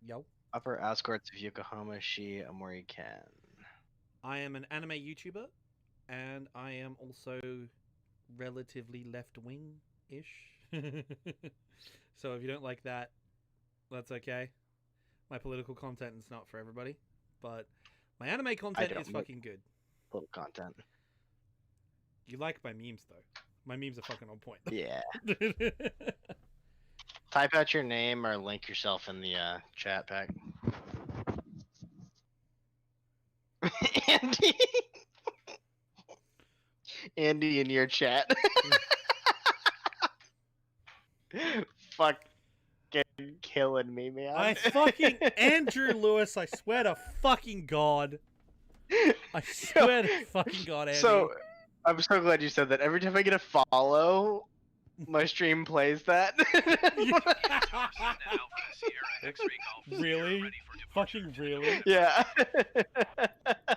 Yo.
Upper outskirts of Yokohama, Shi Amori Ken.
I am an anime YouTuber, and I am also relatively left-wing-ish. So if you don't like that, that's okay. My political content is not for everybody, but my anime content is fucking good.
Little content.
You like my memes, though. My memes are fucking on point.
Yeah. Type out your name or link yourself in the chat pack. Andy. Andy in your chat. Fucking killing me, man.
I fucking Andrew Lewis, I swear to fucking God. I swear to fucking God, Andy.
So, I'm so glad you said that. Every time I get a follow, my stream plays that.
Really? Fucking really?
Yeah.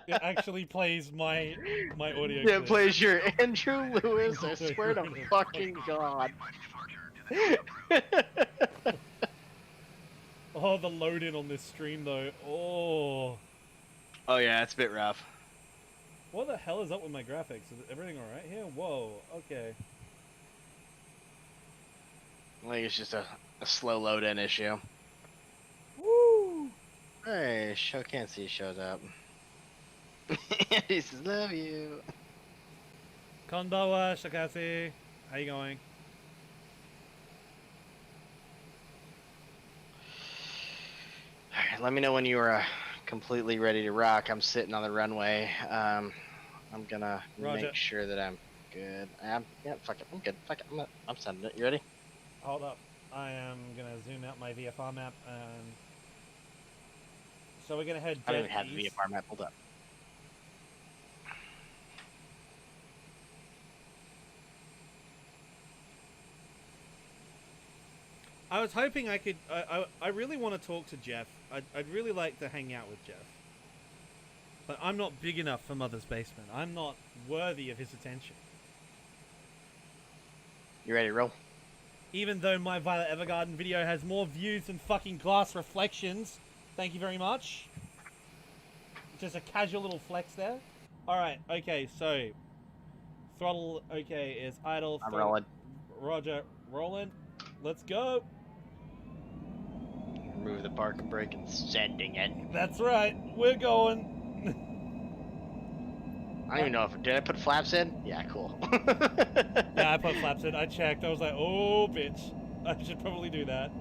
It actually plays my audio.
Yeah,
clip.
it plays your Andrew Lewis. I swear to fucking God.
Oh, the load in on this stream though. Oh.
Oh yeah, it's a bit rough.
What the hell is up with my graphics? Is everything alright here? Whoa, okay.
I think it's just a slow load in issue.
Woo!
Hey, Shokanshi showed up. He says, love you.
Konbawa, Shakasi. How you going?
Alright, let me know when you are completely ready to rock. I'm sitting on the runway. I'm gonna
Roger.
make sure that I'm good. Yeah, fuck it. I'm good. Fuck it. I'm sending it. You ready?
Hold up. I am gonna zoom out my VFR map and so we're gonna head
I don't
dead
even have the
east.
VFR map pulled up.
I was hoping I could. I really want to talk to Jeff. I'd really like to hang out with Jeff. But I'm not big enough for Mother's Basement. I'm not worthy of his attention.
You ready to roll?
Even though my Violet Evergarden video has more views than fucking Glass Reflections. Thank you very much. Just a casual little flex there. Alright, okay, so. Throttle, okay, is idle.
I'm rolling.
Roger, rolling. Let's go.
Remove the parking brake and sending it.
That's right, we're going.
I don't even know if did I put flaps in? Yeah, cool.
Yeah, I put flaps in. I checked. I was like, oh, bitch. I should probably do that.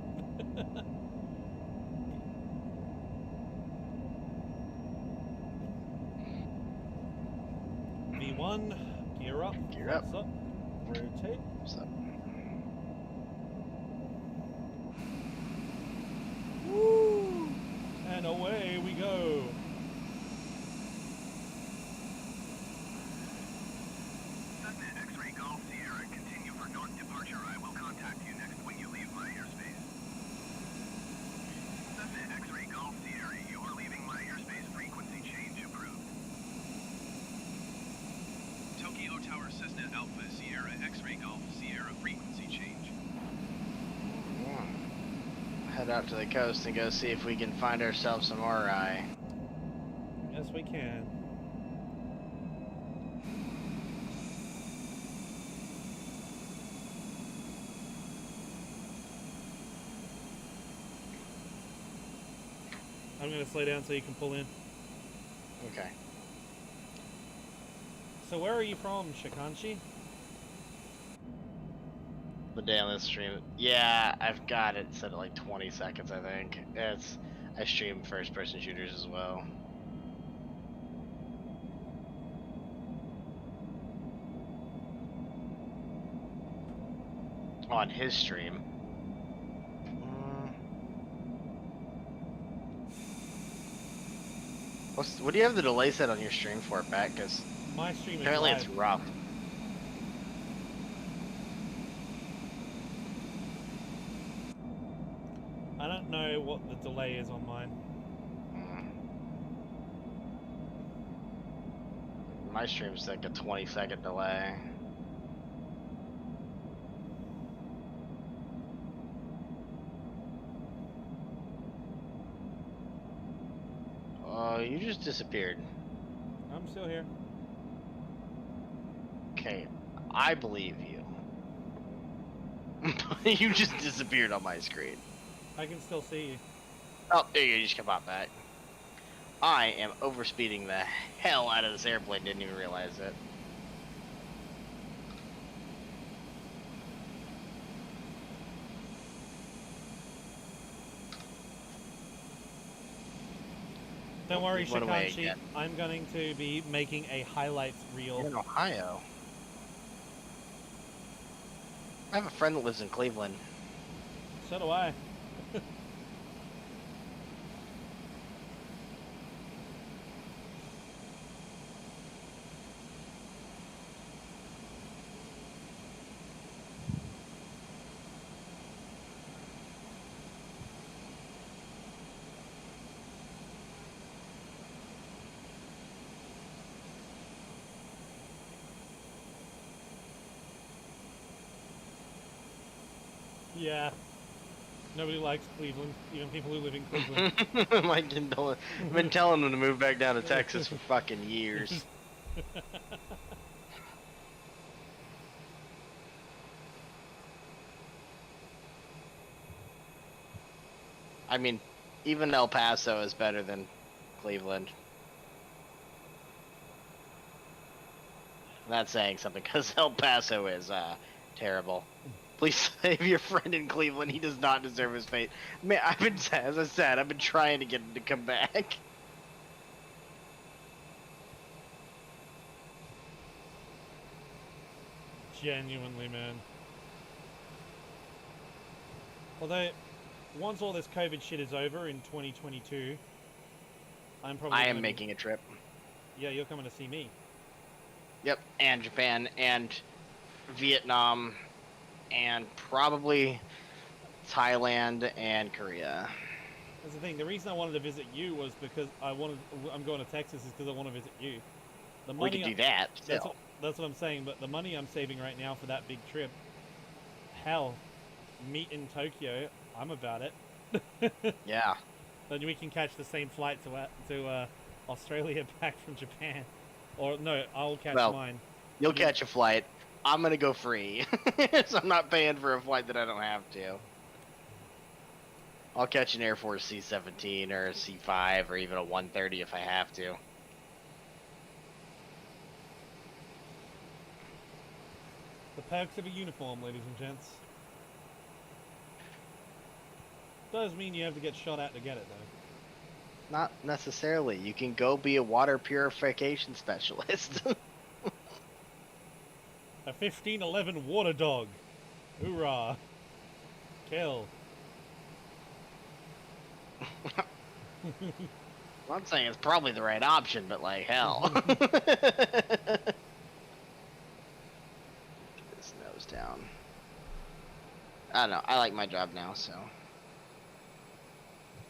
V1, gear up.
Gear up.
Flaps up. Rotate.
So,
Woo! And away we go.
Cessna X-Ray Golf Sierra, continue for north departure. I will contact you next when you leave my airspace. Cessna X-Ray Golf Sierra, you are leaving my airspace. Frequency change approved.
Tokyo Tower Cessna Alpha Sierra X-Ray Golf Sierra
head out to the coast and go see if we can find ourselves some RI.
Yes, we can. I'm gonna slow down so you can pull in.
Okay.
So where are you from, Shikanshi?
The day on this stream. Yeah, I've got it set at like 20 seconds, I think. I stream first-person shooters as well. On his stream. What do you have the delay set on your stream for, Pat? Because
My stream is
apparently
live.
it's rough.
I don't know what the delay is on mine.
My stream's like a 20-second delay. Oh, you just disappeared.
I'm still here.
Okay, I believe you. You just disappeared on my screen.
I can still see you.
Oh, there you just come on back. I am overspeeding the hell out of this airplane, didn't even realize it.
Don't worry,
Went away
Shikanshi.
again.
I'm going to be making a highlights
You're
reel.
in Ohio. I have a friend that lives in Cleveland.
So do I. Yeah. Nobody likes Cleveland, even people who live in Cleveland.
I've been telling them to move back down to Texas for fucking years. I mean, even El Paso is better than Cleveland. Not saying something, because El Paso is terrible. Please save your friend in Cleveland. He does not deserve his fate. Man, as I said, I've been trying to get him to come back.
Genuinely, man. Although, once all this COVID shit is over in 2022, I'm probably
I am
gonna-
making a trip.
Yeah, you're coming to see me.
Yep, and Japan, and Vietnam, and probably Thailand and Korea.
That's the thing. The reason I wanted to visit you was because I'm going to Texas is because I want to visit you. The
We could do that still.
That's what I'm saying. But the money I'm saving right now for that big trip, hell, meet in Tokyo. I'm about it.
Yeah.
Then we can catch the same flight to Australia back from Japan, or no, I'll catch mine.
You'll catch a flight. I'm gonna go free, so I'm not paying for a flight that I don't have to. I'll catch an Air Force C-17 or a C-5 or even a 130 if I have to.
The perks of a uniform, ladies and gents. Does mean you have to get shot at to get it, though.
Not necessarily. You can go be a water purification specialist.
A 1511 water dog. Hoorah. Kill.
I'm not saying it's probably the right option, but like hell. This nose down. I don't know. I like my job now, so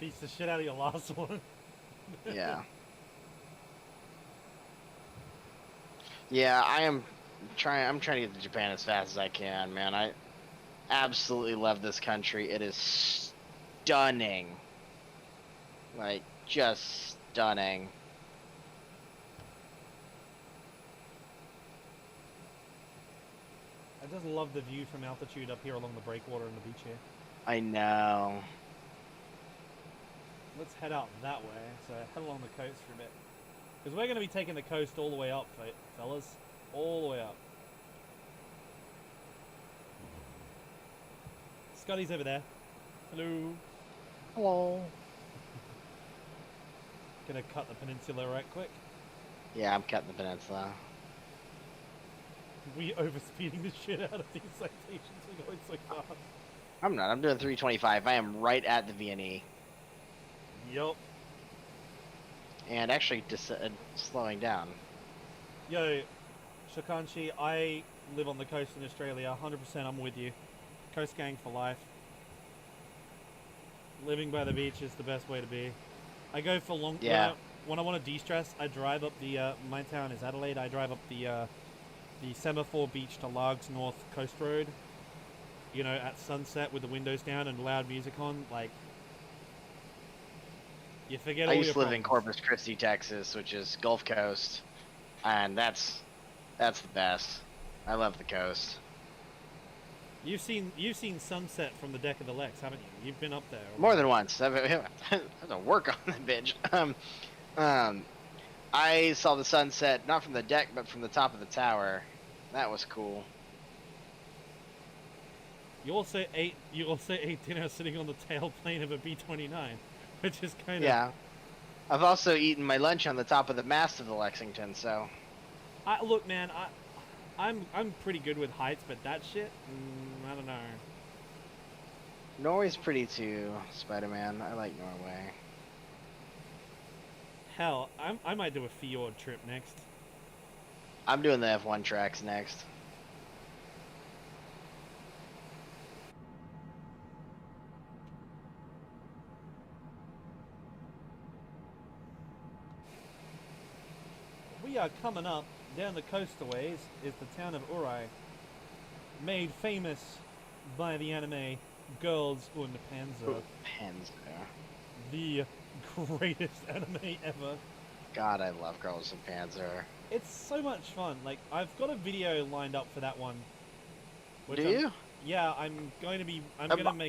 Piece the shit out of your last one.
yeah. Yeah, I'm trying to get to Japan as fast as I can, man. I absolutely love this country. It is stunning. Like, just stunning.
I just love the view from altitude up here along the breakwater and the beach here.
I know.
Let's head out that way. So head along the coast for a bit. Because we're going to be taking the coast all the way up, fellas. All the way up. Scotty's over there. Hello.
Hello.
Gonna cut the peninsula right quick.
Yeah, I'm cutting the peninsula.
We overspeeding the shit out of these citations. We're going so fast.
I'm not. I'm doing 325. I am right at the VNE.
Yup.
And actually just slowing down.
Yo, Shakanshi, I live on the coast in Australia. 100% I'm with you. Coast gang for life. Living by the beach is the best way to be. I go for long...
Yeah.
When I want to de-stress, I drive up the... my town is Adelaide. I drive up the Semaphore Beach to Largs North Coast Road. You know, at sunset with the windows down and loud music on. Like... You forget all
I
your
used to live in
problems.
Corpus Christi, Texas, which is Gulf Coast. And that's the best. I love the coast.
You've seen sunset from the deck of the Lex, haven't you? You've been up there.
More than once. I have to work on that bitch. I saw the sunset not from the deck, but from the top of the tower. That was cool.
You also ate dinner sitting on the tailplane of a B-29, which is kind of...
Yeah. I've also eaten my lunch on the top of the mast of the Lexington, so...
Look, man, I'm pretty good with heights, but that shit, I don't know.
Norway's pretty too, Spider-Man. I like Norway.
Hell, I might do a fjord trip next.
I'm doing the F1 tracks next.
We are coming up down the coast a ways is the town of Uri, made famous by the anime Girls und Panzer,
Panzer.
the greatest anime ever.
God, I love Girls and Panzer.
It's so much fun. Like, I've got a video lined up for that one.
Do you?
Yeah, I'm going to make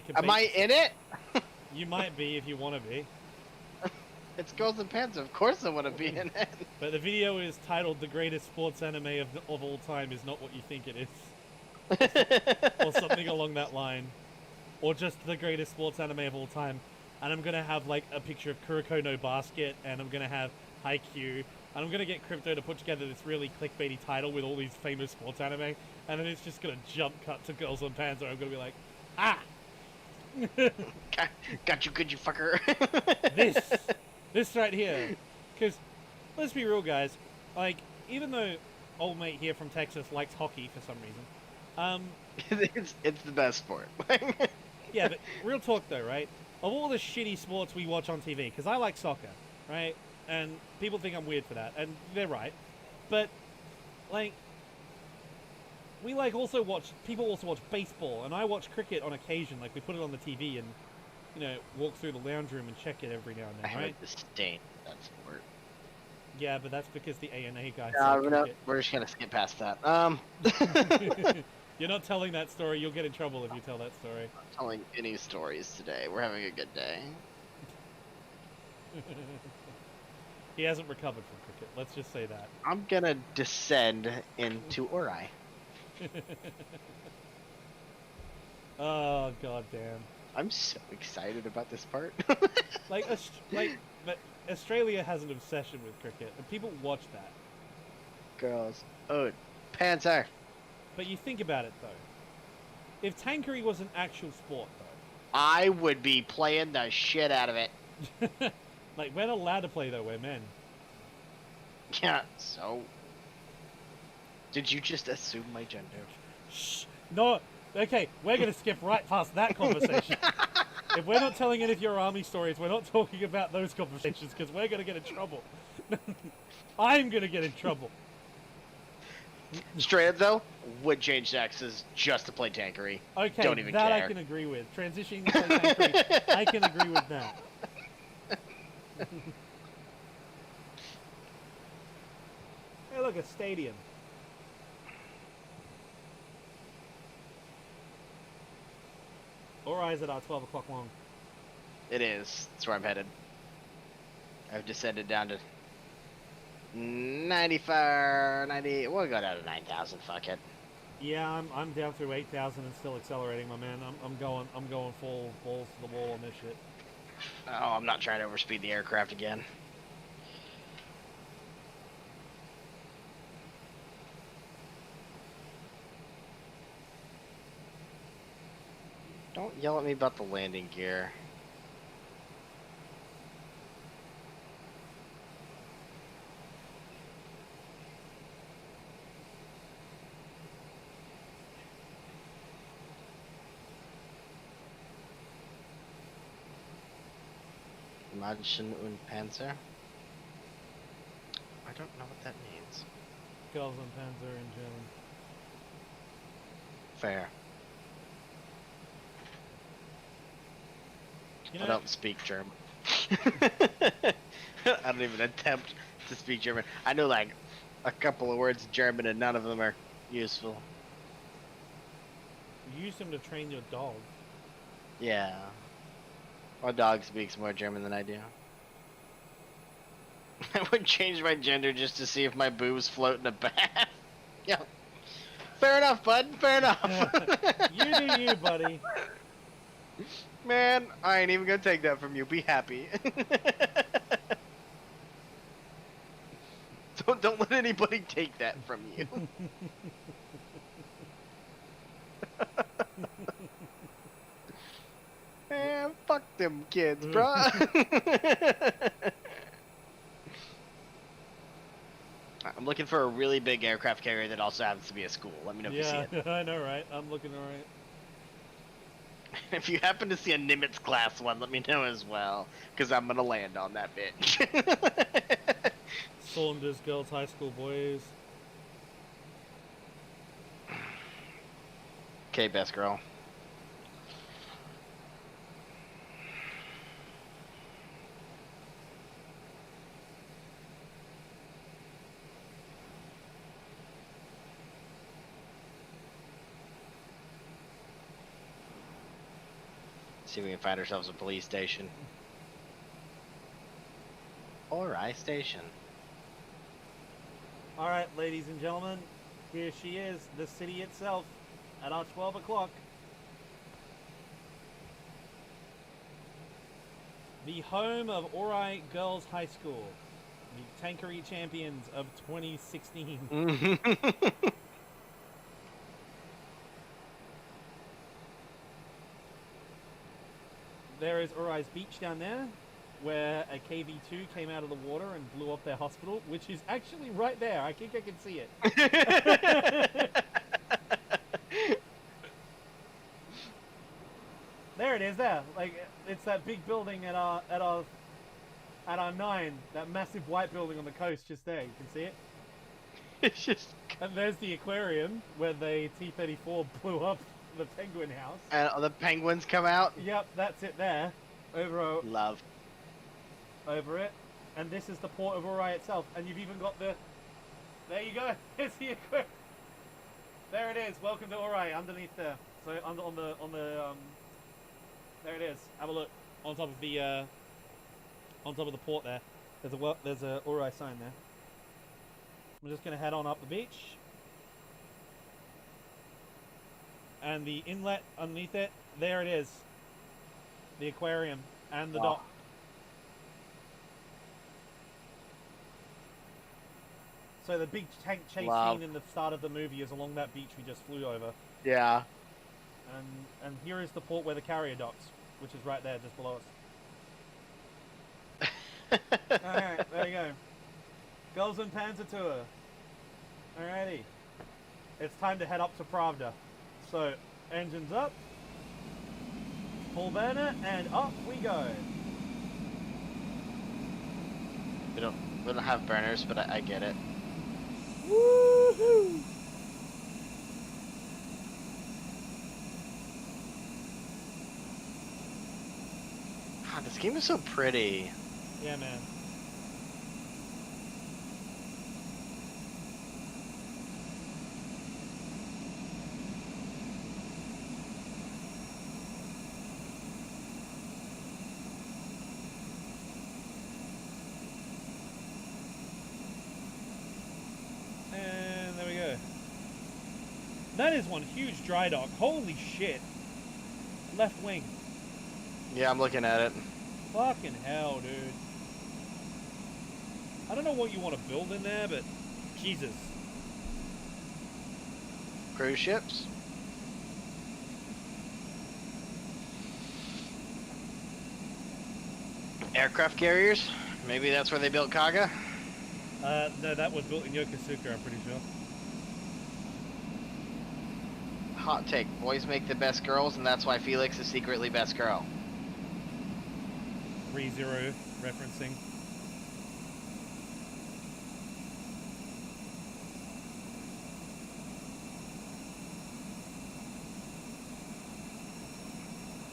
a...
Am I in it?
You might be if you want to be.
It's Girls and Panzer. Of course I want to be in it.
But the video is titled "The Greatest Sports Anime of All Time Is Not What You Think It Is," or something along that line, or just the greatest sports anime of all time. And I'm gonna have like a picture of Kuroko no Basket, and I'm gonna have Haikyuu, and I'm gonna get Crypto to put together this really clickbaity title with all these famous sports anime, and then it's just gonna jump cut to Girls on Panzer. I'm gonna be like, ah,
got you good, you fucker.
this right here, because let's be real, guys. Like, even though old mate here from Texas likes hockey for some reason,
it's the best sport.
yeah, but real talk though, right? Of all the shitty sports we watch on TV, because I like soccer, right? And people think I'm weird for that, and they're right. But, like, people also watch baseball, and I watch cricket on occasion. Like, we put it on the TV and, you know, walk through the lounge room and check it every now and
I
then,
have
right?
a disdain for that sport.
Yeah, but that's because the A&A guys
No,
like
no,
cricket.
we're just gonna skip past that.
You're not telling that story. You'll get in trouble if you tell that story.
Not telling any stories today. We're having a good day.
He hasn't recovered from cricket. Let's just say that.
I'm gonna descend into Ori.
Oh, goddamn.
I'm so excited about this part.
But Australia has an obsession with cricket, and people watch that.
Girls. Oh, Panzer.
But you think about it, though. If tankery was an actual sport, though.
I would be playing the shit out of it.
Like, we're not allowed to play, though. We're men.
Yeah, so... Did you just assume my gender?
Shh. No. Okay, we're going to skip right past that conversation. If we're not telling any of your army stories, we're not talking about those conversations, because we're going to get in trouble. I'm going to get in trouble.
Straight up though, would change sexes just to play tankery.
Okay,
Don't even
that
care.
I can agree with. Transitioning to play tankery, I can agree with that. Hey, look, a stadium. Or is it our 12 o'clock long?
It is. That's where I'm headed. I've descended down to 95, 90. We'll go down to 9,000. Fuck it.
Yeah, I'm down through 8,000 and still accelerating, my man. I'm going full balls to the wall on this shit.
Oh, I'm not trying to overspeed the aircraft again. Don't yell at me about the landing gear. Manchen und Panzer? I don't know what that means.
Girls and Panzer in German.
Fair.
You
I
know,
don't speak German. I don't even attempt to speak German. I know like a couple of words in German and none of them are useful.
use them to train your dog.
Yeah. My dog speaks more German than I do. I would change my gender just to see if my boobs float in a bath. Yeah. Fair enough, bud. Fair enough.
You do you, buddy.
Man, I ain't even gonna take that from you. Be happy. Don't let anybody take that from you. Man, fuck them kids, bruh. I'm looking for a really big aircraft carrier that also happens to be a school. Let me know if you see
Yeah,
it.
I know, right? I'm looking alright.
If you happen to see a Nimitz class one, let me know as well, because I'm gonna land on that bitch.
Saunders Girls High School boys.
Okay, best girl. See if we can find ourselves a police station. Or I station.
Alright, ladies and gentlemen, here she is, the city itself, at our 12 o'clock. The home of Ori Girls High School, the Tankery champions of 2016. There is Ori's beach down there, where a KV-2 came out of the water and blew up their hospital, which is actually right there. I think I can see it. There it is. There, like it's that big building at our 9, that massive white building on the coast, just there. You can see it.
It's just.
And there's the aquarium where the T-34 blew up the penguin house.
And the penguins come out.
Yep, that's it there.
Love.
Over it. And this is the port of Ori itself. And you've even got the... There you go. Here's the aquarium. There it is. Welcome to Ori, underneath there. So on the there it is. Have a look. On top of the port there. There's a Ori sign there. I'm just gonna head on up the beach. And the inlet underneath it, there it is. The aquarium and the dock. So the big tank chase scene in the start of the movie is along that beach we just flew over.
Yeah.
And here is the port where the carrier docks, which is right there, just below us. Alright, there you go. Girls and Panzer Tour. Alrighty. It's time to head up to Pravda. So, engines up, full burner, and up we go.
We don't have burners, but I get it.
Woohoo!
God, this game is so pretty.
Yeah, man. And there we go. That is one huge dry dock. Holy shit. Left wing.
Yeah, I'm looking at it.
Fucking hell, dude. I don't know what you want to build in there, but Jesus.
Cruise ships? Aircraft carriers? Maybe that's where they built Kaga?
No, that was built in Yokosuka, I'm pretty sure.
Hot take. Boys make the best girls, and that's why Felix is secretly best girl.
ReZero referencing.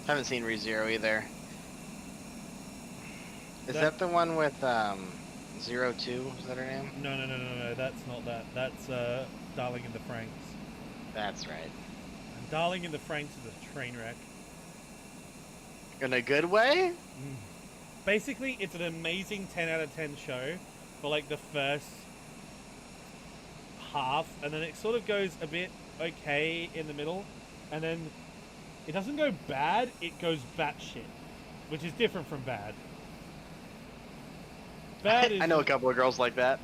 Haven't seen ReZero either. Is
That-
that the one with 02? Is that her name?
No, that's not that. That's Darling in the Franks.
That's right.
And Darling in the Franks is a train wreck.
In a good way?
Basically, it's an amazing 10 out of 10 show for like the first half, and then it sort of goes a bit okay in the middle, and then it doesn't go bad, it goes batshit, which is different from bad. Bad is...
I know a couple of girls like that.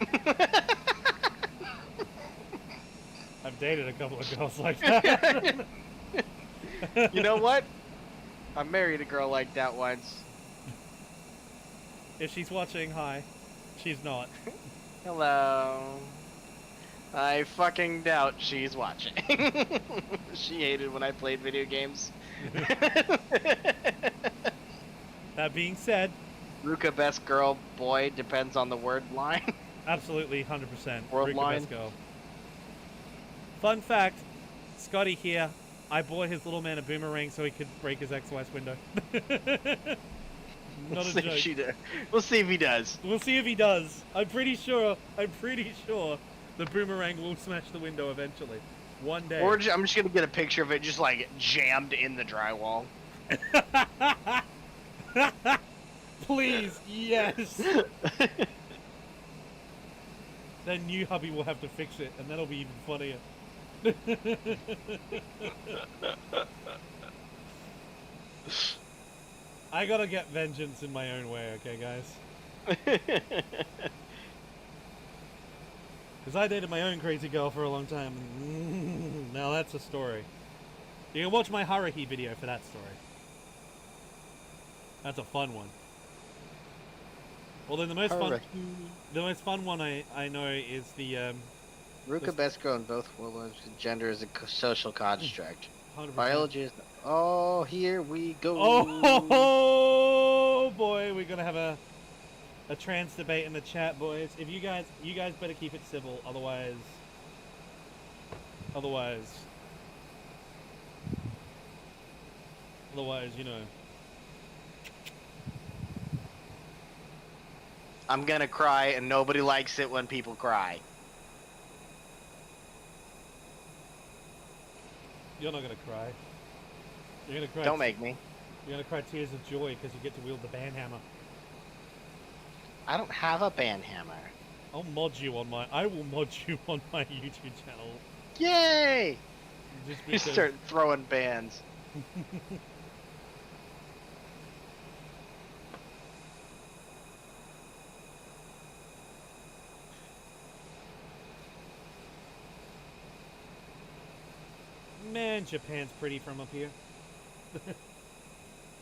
I've dated a couple of girls like that.
You know what? I married a girl like that once.
If she's watching, hi. She's not.
Hello. I fucking doubt she's watching. She hated when I played video games.
That being said,
Ruka best girl, boy, depends on the word line.
absolutely 100%.
World
Rika
line.
best girl. Fun fact, Scotty here, I bought his little man a boomerang so he could break his ex-wife's window. Not a
See if
joke.
she does. We'll see if he does.
We'll see if he does. I'm pretty sure the boomerang will smash the window eventually. One day.
Or I'm just gonna get a picture of it just like jammed in the drywall.
Please, yes. Then new hubby will have to fix it, and that'll be even funnier. I gotta get vengeance in my own way, okay, guys? Because I dated my own crazy girl for a long time. Now that's a story. You can watch my Haruhi video for that story. That's a fun one. Well, then the most fun one I know is the
Ruka best girl in both worlds. Gender is a social construct.
100%.
Biology is. Oh, here we go.
Oh boy, we're gonna have a trans debate in the chat, boys. If you guys better keep it civil, otherwise, you know.
I'm gonna cry, and nobody likes it when people cry.
You're not gonna cry. You're gonna cry.
Don't make me.
You're gonna cry tears of joy because you get to wield the band hammer.
I don't have a band hammer.
I will mod you on my YouTube channel.
Yay!
Just
You
because.
start throwing bands.
Man, Japan's pretty from up here.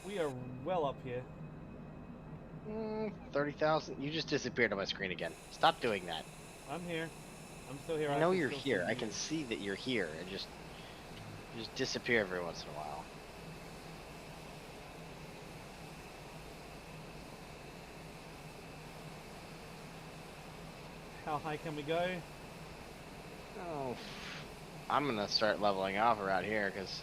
We are well up here.
30,000. You just disappeared on my screen again. Stop doing that.
I'm here. I'm still here.
I know
can
you're
still
here.
see
I
you.
can see that you're here. And you just disappear every once in a while.
How high can we go?
Oh, I'm gonna start leveling off around here because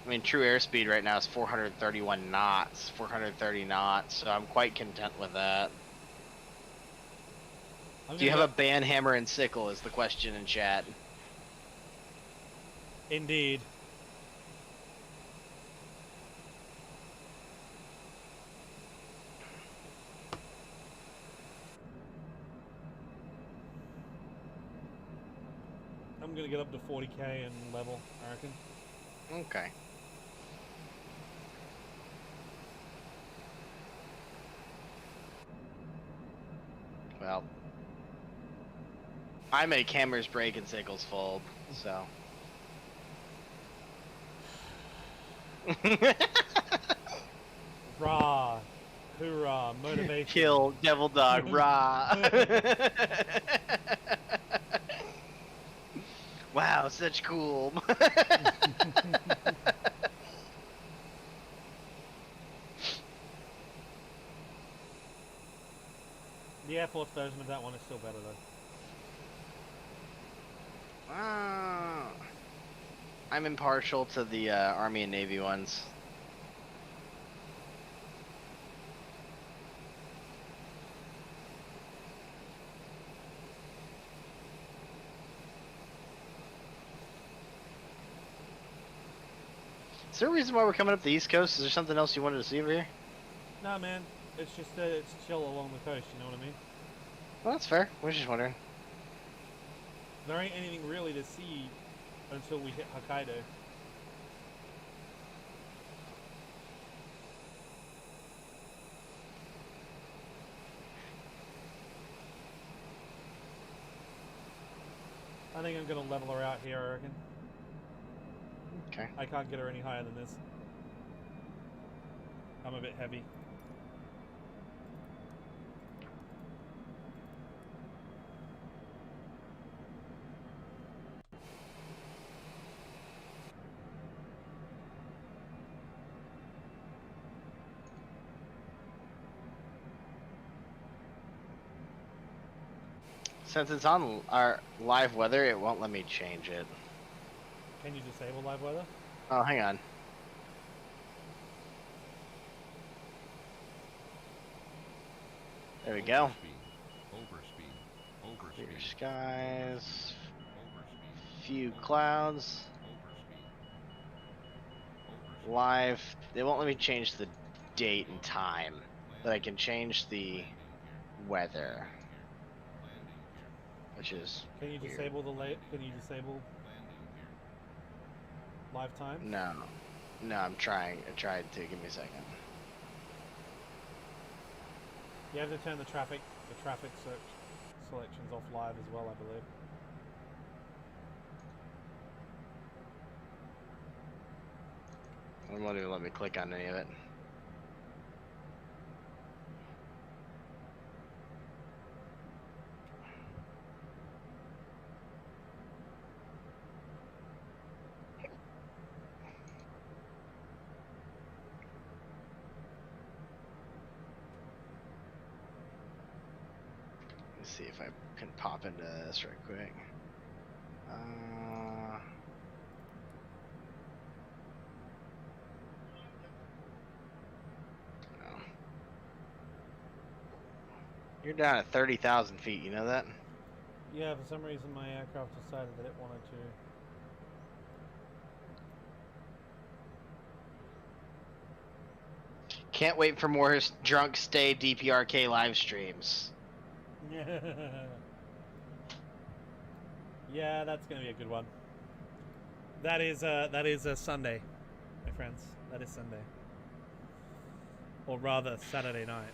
I mean, true airspeed right now is 431 knots, 430 knots, so I'm quite content with that. Do you have a band hammer and sickle is the question in chat.
Indeed. I'm gonna get up to 40k and level, I reckon.
Okay. Well, I make hammers break and sickles fold, so.
Rah! Hoorah! Motivation.
Kill, devil dog, rah! Wow, such cool.
The Air Force version of that one is still better though.
I'm impartial to the Army and Navy ones. Is there a reason why we're coming up the East Coast? Is there something else you wanted to see over here?
Nah, man. It's just it's chill along the coast. You know what I mean?
Well, that's fair. We're just wondering.
There ain't anything really to see until we hit Hokkaido. I think I'm gonna level her out here, I reckon.
Okay.
I can't get her any higher than this. I'm a bit heavy.
Since it's on our live weather, it won't let me change it.
Can you disable live weather?
Oh, hang on. There we go. Clear skies. Few clouds. Live. They won't let me change the date and time, but I can change the weather, which is
Can you
weird.
disable the Can you disable live time?
No, no, I'm trying. I tried to. Give me a second.
You have to turn the traffic search selections off live as well, I believe.
It won't even let me click on any of it. Let's see if I can pop into this right quick. No. You're down at 30,000 feet, you know that?
Yeah, for some reason my aircraft decided that it wanted to.
Can't wait for more drunk stay DPRK live streams.
Yeah, that's gonna be a good one. That is a Sunday, my friends. That is Sunday, or rather Saturday night.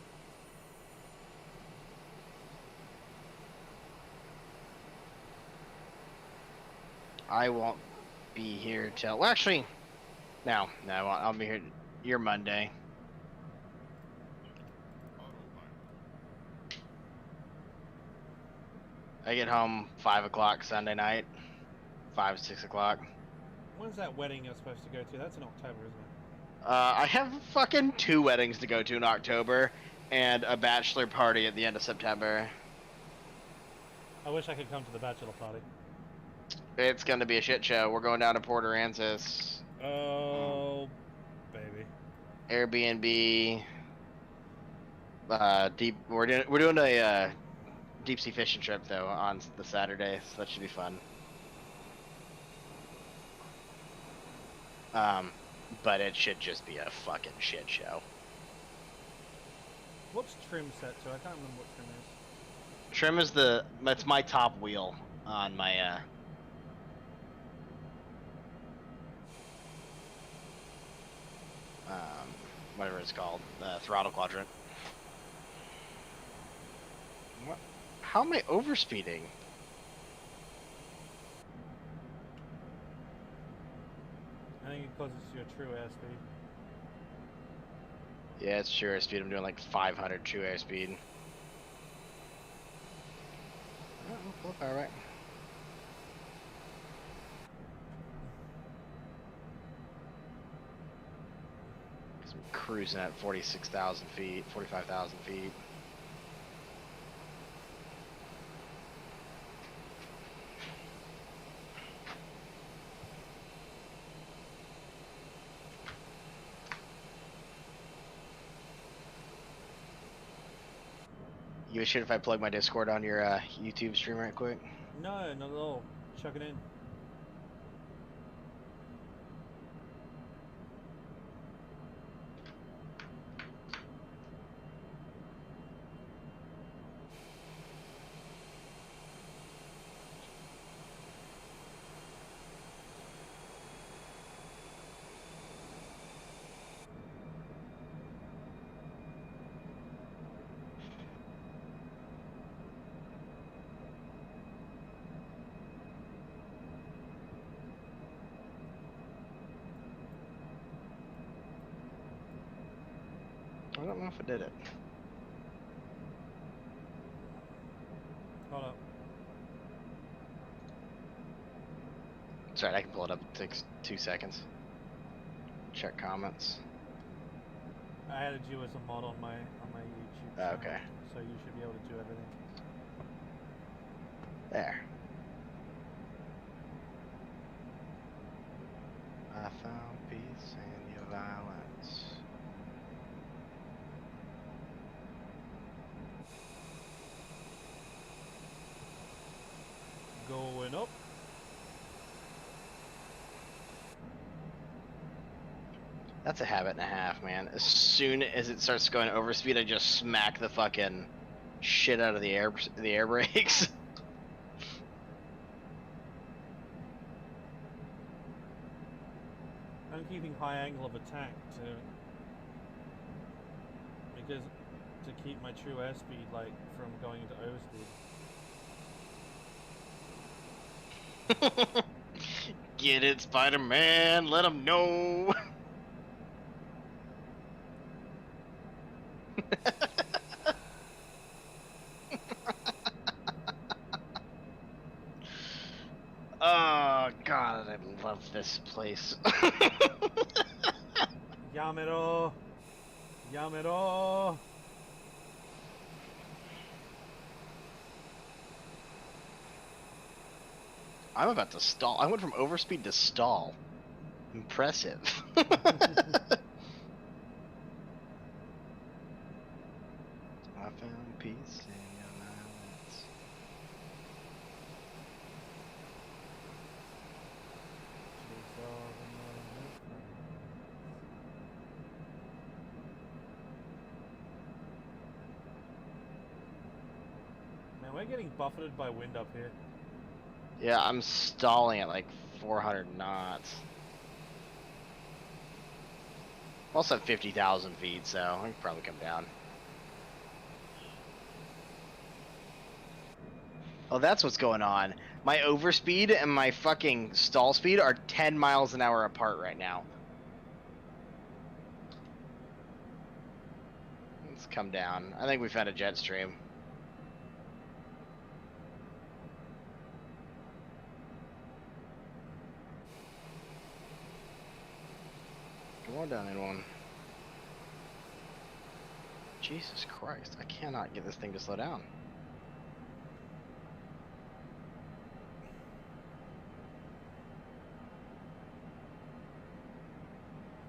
I won't be here till. Well, actually, no, I won't. I'll be here. Your Monday. I get home 5 o'clock Sunday night. 5, 6 o'clock.
When's that wedding you're supposed to go to? That's in October, isn't it?
I have fucking 2 weddings to go to in October, and a bachelor party at the end of September.
I wish I could come to the bachelor party.
It's gonna be a shit show. We're going down to Port Aransas.
Oh, baby.
Airbnb. We're doing a deep sea fishing trip though on the Saturday, so that should be fun. But it should just be a fucking shit show.
What's trim set to? I can't remember what trim is.
Trim is that's my top wheel on my whatever it's called, throttle quadrant. What? How am I overspeeding?
I think because it's your true airspeed.
Yeah, it's true airspeed. I'm doing like 500 true airspeed. All right. I'm cruising at 46,000 feet, 45,000 feet. You a shit if I plug my Discord on your YouTube stream right quick?
No, not at all. Chuck it in.
I don't know if I did it.
Hold up.
Sorry, I can pull it up. It takes 2 seconds. Check comments.
I added you as a mod on my YouTube
Oh,
channel,
okay.
so you should be able to do everything.
There. I found peace in your violence.
Going up.
That's a habit and a half, man. As soon as it starts going over speed, I just smack the fucking shit out of the air brakes.
I'm keeping high angle of attack because to keep my true airspeed like from going into overspeed.
Get it, Spider-Man. Let him know. Oh god, I love this place.
Yamero! Yamero!
I'm about to stall. I went from overspeed to stall. Impressive. I found peace in your violence.
Man, we're getting buffeted by wind up here.
Yeah, I'm stalling at like 400 knots. Also at 50,000 feet, so I can probably come down. Oh, that's what's going on. My overspeed and my fucking stall speed are 10 miles an hour apart right now. Let's come down. I think we found a jet stream. Come on down, anyone. Jesus Christ, I cannot get this thing to slow down.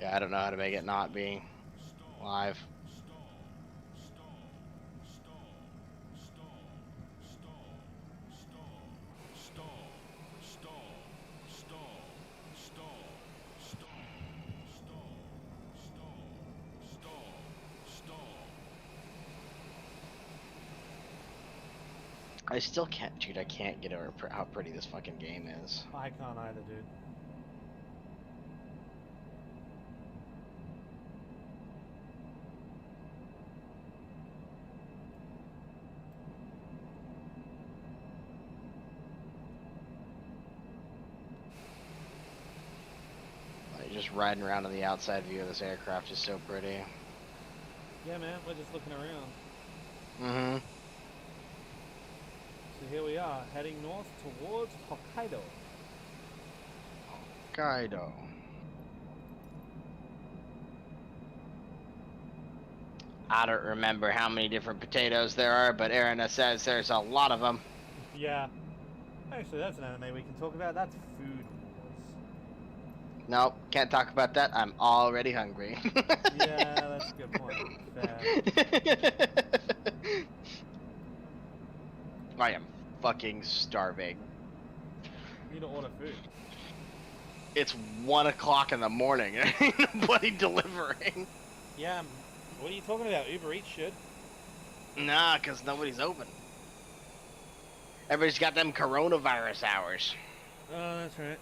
Yeah, I don't know how to make it not be live. I still can't, dude. I can't get over how pretty this fucking game is.
I can't either, dude.
Like, just riding around on the outside view of this aircraft is so pretty.
Yeah, man, we're just looking around.
Mm-hmm.
So here we are, heading north towards Hokkaido.
Hokkaido. I don't remember how many different potatoes there are, but Erina says there's a lot of them.
Yeah. Actually, that's an anime we can talk about. That's Food Wars.
Nope, can't talk about that. I'm already hungry.
Yeah, that's a good point. Fair.
I am fucking starving.
You need to order food.
It's 1 o'clock in the morning and ain't nobody delivering.
Yeah, what are you talking about? Uber Eats should.
Nah, cause nobody's open. Everybody's got them coronavirus hours.
Oh, that's right.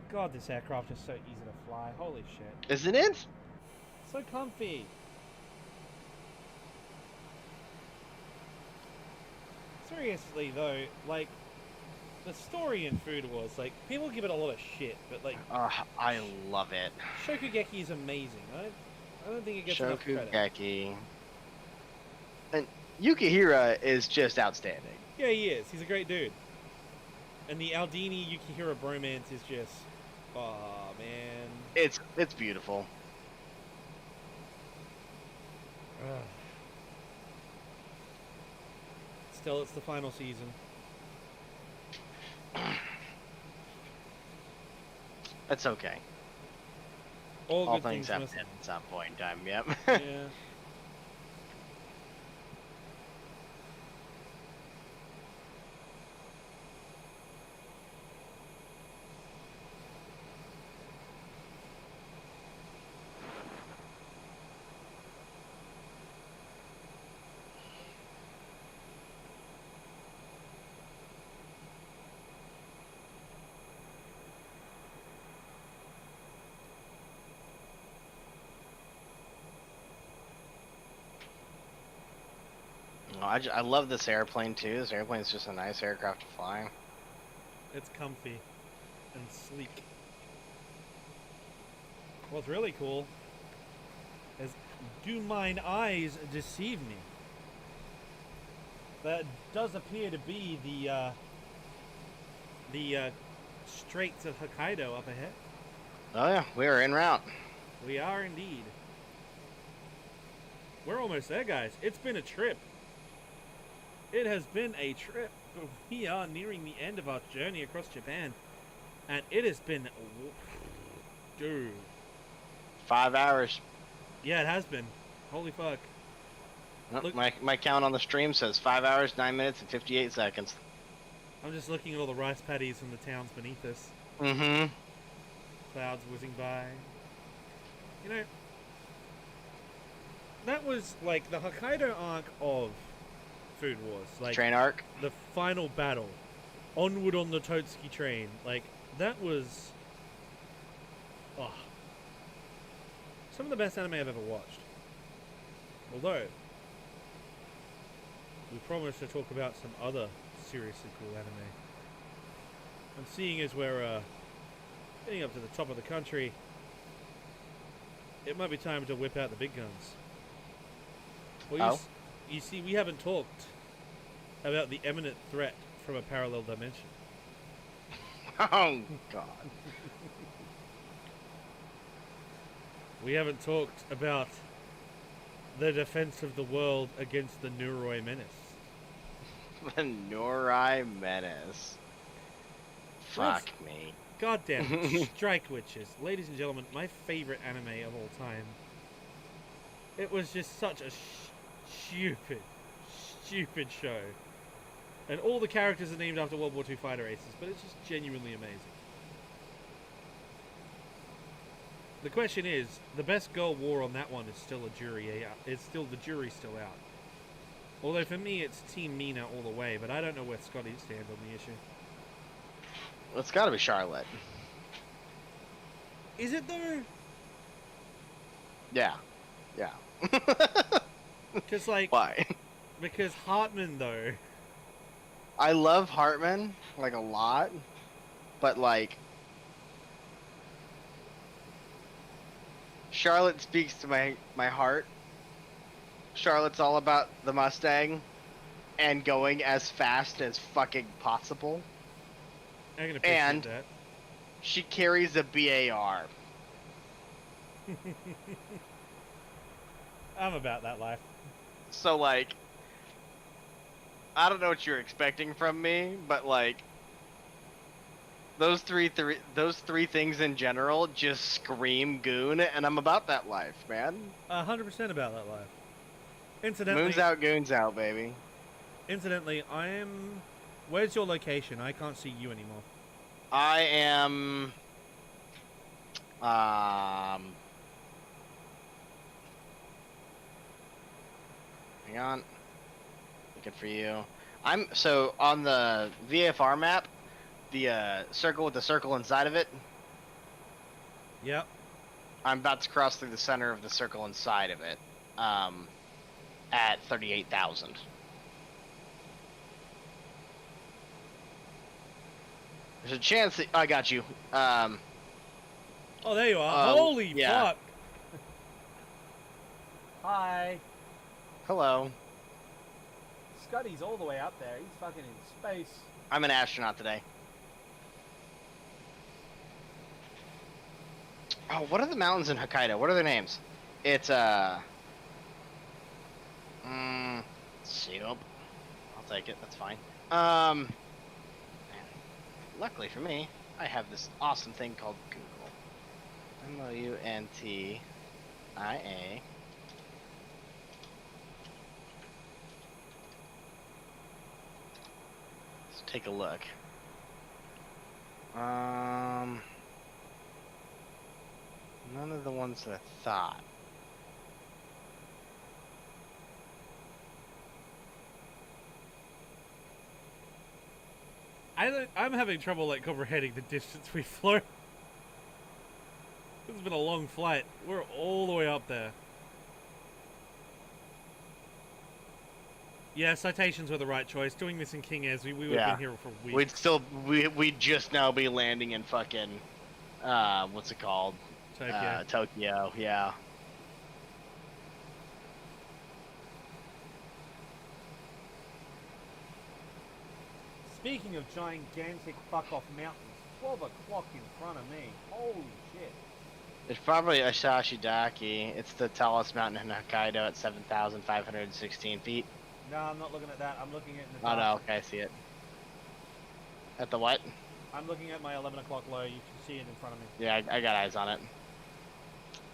God, this aircraft is so easy to fly. Holy shit.
Isn't it?
So comfy. Seriously, though, like, the story in Food Wars, like, people give it a lot of shit, but, like,
I love it.
Shokugeki is amazing. I don't think it gets enough credit.
Shokugeki. And Yukihira is just outstanding.
Yeah, he is. He's a great dude. And the Aldini Yukihira bromance is just, oh man.
It's beautiful.
Ugh. Still, it's the final season.
That's okay.
All
All
good
things have
must
to end at some point in time. Yep.
Yeah.
I love this airplane too. This airplane's just a nice aircraft to fly.
It's comfy and sleek. What's really cool is, do mine eyes deceive me? That does appear to be the Straits of Hokkaido up ahead.
Oh yeah, we are en route.
We are indeed. We're almost there, guys. It's been a trip. It has been a trip. We are nearing the end of our journey across Japan. And it has been... Dude.
5 hours.
Yeah, it has been. Holy fuck.
Nope,
Look-
my count on the stream says 5 hours, 9 minutes, and 58 seconds.
I'm just looking at all the rice paddies in the towns beneath us.
Mm-hmm.
Clouds whizzing by. You know, that was like the Hokkaido arc of Food Wars. Like
Train arc.
the final battle. Onward on the Totsuki train. Like, that was... Oh. Some of the best anime I've ever watched. Although, we promised to talk about some other seriously cool anime. And seeing as we're getting up to the top of the country, it might be time to whip out the big guns. Well, you see, we haven't talked about the imminent threat from a parallel dimension.
Oh god.
We haven't talked about the defense of the world against the Nuroi menace.
The Norai Menace. Fuck me.
Goddamn Strike Witches. Ladies and gentlemen, my favorite anime of all time. It was just such a stupid show. And all the characters are named after World War II fighter aces, but it's just genuinely amazing. The question is, the best girl war on that one is still a jury. It's still the jury's still out. Although for me, it's Team Mina all the way, but I don't know where Scotty stands on the issue.
Well, it's got to be Charlotte.
Is it though?
Yeah. Yeah.
Because like,
Why?
because Hartman though.
I love Hartman like a lot, but like Charlotte speaks to my heart. Charlotte's all about the Mustang and going as fast as fucking possible.
I can appreciate
And
that.
she carries a BAR.
I'm about that life.
So like I don't know what you're expecting from me, but like those three things in general just scream goon, and I'm about that life, man.
100% about that life. Incidentally,
Moon's out, goon's out, baby.
Incidentally, where's your location? I can't see you anymore.
I am hang on. Looking for you. I'm so on the VFR map, the circle with the circle inside of it.
Yep.
I'm about to cross through the center of the circle inside of it. At 38,000. There's a chance that I got you.
Oh, there you are. Holy
yeah.
fuck. Hi.
Hello.
Scotty's all the way up there. He's fucking in space.
I'm an astronaut today. Oh, what are the mountains in Hokkaido? What are their names? It's Soup. I'll take it. That's fine. Luckily for me, I have this awesome thing called Google. Mountia. Let's take a look. None of the ones that I thought.
I'm having trouble like comprehending the distance we flew. It's been a long flight. We're all the way up there. Yeah, citations were the right choice. Doing this in King Airs, we would have been here for weeks.
We'd just now be landing in fucking, what's it called?
Tokyo.
Tokyo, yeah.
Speaking of gigantic fuck-off mountains, 12 o'clock in front of me. Holy shit.
It's probably Ashashidaki. It's the tallest mountain in Hokkaido at 7,516 feet.
No, I'm not looking at that. I'm looking at the
Oh no, okay, I see it. At the what?
I'm looking at my 11 o'clock low. You can see it in front of me.
Yeah, I got eyes on it.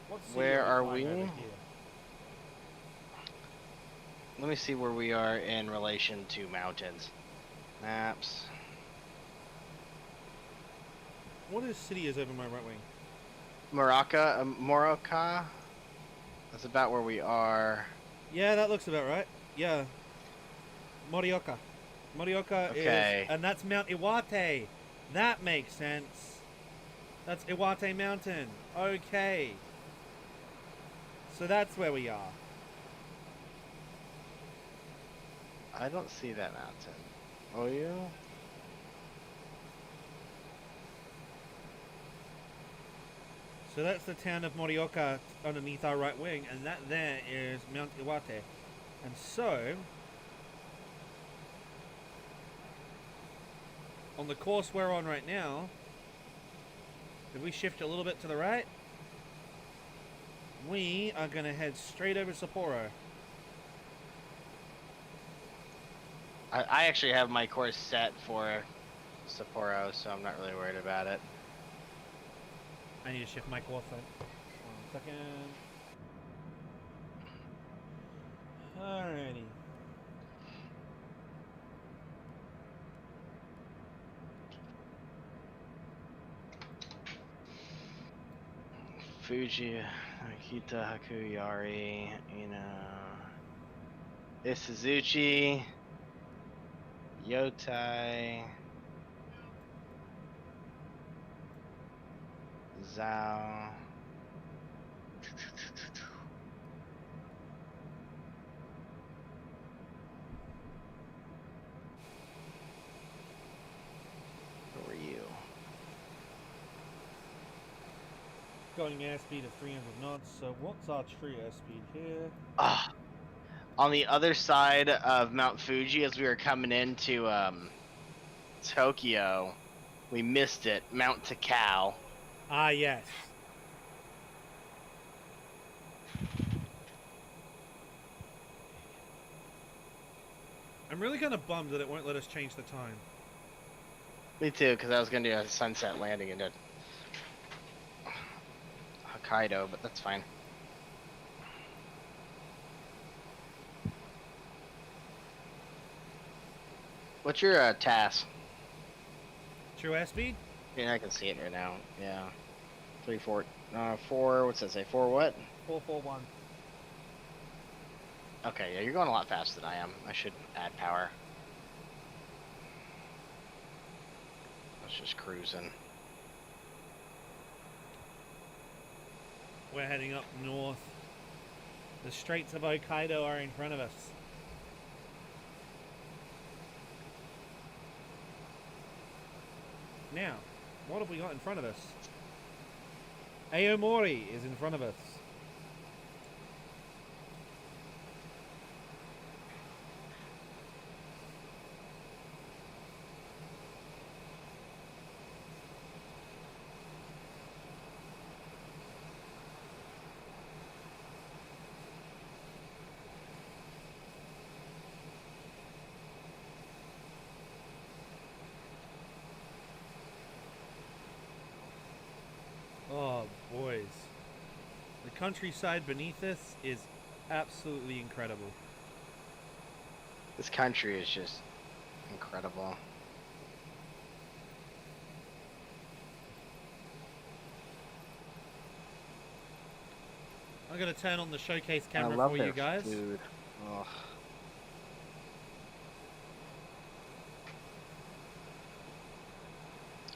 What city
Where are
flying
we?
over here?
Let me see where we are in relation to mountains. Maps.
What city is over my right wing?
Moroka. That's about where we are.
Yeah, that looks about right. Yeah. Morioka. Morioka
Okay.
is... And that's Mount Iwate. That makes sense. That's Iwate Mountain. Okay. So that's where we are.
I don't see that mountain. Oh, yeah?
So that's the town of Morioka underneath our right wing, and that there is Mount Iwate. And so, on the course we're on right now, if we shift a little bit to the right, we are going to head straight over Sapporo.
I actually have my course set for Sapporo, so I'm not really worried about it.
I need to shift my course. 1 second. Alrighty.
Fuji, Akita, Haku, Yari, Isuzuchi, Yotai, Zhao. Who are you?
Going airspeed of 300 knots. So what's our true airspeed here?
Ah, on the other side of Mount Fuji, as we were coming into Tokyo, we missed it. Mount Takao.
Ah, yes. I'm really kind of bummed that it won't let us change the time.
Me too, because I was gonna do a sunset landing into Hokkaido, but that's fine. What's your task?
True airspeed?
Yeah, I can see it right now. Yeah. 3, 4, 4, what's that say? 4 what?
441.
Okay, yeah, you're going a lot faster than I am. I should add power. Let's just cruising.
We're heading up north. The Straits of Hokkaido are in front of us. Now, what have we got in front of us? Aomori is in front of us. Oh, boys. The countryside beneath us is absolutely incredible.
This country is just incredible.
I'm going to turn on the showcase
I
camera
love
for
their
you guys.
food. Ugh.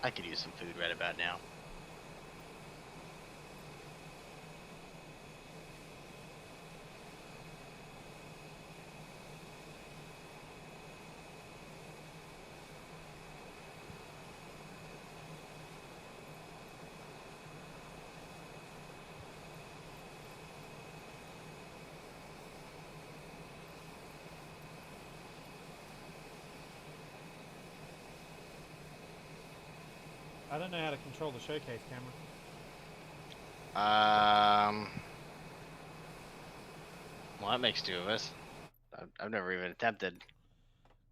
I could use some food right about now.
I don't know how to control the showcase camera.
Well, that makes 2 of us. I've never even attempted.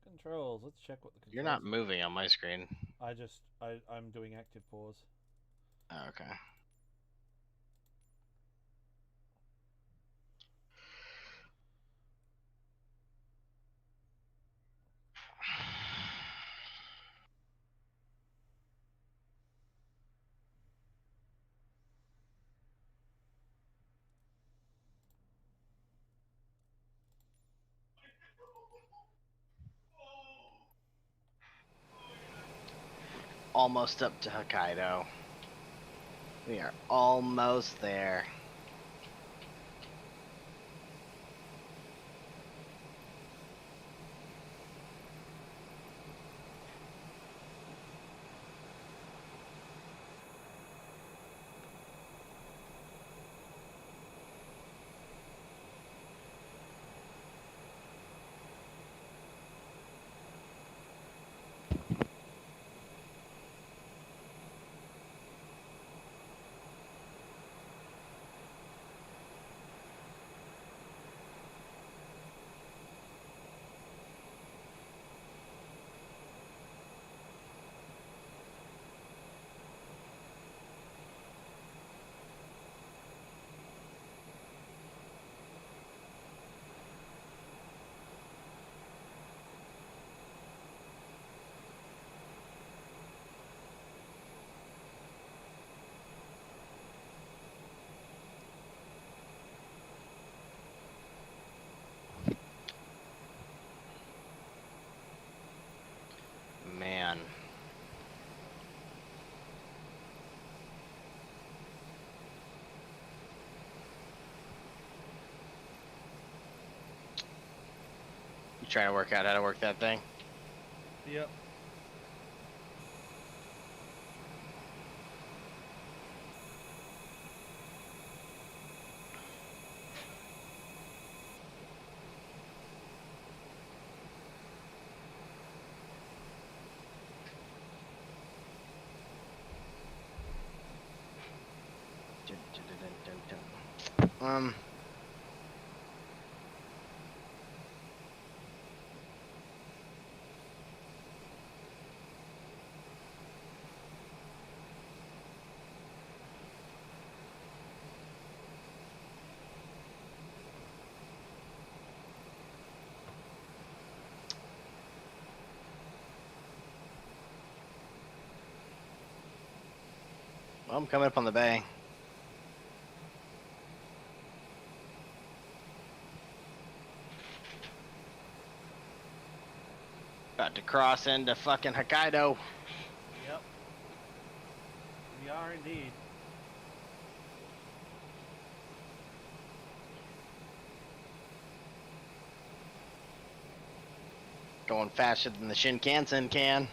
Controls. Let's check what the controls
You're not
are.
moving on my screen.
I'm doing active pause.
Oh, okay. Almost up to Hokkaido. We are almost there. trying to work out how to work that thing.
Yep.
Um. Well, I'm coming up on the bay. About to cross into fucking Hokkaido.
Yep. We are indeed.
Going faster than the Shinkansen can.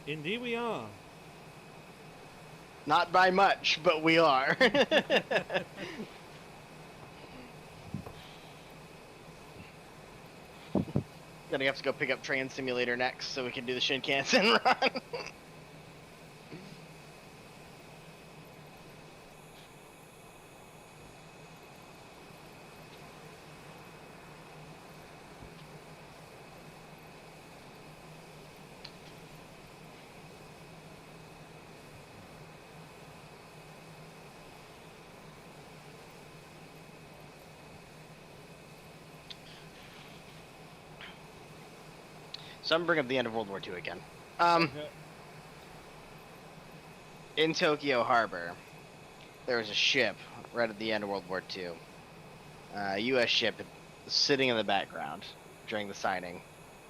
Indeed we are.
Not by much, but we are. Gonna have to go pick up Train Simulator next so we can do the Shinkansen run. So I'm bringing up the end of World War II again.
Okay.
In Tokyo Harbor, there was a ship right at the end of World War II. A U.S. ship sitting in the background during the signing. It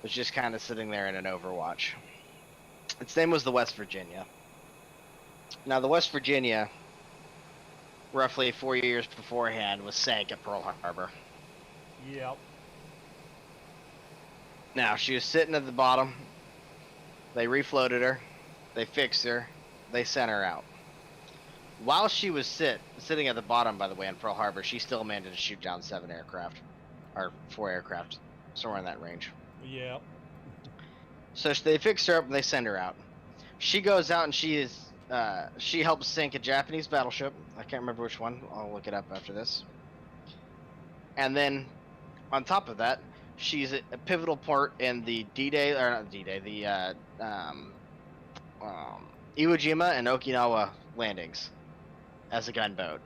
was just kind of sitting there in an overwatch. Its name was the West Virginia. Now, the West Virginia, roughly 4 years beforehand, was sank at Pearl Harbor.
Yep.
Now, she was sitting at the bottom. They refloated her. They fixed her. They sent her out. While she was sitting at the bottom, by the way, in Pearl Harbor, she still managed to shoot down 7 aircraft. Or 4 aircraft. Somewhere in that range.
Yep.
So they fixed her up and they send her out. She goes out and she helps sink a Japanese battleship. I can't remember which one. I'll look it up after this. And then, on top of that, she's a pivotal part in the D-Day, or not D-Day, the Iwo Jima and Okinawa landings as a gunboat.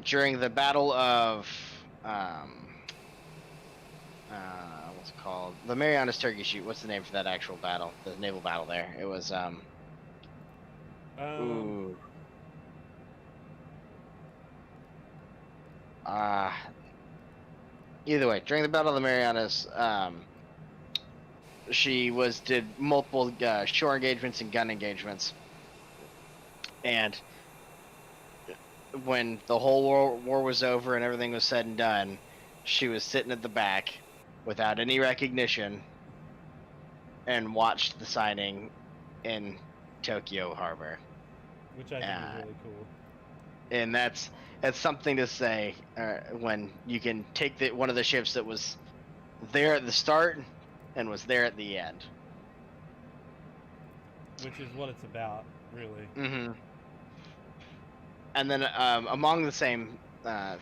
During the Battle of what's it called? The Marianas Turkey Shoot. What's the name for that actual battle? The naval battle there. It was ooh. Either way, during the Battle of the Marianas, she did multiple shore engagements and gun engagements, and when the whole war was over and everything was said and done, she was sitting at the back without any recognition and watched the signing in Tokyo Harbor.
Which I think is really cool.
And that's something to say when you can take one of the ships that was there at the start and was there at the end.
Which is what it's about, really.
Mm-hmm. And then among the same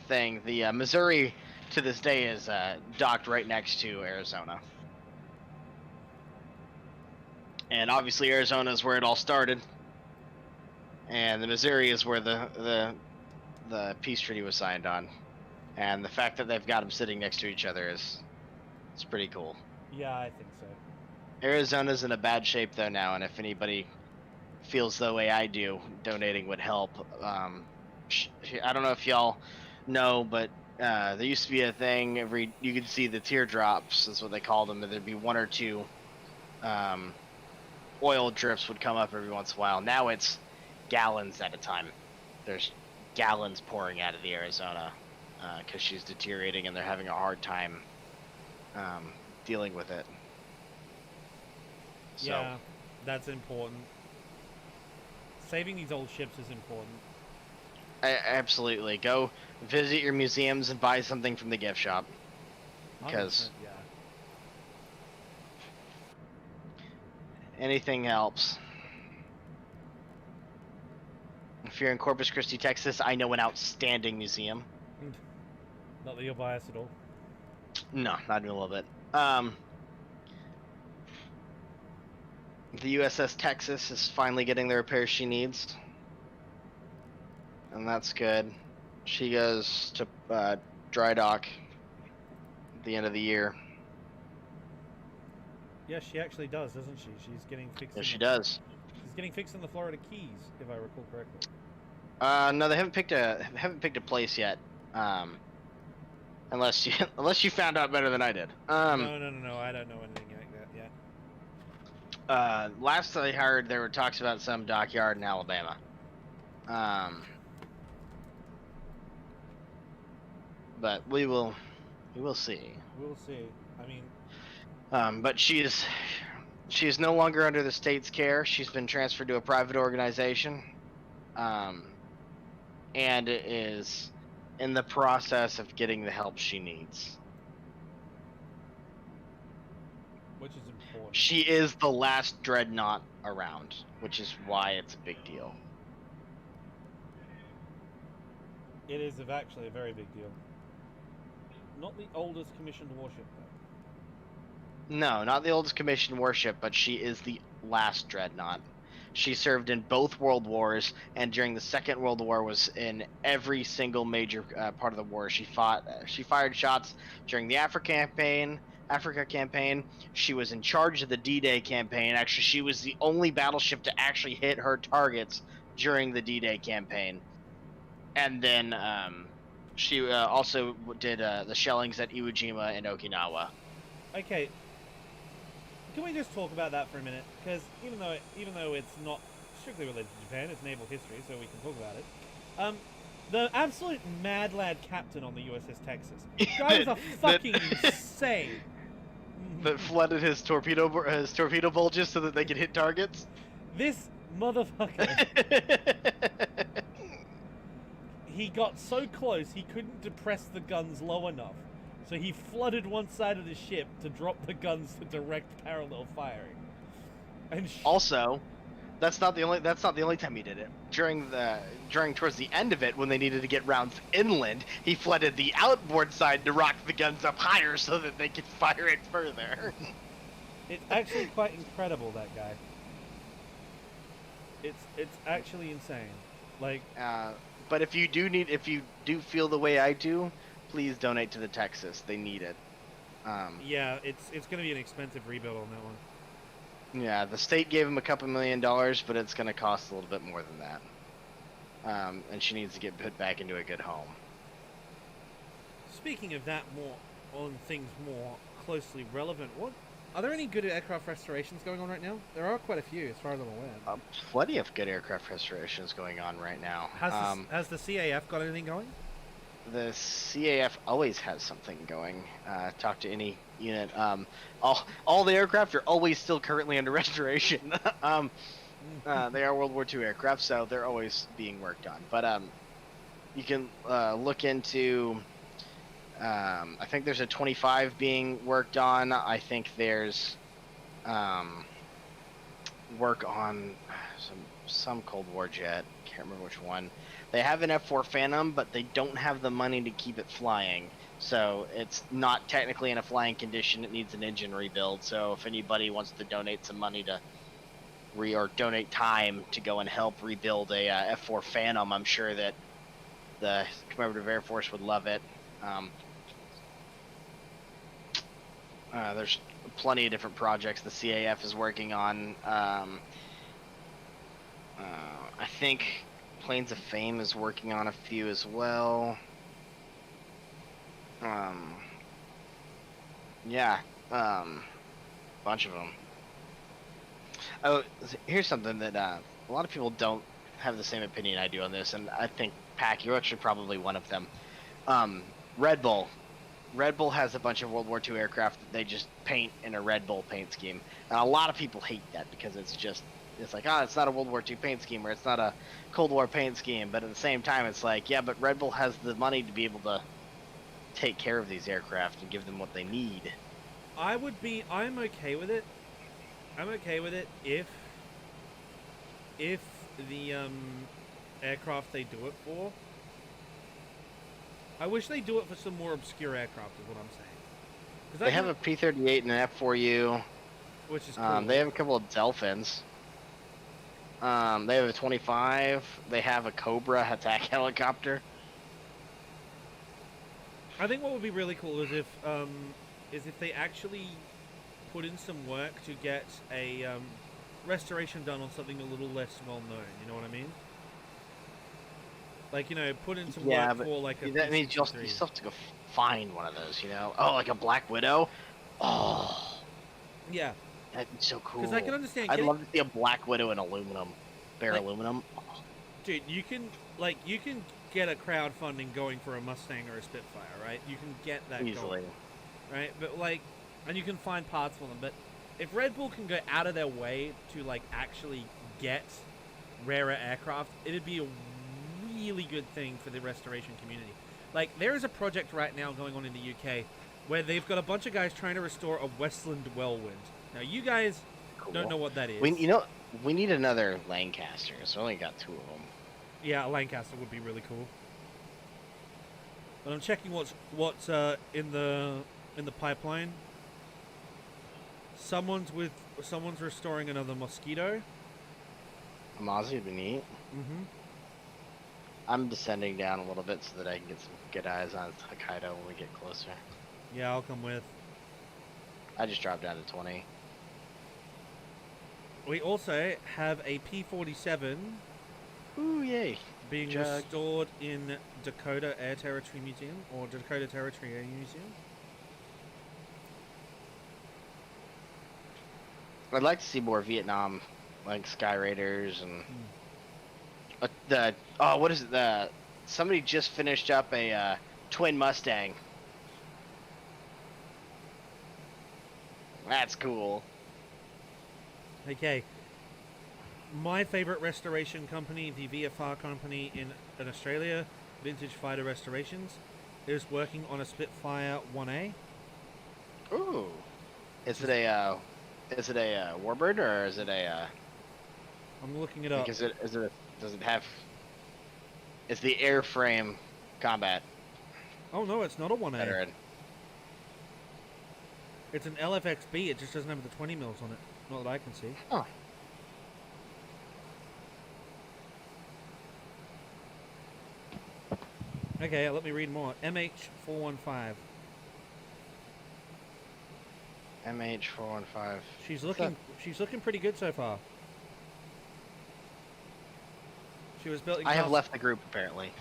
thing, the Missouri to this day is docked right next to Arizona. And obviously Arizona is where it all started. And the Missouri is where the peace treaty was signed on. And the fact that they've got them sitting next to each other it's pretty cool.
Yeah, I think so.
Arizona's in a bad shape though now, and if anybody feels the way I do, donating would help. I don't know if y'all know, but there used to be a thing you could see the teardrops, is what they called them, and there'd be 1 or 2 oil drips would come up every once in a while. Now it's gallons at a time. There's gallons pouring out of the Arizona because she's deteriorating and they're having a hard time dealing with it. So,
Yeah, that's important. Saving these old ships is important.
absolutely, go visit your museums and buy something from the gift shop. Because
100%, yeah.
anything helps. If you're in Corpus Christi, Texas, I know an outstanding museum.
Not that you're biased at all.
No, not even a little bit. The USS Texas is finally getting the repairs she needs. And that's good. She goes to dry dock at the end of the year.
Yeah, she actually does, doesn't she? She's getting fixed.
Yes, she does.
She's getting fixed in the Florida Keys, if I recall correctly.
No, they haven't picked a place yet. Unless you found out better than I did.
No, I don't know anything like that yet.
Last I heard, there were talks about some dockyard in Alabama. But we will see.
We'll see. I mean,
But she is no longer under the state's care. She's been transferred to a private organization, and is in the process of getting the help she needs.
which is important.
She is the last dreadnought around, which is why it's a big deal.
It is actually a very big deal. Not the oldest commissioned warship, though.
No, not the oldest commissioned warship, but she is the last dreadnought. She served in both world wars, and during the Second World War was in every single major part of the war. She fired shots during the Africa campaign. She was in charge of the D-Day campaign. Actually, she was the only battleship to actually hit her targets during the D-Day campaign. And then she also did the shellings at Iwo Jima and Okinawa.
Okay, can we just talk about that for a minute? Because even though it's not strictly related to Japan, it's naval history, so we can talk about it. The absolute mad lad captain on the USS Texas. The guy was a fucking insane.
That flooded his torpedo bulges so that they could hit targets.
This motherfucker. He got so close he couldn't depress the guns low enough, so he flooded one side of the ship to drop the guns to direct parallel firing. And
also, that's not the only time he did it. During towards the end of it, when they needed to get rounds inland, he flooded the outboard side to rock the guns up higher so that they could fire it further.
It's actually quite incredible, that guy. It's actually insane. Like,
but if you do feel the way I do, please donate to the Texas. They need it.
yeah, it's going to be an expensive rebuild on that one.
Yeah, the state gave him a couple $1 million, but it's going to cost a little bit more than that. And she needs to get put back into a good home.
Speaking of that, more on things more closely relevant, are there any good aircraft restorations going on right now? There are quite a few, as far as I'm aware.
Plenty of good aircraft restorations going on right now.
Has the CAF got anything going?
The CAF always has something going. Talk to any unit. All the aircraft are always still currently under restoration. They are World War II aircraft, so they're always being worked on. But you can look into. I think there's a 25 being worked on. I think there's work on some Cold War jet. Can't remember which one. They have an F4 Phantom, but they don't have the money to keep it flying. So it's not technically in a flying condition. It needs an engine rebuild. So if anybody wants to donate some money to or donate time to go and help rebuild a F4 Phantom, I'm sure that the Commemorative Air Force would love it. There's plenty of different projects the CAF is working on. I think Planes of Fame is working on a few as well. Yeah, bunch of them. Oh, here's something that a lot of people don't have the same opinion I do on this, and I think, Pac, you're actually probably one of them. Red Bull. Red Bull has a bunch of World War II aircraft that they just paint in a Red Bull paint scheme. And a lot of people hate that because it's like, it's not a World War II paint scheme or it's not a Cold War paint scheme. But at the same time, it's like, yeah, but Red Bull has the money to be able to take care of these aircraft and give them what they need.
I'm okay with it. I'm okay with it if the aircraft they do it for. I wish they do it for some more obscure aircraft, is what I'm saying.
They have a P-38 and an F-4U.
Which is cool.
They have a couple of Dolphins. They have a 25. They have a Cobra attack helicopter.
I think what would be really cool is if they actually put in some work to get a restoration done on something a little less well known. You know what I mean? Like, put in some work for like a.
That means you still have to go find one of those. Oh, like a Black Widow. Oh.
Yeah.
That'd be so cool.
Because I can understand.
I'd love to see a Black Widow in aluminum, bare aluminum. Oh.
Dude, you can get a crowdfunding going for a Mustang or a Spitfire, right? You can get that
Easily.
going, right? But and you can find parts for them. But if Red Bull can go out of their way to actually get rarer aircraft, it'd be a really good thing for the restoration community. There is a project right now going on in the UK where they've got a bunch of guys trying to restore a Westland Whirlwind. Now, you guys don't know what that is.
We need another Lancaster, so we only got 2 of them.
Yeah, a Lancaster would be really cool. But I'm checking what's in the pipeline. Someone's restoring another Mosquito.
A Mozzie would be neat.
Mm-hmm.
I'm descending down a little bit so that I can get some good eyes on Hokkaido when we get closer.
Yeah, I'll come with.
I just dropped down to 20.
We also have a P-47.
Ooh, yay.
Being restored in Dakota Air Territory Museum, or Dakota Territory Air Museum.
I'd like to see more Vietnam, like Sky Raiders and what is it? Somebody just finished up a twin Mustang. That's cool.
Okay. My favorite restoration company, the VFR company in Australia, Vintage Fighter Restorations, is working on a Spitfire 1A.
Ooh. Is it a Warbird or is it a?
I'm looking it up.
Does it have? Is the airframe combat?
Oh no, it's not a 1A.
Veteran?
It's an LFXB. It just doesn't have the 20 mils on it. Not that I can see.
Oh.
Okay, let me read more. MH415.
MH415.
She's looking pretty good so far. She was built in
I have left the group apparently.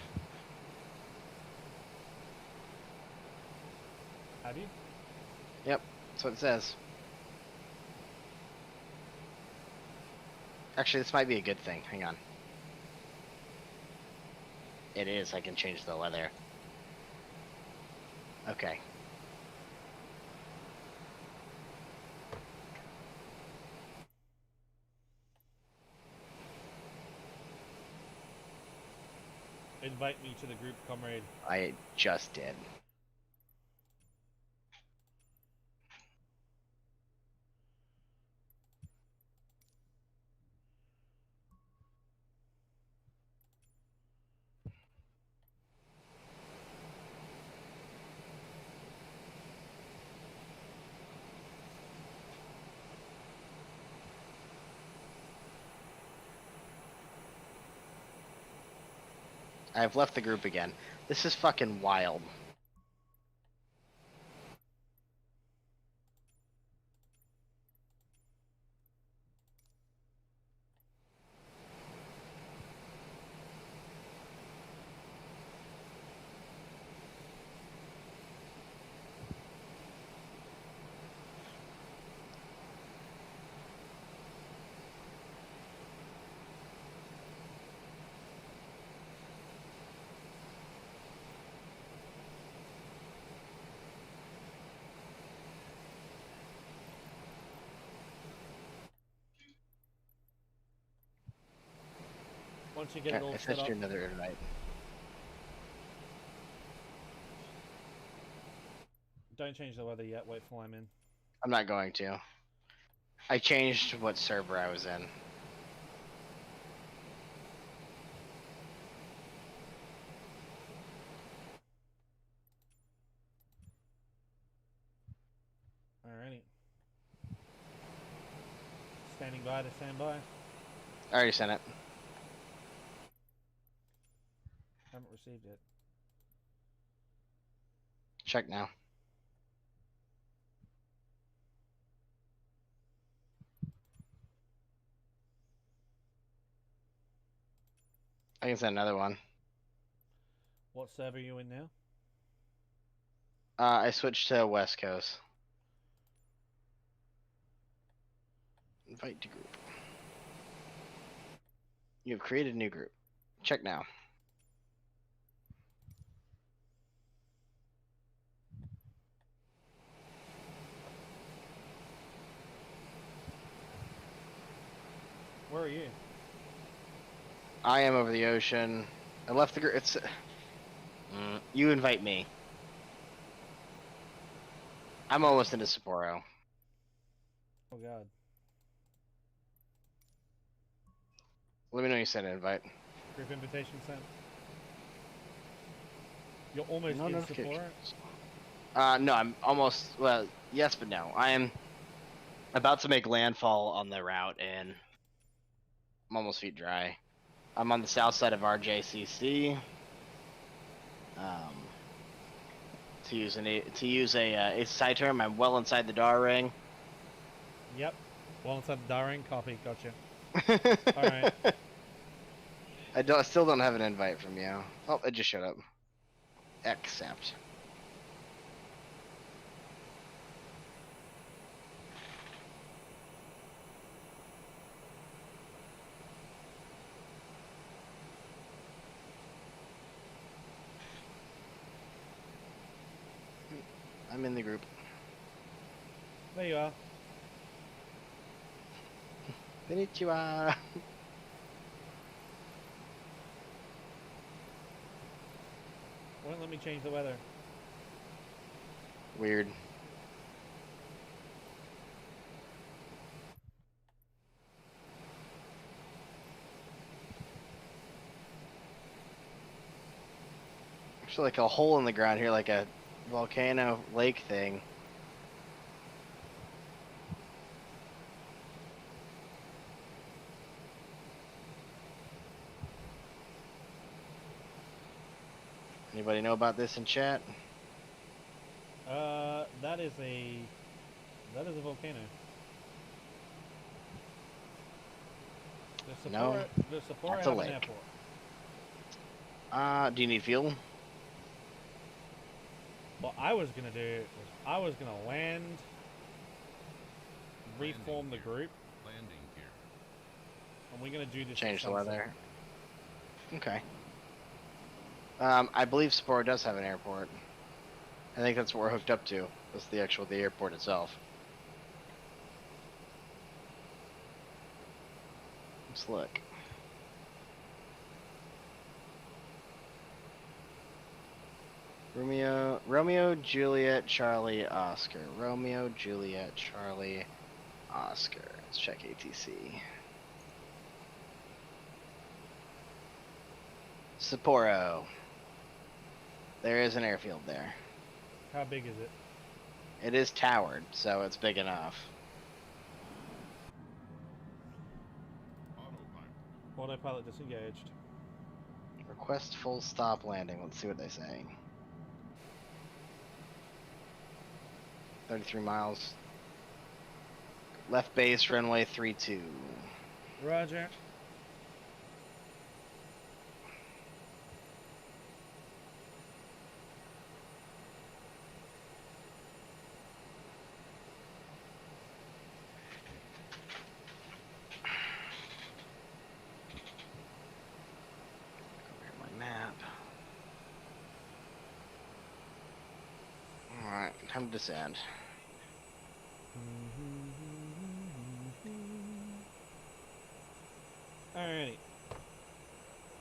Have you?
Yep, that's what it says. Actually, this might be a good thing. Hang on. It is. I can change the weather. Okay.
Invite me to the group, comrade.
I just did. I've left the group again. This is fucking wild.
Once you get it all
I
set
sent
up.
you another invite.
Don't change the weather yet. Wait for I'm in.
I'm not going to. I changed what server I was in.
Alrighty. Standing by to stand by.
I already sent it.
Haven't received it.
Check now. I can send another one.
What server are you in now?
I switched to West Coast. Invite to group. You have created a new group. Check now.
Where are you?
I am over the ocean. I left the group. It's. You invite me. I'm almost into Sapporo.
Oh god.
Let me know you sent an invite.
Group invitation sent. You're almost
No
in
notifications.
Sapporo?
No, I'm almost. Well, yes, but no. I am about to make landfall on the route, and I'm almost feet dry. I'm on the south side of RJCC. To use a side term, I'm well inside the DAR ring.
Yep. Well inside the Daring. Copy. Gotcha. Alright.
I still don't have an invite from you. Oh, it just showed up. Accept. I'm in the group.
There you are.
Konnichiwa.
Won't let me change the weather.
Weird. There's like a hole in the ground here, like a volcano lake thing. Anybody know about this in chat?
That is a volcano. Does
No,
Sapporo
that's a
have an
lake.
airport?
Do you need fuel?
What I was gonna do was I was gonna land, reform the group,
Landing gear.
and we're gonna do this.
Change
at
the
sunset.
weather. Okay. I believe Sapporo does have an airport. I think that's what we're hooked up to. That's the airport itself. Let's look. Romeo, Juliet, Charlie, Oscar. Romeo, Juliet, Charlie, Oscar. Let's check ATC. Sapporo. There is an airfield there.
How big is it?
It is towered, so it's big enough.
Autopilot.
Autopilot disengaged.
Request full stop landing. Let's see what they say. 33 miles. Left base, runway 32.
Roger.
My map. Alright, time to descend.
Alrighty.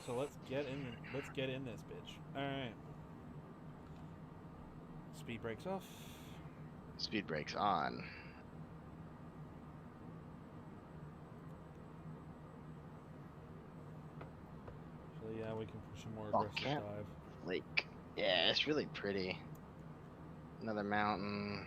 So let's get in. Let's get in this bitch. All right. Speed brakes off.
Speed brakes on.
So yeah, we can push a more
Oh,
aggressive
Camp
dive.
Lake. Yeah, it's really pretty. Another mountain.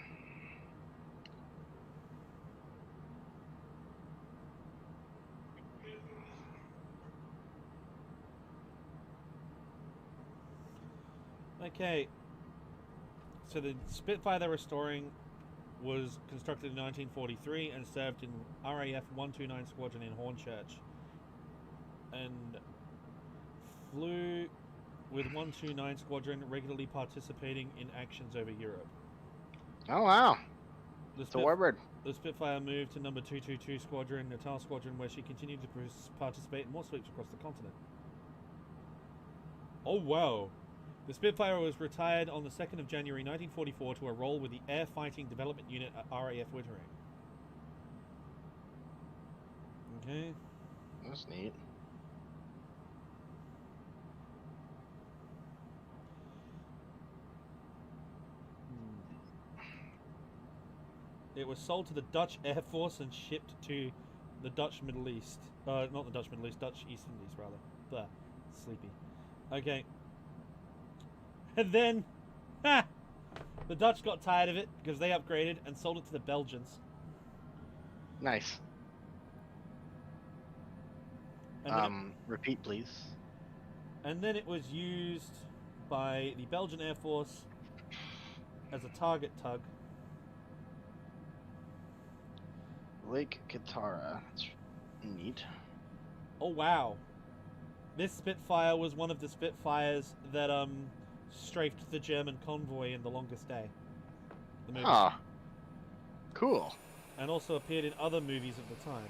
Okay. So the Spitfire they're restoring was constructed in 1943 and served in RAF 129 Squadron in Hornchurch, and flew with 129 Squadron, regularly participating in actions over Europe.
Oh wow,
The,
it's a warbird.
the Spitfire moved to number 222 Squadron, Natal Squadron, where she continued to participate in more sweeps across the continent. Oh wow. The Spitfire was retired on the 2nd of January 1944 to a role with the Air Fighting Development Unit at RAF Wittering. Okay.
That's neat.
It was sold to the Dutch Air Force and shipped to the Dutch Middle East. Not the Dutch Middle East, Dutch East Indies, rather. Blah. Sleepy. Okay. And then, the Dutch got tired of it because they upgraded and sold it to the Belgians.
Nice.
And
Repeat, please.
and then it was used by the Belgian Air Force as a target tug.
Lake Katara. That's neat.
Oh wow. This Spitfire was one of the Spitfires that strafed the German convoy in The Longest Day. The movie.
Ah. Cool.
And also appeared in other movies of the time.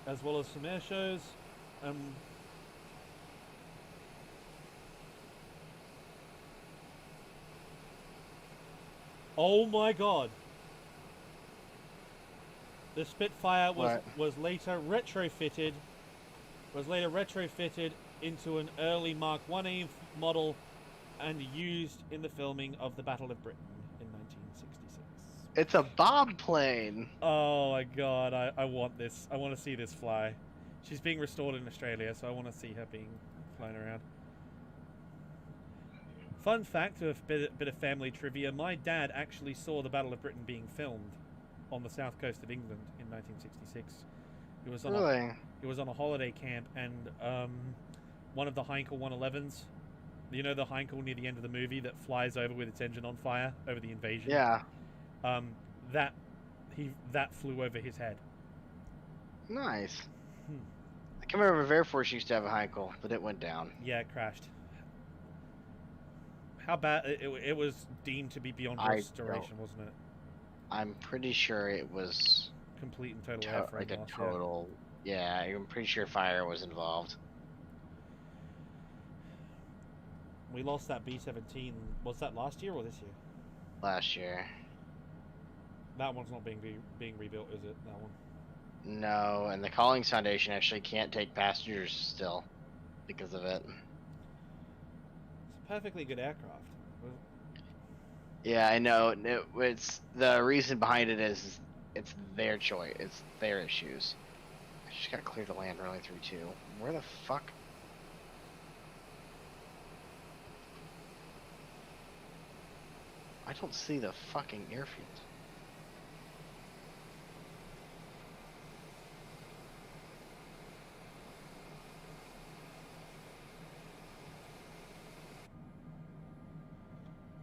As well as some air shows. Oh my god. The Spitfire was later retrofitted into an early Mark 1A model and used in the filming of the Battle of Britain in 1966.
It's a Bob plane.
Oh my god, I want this. I want to see this fly. She's being restored in Australia, so I want to see her being flown around. Fun fact, a bit of family trivia, my dad actually saw the Battle of Britain being filmed on the south coast of England in 1966. He was on a holiday camp, and one of the Heinkel 111s, you know the Heinkel near the end of the movie that flies over with its engine on fire over the invasion?
Yeah.
That flew over his head.
Nice. I can remember Air Force used to have a Heinkel, but it went down.
Yeah, it crashed. How bad? It was deemed to be beyond restoration, wasn't it?
I'm pretty sure it was
complete and total airframe
like a
loss,
total. Yeah, I'm pretty sure fire was involved.
We lost that B-17. Was that last year or this year?
Last year.
That one's not being rebuilt, is it? That one.
No, and the Collings Foundation actually can't take passengers still because of it.
It's a perfectly good aircraft.
Yeah, I know. It's the reason behind it is it's their choice. It's their issues. I just got clear to land running through too. Where the fuck? I don't see the fucking airfield.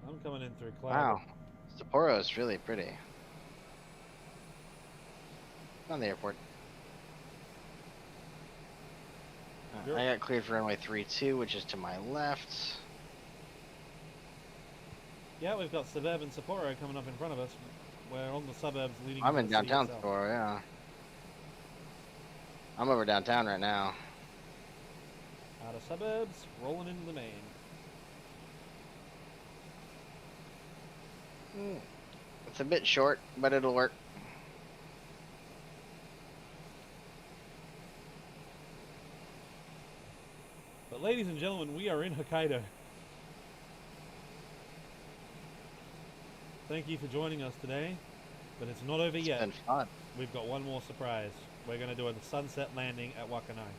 I'm coming in through cloud.
Wow. Sapporo is really pretty. On the airport. I got cleared for runway 32, which is to my left.
Yeah, we've got suburban Sapporo coming up in front of us. We're on the suburbs leading.
I'm
to
in
the
downtown
city itself.
Sapporo, yeah. I'm over downtown right now.
Out of suburbs, rolling into the main.
It's a bit short, but it'll work.
But ladies and gentlemen, we are in Hokkaido. Thank you for joining us today, but it's not over
It's
yet.
been fun.
We've got one more surprise. We're going to do a sunset landing at Wakanai,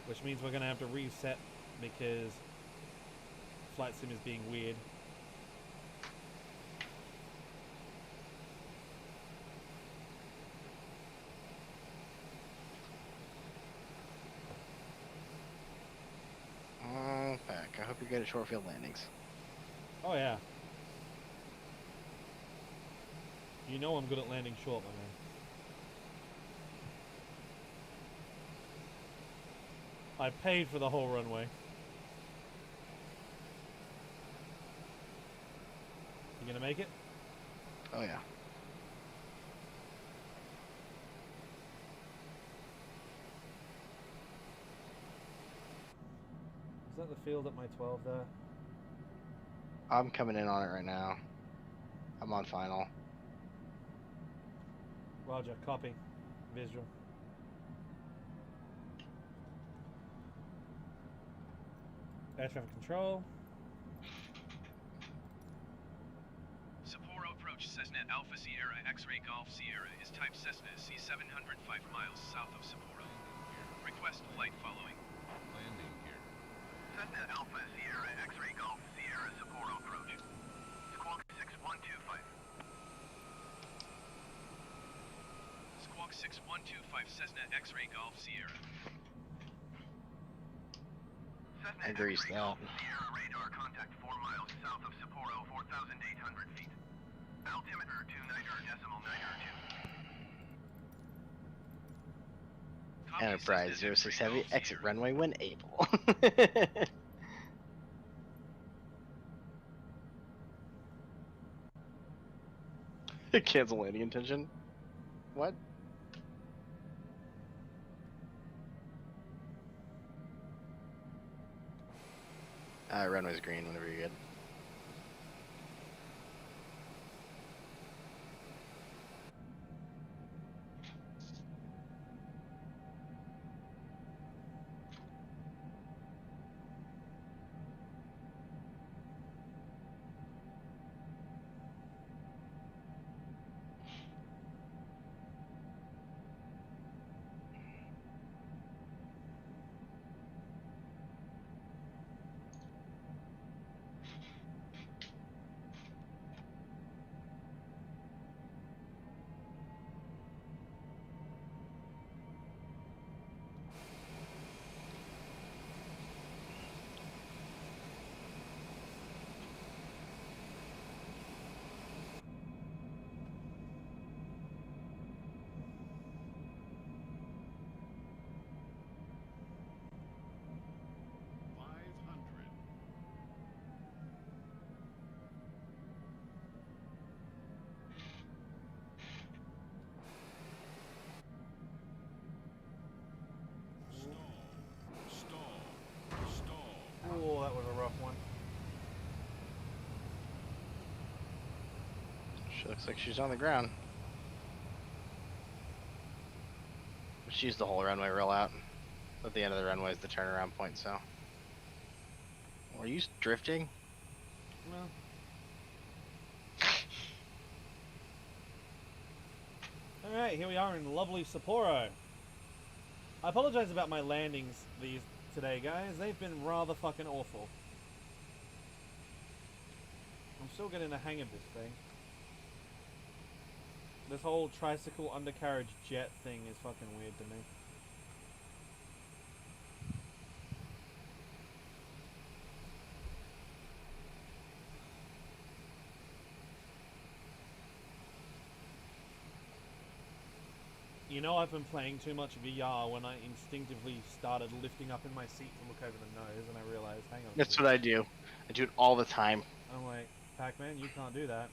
which means we're going to have to reset because Flight Sim is being weird.
Oh, back. I hope you're good at short field landings.
Oh yeah. You know I'm good at landing short, my man. I paid for the whole runway. You gonna make it?
Oh yeah.
Is that the field at my 12 there?
I'm coming in on it right now. I'm on final.
Roger, copy. Visual. Air traffic control.
Sapporo approach Cessna Alpha Sierra X-Ray Golf Sierra is type Cessna C700 5 miles south of Sapporo. Request flight following.
Landing gear.
Cessna Alpha Sierra X-Ray Golf Sierra Sapporo approach. Squawk 6125.
Squawk 6125 Cessna X-Ray Golf Sierra.
Cessna
I agree with
X-Ray
that.
Golf Sierra radar contact 4 miles south of Sapporo, 4,800 feet. Altimeter 29.902.
Copy
Enterprise
Cessna
06
X-Ray
Heavy,
Golf
exit
Sierra.
runway when able. Cancel landing intention? What? Runway's green whenever you're good.
Oh, that was a rough one.
She looks like she's on the ground. She used the whole runway roll out. At the end of the runway is the turnaround point, so. Are you drifting?
No. Alright, here we are in lovely Sapporo. I apologize about my landings today, guys. They've been rather fucking awful. I'm still getting the hang of this thing. This whole tricycle undercarriage jet thing is fucking weird to me. You know, I've been playing too much VR when I instinctively started lifting up in my seat to look over the nose, and I realized, hang on.
That's what I do. I do it all the time.
I'm like, Pac-Man, you can't do that.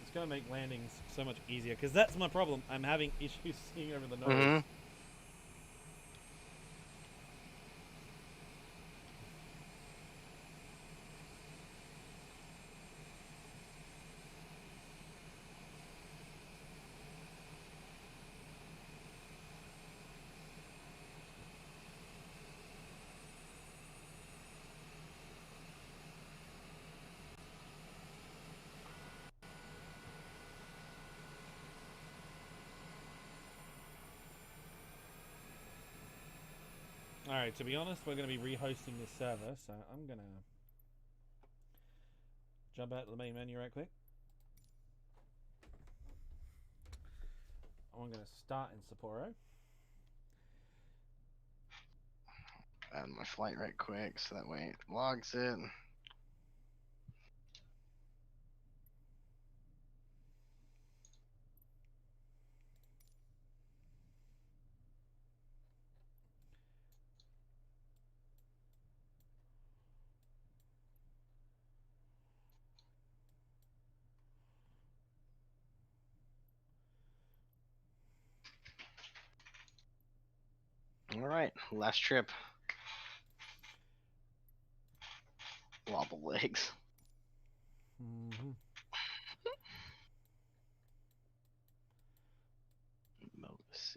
It's gonna make landings so much easier, because that's my problem. I'm having issues seeing over the nose.
Mm-hmm.
No, to be honest, we're going to be rehosting this server, so I'm going to jump out to the main menu right quick. I'm going to start in Sapporo.
Add my flight right quick so that way it logs it. All right, last trip. Wobble legs.
Mm-hmm.
Moses.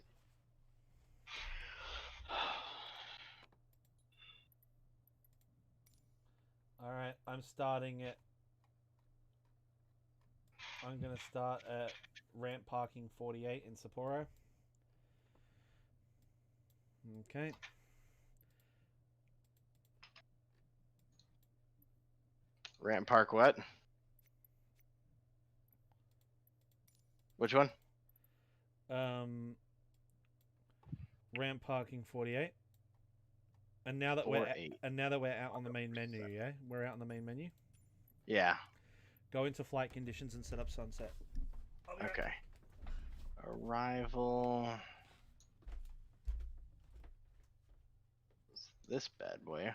All right, I'm going to start at ramp parking 48 in Sapporo. Okay.
Ramp Park what? Which one?
Ramp parking 48. And now that
4-8.
we're out on the main menu, yeah? We're out on the main menu.
Yeah.
Go into flight conditions and set up sunset.
Okay. Arrival. This bad boy.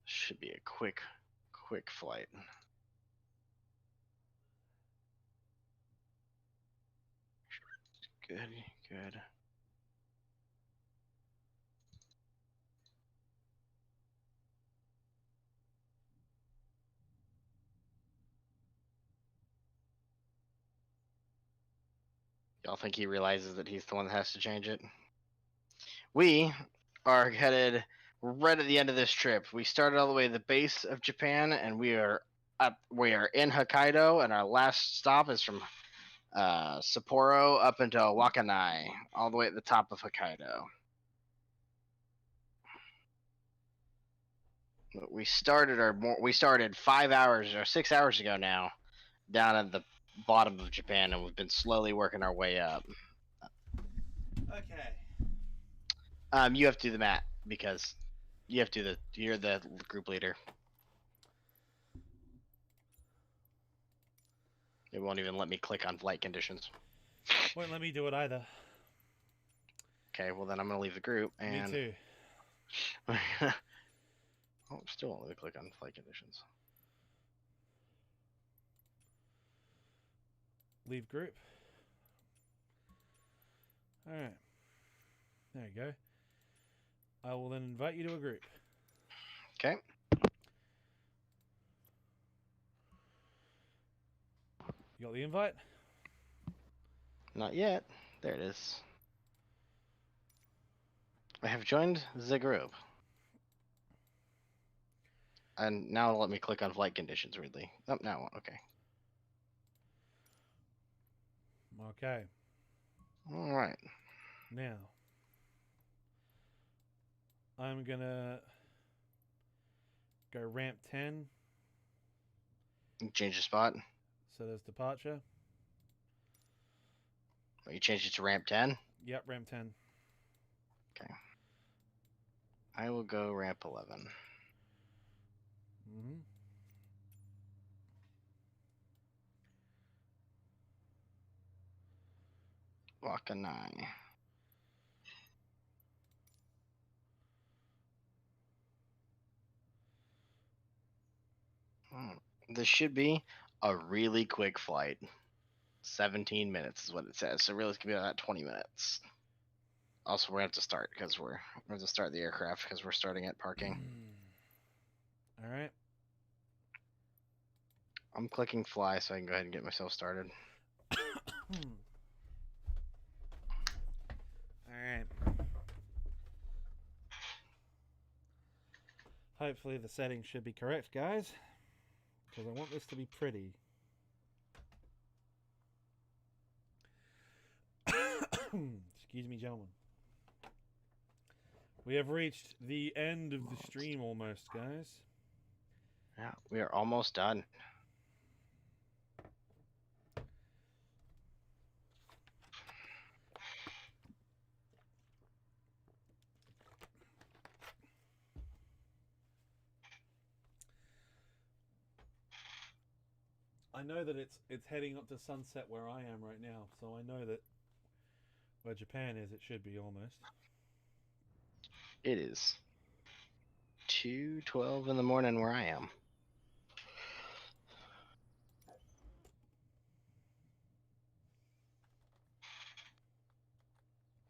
Should be a quick flight. Good, good. Y'all think he realizes that he's the one that has to change it? We are headed right at the end of this trip. We started all the way at the base of Japan, and we are in Hokkaido, and our last stop is from Sapporo up into Wakanai, all the way at the top of Hokkaido. We started 5 hours or 6 hours ago now, down at the bottom of Japan, and we've been slowly working our way up.
Okay.
You have to do the math because you're the group leader. It won't even let me click on flight conditions.
Won't let me do it either.
Okay, well then I'm gonna leave the group and.
Me too.
Oh, still won't let me click on flight conditions.
Leave group. Alright. There you go. I will then invite you to a group.
Okay.
You got the invite?
Not yet. There it is. I have joined the group. And now let me click on flight conditions, weirdly. Oh, now it won't. Okay.
Okay.
All right.
Now, I'm gonna go ramp 10.
Change the spot.
So there's departure.
Oh, you changed it to ramp 10?
Yep, ramp 10.
Okay. I will go ramp 11.
Mm-hmm.
Wakanai. This should be a really quick flight. 17 minutes is what it says. So really it's gonna be about 20 minutes. Also, we're gonna have to start because we're going to start the aircraft because we're starting at parking.
All right.
I'm clicking fly so I can go ahead and get myself started.
All right. Hopefully the settings should be correct, guys, because I want this to be pretty. Excuse me, gentlemen. We have reached the end of the stream almost, guys.
Yeah, we are almost done.
I know that it's heading up to sunset where I am right now, so I know that where Japan is, it should be almost.
It is 2:12 in the morning where I am.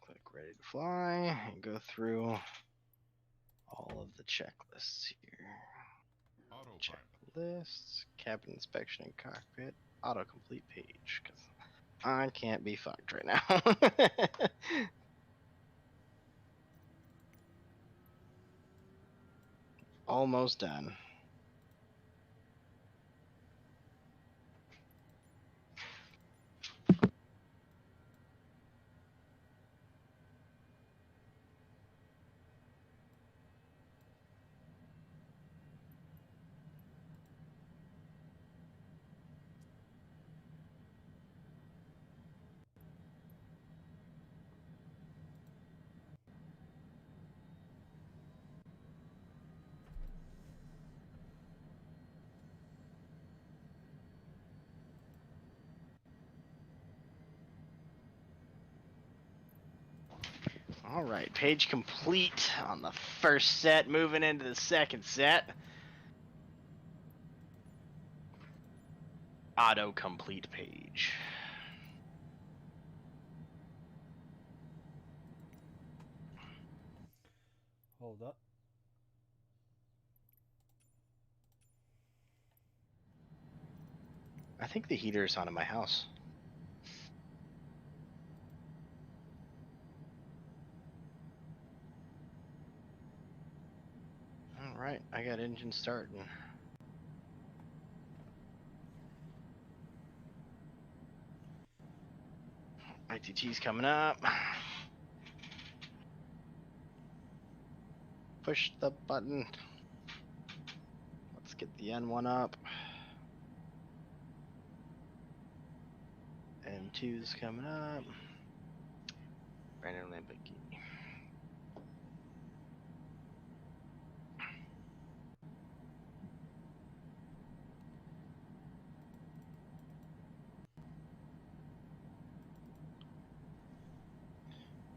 Click ready to fly and go through all of the checklists here.
Autopilot.
Checklists, cabin inspection and cockpit, autocomplete page, because I can't be fucked right now. Almost done. All right, page complete on the first set, moving into the second set. Autocomplete page.
Hold up.
I think the heater is on in my house. All right, I got engine starting. ITT's coming up. Push the button. Let's get the N1 up. N2's coming up. Brandon Lamborghini.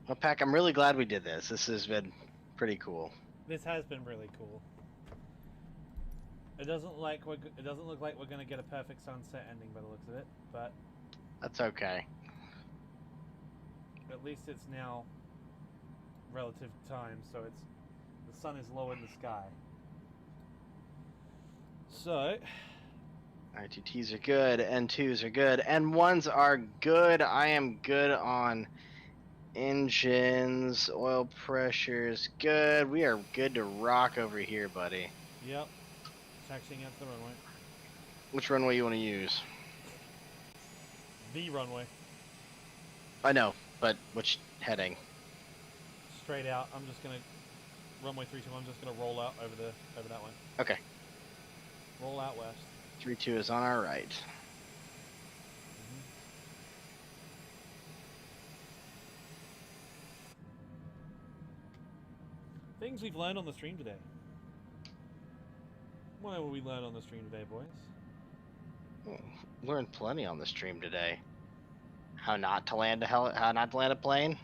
Well, Pack, I'm really glad we did this. This has been pretty cool.
This has been really cool. It doesn't look like we're gonna get a perfect sunset ending by the looks of it, but
That's okay.
at least it's now relative time, so the sun is low in the sky. So
ITTs are good, N2s are good, N1s are good. I am good on engines, oil pressures, good. We are good to rock over here, buddy.
yep, taxiing out the runway.
Which runway you want to use?
The runway,
I know, but which heading?
straight out. I'm just gonna runway 32. I'm just gonna roll out over that way.
Okay.
Roll out west.
32 is on our right.
Things we've learned on the stream today. What have we learned on the stream today, boys?
Learned plenty on the stream today. How not to land a plane.
How to land a plane?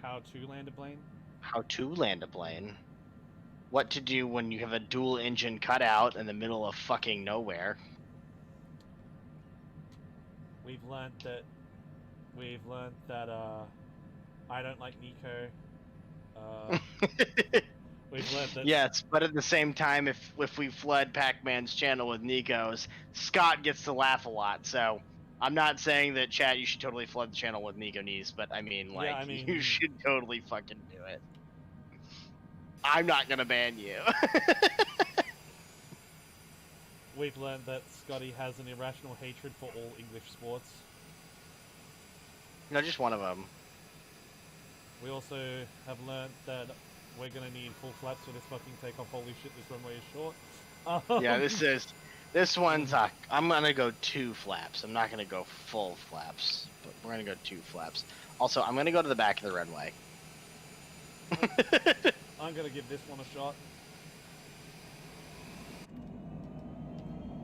How to land a plane. What to do when you have a dual engine cutout in the middle of fucking nowhere.
We've learned that I don't like Nico. We've learned that
Yes, but at the same time, if we flood Pac-Man's channel with Nikos, Scott gets to laugh a lot. So I'm not saying that, chat, you should totally flood the channel with Nico Knees, but I mean, like,
Yeah, I mean-
you should totally fucking do it. I'm not gonna ban you.
we've learned that Scotty has an irrational hatred for all English sports.
No, just one of them.
We also have learnt that we're gonna need full flaps for this fucking takeoff. Holy shit, this runway is short.
Yeah, this one's I'm gonna go 2 flaps. I'm not gonna go full flaps, but we're gonna go 2 flaps. Also, I'm gonna go to the back of the runway.
I'm gonna give this one a shot.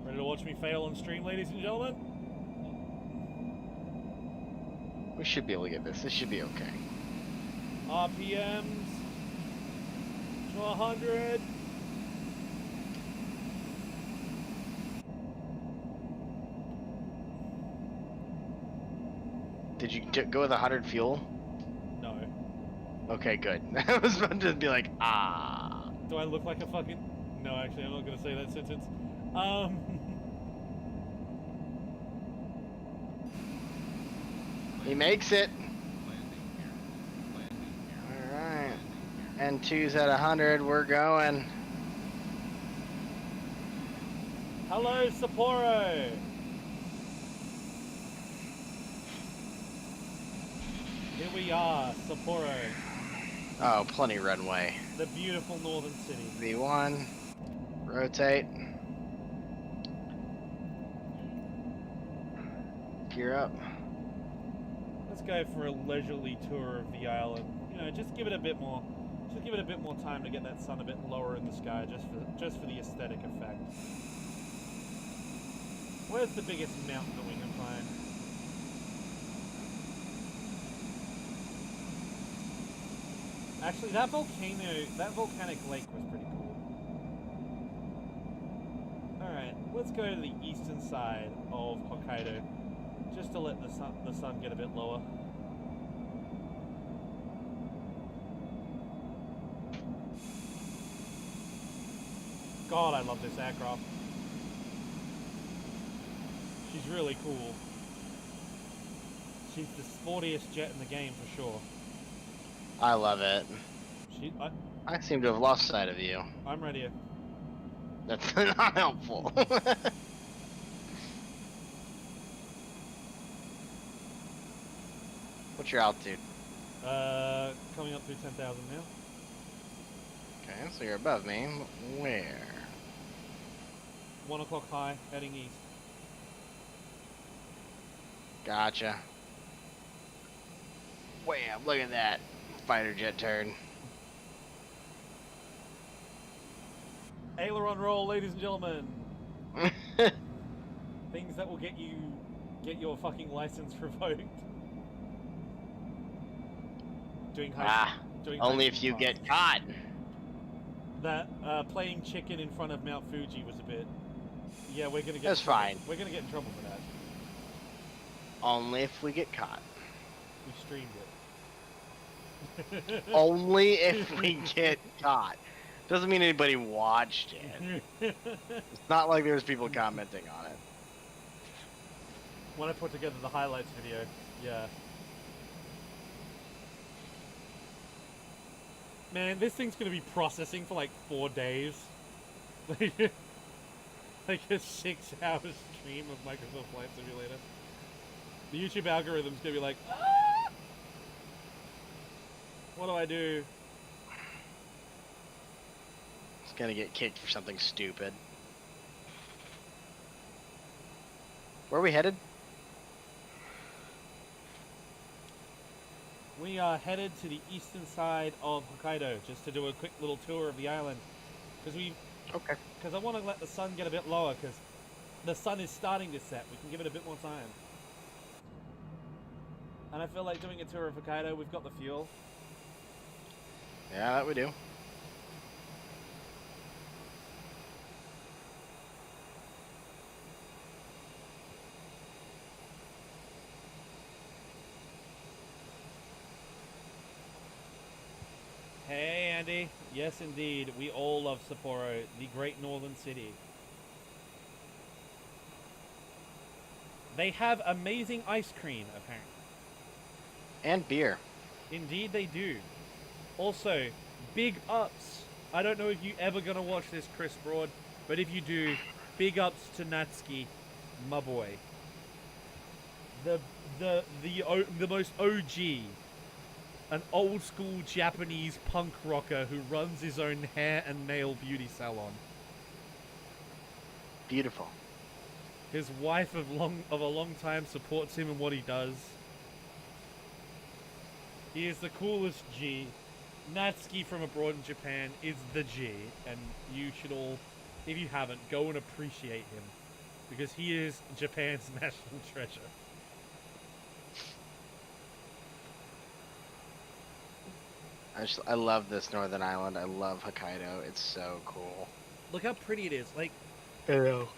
Ready to watch me fail on stream, ladies and gentlemen?
We should be able to get this. This should be okay.
RPMs to 100.
Did you go with 100 fuel?
No.
Okay, good. I was about to be like, ah.
Do I look like a fucking... No, actually, I'm not gonna say that sentence.
He makes it.
Landing gear. Landing gear.
Alright.
Landing gear.
And 2's at 100. We're going.
Hello, Sapporo! Here we are, Sapporo.
Oh, plenty runway.
The beautiful northern city.
V1. Rotate. Gear up.
Let's go for a leisurely tour of the island. You know, just give it a bit more time to get that sun a bit lower in the sky, just for the aesthetic effect. Where's the biggest mountain that we can find? Actually, that volcanic lake was pretty cool. Alright, let's go to the eastern side of Hokkaido, just to let the sun get a bit lower. God, I love this aircraft. She's really cool. She's the sportiest jet in the game for sure.
I love it. I seem to have lost sight of you.
I'm ready.
That's not helpful. What's your altitude?
Coming up through 10,000 now.
Okay, so you're above me. Where?
1 o'clock high, heading east.
Gotcha. Wham! Look at that fighter jet turn.
Aileron roll, ladies and gentlemen. Things that will get your fucking license revoked. Doing
Only if you get caught.
That playing chicken in front of Mount Fuji was a bit. Yeah, we're gonna get.
That's fine.
We're gonna get in trouble for that.
Only if we get caught.
We streamed it.
Only if we get caught. Doesn't mean anybody watched it. It's not like there's people commenting on it.
When I put together the highlights video, yeah. Man, this thing's gonna be processing for like 4 days. Like a 6-hour stream of Microsoft Flight Simulator. The YouTube algorithm's gonna be like, ah! What do I do?
It's gonna get kicked for something stupid. Where are we headed?
We are headed to the eastern side of Hokkaido just to do a quick little tour of the island. Because I want to let the sun get a bit lower because the sun is starting to set. We can give it a bit more time. And I feel like doing a tour of Hokkaido. We've got the fuel.
Yeah, that we do.
Hey Andy, yes indeed, we all love Sapporo, the great northern city. They have amazing ice cream, apparently.
And beer.
Indeed they do. Also, big ups. I don't know if you ever gonna watch this, Chris Broad, but if you do, big ups to Natsuki, my boy. The most OG an old school Japanese punk rocker who runs his own hair and nail beauty salon.
Beautiful.
His wife of a long time supports him in what he does. He is the coolest G. Natsuki from abroad in Japan is the G, and you should all, if you haven't, go and appreciate him, because he is Japan's national treasure.
I love this northern island. I love Hokkaido. It's so cool.
Look how pretty it is. Like,
I know.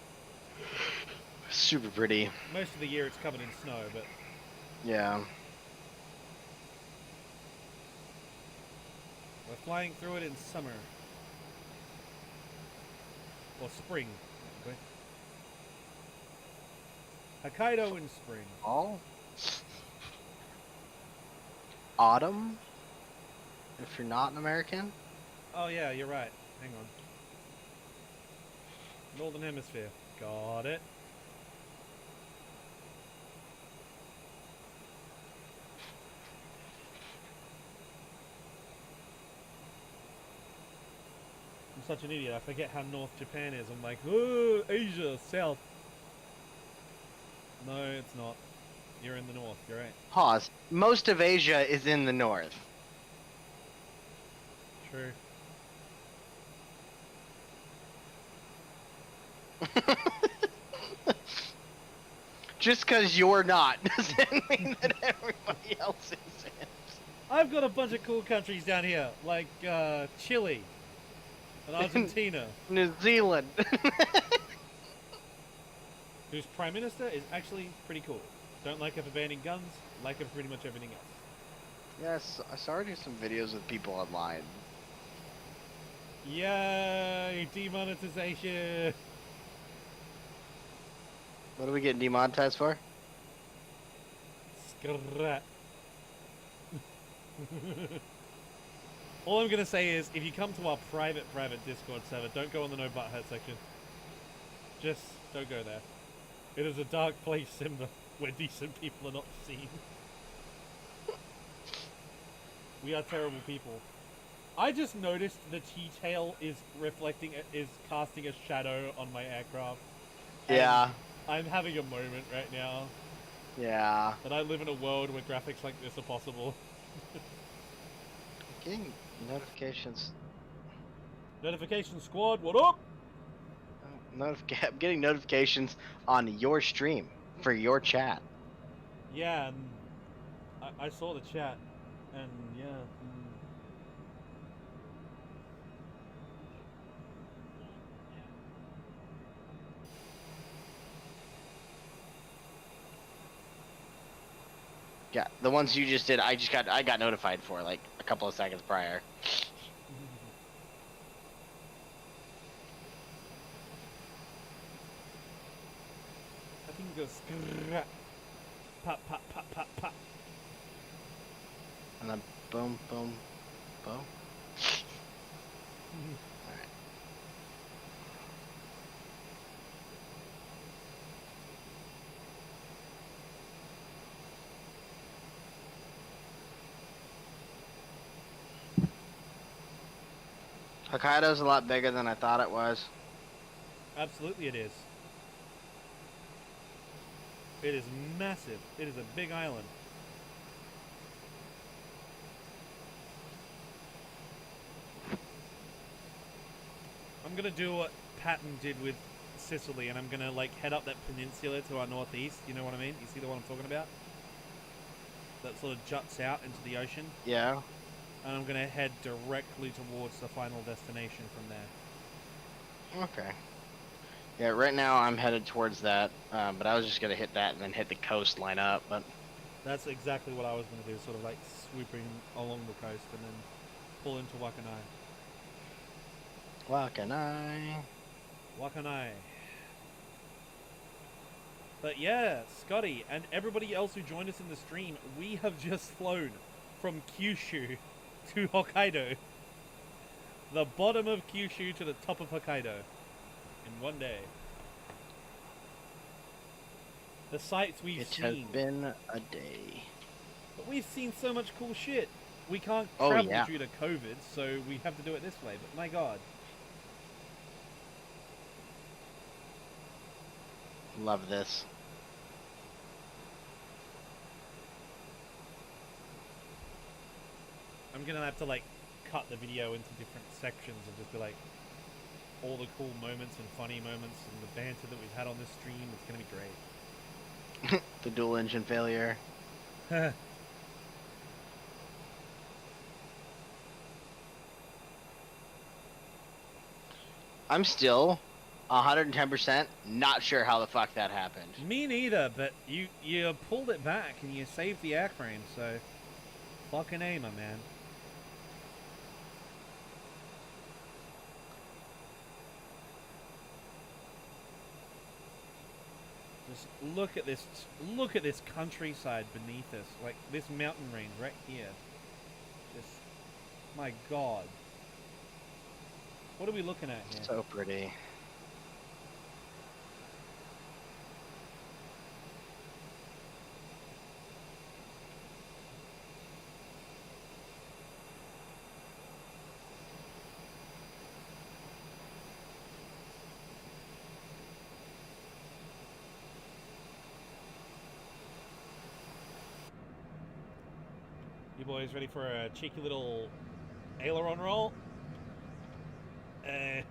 Super pretty.
most of the year it's covered in snow, but
Yeah.
we're flying through it in summer. Or spring, technically. Hokkaido in spring.
Fall? Autumn? If you're not an American?
Oh yeah, you're right. Hang on. Northern Hemisphere. Got it. I'm such an idiot. I forget how North Japan is. I'm like, oh, Asia, South. No, it's not. You're in the North. You're right.
Pause. Most of Asia is in the north.
True.
Just because you're not doesn't mean that everybody else isn't.
I've got a bunch of cool countries down here, like Chile and Argentina,
New Zealand.
whose prime minister is actually pretty cool. Don't like her for banning guns, like her for pretty much everything else.
Yes, I saw her do some videos with people online.
Yay, demonetization!
What are we getting demonetized for?
Scrat. All I'm gonna say is, if you come to our private Discord server, don't go on the no butthead section. Just don't go there. It is a dark place, Simba, where decent people are not seen. We are terrible people. I just noticed the T-tail is casting a shadow on my aircraft. And
Yeah.
I'm having a moment right now.
Yeah.
That I live in a world where graphics like this are possible.
Getting notifications.
Notification squad, what up?
I'm getting notifications on your stream for your chat.
Yeah, and I saw the chat, and yeah.
Yeah, the ones you just did, I got notified for like a couple of seconds prior.
I think it goes scrap. Pop, pop, pop, pop, pop.
And then boom, boom, boom. Alright. Hokkaido's a lot bigger than I thought it was.
Absolutely it is. It is massive. It is a big island. I'm gonna do what Patton did with Sicily, and I'm gonna like head up that peninsula to our northeast. You know what I mean? You see the one I'm talking about? That sort of juts out into the ocean.
Yeah.
And I'm gonna head directly towards the final destination from there.
Okay. Yeah, right now I'm headed towards that, but I was just gonna hit that and then hit the coastline up, but...
That's exactly what I was gonna do, sort of like swooping along the coast and then pull into Wakanai.
Wakanai.
Wakanai. But yeah, Scotty and everybody else who joined us in the stream, we have just flown from Kyushu to Hokkaido. The bottom of Kyushu to the top of Hokkaido. In one day. The sights we've
It
seen.
has been a day.
But we've seen so much cool shit. we can't
Oh,
travel
yeah.
due to COVID, so we have to do it this way. But my God,
Love this.
I'm gonna have to like cut the video into different sections and just be like all the cool moments and funny moments and the banter that we've had on this stream. It's gonna be great.
The dual engine failure. I'm still 110% not sure how the fuck that happened.
Me neither, but you pulled it back and you saved the airframe, so fucking A, my man. Just look at this countryside beneath us, like this mountain range right here. Just, my God. What are we looking at here?
So pretty.
You boys ready for a cheeky little aileron roll? And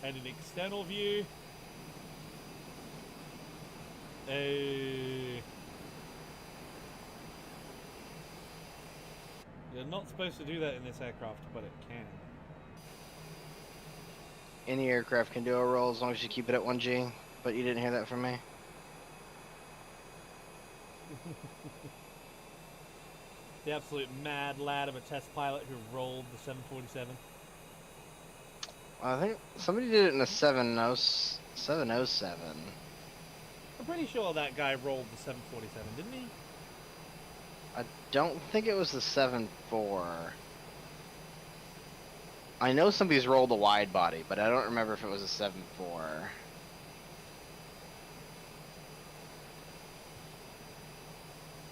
an external view. You're not supposed to do that in this aircraft, but it can.
Any aircraft can do a roll as long as you keep it at 1G, but you didn't hear that from me.
The absolute mad lad of a test pilot who rolled the 747.
I think somebody did it in a 707.
I'm pretty sure that guy rolled the 747, didn't he?
I don't think it was the 7.4. I know somebody's rolled a wide body, but I don't remember if it was a 7.4.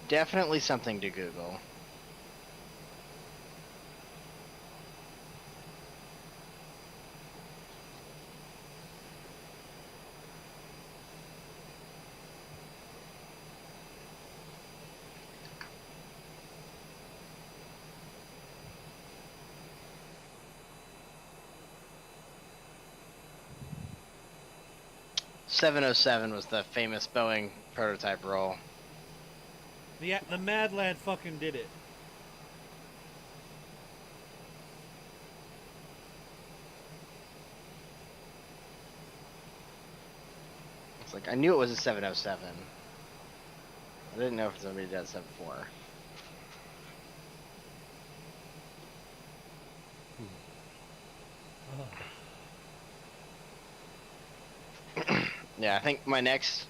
Definitely something to Google. .707 was the famous Boeing prototype roll.
The mad lad fucking did it.
It's like I knew it was a 707. I didn't know if somebody did a 7.4. Yeah, I think my next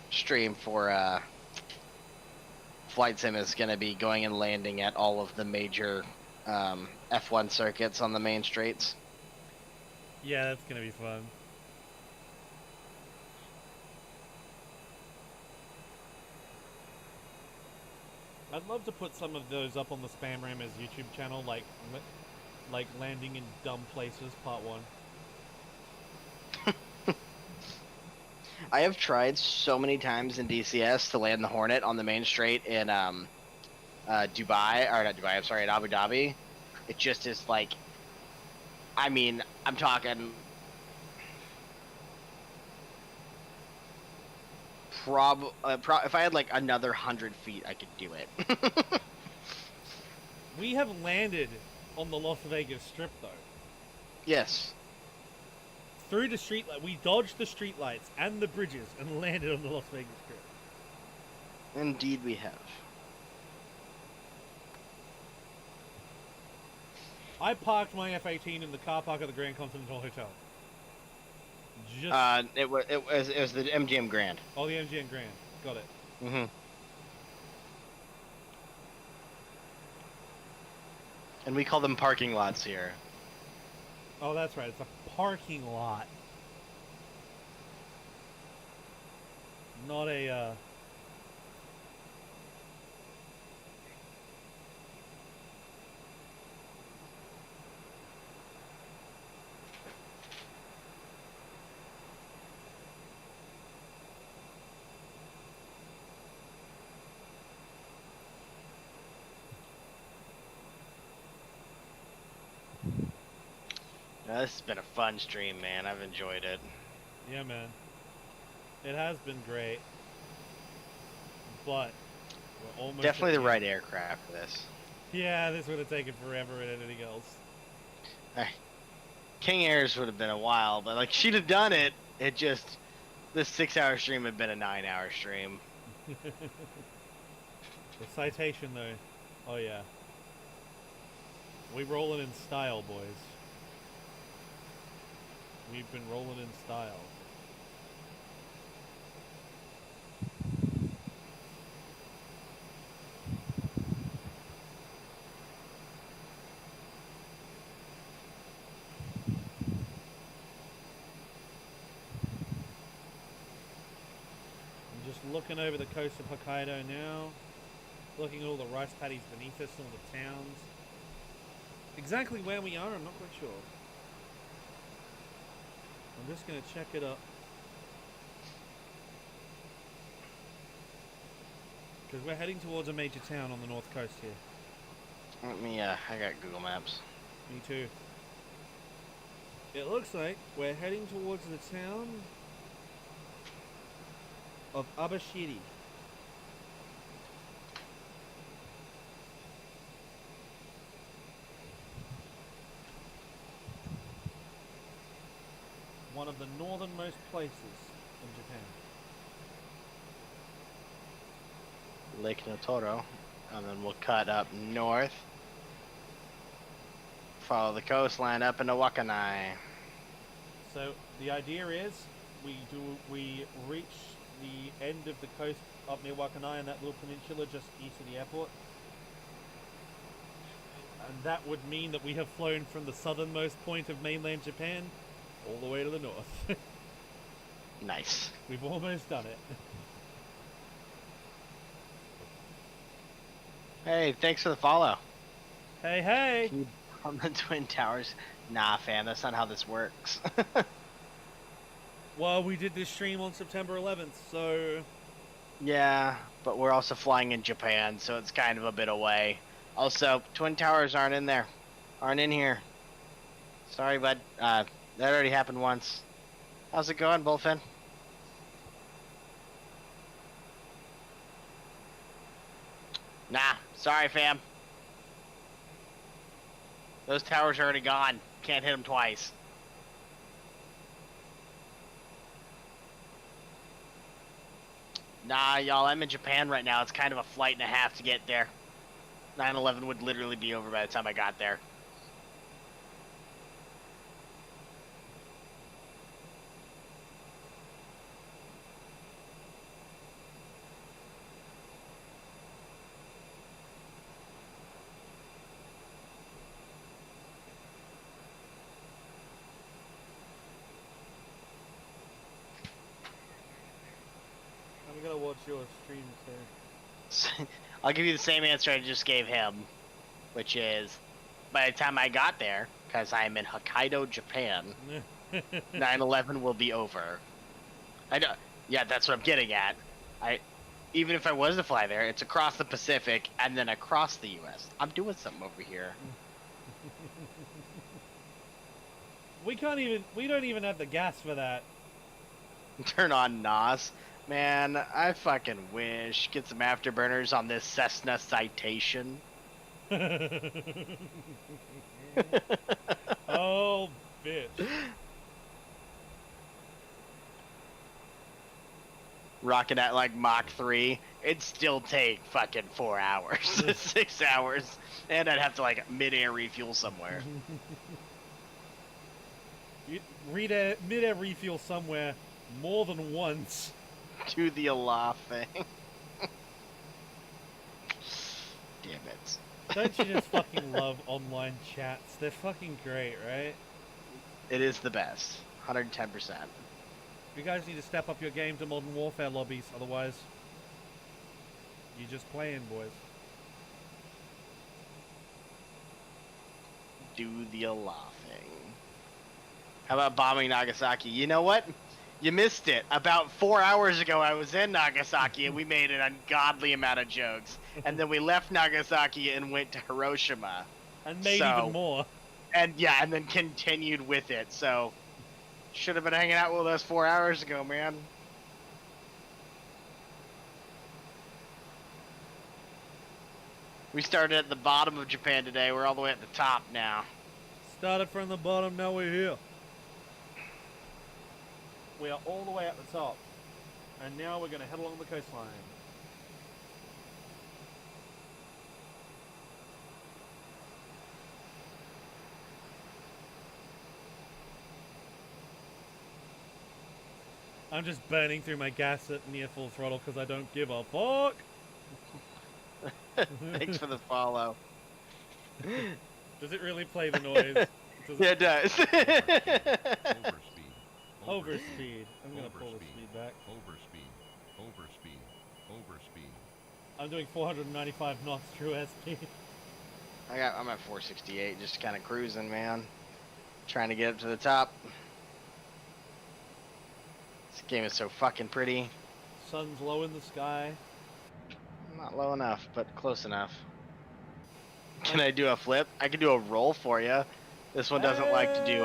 stream for Flight Sim is going to be going and landing at all of the major F1 circuits on the main straights.
Yeah, that's gonna be fun. I'd love to put some of those up on the Spam Rammers YouTube channel, like landing in dumb places, part 1.
I have tried so many times in DCS to land the Hornet on the main straight in Dubai, or not Dubai, I'm sorry, in Abu Dhabi. It just is like, I mean, I'm talking if I had like another 100 feet, I could do it.
We have landed on the Las Vegas Strip, though.
Yes.
Through the street light, we dodged the street lights and the bridges and landed on the Las Vegas Strip.
Indeed we have.
I parked my F-18 in the car park at the Grand Continental Hotel. Just
It was the MGM Grand.
oh, the MGM Grand. Got it.
Mm-hmm. And we call them parking lots here.
Oh, that's right. It's a parking lot. Not a
This has been a fun stream, man. I've enjoyed it.
Yeah, man. It has been great. But we're almost
Definitely
at
the
the
right
end.
aircraft for this.
Yeah, this would have taken forever and anything else.
King Airs would have been a while, but like she'd have done it. It just this 6-hour stream had been a 9-hour stream.
The citation, though. Oh, yeah. We rolling in style, boys. We've been rolling in style. I'm just looking over the coast of Hokkaido now. Looking at all the rice paddies beneath us and all the towns. Exactly where we are, I'm not quite sure. I'm just going to check it up. Because we're heading towards a major town on the north coast here.
Let me, I got Google Maps.
Me too. It looks like we're heading towards the town of Abashiri. One of the northernmost places in Japan.
Lake Notoro, and then we'll cut up north. Follow the coastline up into Wakanai.
So the idea is we reach the end of the coast up near Wakanai and that little peninsula just east of the airport. And that would mean that we have flown from the southernmost point of mainland Japan all the way to the north.
Nice.
We've almost done it.
Hey, thanks for the follow.
Hey, hey!
On the Twin Towers. Nah, fam, that's not how this works.
Well, we did this stream on September 11th, so...
Yeah, but we're also flying in Japan, so it's kind of a bit away. Also, Twin Towers aren't in there. Aren't in here. Sorry, bud. That already happened once. How's it going, Bullfin? Nah, sorry, fam. Those towers are already gone. Can't hit them twice. Nah, y'all, I'm in Japan right now. It's kind of a flight and a half to get there. 9/11 would literally be over by the time I got there.
I'm gonna watch your stream too.
I'll give you the same answer I just gave him, which is, by the time I got there, because I'm in Hokkaido, Japan, 9/11 will be over. I know. Yeah, that's what I'm getting at. Even if I was to fly there, it's across the Pacific and then across the U.S. I'm doing something over here.
We don't even have the gas for that.
Turn on NOS. Man, I fucking wish. Get some afterburners on this Cessna Citation.
Oh, bitch.
Rocking at like Mach 3, it'd still take fucking 4 hours, 6 hours, and I'd have to like mid-air refuel somewhere.
Mid-air refuel somewhere more than once.
Do the Allah thing. Damn it.
Don't you just fucking love online chats? They're fucking great, right?
It is the best. 110%.
You guys need to step up your game to Modern Warfare lobbies, otherwise you're just playing, boys.
Do the Allah thing. How about bombing Nagasaki? You know what? You missed it. About 4 hours ago, I was in Nagasaki, and we made an ungodly amount of jokes. And then we left Nagasaki and went to Hiroshima.
And made even more.
and then continued with it. So, should have been hanging out with us 4 hours ago, man. We started at the bottom of Japan today. We're all the way at the top now.
Started from the bottom, now we're here. We are all the way at the top. And now we're going to head along the coastline. I'm just burning through my gas at near full throttle because I don't give a fuck.
Thanks for the follow.
Does it really play the noise?
Yeah, it does.
Overspeed.
Overspeed. I'm going to pull the
Overspeed.
speed back.
Overspeed. Overspeed. Overspeed.
I'm doing 495 knots true SP.
I'm at 468, just kind of cruising, man. Trying to get up to the top. This game is so fucking pretty.
Sun's low in the sky.
Not low enough, but close enough. Can I do a flip? I can do a roll for you. This one doesn't like to do,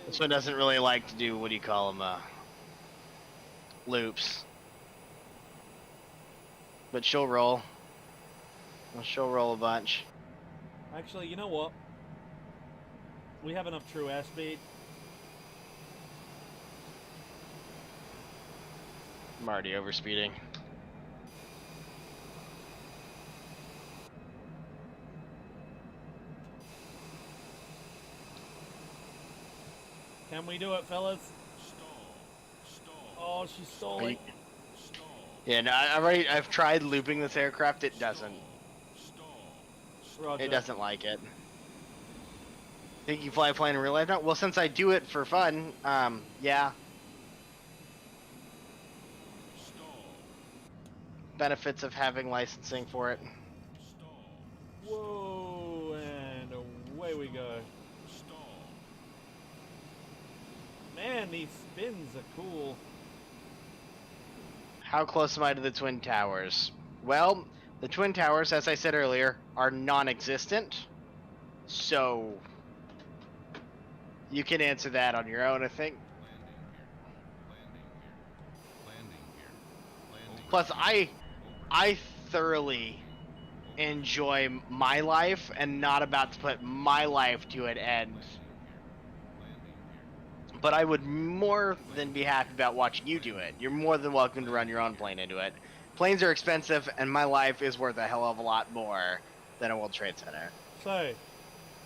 this one doesn't really like to do, what do you call them, loops. But she'll roll. Well, she'll roll a bunch.
Actually, you know what? We have enough true airspeed.
I'm already overspeeding.
Can we do it, fellas? Oh, she's stalling.
Yeah, no, I've tried looping this aircraft. It doesn't.
Roger.
It doesn't like it. Think you fly a plane in real life now? Well, since I do it for fun, yeah. Benefits of having licensing for it.
Whoa, and away we go. Man, these spins are cool.
How close am I to the Twin Towers? Well, the Twin Towers, as I said earlier, are non-existent. So, you can answer that on your own, I think. Plus, I thoroughly enjoy my life and not about to put my life to an end. But I would more than be happy about watching you do it. You're more than welcome to run your own plane into it. Planes are expensive, and my life is worth a hell of a lot more than a World Trade Center.
So,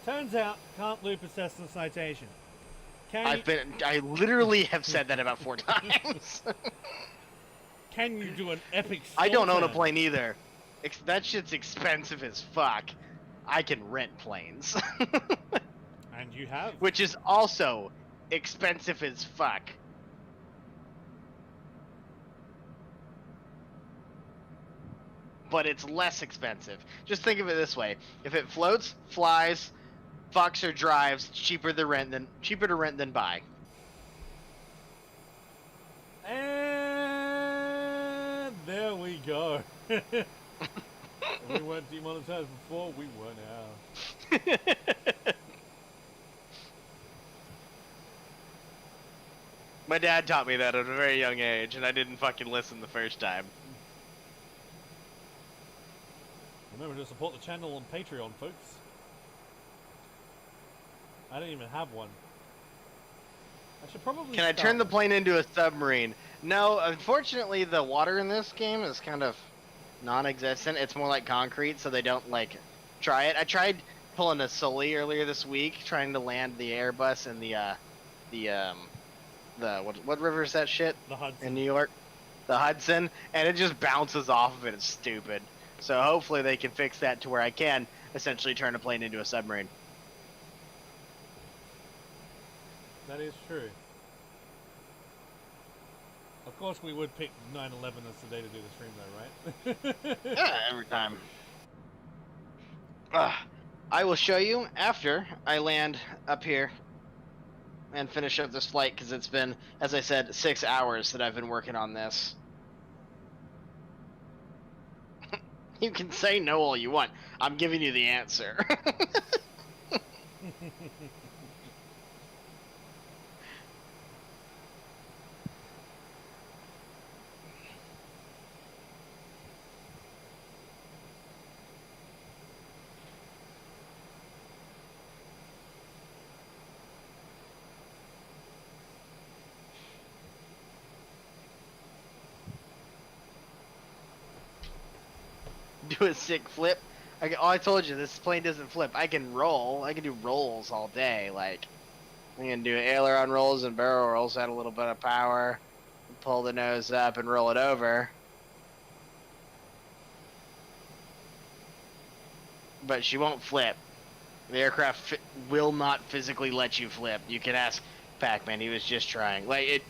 turns out, can't loop a Cessna citation.
I literally have said that about 4 times.
Can you do an epic
I don't own a
storm?
plane either. That shit's expensive as fuck. I can rent planes.
And you have.
Which is also expensive as fuck. But it's less expensive. Just think of it this way: if it floats, flies, fucks, or drives, it's cheaper to rent than buy.
And there we go. We weren't demonetized before, we were now.
My dad taught me that at a very young age, and I didn't fucking listen the first time.
Remember to support the channel on Patreon, folks. I don't even have one. I should probably
Can I turn the plane into a submarine? No, unfortunately the water in this game is kind of non-existent. It's more like concrete, so they don't like try it. I tried pulling a Sully earlier this week, trying to land the Airbus in what river is that shit?
The Hudson.
In New York? The Hudson, and it just bounces off of it. It's stupid. So hopefully they can fix that to where I can essentially turn a plane into a submarine.
That is true. Of course we would pick 9/11 as the day to do the stream though, right?
Yeah, every time. I will show you after I land up here and finish up this flight, because it's been, as I said, 6 hours that I've been working on this. You can say no all you want. I'm giving you the answer. Do a sick flip. I told you this plane doesn't flip. I can roll. I can do rolls all day. Like I can do aileron rolls and barrel rolls. Add a little bit of power, pull the nose up and roll it over. But she won't flip. The aircraft will not physically let you flip. You can ask Pac-Man. He was just trying. Like it.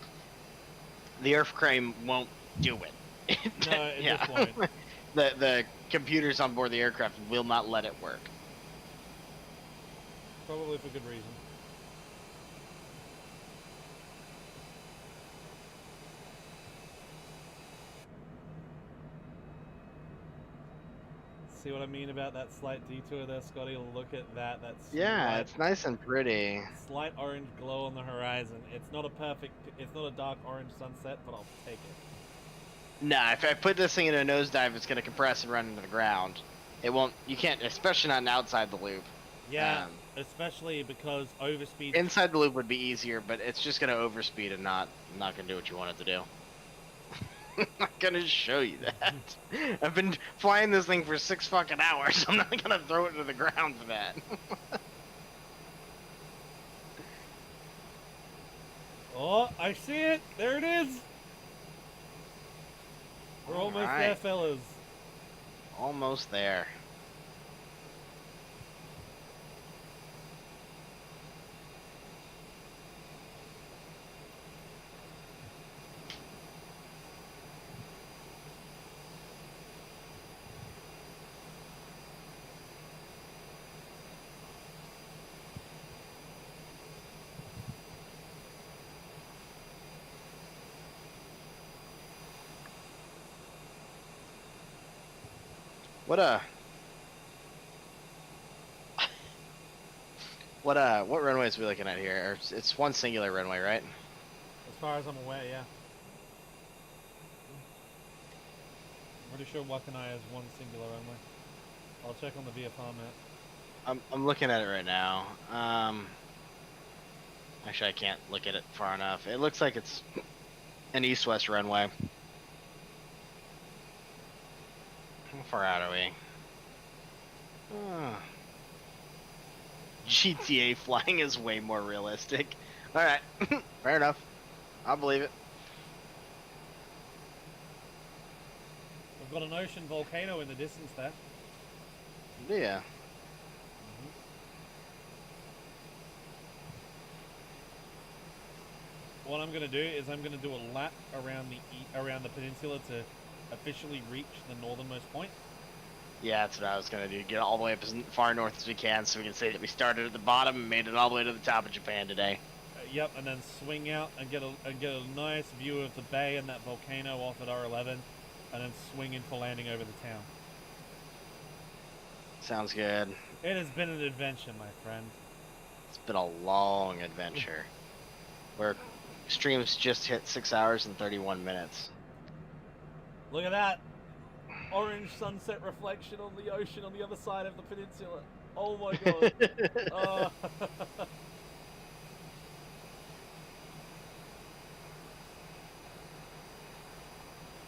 The airframe won't do it.
No, it
yeah.
just won't.
The computers on board the aircraft will not let it work.
Probably for good reason. See what I mean about that slight detour there, Scotty? Look at that. That's
Yeah, it's nice and pretty.
slight orange glow on the horizon. It's not a perfect, it's not a dark orange sunset, but I'll take it.
Nah, if I put this thing in a nosedive, it's gonna compress and run into the ground. It won't. You can't, especially not outside the loop.
Yeah, especially because overspeed.
Inside the loop would be easier, but it's just gonna overspeed and not gonna do what you want it to do. I'm not gonna show you that. I've been flying this thing for 6 fucking hours. I'm not gonna throw it to the ground for that.
Oh, I see it. There it is. We're almost
Alright.
there, fellas.
Almost there. What runways are we looking at here? It's one singular runway, right?
As far as I'm aware, yeah. I'm pretty sure Wakanai has one singular runway. I'll check on the VFR map.
I'm looking at it right now. Actually, I can't look at it far enough. It looks like it's an east-west runway. How far out are we? GTA flying is way more realistic. Alright, fair enough. I'll believe it.
We've got an ocean volcano in the distance there.
Yeah.
What I'm going to do is I'm going to do a lap around the peninsula to officially reach the northernmost point.
Yeah, that's what I was gonna do. Get all the way up as far north as we can so we can say that we started at the bottom and made it all the way to the top of Japan today.
Yep, and then swing out and get a nice view of the bay and that volcano off at R11, and then swing in for landing over the town.
Sounds good.
It has been an adventure, my friend.
It's been a long adventure. Where streams just hit 6 hours and 31 minutes.
Look at that! Orange sunset reflection on the ocean on the other side of the peninsula. Oh my god.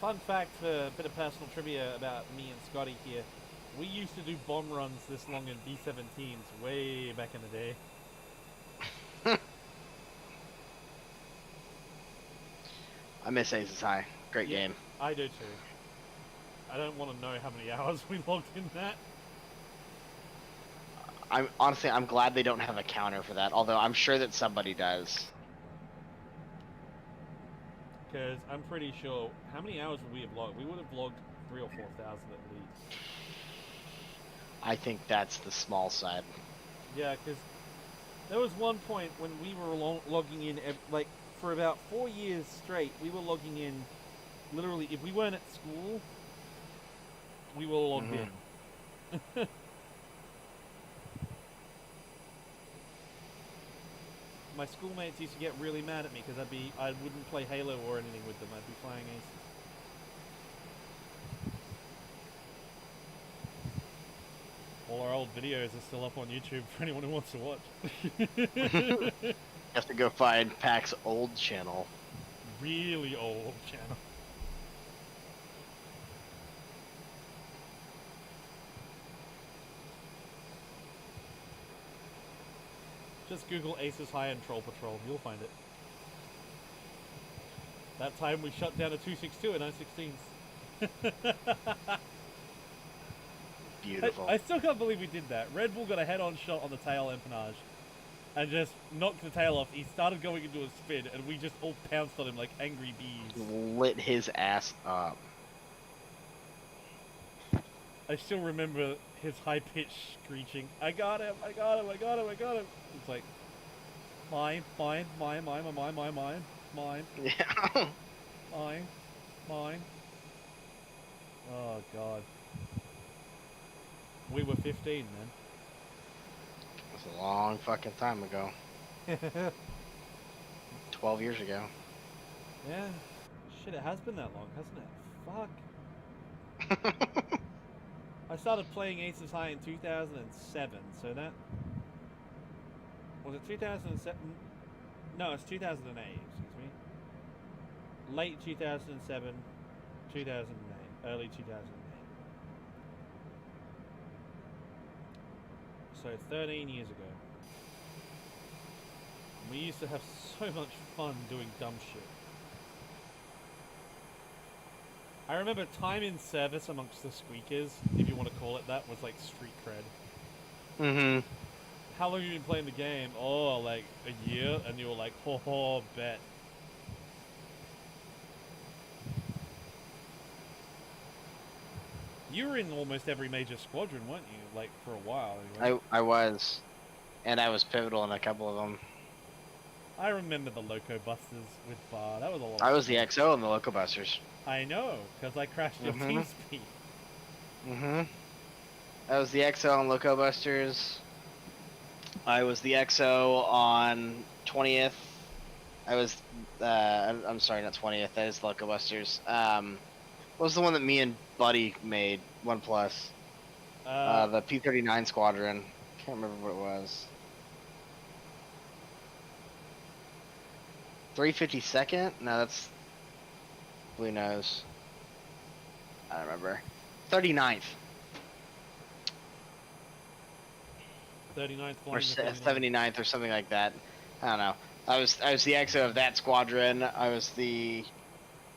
Fun fact for a bit of personal trivia about me and Scotty here. We used to do bomb runs this long in B-17s way back in the day.
I miss Aces High. Great game.
I do too. I don't want to know how many hours we logged in that.
I'm glad they don't have a counter for that, although I'm sure that somebody does.
Because I'm pretty sure, how many hours would we have logged? We would have logged 3,000 or 4,000 at least.
I think that's the small side.
Yeah, because there was one point when we were logging in, like, for about 4 years straight, we were logging in, literally, if we weren't at school, we were logged in. my schoolmates used to get really mad at me because I wouldn't play Halo or anything with them. I'd be flying aces. All our old videos are still up on YouTube for anyone who wants to watch.
You have to go find Pac's old channel.
Really old channel. Just Google Aces High and Troll Patrol. You'll find it. That time we shut down a 262 in 916s.
Beautiful.
I still can't believe we did that. Red Bull got a head-on shot on the tail empennage and just knocked the tail off. He started going into a spin and we just all pounced on him like angry bees.
Lit his ass up.
I still remember his high-pitched screeching, I got him, I got him, I got him, I got him. It's like, mine, mine, mine, mine, mine, mine, mine, mine,
Yeah.
mine, mine. Oh, God. We were 15, man.
That's a long fucking time ago. 12 years ago.
Yeah. Shit, it has been that long, hasn't it? Fuck. I started playing Aces High in 2007, so that... Was it 2007? No, it's 2008, excuse me. Late 2007, 2008, early 2008. So 13 years ago. We used to have so much fun doing dumb shit. I remember time in service amongst the squeakers, if you want to call it that, was like street cred.
Mm-hmm.
How long have you been playing the game? Oh, like a year? And you were like, ho ho, bet. You were in almost every major squadron, weren't you? Like, for a while, anyway.
I was. And I was pivotal in a couple of them.
I remember the Loco Busters with Bar. That was a lot of
I was the
fun.
XO in the Loco Busters.
I know, because I crashed your
Mhm.
team speed.
Mm-hmm. I was the XO on Loco Busters. I was the XO on 20th. I was, I'm sorry, not 20th, that is Loco Busters. What was the one that me and Buddy made? 1+. The P-39 Squadron. Can't remember what it was. 352nd? No, that's Blue Nose. I don't remember. 39th.
39th
Or
flying the
79th or something like that. I don't know. I was the XO of that squadron. I was the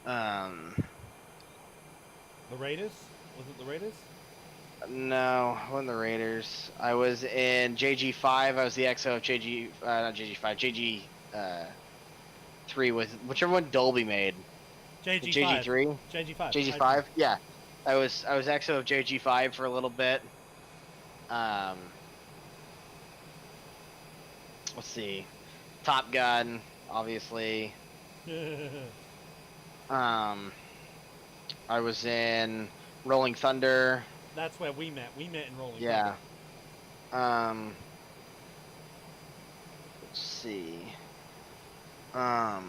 The Raiders? Was it the Raiders?
no, I wasn't the Raiders. I was in JG5. I was the XO of not JG5, JG3 with whichever one Dolby made.
JG5.
JG3?
JG5.
JG5? Yeah. I was XO of JG5 for a little bit. Let's see. Top Gun, obviously. I was in Rolling Thunder.
That's where we met. We met in Rolling
Yeah.
Thunder.
Let's see. I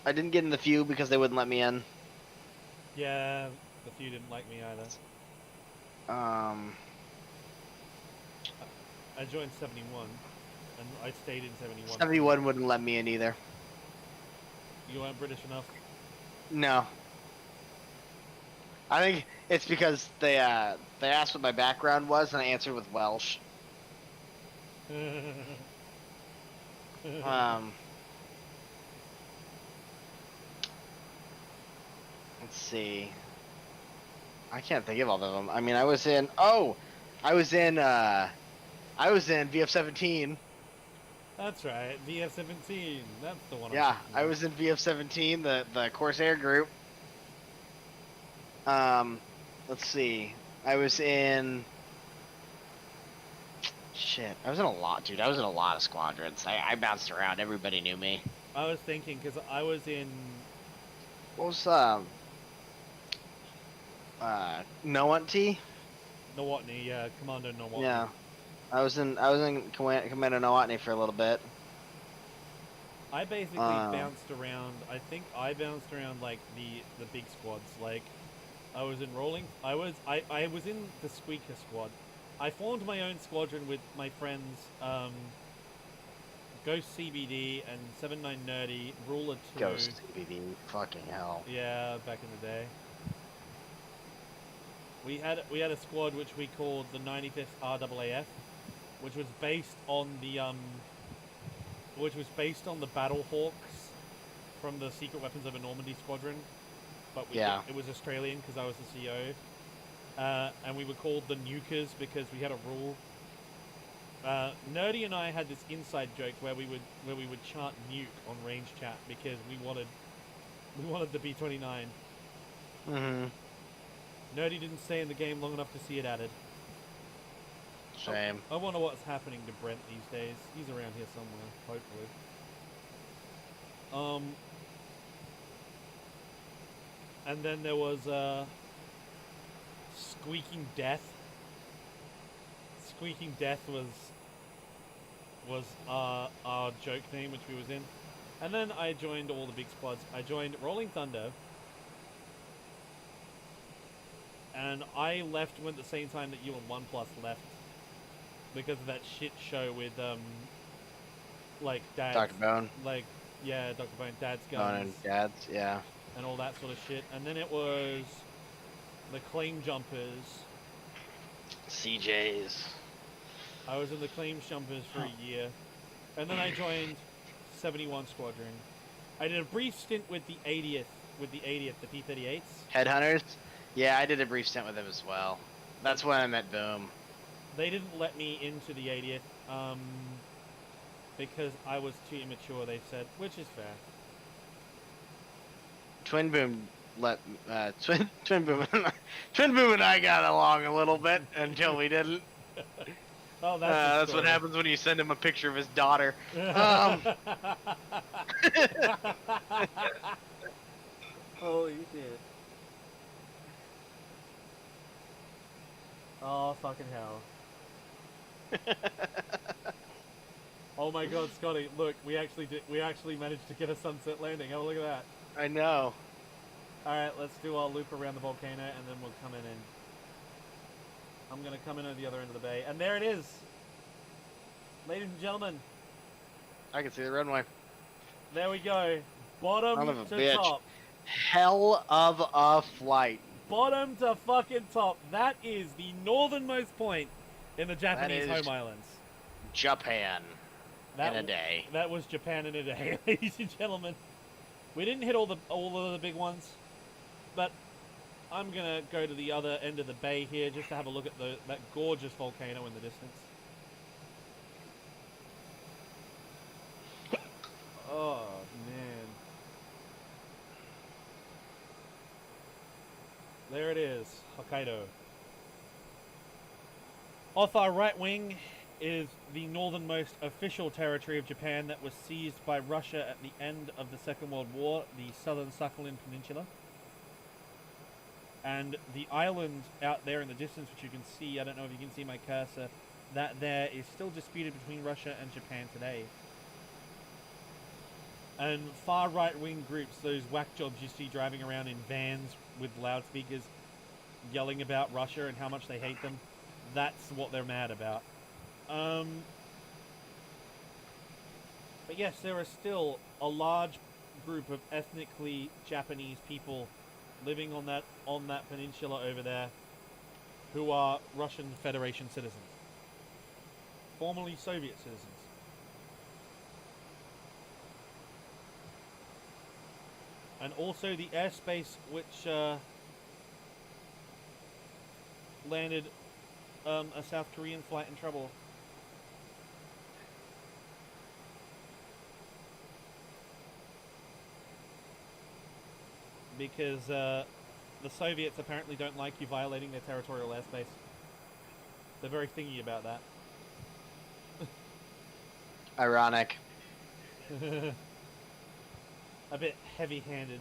didn't get in the few because they wouldn't let me in.
Yeah, the few didn't like me either. I joined 71, and I stayed in 71.
71 wouldn't let me in either.
You weren't British enough?
No. I think it's because they asked what my background was, and I answered with Welsh. Let's see. I can't think of all of them. I mean, I was in VF-17.
That's right, VF-17. That's the one.
Yeah, I was in VF-17, the Corsair group. Let's see. I was in... Shit, I was in a lot, dude. I was in a lot of squadrons. I bounced around. Everybody knew me.
I was thinking, because I was in...
What was, Nowantee?
Nowotny, yeah, Commando Nowotny.
Yeah. I was in Commander Noatni for a little bit.
I basically bounced around. I think I bounced around like the big squads. Like I was enrolling. I was in the Squeaker squad. I formed my own squadron with my friends, Ghost CBD and 79 Nerdy, Ruler 2.
Ghost CBD, fucking hell.
Yeah, back in the day. We had a squad which we called the 95th RAAF, which was based on the Battle Hawks from the Secret Weapons Over Normandy squadron, but it was Australian because I was the CO. And we were called the Nukers because we had a rule. Nerdy and I had this inside joke where we would chant nuke on range chat because we wanted the B-29.
Mm-hmm.
Nerdy didn't stay in the game long enough to see it added.
Shame.
I wonder what's happening to Brent these days. He's around here somewhere, hopefully. And then there was Squeaking Death. Squeaking Death was our joke name, which we was in. And then I joined all the big squads. I joined Rolling Thunder. And I left at the same time that you and OnePlus left. Because of that shit show with, like, Dad's...
Dr. Bone.
Like, yeah, Dr. Bone, Dad's
Bone
Guns.
and Dad's, yeah.
And all that sort of shit. And then it was the Claim Jumpers.
CJs.
I was in the Claim Jumpers for a year. And then I joined 71 Squadron. I did a brief stint with the 80th, the P-38s.
Headhunters? Yeah, I did a brief stint with them as well. That's when I met Boom.
They didn't let me into the 80th, because I was too immature, they said, which is fair.
Twin Boom Twin Boom and I got along a little bit until we didn't.
Oh,
that's what happens when you send him a picture of his daughter.
Holy shit. Oh, fucking hell. Oh my god, Scotty, look, we actually managed to get a sunset landing. Oh, look at that.
I know.
Alright, let's do our loop around the volcano and then we'll come in. I'm gonna come in at the other end of the bay. And there it is! Ladies and gentlemen.
I can see the runway.
There we go. Bottom
Son of a
to
bitch.
top.
Hell of a flight.
Bottom to fucking top. That is the northernmost point in the Japanese home islands.
Japan. In a day.
That was Japan in a day, ladies and gentlemen. We didn't hit all of the big ones, but I'm gonna go to the other end of the bay here just to have a look at that gorgeous volcano in the distance. Oh man. There it is, Hokkaido. Off our right wing is the northernmost official territory of Japan that was seized by Russia at the end of the Second World War, the southern Sakhalin Peninsula. And the island out there in the distance, which you can see, I don't know if you can see my cursor, that there is still disputed between Russia and Japan today. And far right-wing groups, those whack jobs you see driving around in vans with loudspeakers yelling about Russia and how much they hate them, that's what they're mad about. But yes, there are still a large group of ethnically Japanese people living on that peninsula over there who are Russian Federation citizens. Formerly Soviet citizens. And also the airspace which landed a South Korean flight in trouble. Because the Soviets apparently don't like you violating their territorial airspace. They're very thingy about that.
Ironic.
A bit heavy-handed.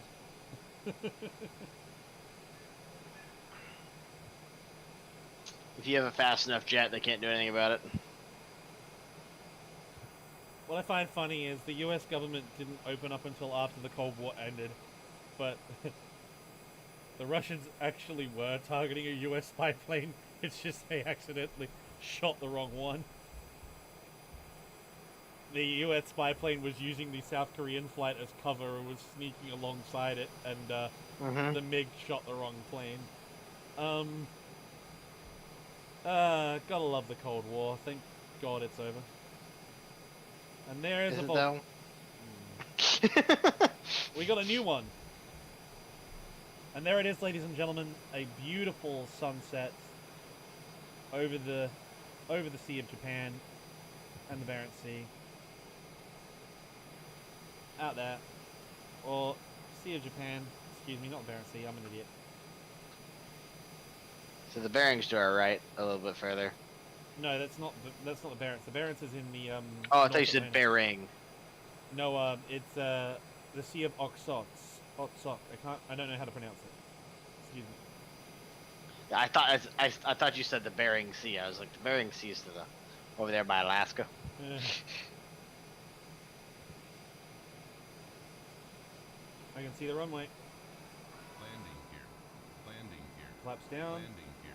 If you have a fast enough jet, they can't do anything about it.
What I find funny is the US government didn't open up until after the Cold War ended, but the Russians actually were targeting a US spy plane. It's just they accidentally shot the wrong one. The US spy plane was using the South Korean flight as cover and was sneaking alongside it, and the MiG shot the wrong plane. Gotta love the Cold War. Thank God it's over. And there is
Is
a
it
vol-
though?
We got a new one. And there it is, ladies and gentlemen, a beautiful sunset over the Sea of Japan and the Barents Sea. Out there. Or Sea of Japan. Excuse me, not Barents Sea, I'm an idiot.
So the bearings to our right, a little bit further.
No, that's not the Barents. The Barents is in the
Oh, I
North
thought you said
Atlantic.
bearing.
No, it's the Sea of Okhotsk. Okhotsk. I don't know how to pronounce it. Excuse me.
I thought you said the Bering Sea. I was like, the Bering Sea is to the over there by Alaska.
I can see the runway.
Landing gear. Landing gear.
Flaps down.
Landing gear.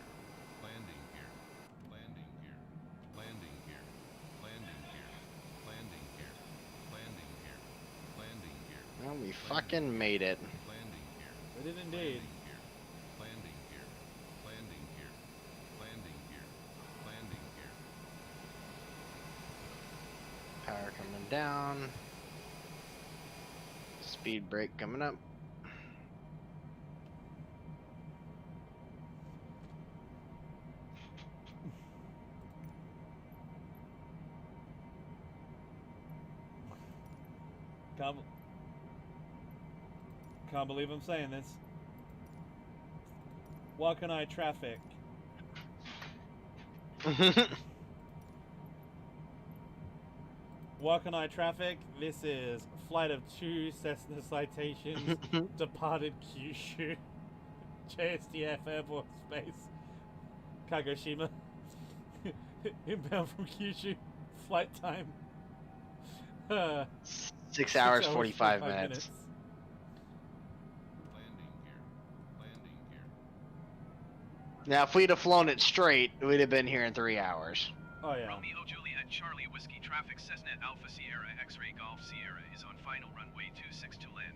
Landing gear. Landing gear. Landing gear. Landing gear. Landing gear. Landing gear. Landing gear.
Well, we fucking made it.
Landing gear.
We did indeed.
Landing gear. Landing gear. Landing gear. Landing gear.
Power coming down. Speed brake coming up.
Can't believe I'm saying this. Wakanai traffic. Wakanai traffic. This is flight of 2 Cessna citations departed Kyushu. JSDF Air Force Base. Kagoshima. Inbound from Kyushu. Flight time.
6 hours 45 minutes.
Landing gear. Landing gear.
Now, if we'd have flown it straight, we'd have been here in 3 hours.
Oh yeah.
Romeo Juliet Charlie Whiskey traffic Cessna Alpha Sierra X-Ray Golf Sierra is on final runway 26 to land.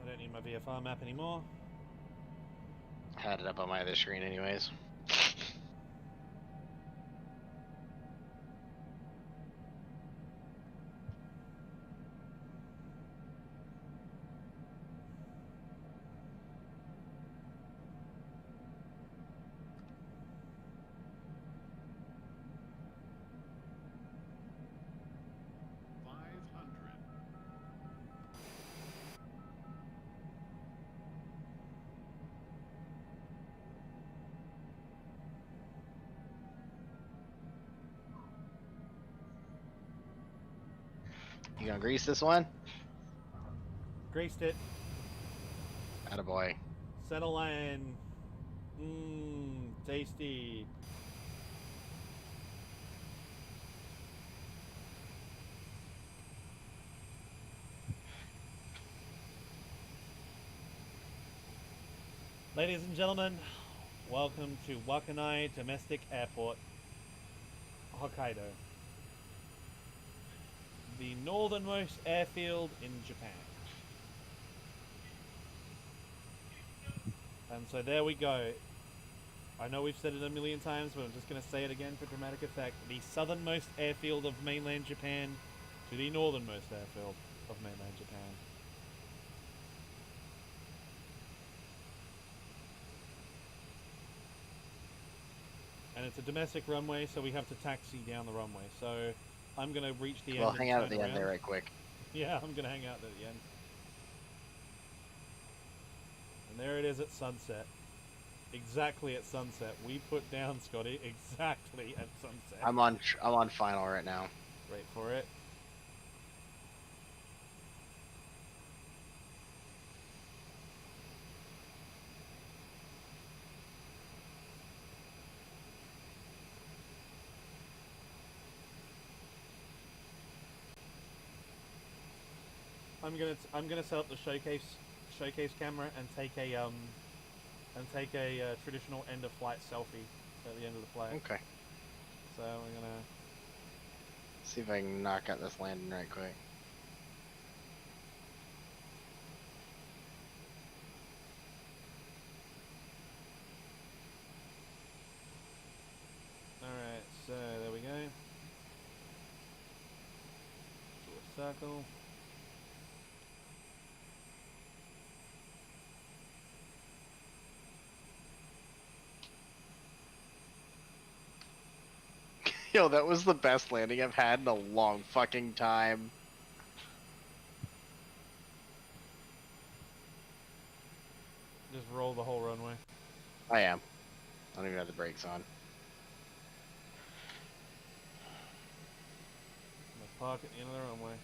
I don't need my VFR map anymore.
Had it up on my other screen anyways. You gonna grease this one?
Greased it.
Attaboy.
Center line. Tasty. Ladies and gentlemen, welcome to Wakanai Domestic Airport, Hokkaido. The northernmost airfield in Japan. And so there we go. I know we've said it a million times, but I'm just going to say it again for dramatic effect. The southernmost airfield of mainland Japan to the northernmost airfield of mainland Japan. And it's a domestic runway, so we have to taxi down the runway. So I'm going to reach the end.
Well,
and
hang out at
turn
the end
around.
there right quick.
Yeah, I'm going to hang out at the end. And And there it is at sunset. Exactly at sunset. We put down, Scotty, exactly at sunset.
I'm on final right now.
Wait for it. I'm gonna set up the showcase camera and take a traditional end of flight selfie at the end of the flight.
Okay.
So we're gonna.
See if I can knock out this landing right quick.
Alright, so there we go. Do a circle.
Yo, that was the best landing I've had in a long fucking time.
Just roll the whole runway.
I am. I don't even have the brakes on.
I'm gonna park at the end of the runway.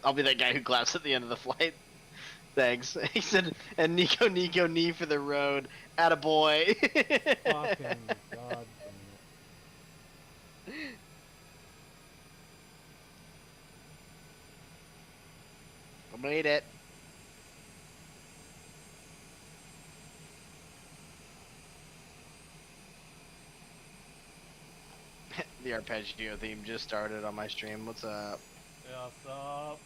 I'll be that guy who claps at the end of the flight. Thanks. He said, and Nico knee for the road. Attaboy.
Fucking god damn it.
I made it. The arpeggio theme just started on my stream. What's up?
Yeah, what's up?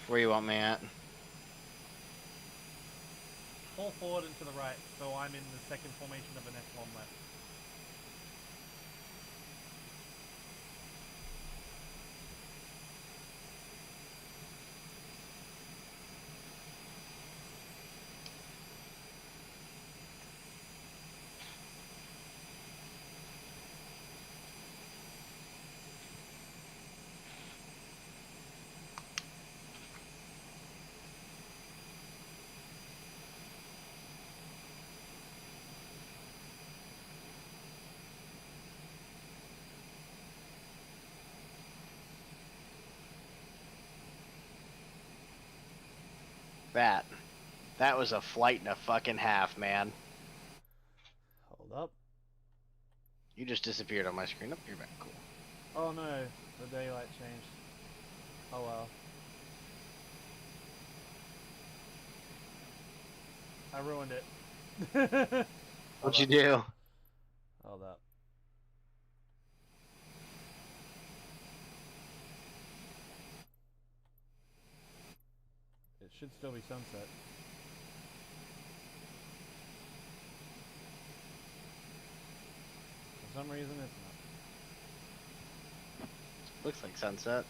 Where you want me at?
Pull forward and to the right, so I'm in the second formation of an F1 left.
That was a flight and a fucking half, man.
Hold up.
You just disappeared on my screen. Oh, you're back. Cool.
Oh no, the daylight changed. Oh well. I ruined it.
What'd you do?
Hold up. It should still be sunset. For some reason it's not.
Looks like sunset.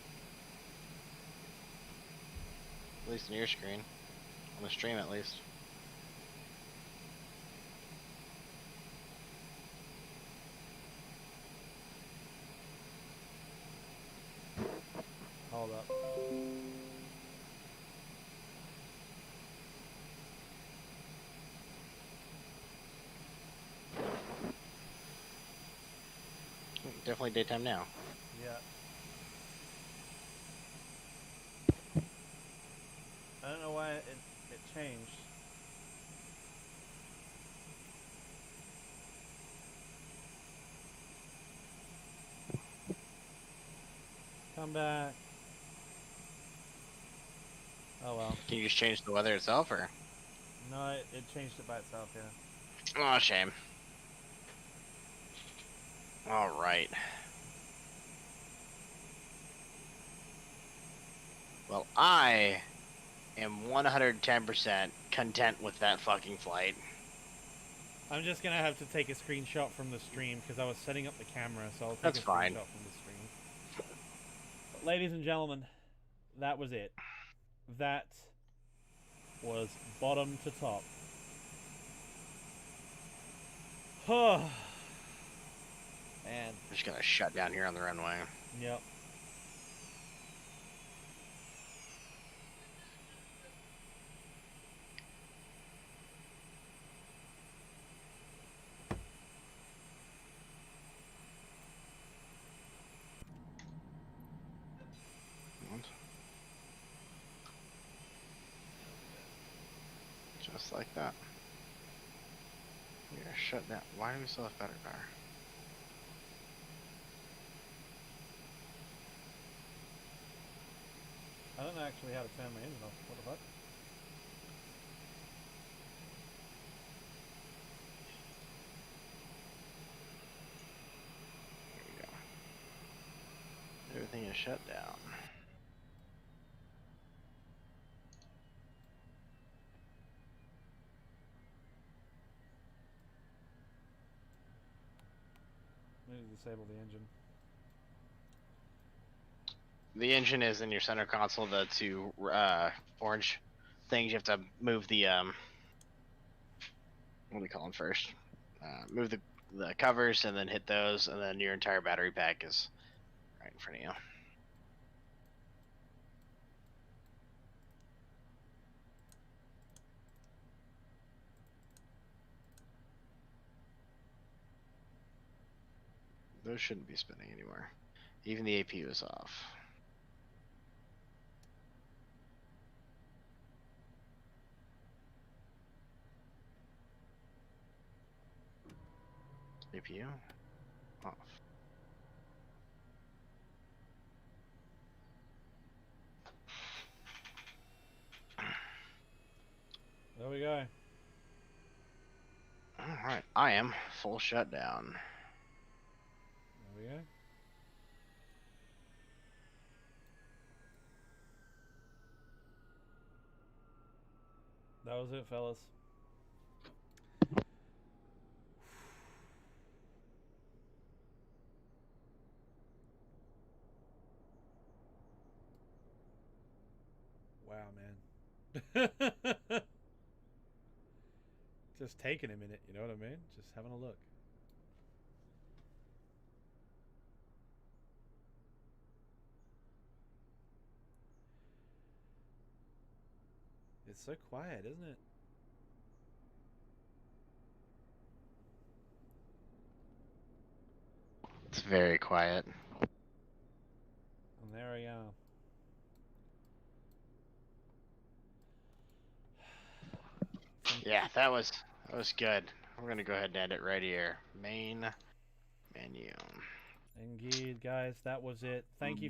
At least on your screen. On the stream, at least.
Hold up.
Definitely daytime now.
Yeah. I don't know why it changed. Come back. Oh well.
Can you just change the weather itself, or?
No, it changed it by itself, yeah.
Oh, shame. All right. Well, I am 110% content with that fucking flight.
I'm just gonna have to take a screenshot from the stream because I was setting up the camera, so I'll take
That's
a
fine.
screenshot from the stream. But ladies and gentlemen, that was it. That was bottom to top. Man.
I'm just gonna shut down here on the runway.
Yep.
Just like that. We are shut down. Why do we still have better power?
I don't know actually how to turn my engine off. What the fuck?
There we go. Everything is shut down.
I need to disable the engine.
The engine is in your center console. The two orange things. You have to move the what do we call them first? Move the covers and then hit those, and then your entire battery pack is right in front of you. Those shouldn't be spinning anymore. Even the APU is off. APU off.
There we go.
Alright, I am full shutdown.
There we go. That was it, fellas. Wow, man. Just taking a minute, you know what I mean? Just having a look. It's so quiet, isn't it?
It's very quiet.
And there we are.
Yeah, that was good. We're gonna go ahead and end it right here. Main menu.
Indeed, guys, that was it. Thank you for